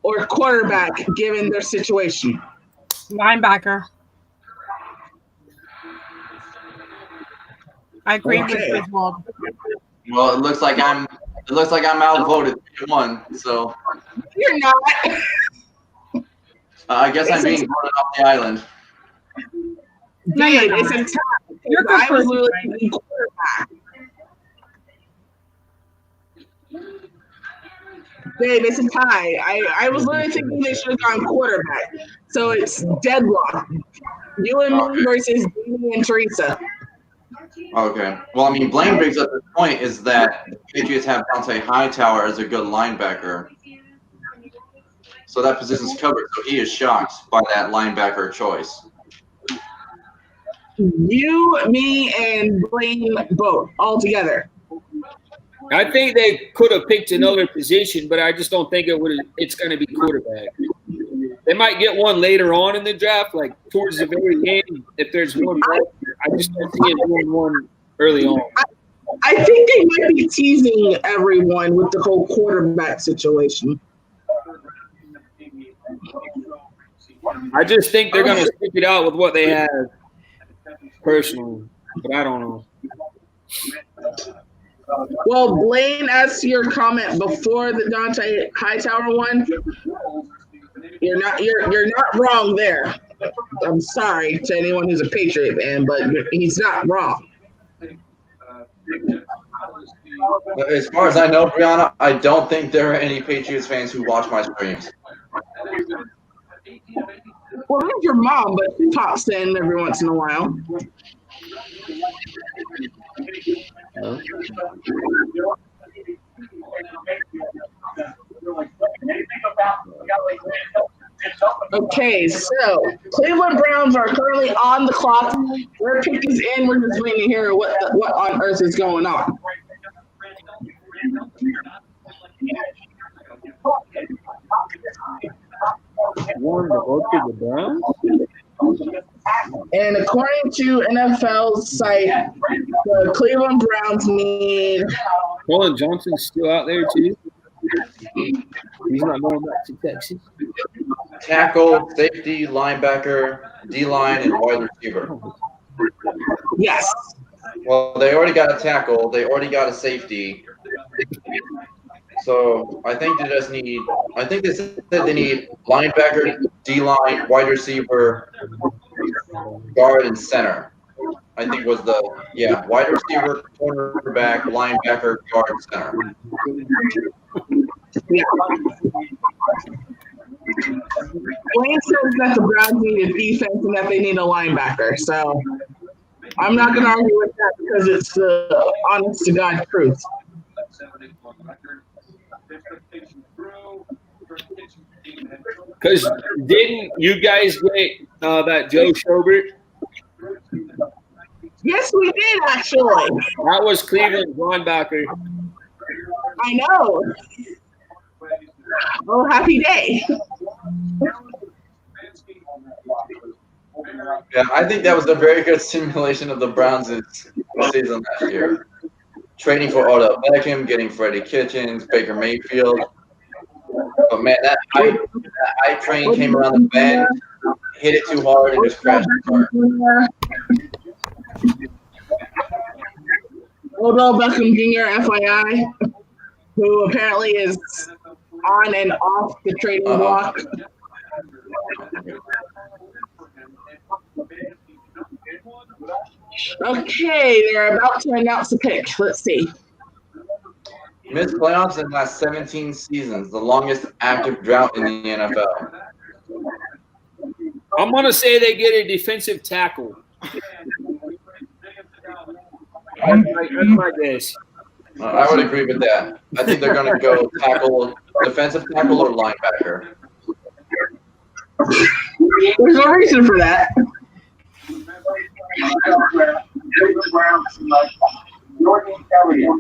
or quarterback given their situation? Linebacker. I agree with Griswold. Well, it looks like I'm outvoted 3-1. So you're not. I guess I'm being voted off the island. No, it's a tie. You're good. I was literally thinking quarterback. Babe, it's a tie. I was literally thinking they should have gone quarterback. So it's deadlock. You and me versus Jamie and Teresa. Okay. Well, I mean, Blaine brings up the point is that the Patriots have Dante Hightower as a good linebacker. So that position's covered. So he is shocked by that linebacker choice. You, me, and Blaine both all together. I think they could have picked another position, but I just don't think it's going to be quarterback. They might get one later on in the draft, like towards the very end, if there's one. I just don't see it doing one early on. I think they might be teasing everyone with the whole quarterback situation. I just think they're going to stick it out with what they have, personally, but I don't know. Well, Blaine, as to your comment before the Dante Hightower one, you're not wrong there. I'm sorry to anyone who's a Patriot fan, but he's not wrong. As far as I know, Brianna, I don't think there are any Patriots fans who watch my streams. Well, there's your mom, but she pops in every once in a while. Okay, so Cleveland Browns are currently on the clock. Their pick is in. We're just waiting to hear what on earth is going on. And according to NFL's site, the Cleveland Browns need. Colin Johnson's still out there too. He's not going back to Texas. Tackle, safety, linebacker, D-line, and wide receiver. Yes. Well, they already got a tackle. They already got a safety. So I think they just need. I think they said they need linebacker, D-line, wide receiver, guard, and center. I think was the wide receiver, cornerback, linebacker, guard, center. Yeah. Wayne says that the Browns need a defense and that they need a linebacker. So I'm not going to argue with that because it's the honest to God truth. Because didn't you guys get that Joe Schobert? Yes, we did, actually. That was Cleveland's linebacker. I know. Oh, happy day. Yeah, I think that was a very good simulation of the Browns' season last year. Trading for Odell Beckham, getting Freddie Kitchens, Baker Mayfield. But man, that hype train came around the bend, hit it too hard, and just crashed the car. Odell Beckham Jr., FYI, who apparently is on and off the trading block. Okay, they're about to announce the pick. Let's see. Missed playoffs in the last 17 seasons, the longest active drought in the NFL. I'm going to say they get a defensive tackle. That's my guess. I would agree with that. I think they're going to go defensive tackle or linebacker. There's no reason for that. Jordan Elliott,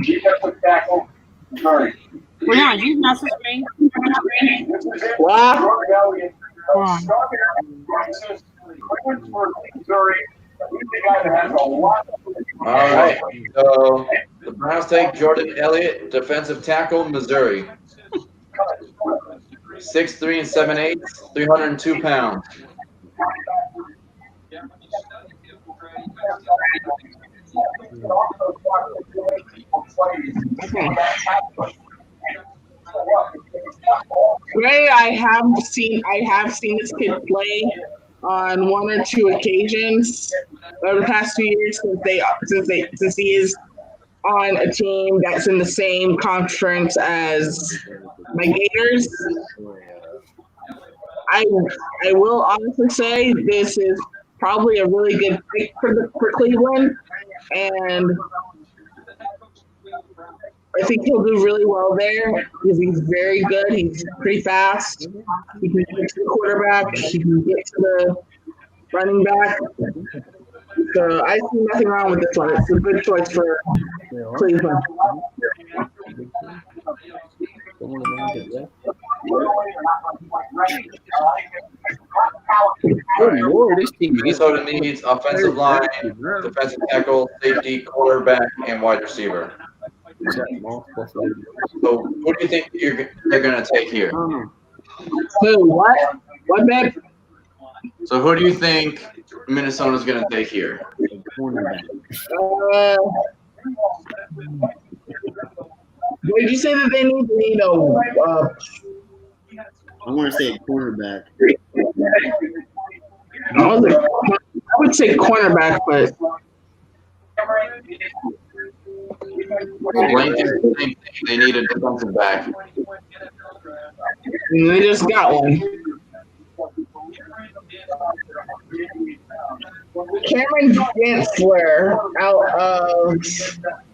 defensive tackle, Missouri. Yeah, you message me. Wow. Jordan Elliott, Wow. Missouri. He's the guy that has a lot. All right. So the Browns take Jordan Elliott, defensive tackle, Missouri. 6'3" and 7'8", 302 pounds. Ray, I have seen this kid play on one or two occasions over the past few years since he is on a team that's in the same conference as my Gators. I will honestly say this is probably a really good pick for Cleveland, and I think he'll do really well there because he's very good. He's pretty fast. He can get to the quarterback. He can get to the running back. So I see nothing wrong with this one. It's a good choice for Cleveland. Oh, Lord, this team Minnesota needs offensive line, defensive tackle, safety, quarterback, and wide receiver. So who do you think they're going to take here? Who? What? What, man? So who do you think Minnesota's going to take here? Did you say that they need I want to say a quarterback. I would say cornerback, but They need a defensive back. they just got one. Cameron Dantzler out of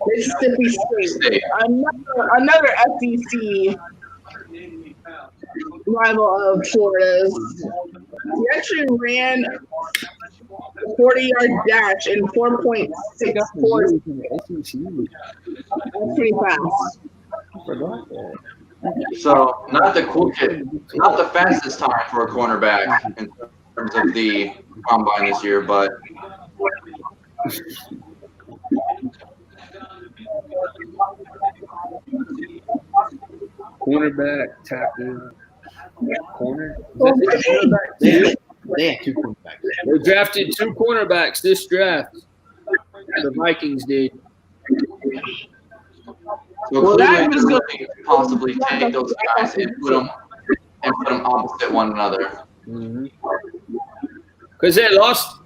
Mississippi State. Another SEC rival of Florida's. He actually ran a 40-yard dash in 4.64. That's pretty fast. So not the fastest time for a cornerback in terms of the combine this year, but cornerback, tackle, corner. They have two cornerbacks. They drafted two cornerbacks this draft. The Vikings did. So Cleveland could really possibly take those guys and put them opposite one another. Because they lost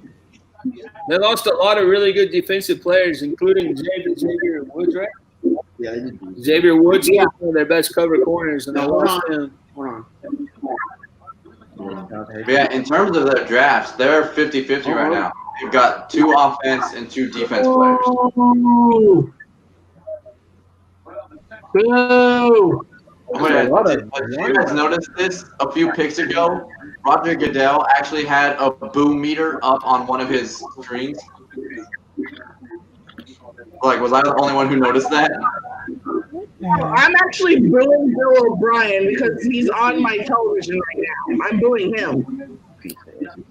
a lot of really good defensive players, including Xavier Woods, right? Yeah, they did. Xavier Woods is one of their best cover corners, and Hold on. Yeah, in terms of their drafts, they're 50-50 right now. They've got two offense and two defense players. You guys noticed this a few picks ago? Roger Goodell actually had a boo meter up on one of his screens. Like, was I the only one who noticed that? I'm actually booing Bill O'Brien because he's on my television right now. I'm booing him.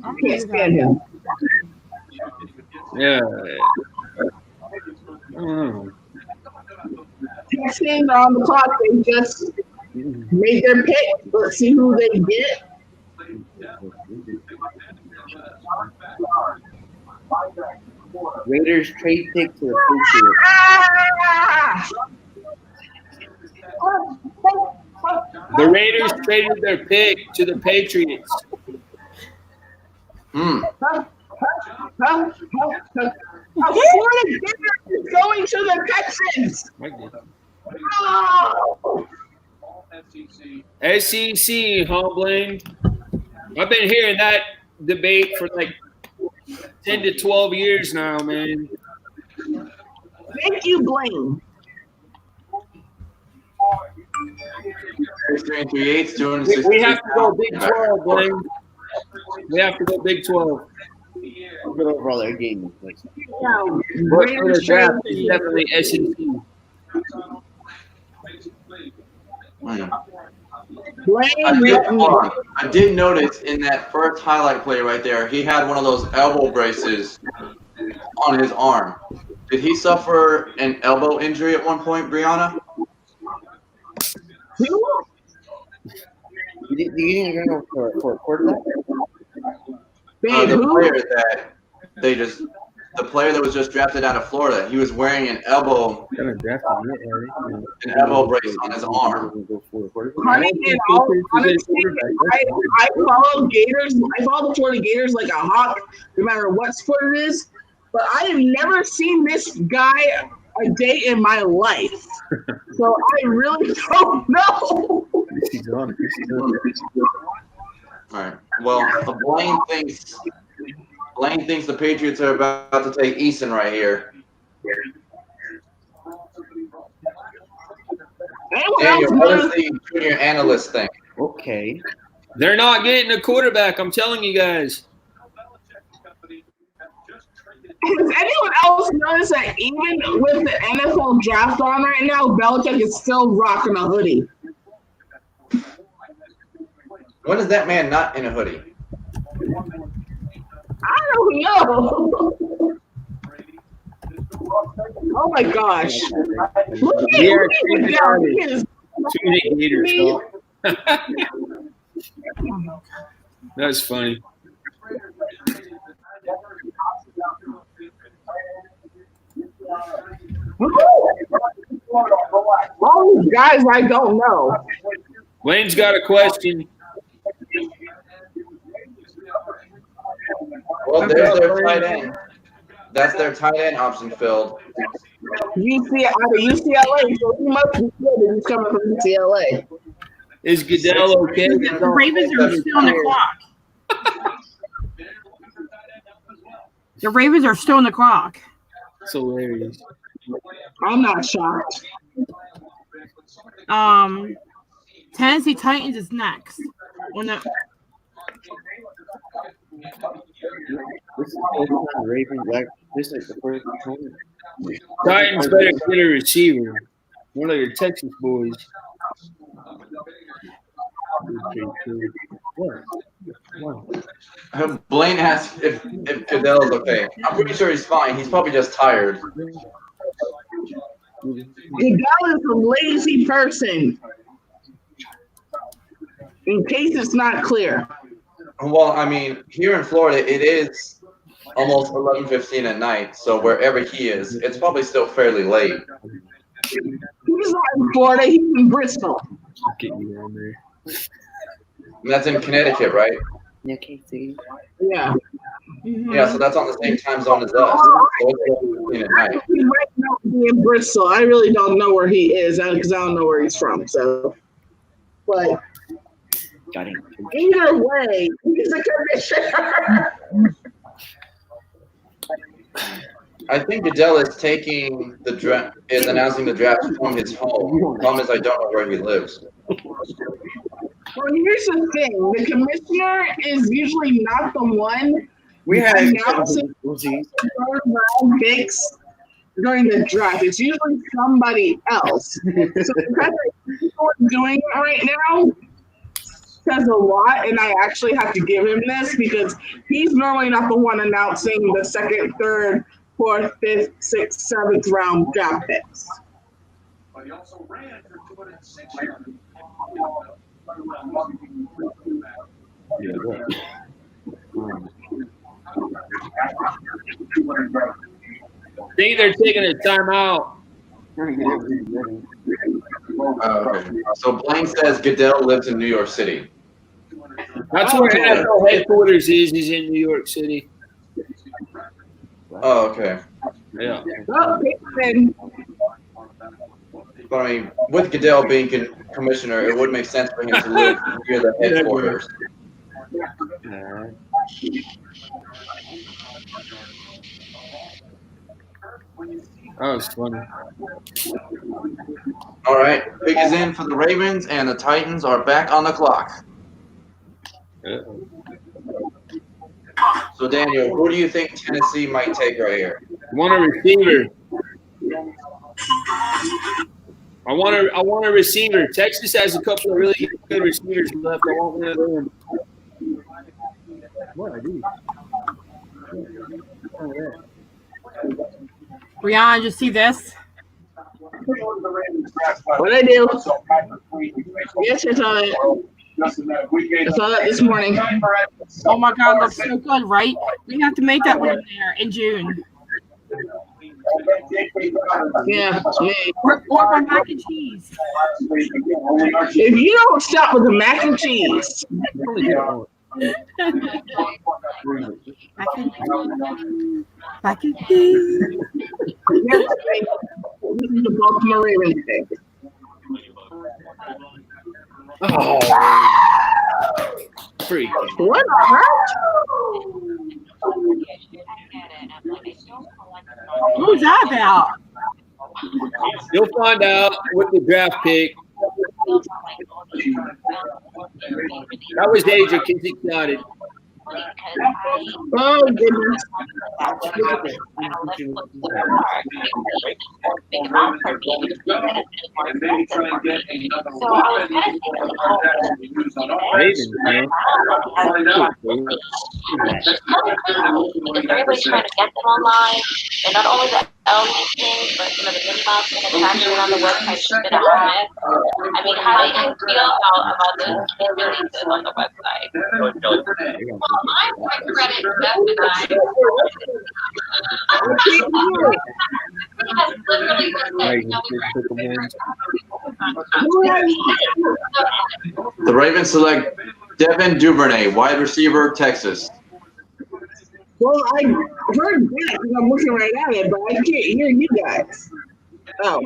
I can't stand him. Yeah. Texans are on the clock. They just made their pick. Let's see who they get. Raiders trade pick to the Patriots. The Raiders traded their pick to the Patriots. Florida Gators is going to the Texans. Oh. SEC, huh, Blaine? I've been hearing that debate for like 10 to 12 years now, man. Thank you, Blaine. 338, We have to go Big 12, Blaine. We have to go Big 12. Good overall their game. But for the draft, it's definitely SEC. I did notice in that first highlight play right there, he had one of those elbow braces on his arm. Did he suffer an elbow injury at one point, Brianna? You didn't go for a quarterback? The player that was just drafted out of Florida, he was wearing an elbow brace on his arm. Honestly, I follow Gators. I follow the Florida Gators like a hawk, no matter what sport it is. But I have never seen this guy a day in my life, so I really don't know. All right. Well, Blaine thinks the Patriots are about to take Easton right here. Daniel, what does the junior analyst think? Okay. They're not getting a quarterback, I'm telling you guys. Has anyone else noticed that even with the NFL draft on right now, Belichick is still rocking a hoodie? When is that man not in a hoodie? I don't know. Oh my gosh. Look at him down. Too many Gators, That's funny. All these guys I don't know. Wayne's got a question. Well, there's their tight end. That's their tight end option filled. UCLA, so he must be good if he's coming from UCLA. Is Goodell okay? The Ravens are still on the clock. The Ravens are still on the clock. It's hilarious. I'm not shocked. Tennessee Titans is next. This is Ravens. This is the first time. Titans better get a receiver. One of your Texas boys. Blaine asked if Goodell is okay. I'm pretty sure he's fine. He's probably just tired. Goodell is a lazy person. In case it's not clear. Well, I mean, here in Florida, it is almost 11:15 at night. So wherever he is, it's probably still fairly late. He's not in Florida. He's in Bristol. Get you on there. And that's in Connecticut, right? Yeah, KC. Yeah. Yeah, so that's on the same time zone as us. So it's 11:15 at night. He might not be in Bristol. I really don't know where he is because I don't know where he's from. So, but either way, he's a commissioner. I think Goodell is taking the draft, is announcing the draft from his home. The problem is I don't know where he lives. Well, here's the thing: the commissioner is usually not the one announcing third round picks during the draft. It's usually somebody else. So because people are doing it right now says a lot, and I actually have to give him this because he's normally not the one announcing the second, third, fourth, fifth, sixth, seventh round draft picks. But he also ran for 206 Yeah, think they're taking a timeout. Okay. So Blaine says Goodell lives in New York City. That's where NFL headquarters is. He's in New York City. Oh, okay. Yeah. But I mean, with Goodell being commissioner, it would make sense for him to live near the headquarters. That was funny. All right, pick is in for the Ravens, and the Titans are back on the clock. So Daniel, who do you think Tennessee might take right here? Want a receiver. I want a receiver. Texas has a couple of really good receivers left. I want one of them. What I do? Brianna, did you see this? What I do? Yes, I saw it. I saw that this morning. Oh my God, looks so good, right? We have to make that one there in June. Yeah, or my mac and cheese. If you don't stop with the mac and cheese. Mac and cheese. This is the Baltimore Ravens thing. Oh, freak! What the heck? Who's that about? You'll find out with the draft pick. That was Asia. Kids excited. Oh goodness! Ravens, man. Everybody's trying to get them online, and not only the LED things, but the mini mouse and attachment on the website has been a hot mess. I mean, how do you feel about this releases on the website? Well, I'm quite credit Jeff and The Ravens select Devin Duvernay, wide receiver, Texas. Well, I heard that because I'm looking right at it, but I can't hear you guys. Oh.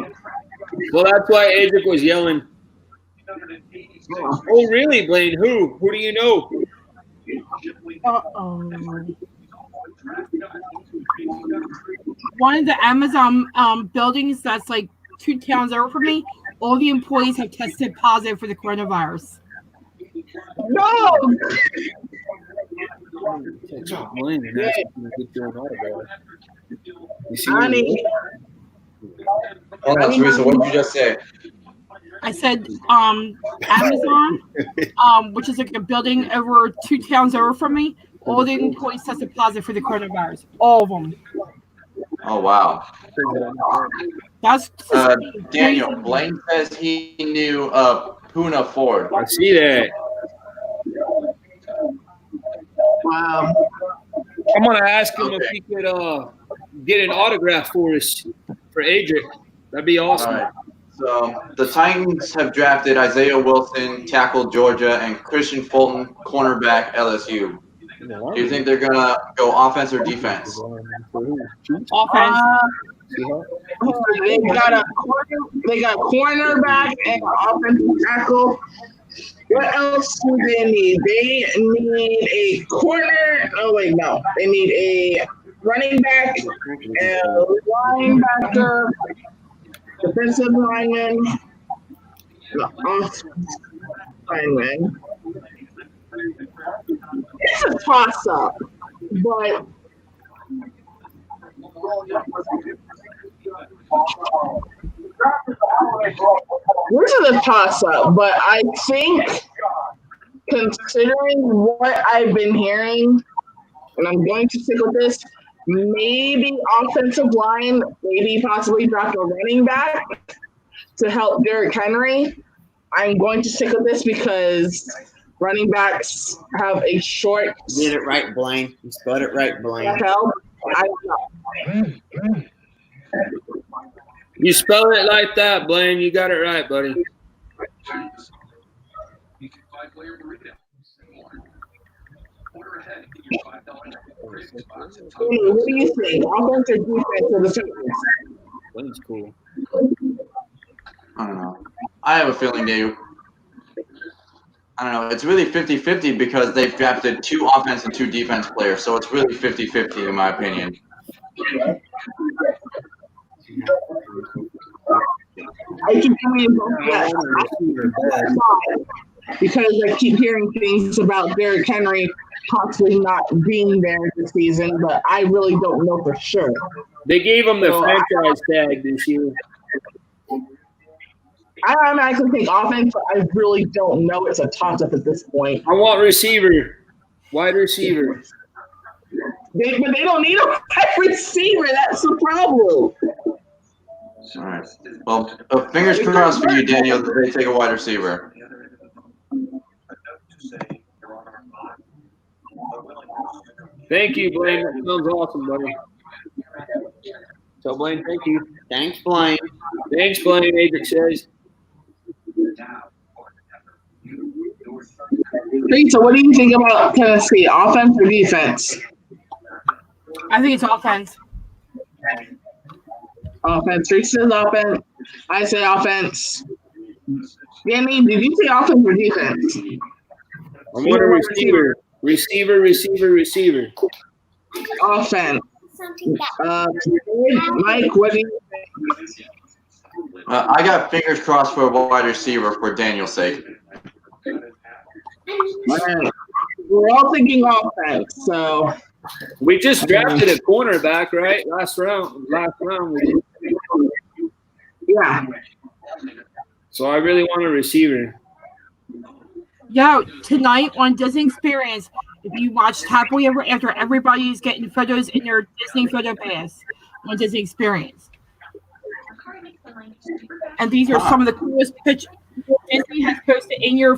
Well, that's why Adric was yelling. Oh, really, Blaine? Who? Who do you know? Uh-oh. One of the Amazon buildings that's like 2 towns over from me, all the employees have tested positive for the coronavirus. No! Honey. Hold on, Teresa, what did you just say? I said Amazon, which is like a building over 2 towns over from me, all the employees tested positive for the coronavirus. All of them. Oh, wow. That's Daniel, Blaine says he knew Puna Ford. I see that. Wow. I'm going to ask him if he could get an autograph for us, for Adric. That'd be awesome. All right. So the Titans have drafted Isaiah Wilson, tackle Georgia, and Christian Fulton, cornerback LSU. Do you think they're going to go offense or defense? Offense. They got cornerback and offensive tackle. What else do they need? They need a corner. Oh, wait, no. They need a running back, a linebacker, defensive lineman, lineman. It's a toss-up, but this is a toss-up, but I think considering what I've been hearing, and I'm going to stick with this, maybe offensive line, maybe possibly draft a running back to help Derrick Henry. I'm going to stick with this because running backs have a short. You did it right, Blaine. You spelled it right, Blaine. Help. I don't know. You spell it like that, Blaine. You got it right, buddy. What do you think? Offense or defense of the Phillies? Blaine's cool. I don't know. I have a feeling I don't know. It's really 50-50 because they've drafted 2 offense and 2 defense players. So it's really 50-50 in my opinion. I keep hearing because I keep hearing things about Derrick Henry possibly not being there this season, but I really don't know for sure. They gave him the franchise tag this year. I automatically think offense, but I really don't know. It's a toss-up at this point. I want receiver, wide receiver. But they don't need a wide receiver. That's the problem. All right. Well, fingers crossed for you, Daniel, that they take a wide receiver. Thank you, Blaine. That sounds awesome, buddy. So, Blaine, thank you. Thanks, Blaine. Thanks, Blaine. Agent says. So, what do you think about Tennessee? Offense or defense? I think it's offense. Offense. Reese says offense. I say offense. Danny, did you say offense or defense? I want a receiver. Receiver. Offense. Mike, what do you think? I got fingers crossed for a wide receiver for Daniel's sake. Right. We're all thinking offense, so we just drafted a cornerback, right? Last round we did. Yeah. So I really want a receiver. Yo, tonight on Disney Experience, if you watched Happily Ever After, everybody's getting photos in their Disney Photo Pass on Disney Experience. And these are some of the coolest pictures Disney has posted in your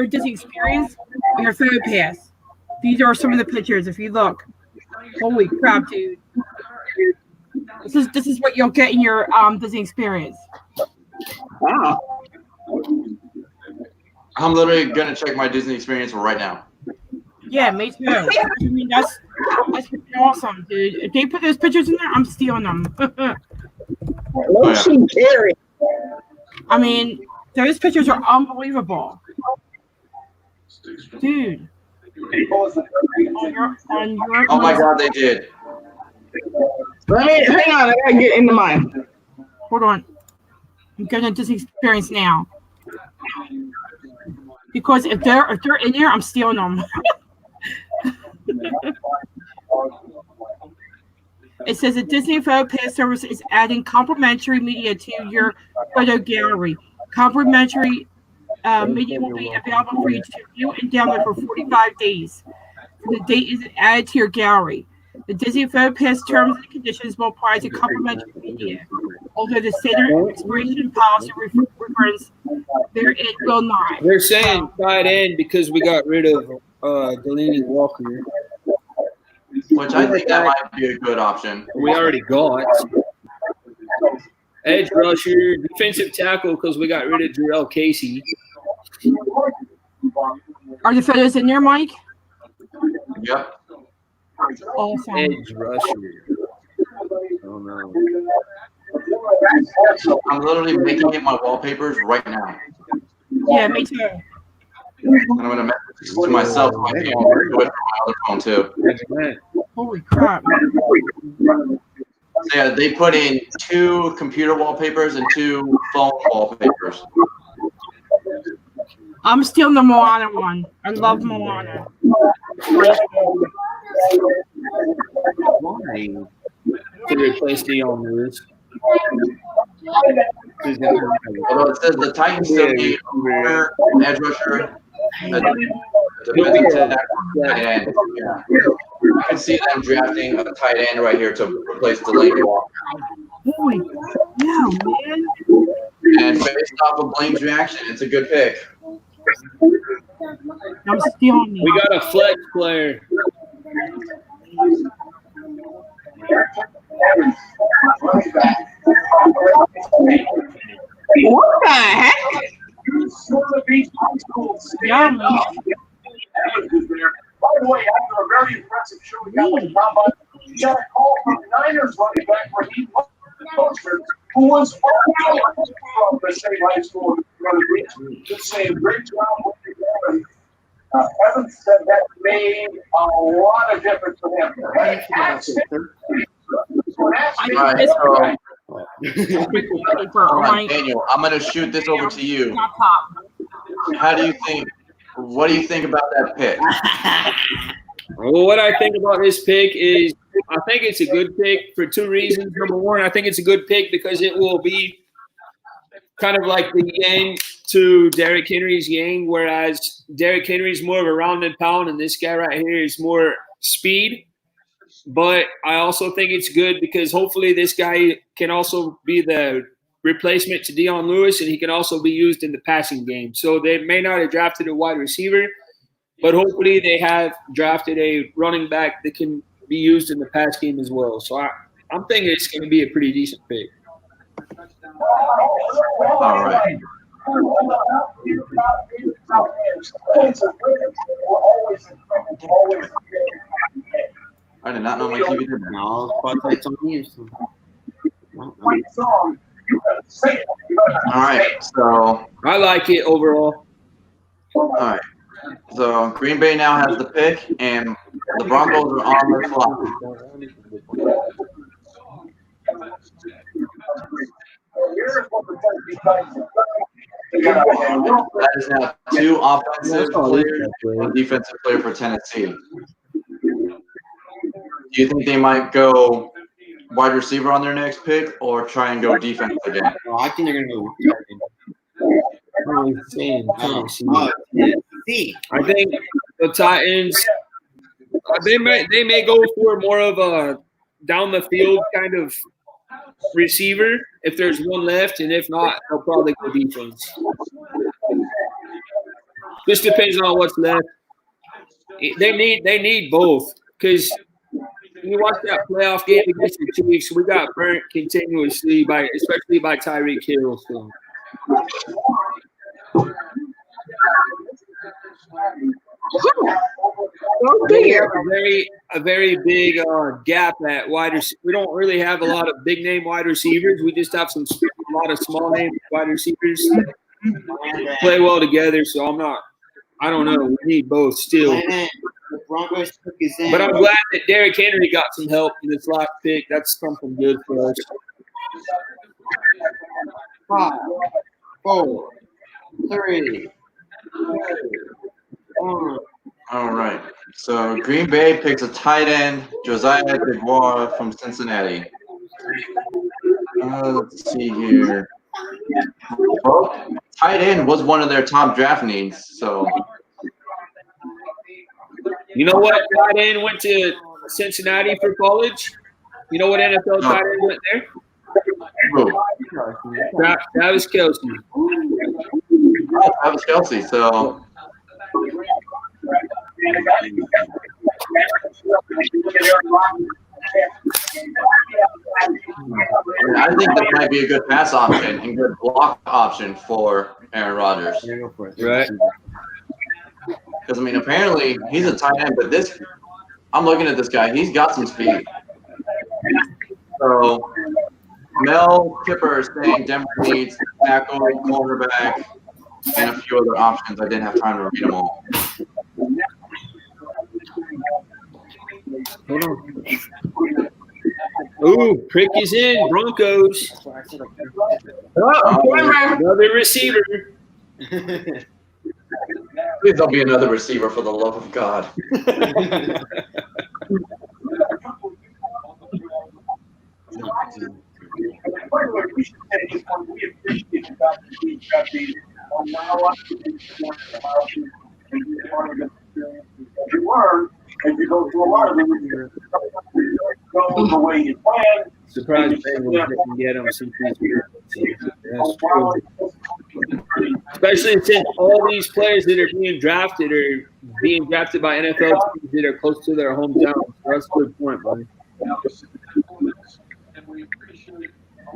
Disney Experience and your Photo Pass. These are some of the pictures. If you look, holy crap, dude! This is what you'll get in your Disney Experience. Wow. I'm literally gonna check my Disney Experience right now. Yeah, me too. I mean, that's awesome, dude. If they put those pictures in there, I'm stealing them. I mean, those pictures are unbelievable, dude. Oh my God, they did. Hang on. I gotta get into mine. Hold on. I'm going to Disney Experience now. Because if they're in there, I'm stealing them. It says the Disney Photo Pass service is adding complimentary media to your photo gallery. Complimentary media will be available for you to view and download for 45 days. The date is added to your gallery. The Disney Photo Pass terms and conditions will apply to complimentary media. Although the standard expiration policy reference there, it will not. They're saying tight end because we got rid of Delaney Walker. Which I think that might be a good option. We already got edge rusher, defensive tackle because we got rid of Jarrell Casey. Are the photos in there, Mike? Yep. Awesome. Edge rusher. Oh no. I'm literally making it my wallpapers right now. Yeah, me too. And I'm gonna message to myself so I can do it from my other phone too. Holy crap. So yeah, they put in 2 computer wallpapers and 2 phone wallpapers. I'm stealing the Moana one. I love Moana. Why? To replace the owners. Although it says the Titans still need a corner, an edge rusher, a defensive tackle, tight end. Yeah. You can see them drafting a tight end right here to replace Delaney Walker. Holy yeah, man. And based off of Blaine's reaction, it's a good pick. I'm stealing these. We got a flex player. What the heck? Yummy. By the way, after a very impressive showing at the combine, he got a call from Niners running back Raheem Mostert, who was from the same high school, just saying great job. Evans said that made a lot of difference for him. All right, Daniel, I'm going to shoot this over to you. How do you think? What do you think about that pick? Well, what I think about this pick is I think it's a good pick for two reasons. Number one, I think it's a good pick because it will be kind of like the yang to Derrick Henry's yang, whereas Derrick Henry's more of a round and pound, and this guy right here is more speed. But I also think it's good because hopefully this guy can also be the replacement to Dion Lewis, and he can also be used in the passing game. So they may not have drafted a wide receiver, but hopefully they have drafted a running back that can be used in the pass game as well. So I'm thinking it's going to be a pretty decent pick. All right. I did not know my TV did that. No, spotlight's on you. All right, so I like it overall. All right, so Green Bay now has the pick, and the Broncos are on the clock. That is now two offensive players and a defensive player for Tennessee. Do you think they might go wide receiver on their next pick or try and go defense again? Oh, I think they're going to go. I think the Titans they may go for more of a down the field kind of receiver if there's one left, and if not, they'll probably go defense. Just depends on what's left. They need both because when you watch that playoff game against the Chiefs, we got burnt continuously especially by Tyreek Hill. So. We have a very big gap at wide receiver. We don't really have a lot of big name wide receivers. We just have a lot of small name wide receivers that play well together. So I don't know. We need both still. But I'm glad that Derrick Henry got some help in this last pick. That's something good for us. 5, 4, 3, 2, 1. All right. So Green Bay picks a tight end, Josiah DeGuara from Cincinnati. Let's see here. Well, tight end was one of their top draft needs. So you know what? Tight end went to Cincinnati for college. You know what NFL tight end went there? Travis Kelce. Travis Kelce. So I think that might be a good pass option and good block option for Aaron Rodgers. Right. Because, I mean, apparently he's a tight end, but I'm looking at this guy. He's got some speed. So Mel Kipper is saying Denver needs tackle, cornerback, and a few other options. I didn't have time to read them all. Hold on. Ooh, Prick is in. Broncos. Another receiver. Please don't be another receiver for the love of God. Surprised Bengals didn't get him since he's here. Especially since all these players that are being drafted are being drafted by NFL teams that are close to their hometown. So that's a good point, buddy.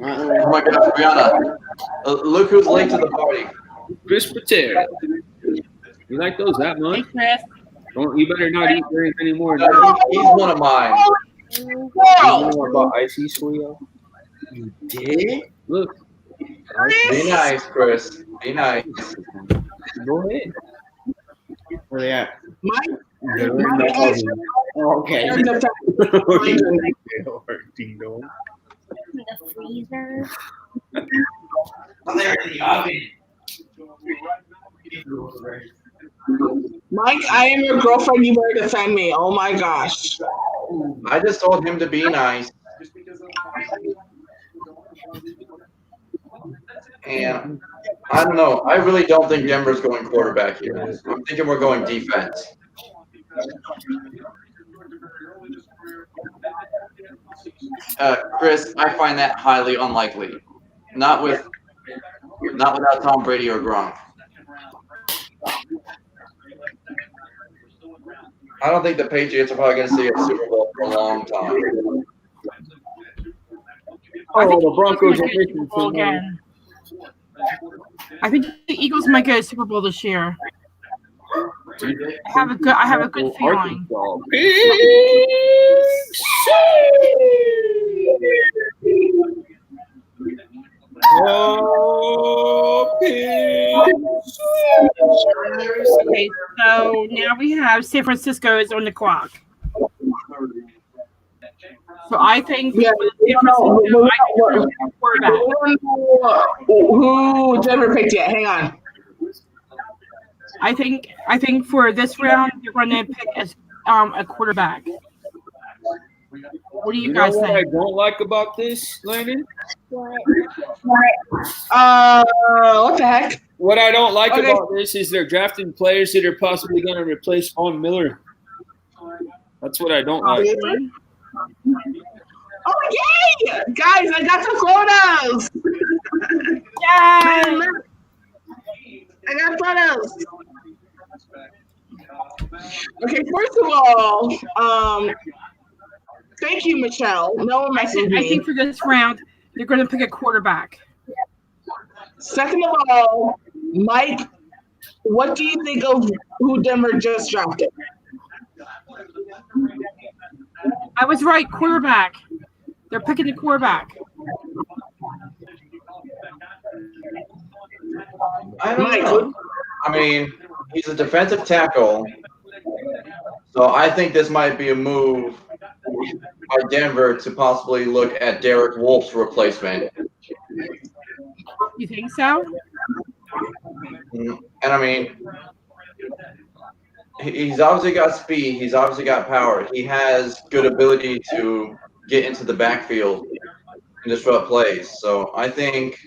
Oh my gosh, Brianna. Look who's late to the party. Chris Patera. You like those that much? Hey, Chris. Don't, you better not eat very anymore. He's one of mine. You know what about ices for you? You did? Look. Be nice, Chris. Be nice. Go ahead. Where they at? Mine. They're in the oven. Oh, okay. In the freezer. Oh, they're in the oven. Mike, I am your girlfriend. You better defend me. Oh my gosh. I just told him to be nice. And I don't know. I really don't think Denver's going quarterback here. I'm thinking we're going defense. Chris, I find that highly unlikely. Not without Tom Brady or Gronk. I don't think the Patriots are probably going to see a Super Bowl for a long time. Oh, the Broncos are making some again. I think the Eagles might get a Super Bowl this year. I have a good feeling. Okay, so now we have San Francisco is on the clock. So I think who Denver picked yet? Hang on. I think for this round you're going to pick as a quarterback. What do you guys know think? What I don't like about this, Landon? What the heck? What I don't like about this is they're drafting players that are possibly going to replace Von Miller. That's what I don't like. Oh, yay! Guys, I got the photos! Yay! I got photos. Okay, first of all, thank you, Michelle. No one messaged me. I think for this round, they're going to pick a quarterback. Second of all, Mike, what do you think of who Denver just drafted? I was right, quarterback. They're picking the quarterback. I don't know. I mean, he's a defensive tackle, so I think this might be a move by Denver to possibly look at Derek Wolf's replacement. You think so? And I mean, he's obviously got speed. He's obviously got power. He has good ability to get into the backfield and disrupt plays. So I think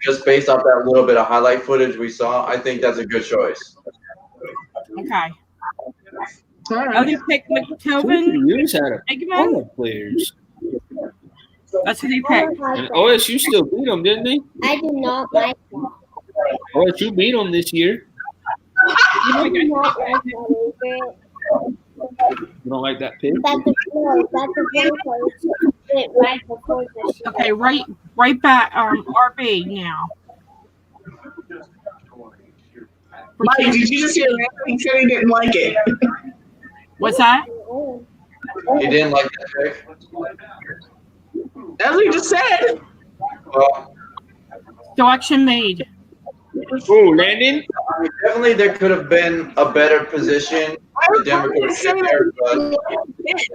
just based off that little bit of highlight footage we saw, I think that's a good choice. Okay. Oh, they picked McToven. Eggman players. That's who they picked. And OSU still beat them, didn't they? I do not like that. OSU beat them this year. I do not like that either. You don't like that pick? That's the Broncos went right before the show. Okay, right back. RB now. Mike, did you just hear that? He said he didn't like it. What's that? He didn't like that pick. That's what he just said. Well, selection made. Oh, Landon? Definitely there could have been a better position the Denver could have been there, but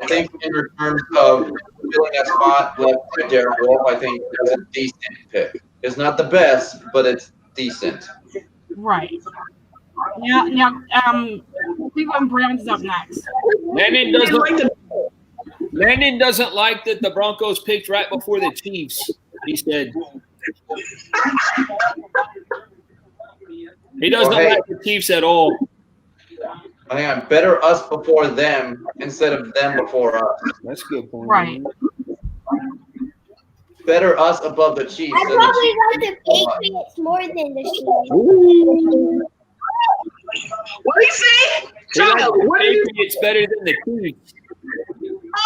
I think in terms of filling that spot left by Derek Wolf, I think that's a decent pick. It's not the best, but it's decent. Right. Now, Cleveland Browns is up next. Landon doesn't like that the Broncos picked right before the Chiefs, he said. He doesn't like the Chiefs at all. I think I'm better us before them instead of them before us. That's a good point. Right. Better us above the Chiefs. I probably like the Patriots more than the Chiefs. What do you say? Child, what do you Patriots better than the Chiefs?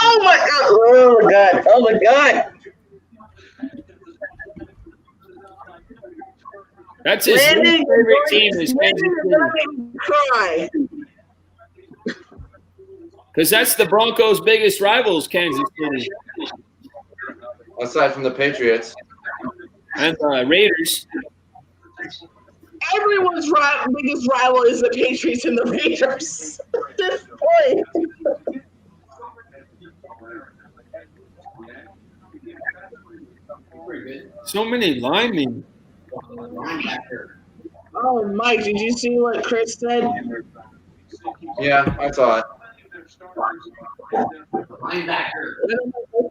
Oh my god! Oh my god! Oh my god! That's his Landon, favorite team is Kansas Landon is gonna make me cry. Because that's the Broncos' biggest rivals, Kansas City. Aside from the Patriots. And Raiders. Everyone's biggest rival is the Patriots and the Raiders at this point. So many linemen. Oh, Mike, did you see what Chris said? Yeah, I saw it.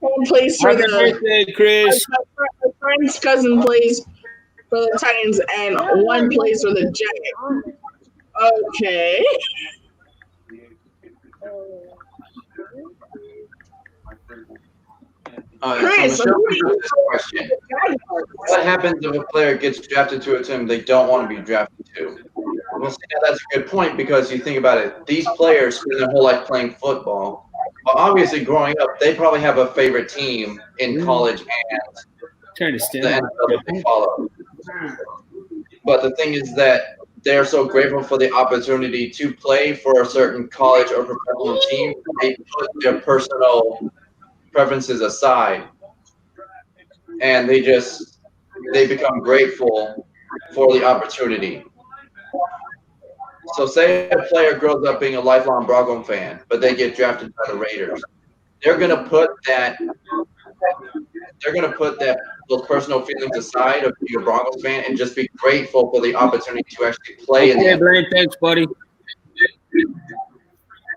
One place for Happy birthday, Chris. My friend's cousin plays for the Titans and one plays for the Giants. Okay. Chris, so Michelle, this question. What happens if a player gets drafted to a team they don't want to be drafted to? Well, see, that's a good point because you think about it. These players spend their whole life playing football. Well, obviously, growing up, they probably have a favorite team in college and the NFL that they follow. But the thing is that they're so grateful for the opportunity to play for a certain college or professional team, they put their personal preferences aside, and they become grateful for the opportunity. So say a player grows up being a lifelong Bronco fan, but they get drafted by the Raiders. They're gonna put those personal feelings aside of being a Broncos fan and just be grateful for the opportunity to actually play in the NFL. Blaine, thanks, buddy.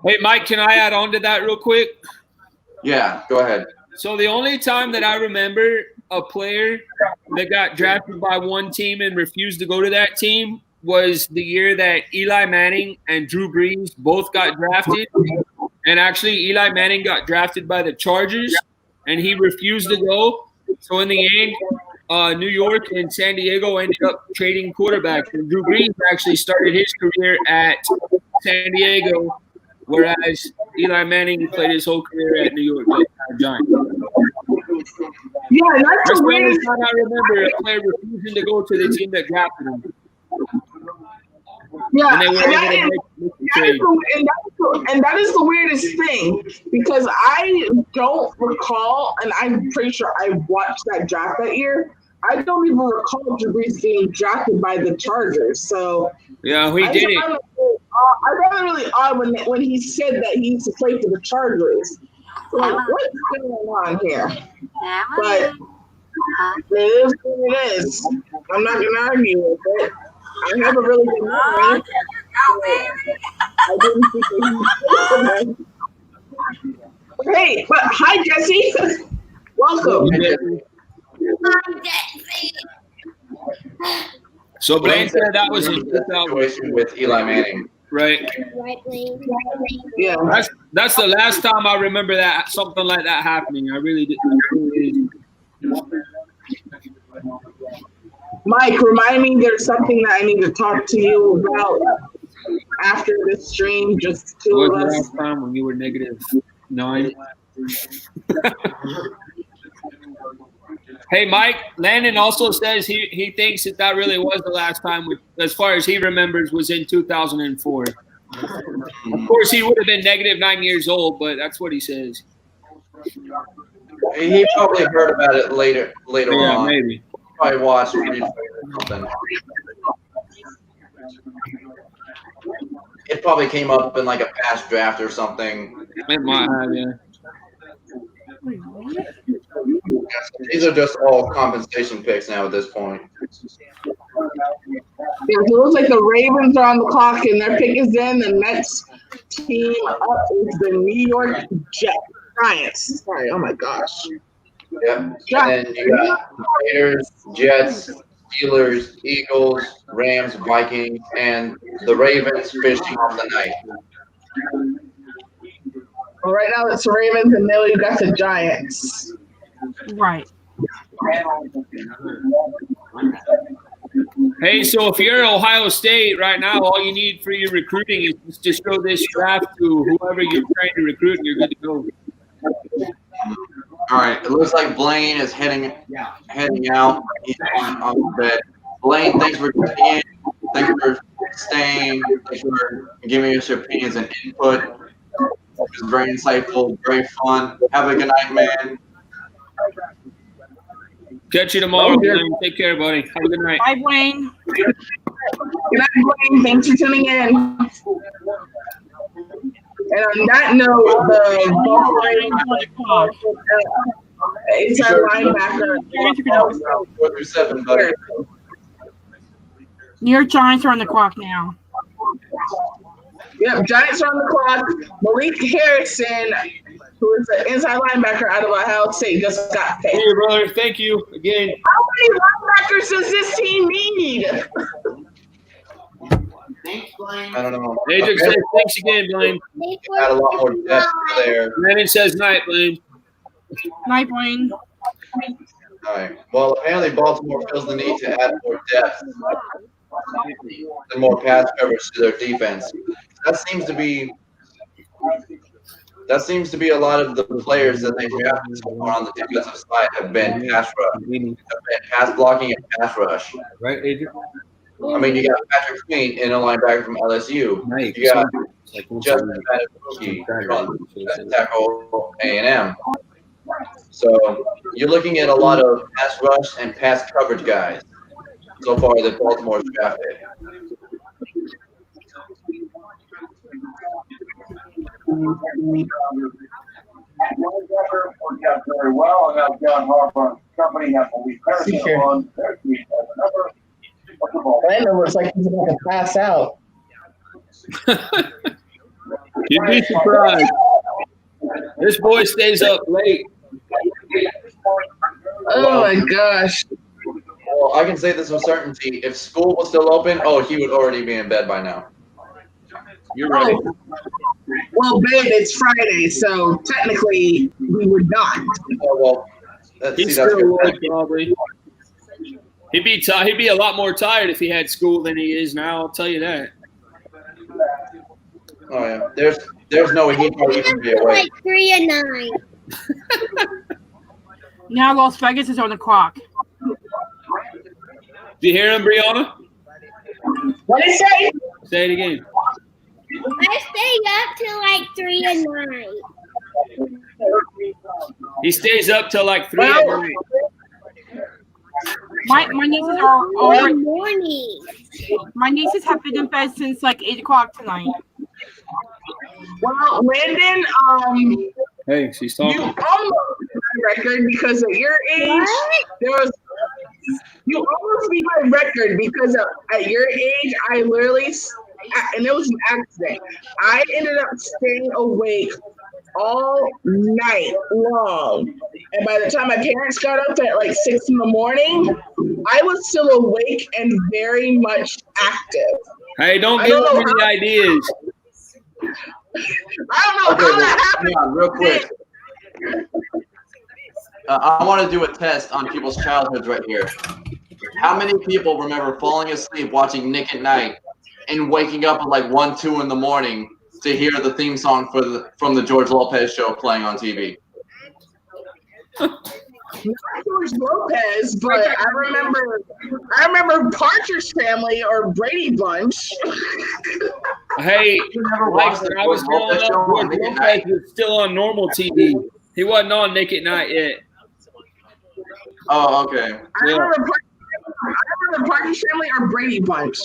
Hey, Mike, can I add on to that real quick? Yeah, go ahead. So the only time that I remember a player that got drafted by one team and refused to go to that team was the year that Eli Manning and Drew Brees both got drafted. And actually, Eli Manning got drafted by the Chargers, and he refused to go. So in the end, New York and San Diego ended up trading quarterbacks. And Drew Brees actually started his career at San Diego, whereas Eli Manning played his whole career at New York Giants. Yeah, that's the the weirdest only time I remember a player refusing to go to the team that drafted him. Yeah, And they were able to make the trade. And that is the weirdest thing because I don't recall, and I'm pretty sure I watched that draft that year. I don't even recall Drew Brees getting drafted by the Chargers. So yeah, he did it. I found it really odd when he said that he used to play for the Chargers. So like, what's going on here? But it is what it is. I'm not gonna argue with it. I have a really good memory. I didn't think that Hey, but hi Jesse. Welcome. Hi, Jesse. So Blaine said that was in situation with Eli Manning. Right. Yeah. That's the last time I remember that something like that happening. I really did. Mike, remind me there's something that I need to talk to you about after this stream. Just two What of was the us. last time when you were -9? Hey, Mike, Landon also says he thinks that really was the last time, as far as he remembers, was in 2004. Of course, he would have been -9 years old, but that's what he says. He probably heard about it later Yeah, on. maybe. Probably watched replay or something. It probably came up in like a past draft or something. It might have, yeah. These are just all compensation picks now at this point. Yeah, so it looks like the Ravens are on the clock and their pick is in. The next team up is the New York Giants. Sorry, oh my gosh. Yep. And then you got Raiders, Jets, Steelers, Eagles, Rams, Vikings, and the Ravens finishing off the night. Well, right now it's the Ravens and then you got the Giants. Right. Hey, so if you're at Ohio State right now, all you need for your recruiting is just to show this draft to whoever you're trying to recruit, and you're good to go. All right. It looks like Blaine is heading out. He's on the bed. Blaine, thanks for tuning in. Thanks for staying. Thanks for giving us your opinions and input. It was very insightful, very fun. Have a good night, man. Catch you tomorrow, Blaine. Take care, buddy. Have a good night. Bye, Wayne. Good night, Blaine. Thanks for tuning in. And on that note, the inside linebacker. 4 through 7, buddy. New York Giants are on the clock now. Yep, Giants are on the clock. Malik Harrison, who is an inside linebacker out of Ohio State, just got paid. Hey, brother. Thank you again. How many linebackers does this team need? Thanks, Blaine. I don't know. Adrian says thanks again, Blaine. Had a lot more depth there. Brandon says night, Blaine. Night, Blaine. All right. Well, apparently Baltimore feels the need to add more depth and more pass coverage to their defense. That seems to be a lot of the players that they drafted so far on the defensive side have been pass blocking and pass rush. Right, Adrian? I mean, you got Patrick Queen in a linebacker from LSU. Nice. You got Justin Matabuki from tackle A&M. So you're looking at a lot of pass rush and pass coverage guys so far that Baltimore's drafted. Worked out very well, and now John Harbaugh company has a week on their team as a number. Landon looks like he's going to pass out. You'd be surprised. This boy stays up late. Oh my gosh. Well, I can say this with certainty. If school was still open, he would already be in bed by now. You're right. Well, babe, it's Friday, so technically we would not. Oh, well, He's still awake, probably. He'd be a lot more tired if he had school than he is now. I'll tell you that. Oh yeah, there's no way he'd probably even be awake. Like 3 and 9. Now Las Vegas is on the clock. Did you hear him, Brianna? What did he say? Say it again. I stay up till like 3 and 9. He stays up till like 3 at night. My nieces are over. Morning. My nieces have been in bed since like 8 o'clock tonight. Well, Landon, Hey, she's talking. you almost beat my record because at your age, you almost beat my record because at your age, I literally, and it was an accident. I ended up staying awake all night long. And by the time my parents got up at like 6 in the morning, I was still awake and very much active. Hey, don't give him any ideas. I don't know how that happened. Hang on, real quick. I want to do a test on people's childhoods right here. How many people remember falling asleep watching Nick at Night and waking up at like 1, 2 in the morning to hear the theme song from the George Lopez show playing on TV? Not George Lopez, but I remember Partridge Family or Brady Bunch. Hey, like when I was growing up, George Lopez was still on normal TV. He wasn't on Nick at Night yet. Oh, okay. I remember Partridge Family or Brady Bunch,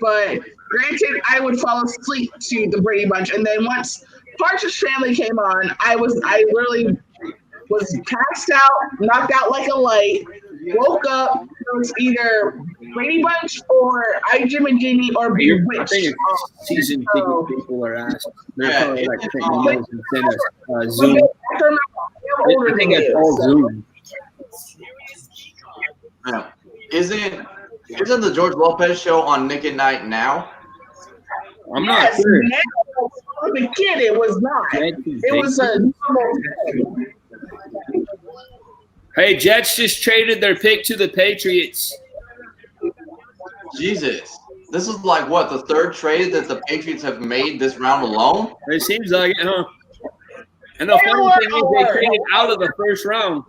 but granted, I would fall asleep to the Brady Bunch, and then once Partridge Family came on, I literally was passed out, knocked out like a light, woke up, it was either Brady Bunch or I, Jim and Jeannie or Bewitched. I think it's season people are asked. They're probably like taking notes and send us Zoom. I think it's all Zoom. Yeah. Isn't the George Lopez show on Nick at Night now? I'm not sure. Now, as a kid, it was not. It was a normal thing. Hey, Jets just traded their pick to the Patriots. Jesus. This is like, what, the third trade that the Patriots have made this round alone? It seems like it, huh? And the funny thing is they traded out of the first round.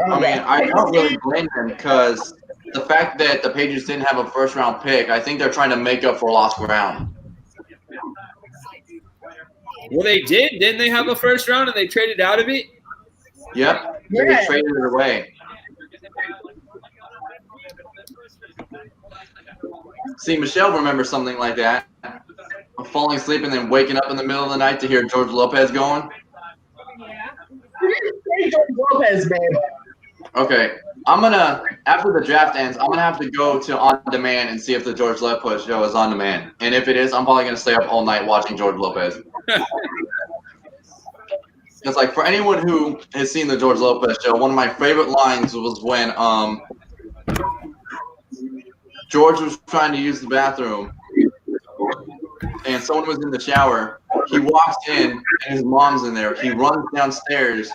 I mean, I don't really blame them because the fact that the Patriots didn't have a first-round pick, I think they're trying to make up for lost ground. Well, they did. Didn't they have a first round and they traded out of it? Yep. They traded it away. See, Michelle remembers something like that. Falling asleep and then waking up in the middle of the night to hear George Lopez going. Yeah. George Lopez, babe. Okay. After the draft ends, I'm going to have to go to On Demand and see if the George Lopez show is on demand. And if it is, I'm probably going to stay up all night watching George Lopez. It's like, for anyone who has seen the George Lopez show, one of my favorite lines was when George was trying to use the bathroom and someone was in the shower. He walks in and his mom's in there. He runs downstairs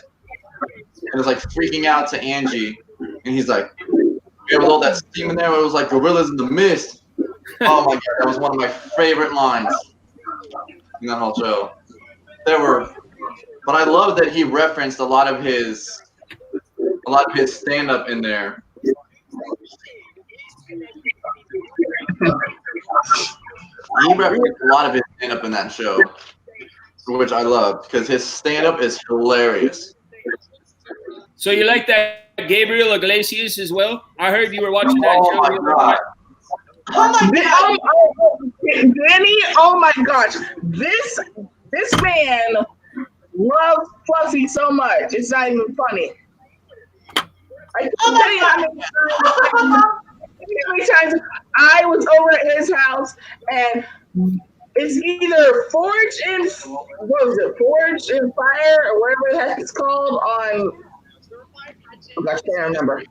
and is like freaking out to Angie. And he's like, there was all that steam in there. It was like gorillas in the mist. Oh my God, that was one of my favorite lines in that whole show. But I love that he referenced a lot of his stand-up in there. He referenced a lot of his stand-up in that show, which I love because his stand-up is hilarious. So you like that Gabriel Iglesias as well? I heard you were watching that show. My God. Danny, oh my gosh. This man loves Fluffy so much. It's not even funny. I can't tell you how many times I was over at his house and it's either Forge in Fire or whatever the heck it's called on. Oh gosh, I can't remember.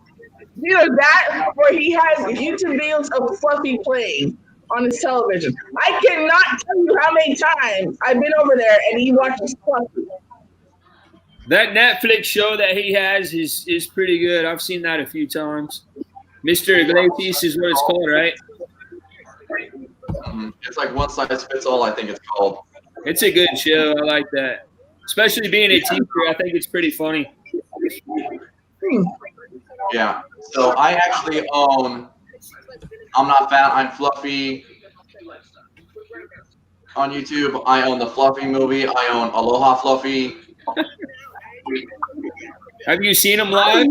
Either that or he has YouTube videos of Fluffy playing on his television. I cannot tell you how many times I've been over there and he watches Fluffy. That Netflix show that he has is pretty good. I've seen that a few times. Mr. Iglesias is what it's called, right? It's like One Size Fits All, I think it's called. It's a good show. I like that. Especially being a teacher, I think it's pretty funny. Yeah. So I actually own I'm Not Fat, I'm Fluffy on YouTube. I own the Fluffy movie. I own Aloha Fluffy. Have you seen him live?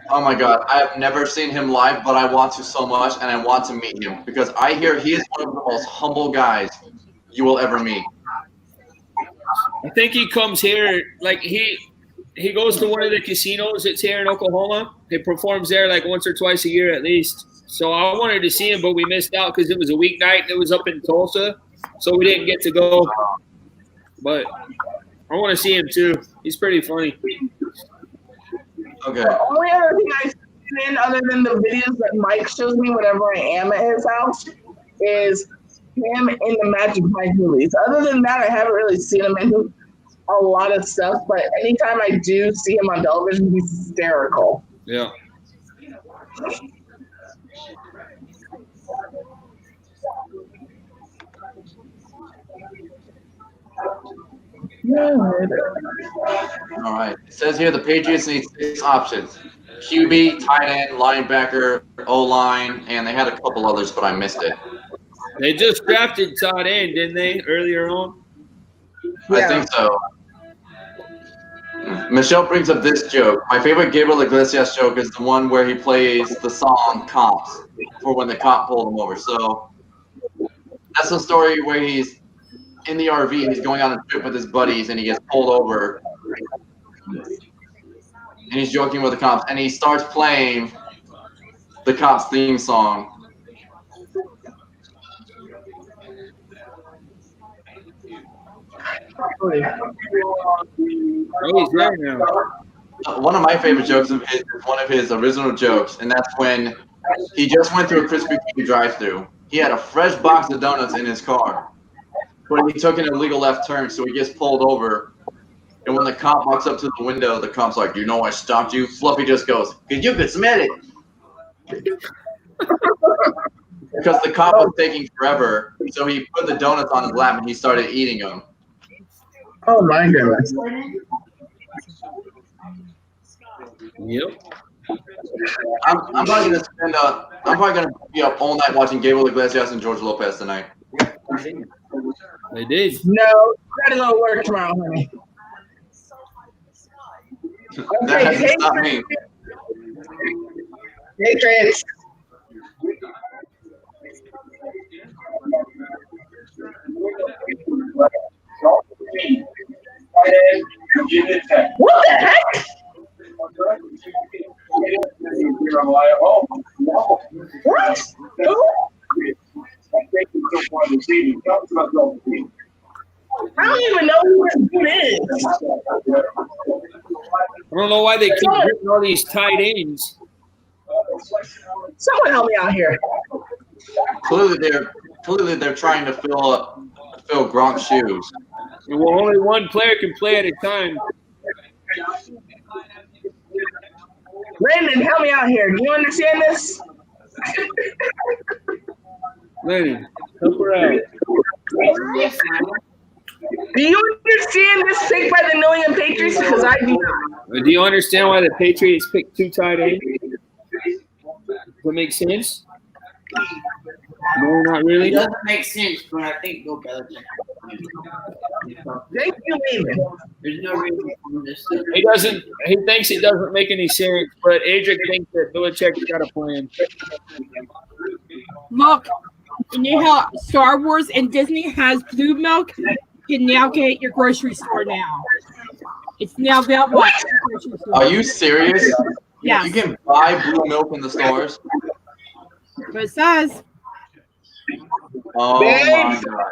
Oh my God, I have never seen him live, but I want to so much, and I want to meet him because I hear he is one of the most humble guys you will ever meet. I think he comes here, like he goes to one of the casinos that's here in Oklahoma. He performs there like once or twice a year at least. So I wanted to see him, but we missed out because it was a weeknight. It was up in Tulsa, so we didn't get to go. But I want to see him too. He's pretty funny. Okay. The only other thing I've seen other than the videos that Mike shows me whenever I am at his house is him in the Magic Mike movies. Other than that, I haven't really seen him in a lot of stuff, but anytime I do see him on television, he's hysterical. Yeah. All right. It says here the Patriots need 6 options: QB, tight end, linebacker, O-line, and they had a couple others, but I missed it. They just drafted tight end, didn't they, earlier on? I think so. Michelle brings up this joke. My favorite Gabriel Iglesias joke is the one where he plays the song Cops for when the cop pulled him over. So that's the story where he's in the RV and he's going on a trip with his buddies and he gets pulled over and he's joking with the cops and he starts playing the cops theme song. Oh, he's there now. One of my favorite jokes of his is one of his original jokes, and that's when he just went through a Krispy Kreme drive-thru. He had a fresh box of donuts in his car, but he took an illegal left turn, so he gets pulled over. And when the cop walks up to the window, the cop's like, "You know I stopped you?" Fluffy just goes, "'Cause you could smell it." Because the cop was taking forever, so he put the donuts on his lap and he started eating them. Oh my goodness. Yep. I'm probably gonna spend. I'm probably gonna be up all night watching Gabriel Iglesias and George Lopez tonight. They did. No, gotta go to work tomorrow, honey. That hasn't stopped me. Patriots. What the heck? What? Who? I don't even know who this dude is. I don't know why they keep getting all these tight ends. Someone help me out here. Clearly they're trying to fill Gronk's shoes. Well, only one player can play at a time. Landon, help me out here. Do you understand this? Lennon, help her out. Do you understand this pick by the New England Patriots? Because I do not. Do you understand why the Patriots picked 2 tight ends? Does that make sense? No, not really. It doesn't make sense, but I think Bill Belichick. Thank you, Landon. There's no reason for this. He doesn't. He thinks it doesn't make any sense, but Adric thinks that Belichick's got a plan. Look, you know how Star Wars and Disney has blue milk? You can now get at your grocery store now. It's now available at your grocery store. Are you serious? Yes. You can buy blue milk in the stores. But it says. Oh my God.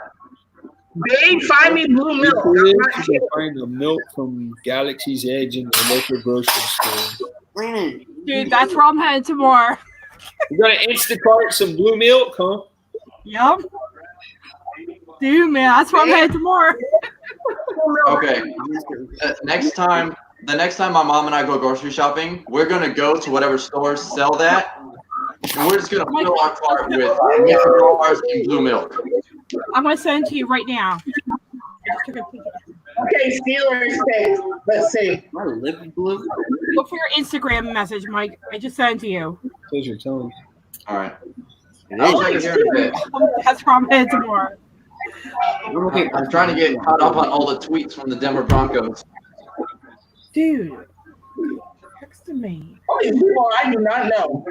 Babe, find me blue milk. You can find the milk from Galaxy's Edge in the local grocery store. Dude, that's where I'm headed tomorrow. You got to Instacart some blue milk, huh? Yep. Dude, man, that's where I'm headed tomorrow. Okay. The next time my mom and I go grocery shopping, we're gonna go to whatever stores sell that, and we're just gonna fill our cart with bars and blue milk. I'm gonna send it to you right now. Okay, Steelers pick. Let's see. My lip blue. Look for your Instagram message, Mike. I just sent it to you. Says your tone. All right. I'll check it here in a bit. That's where I'm headed tomorrow. I'm trying to get caught up on all the tweets from the Denver Broncos. Dude, text me. All these people I do not know.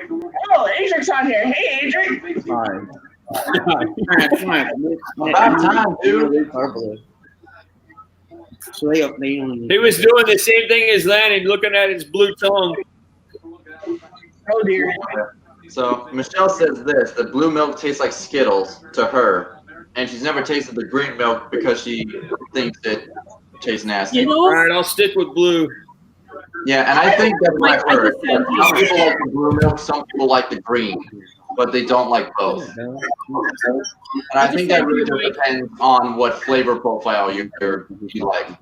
Oh, Adric's on here. Hey, Adric. About time, dude. He was doing the same thing as Lannon, looking at his blue tongue. Oh, dear. So Michelle says this: the blue milk tastes like Skittles to her, and she's never tasted the green milk because she thinks it tastes nasty. All right, I'll stick with blue. Yeah, and I think that's what I heard. Some people like the blue milk, some people like the green, but they don't like both. And I think that really just depends on what flavor profile you like.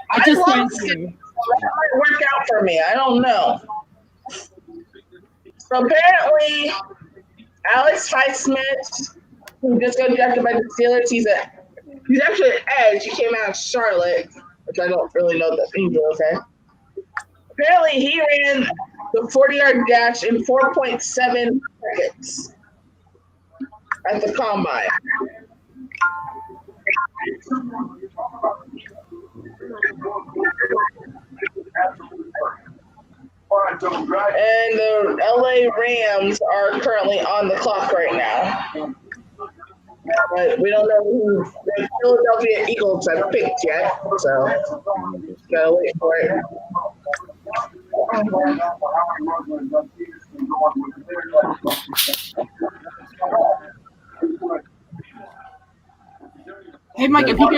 I just love sent you. That might work out for me. I don't know. So apparently, Alex Highsmith, who just got drafted by the Steelers, he's actually an edge. He came out of Charlotte, which I don't really know what that means. Okay. Apparently, he ran the 40-yard dash in 4.7 seconds at the combine. And the LA Rams are currently on the clock right now. But we don't know who the Philadelphia Eagles have picked yet, so gotta wait for it. Hey, Mike, if you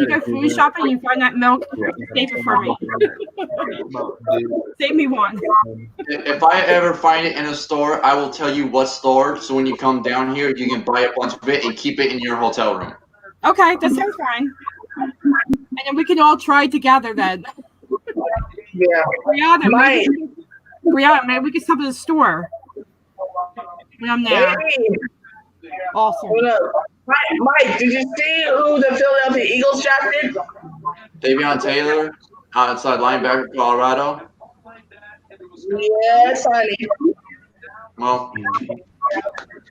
go food shopping and you find that milk, save it for me. Save me one. If I ever find it in a store, I will tell you what store. So when you come down here, you can buy a bunch of it and keep it in your hotel room. Okay, that sounds fine. And then we can all try together then. Yeah. Brianna, maybe we can stop at the store. When I'm there. Awesome. Mike, did you see who the Philadelphia Eagles drafted? Davion Taylor, outside linebacker, Colorado. Yes, honey. Well,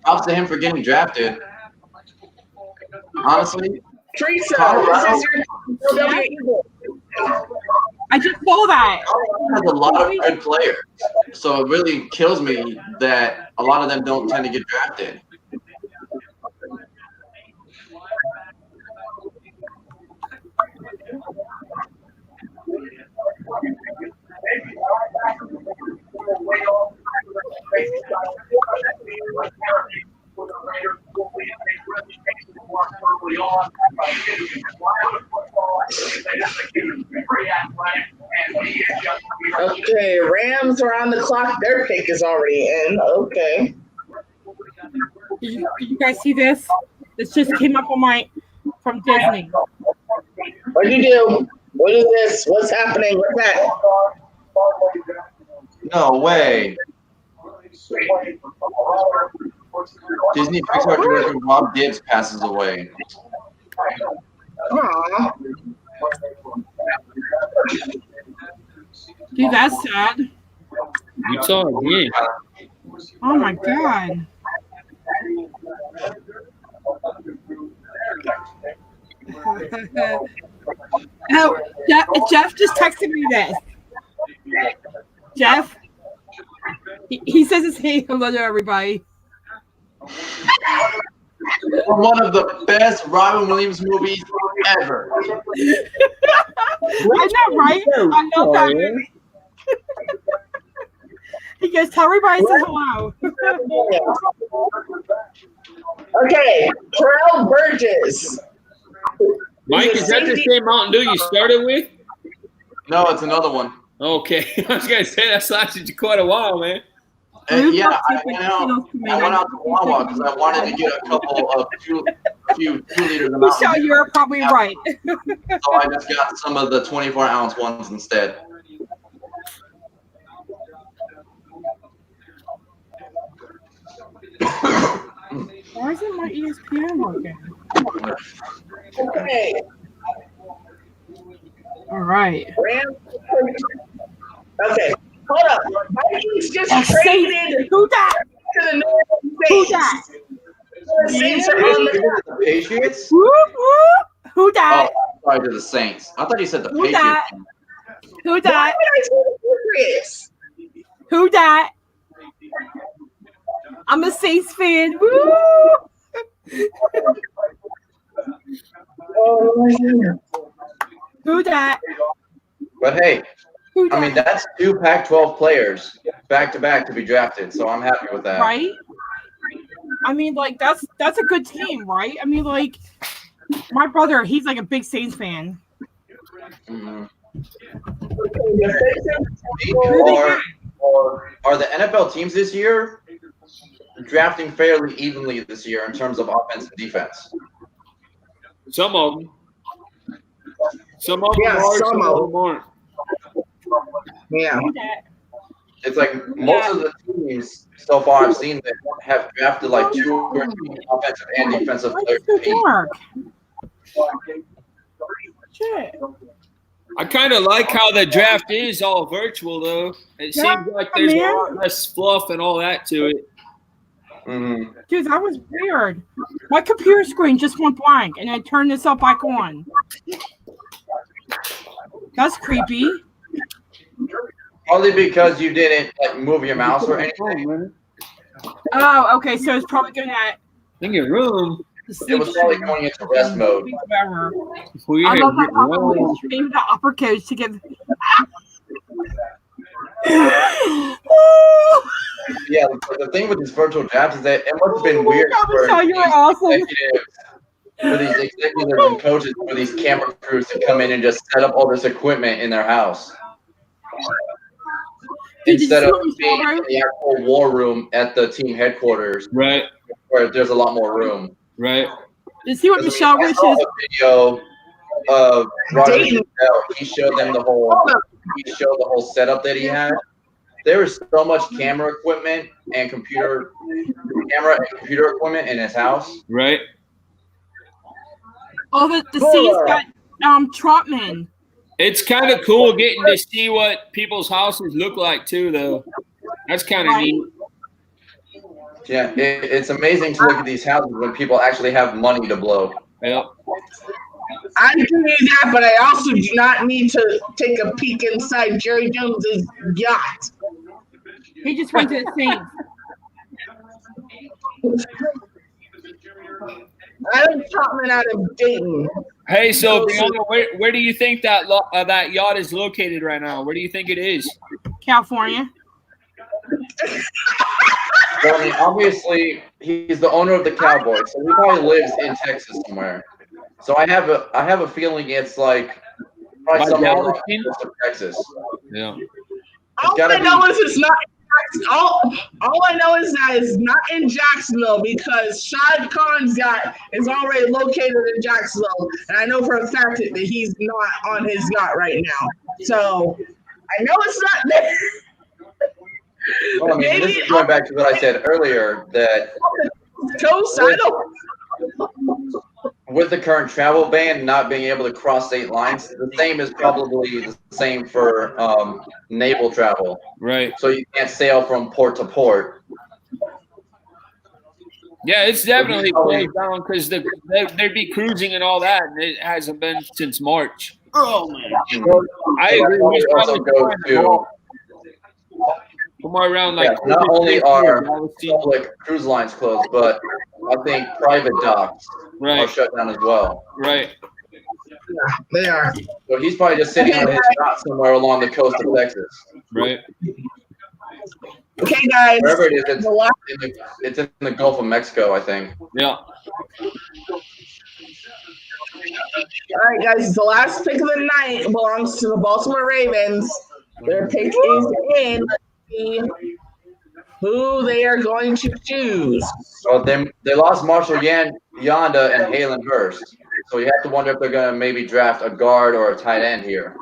props to him for getting drafted. Honestly, Teresa, Colorado this is your Philadelphia Eagles. I just saw that. has a lot of good players, so it really kills me that a lot of them don't tend to get drafted. Okay, Rams are on the clock. Their pick is already in. Okay. Did you guys see this? This just came up on from Disney. What'd you do? What is this? What's happening? What's that? No way. Disney Pixar director Rob Gibbs passes away. Aww. Dude, that's sad. You saw it, yeah. Oh my god. Oh, Jeff just texted me this. Jeff, he says it's hey hello to everybody. One of the best Robin Williams movies ever. I know, right? I love that movie. He goes, tell everybody to say hello. Okay, Terrell Burgess. Mike, is that the same Mountain Dew you started with? No, it's another one. Okay, I was gonna say that's lasted you quite a while, man. Yeah, I went out to Wawa because I wanted to get a couple of few 2 liters of Mountain Michelle, Dew. you're probably right. So I just got some of the 24-ounce ones instead. Why isn't my ESPN working? Okay. All right. Okay. Hold up. Vikings just traded who that? To the New York Who Saints. that? The Saints are on The Patriots? Whoop, whoop. Who that? Oh, sorry, to the Saints. I thought you said the Who Patriots. that? Who that? Why did I say the Patriots? Who that? I'm a Saints fan. Woo! Who that? But hey, I mean, that's 2 Pac-12 players back-to-back to be drafted, so I'm happy with that. Right? I mean, like, that's a good team, right? I mean, like, my brother, he's like a big Saints fan. Mm-hmm. Are the NFL teams this year drafting fairly evenly this year in terms of offense and defense? Some of them. Some of them are, some of them aren't. Yeah. It's like most of the teams so far I've seen that have drafted like 2 or 3 offensive and defensive players. Shit. I kind of like how the draft is all virtual, though. It seems like there's a lot less fluff and all that to it. Mm-hmm. Dude, that was weird. My computer screen just went blank, and I turned this up back on. That's creepy. Probably because you didn't like move your mouse or anything. Oh, okay. So it's probably going at in your room. It was probably going into rest mode. Whatever. I love that Papa changed the uppercase to give. Yeah, the thing with these virtual drafts is that it must have been weird for these executives and coaches for these camera crews to come in and just set up all this equipment in their house. Instead of being in the actual war room at the team headquarters. Right. Where there's a lot more room. Right. You see what Michelle Rich is? A video of Robert Michelle. He showed them the whole setup that he had. There was so much camera and computer equipment in his house. Right. Oh, the Saints got Trotman. It's kind of cool getting to see what people's houses look like too, though. That's kind of neat. Yeah, it's amazing to look at these houses when people actually have money to blow. Yep. I do need that, but I also do not need to take a peek inside Jerry Jones's yacht. He just went to the Saints. I'm Topman out of Dayton. Hey, so Brianna, where do you think that that yacht is located right now? Where do you think it is? California. Well, I mean, obviously, he's the owner of the Cowboys, so he probably lives in Texas somewhere. So I have a feeling it's like probably somewhere along the coast of Texas. Yeah. All I know is it's not. All I know is that it's not in Jacksonville because Shad Khan's yacht is already located in Jacksonville, and I know for a fact that he's not on his yacht right now. So I know it's not there. Well, I mean, this is going back to what I said earlier that with the current travel ban, not being able to cross state lines, the same is probably the same for naval travel. Right. So you can't sail from port to port. Yeah, it's definitely closed down because they'd be cruising and all that, and it hasn't been since March. Oh man. I agree. We also go to somewhere around like not only are public cruise lines closed, but I think private docks are shut down as well. Right. Yeah, they are. So he's probably just sitting on his yacht somewhere along the coast of Texas. Right. Okay, guys. Wherever it is, it's in the Gulf of Mexico, I think. Yeah. All right, guys. The last pick of the night belongs to the Baltimore Ravens. Their pick is in. Let's see who they are going to choose. So they lost Marshall Yonda and Halen Hurst. So you have to wonder if they're going to maybe draft a guard or a tight end here.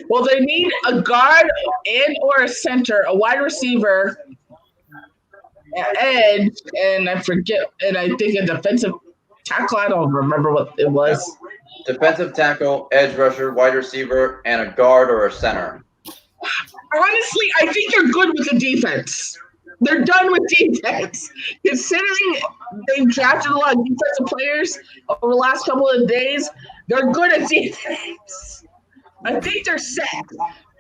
Well, they need a guard and or a center, a wide receiver, an edge, and I think a defensive tackle. I don't remember what it was. Defensive tackle, edge rusher, wide receiver, and a guard or a center. Honestly, I think they're good with the defense. They're done with defense. Considering they've drafted a lot of defensive players over the last couple of days, they're good at defense. I think they're set.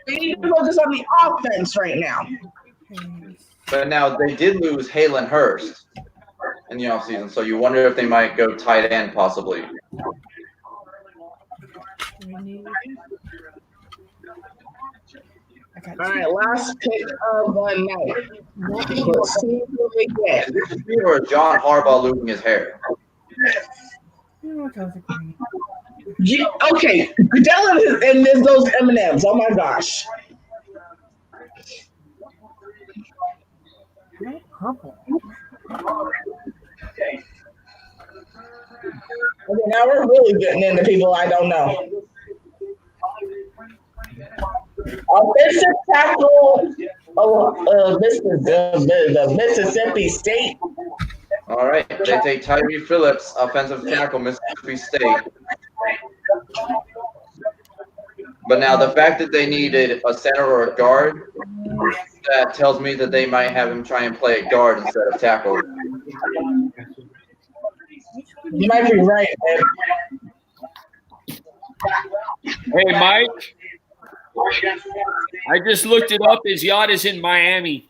They need to focus on the offense right now. But now they did lose Halen Hurst in the offseason, so you wonder if they might go tight end possibly. All right, last pick of the night. Let's see who they get. Is this me or John Harbaugh losing his hair? Okay, Goodell and there's those M&Ms. Oh my gosh. Okay, now we're really getting into people I don't know. Offensive tackle, the Mississippi State. All right, they take Tyree Phillips, offensive tackle, Mississippi State. But now the fact that they needed a center or a guard, that tells me that they might have him try and play a guard instead of tackle. You might be right, man. Hey, Mike. I just looked it up. His yacht is in Miami.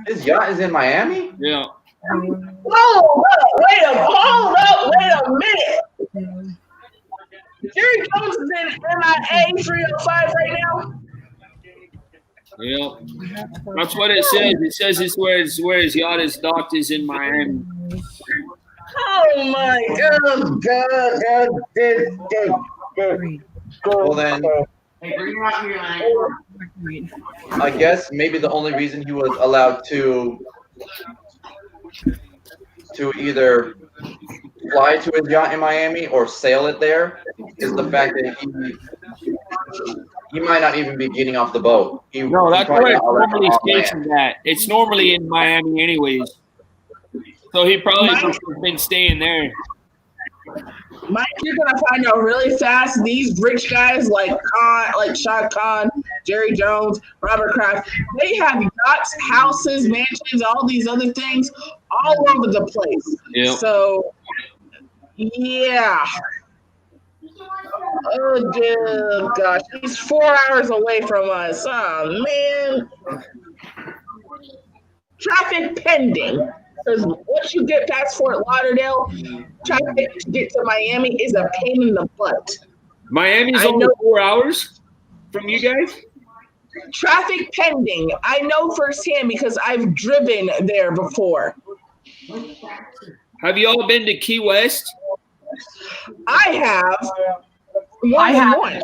His yacht is in Miami? Yeah. Hold up, wait a minute. Jerry Jones is in MIA 305 right now. Yeah. That's what it says. It says it's where his yacht is docked is in Miami. Oh my God. Well then, I guess maybe the only reason he was allowed to either fly to his yacht in Miami or sail it there is the fact that he might not even be getting off the boat. No, that's where it's normally stationed at. It's normally in Miami anyways. So he probably just been staying there. Mike, you're gonna find out really fast. These rich guys like Khan, like Shah Khan, Jerry Jones, Robert Kraft, they have yachts, houses, mansions, all these other things all over the place. Yep. So, yeah. Oh, dear gosh, he's 4 hours away from us. Oh man. Traffic pending. Because once you get past Fort Lauderdale, traffic to get to Miami is a pain in the butt. Miami's I only know- 4 hours from you guys? Traffic pending. I know firsthand because I've driven there before. Have you all been to Key West? I have more than one.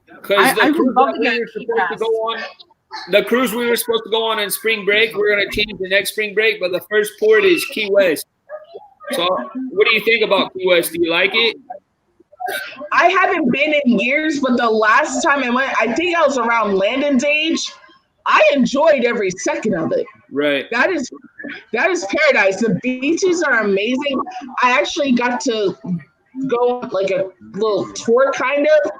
Because I the would cruise love that to we get were to Key supposed to go on, the cruise we were supposed to go on spring break, we're going to change the next spring break, but the first port is Key West. So what do you think about Key West? Do you like it? I haven't been in years, but the last time I went, I think I was around Landon's age. I enjoyed every second of it. Right. That is paradise. The beaches are amazing. I actually got to go on like a little tour kind of,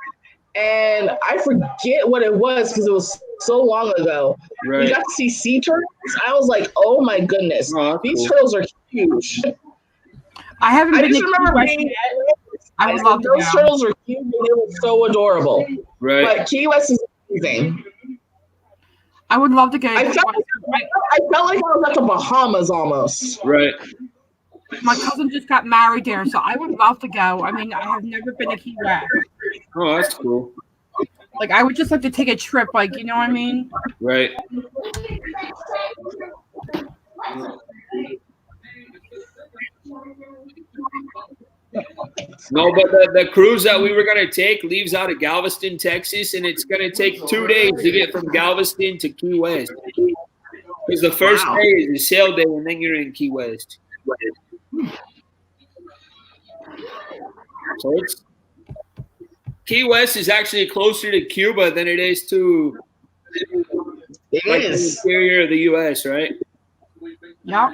and I forget what it was because it was so long ago. Right. We got to see sea turtles. I was like, oh my goodness, these turtles are huge. I haven't been just to remember Key West being yet. I would love to those go. turtles are cute and they were so adorable. Right. But Key West is amazing. I would love to go. I felt like I was at the Bahamas almost. Right. My cousin just got married there, so I would love to go. I mean, I have never been to Key West. Oh, that's cool. Like, I would just like to take a trip, like, you know what I mean? Right. No, but the cruise that we were going to take leaves out of Galveston, Texas, and it's going to take 2 days to get from Galveston to Key West. Because the first day is the sail day, and then you're in Key West. So it's Key West is actually closer to Cuba than it is to the interior of the U.S., right? Yep.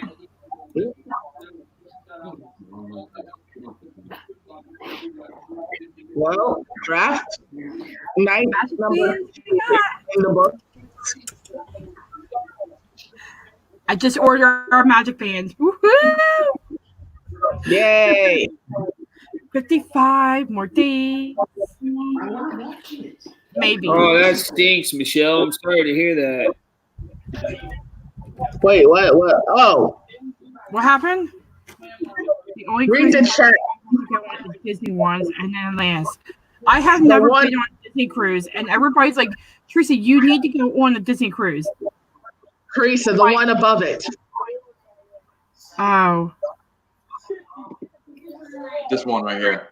Well, draft night number in the book. I just ordered our Magic Bands. Woohoo! Yay! 55 more days. Maybe. Oh, that stinks, Michelle. I'm sorry to hear that. Wait, what? Oh. What happened? The only Read the chat. Disney ones and then last. I have never been on a Disney cruise, and everybody's like, Teresa, you need to go on a Disney cruise. Teresa, the one above it. Oh. This one right here.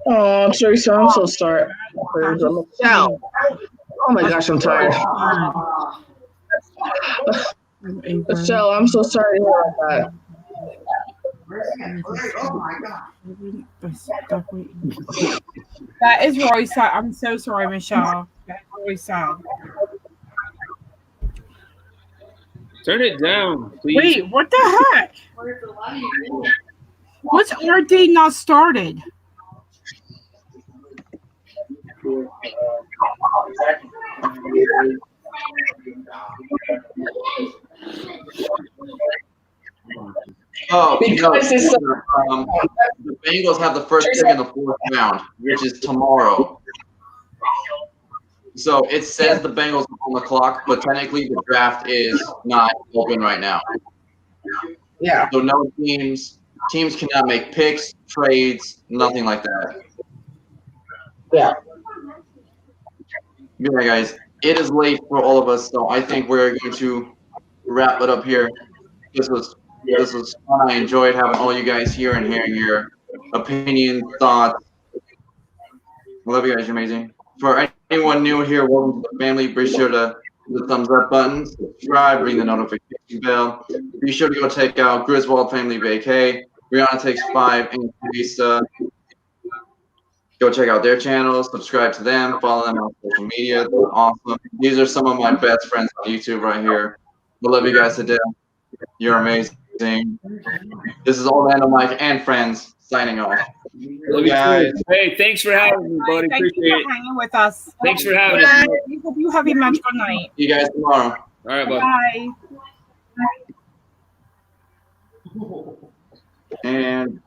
Oh, Teresa, I'm so sorry. Michelle. Oh my gosh, I'm tired. Michelle, I'm so sorry to hear about that. That is really sad. I'm so sorry, Michelle. That's really sad. Turn it down, please. Wait, what the heck? What's our day not started? Oh, because it's the Bengals have the first pick in the fourth round, which is tomorrow. So it says the Bengals are on the clock, but technically the draft is not open right now. Yeah. So no teams cannot make picks, trades, nothing like that. Yeah. Yeah, guys, it is late for all of us, so I think we're going to wrap it up here. This was fun. I enjoyed having all you guys here and hearing your opinions, thoughts. I love you guys. You're amazing. For anyone new here, welcome to the family. Be sure to hit the thumbs up button, subscribe, ring the notification bell. Be sure to go check out Griswold Family Vacay, Brianna Takes 5, and Teresa. Go check out their channels, subscribe to them, follow them on social media. They're awesome. These are some of my best friends on YouTube right here. I love you guys to death. You're amazing. This is Orlando Mike and friends signing off. Love you guys. Hey, thanks for having me, buddy. Thank Appreciate you it. for hanging with us. Thanks for having Bye. us. We hope you have a magical night. See you guys tomorrow. All right, bud. Bye. And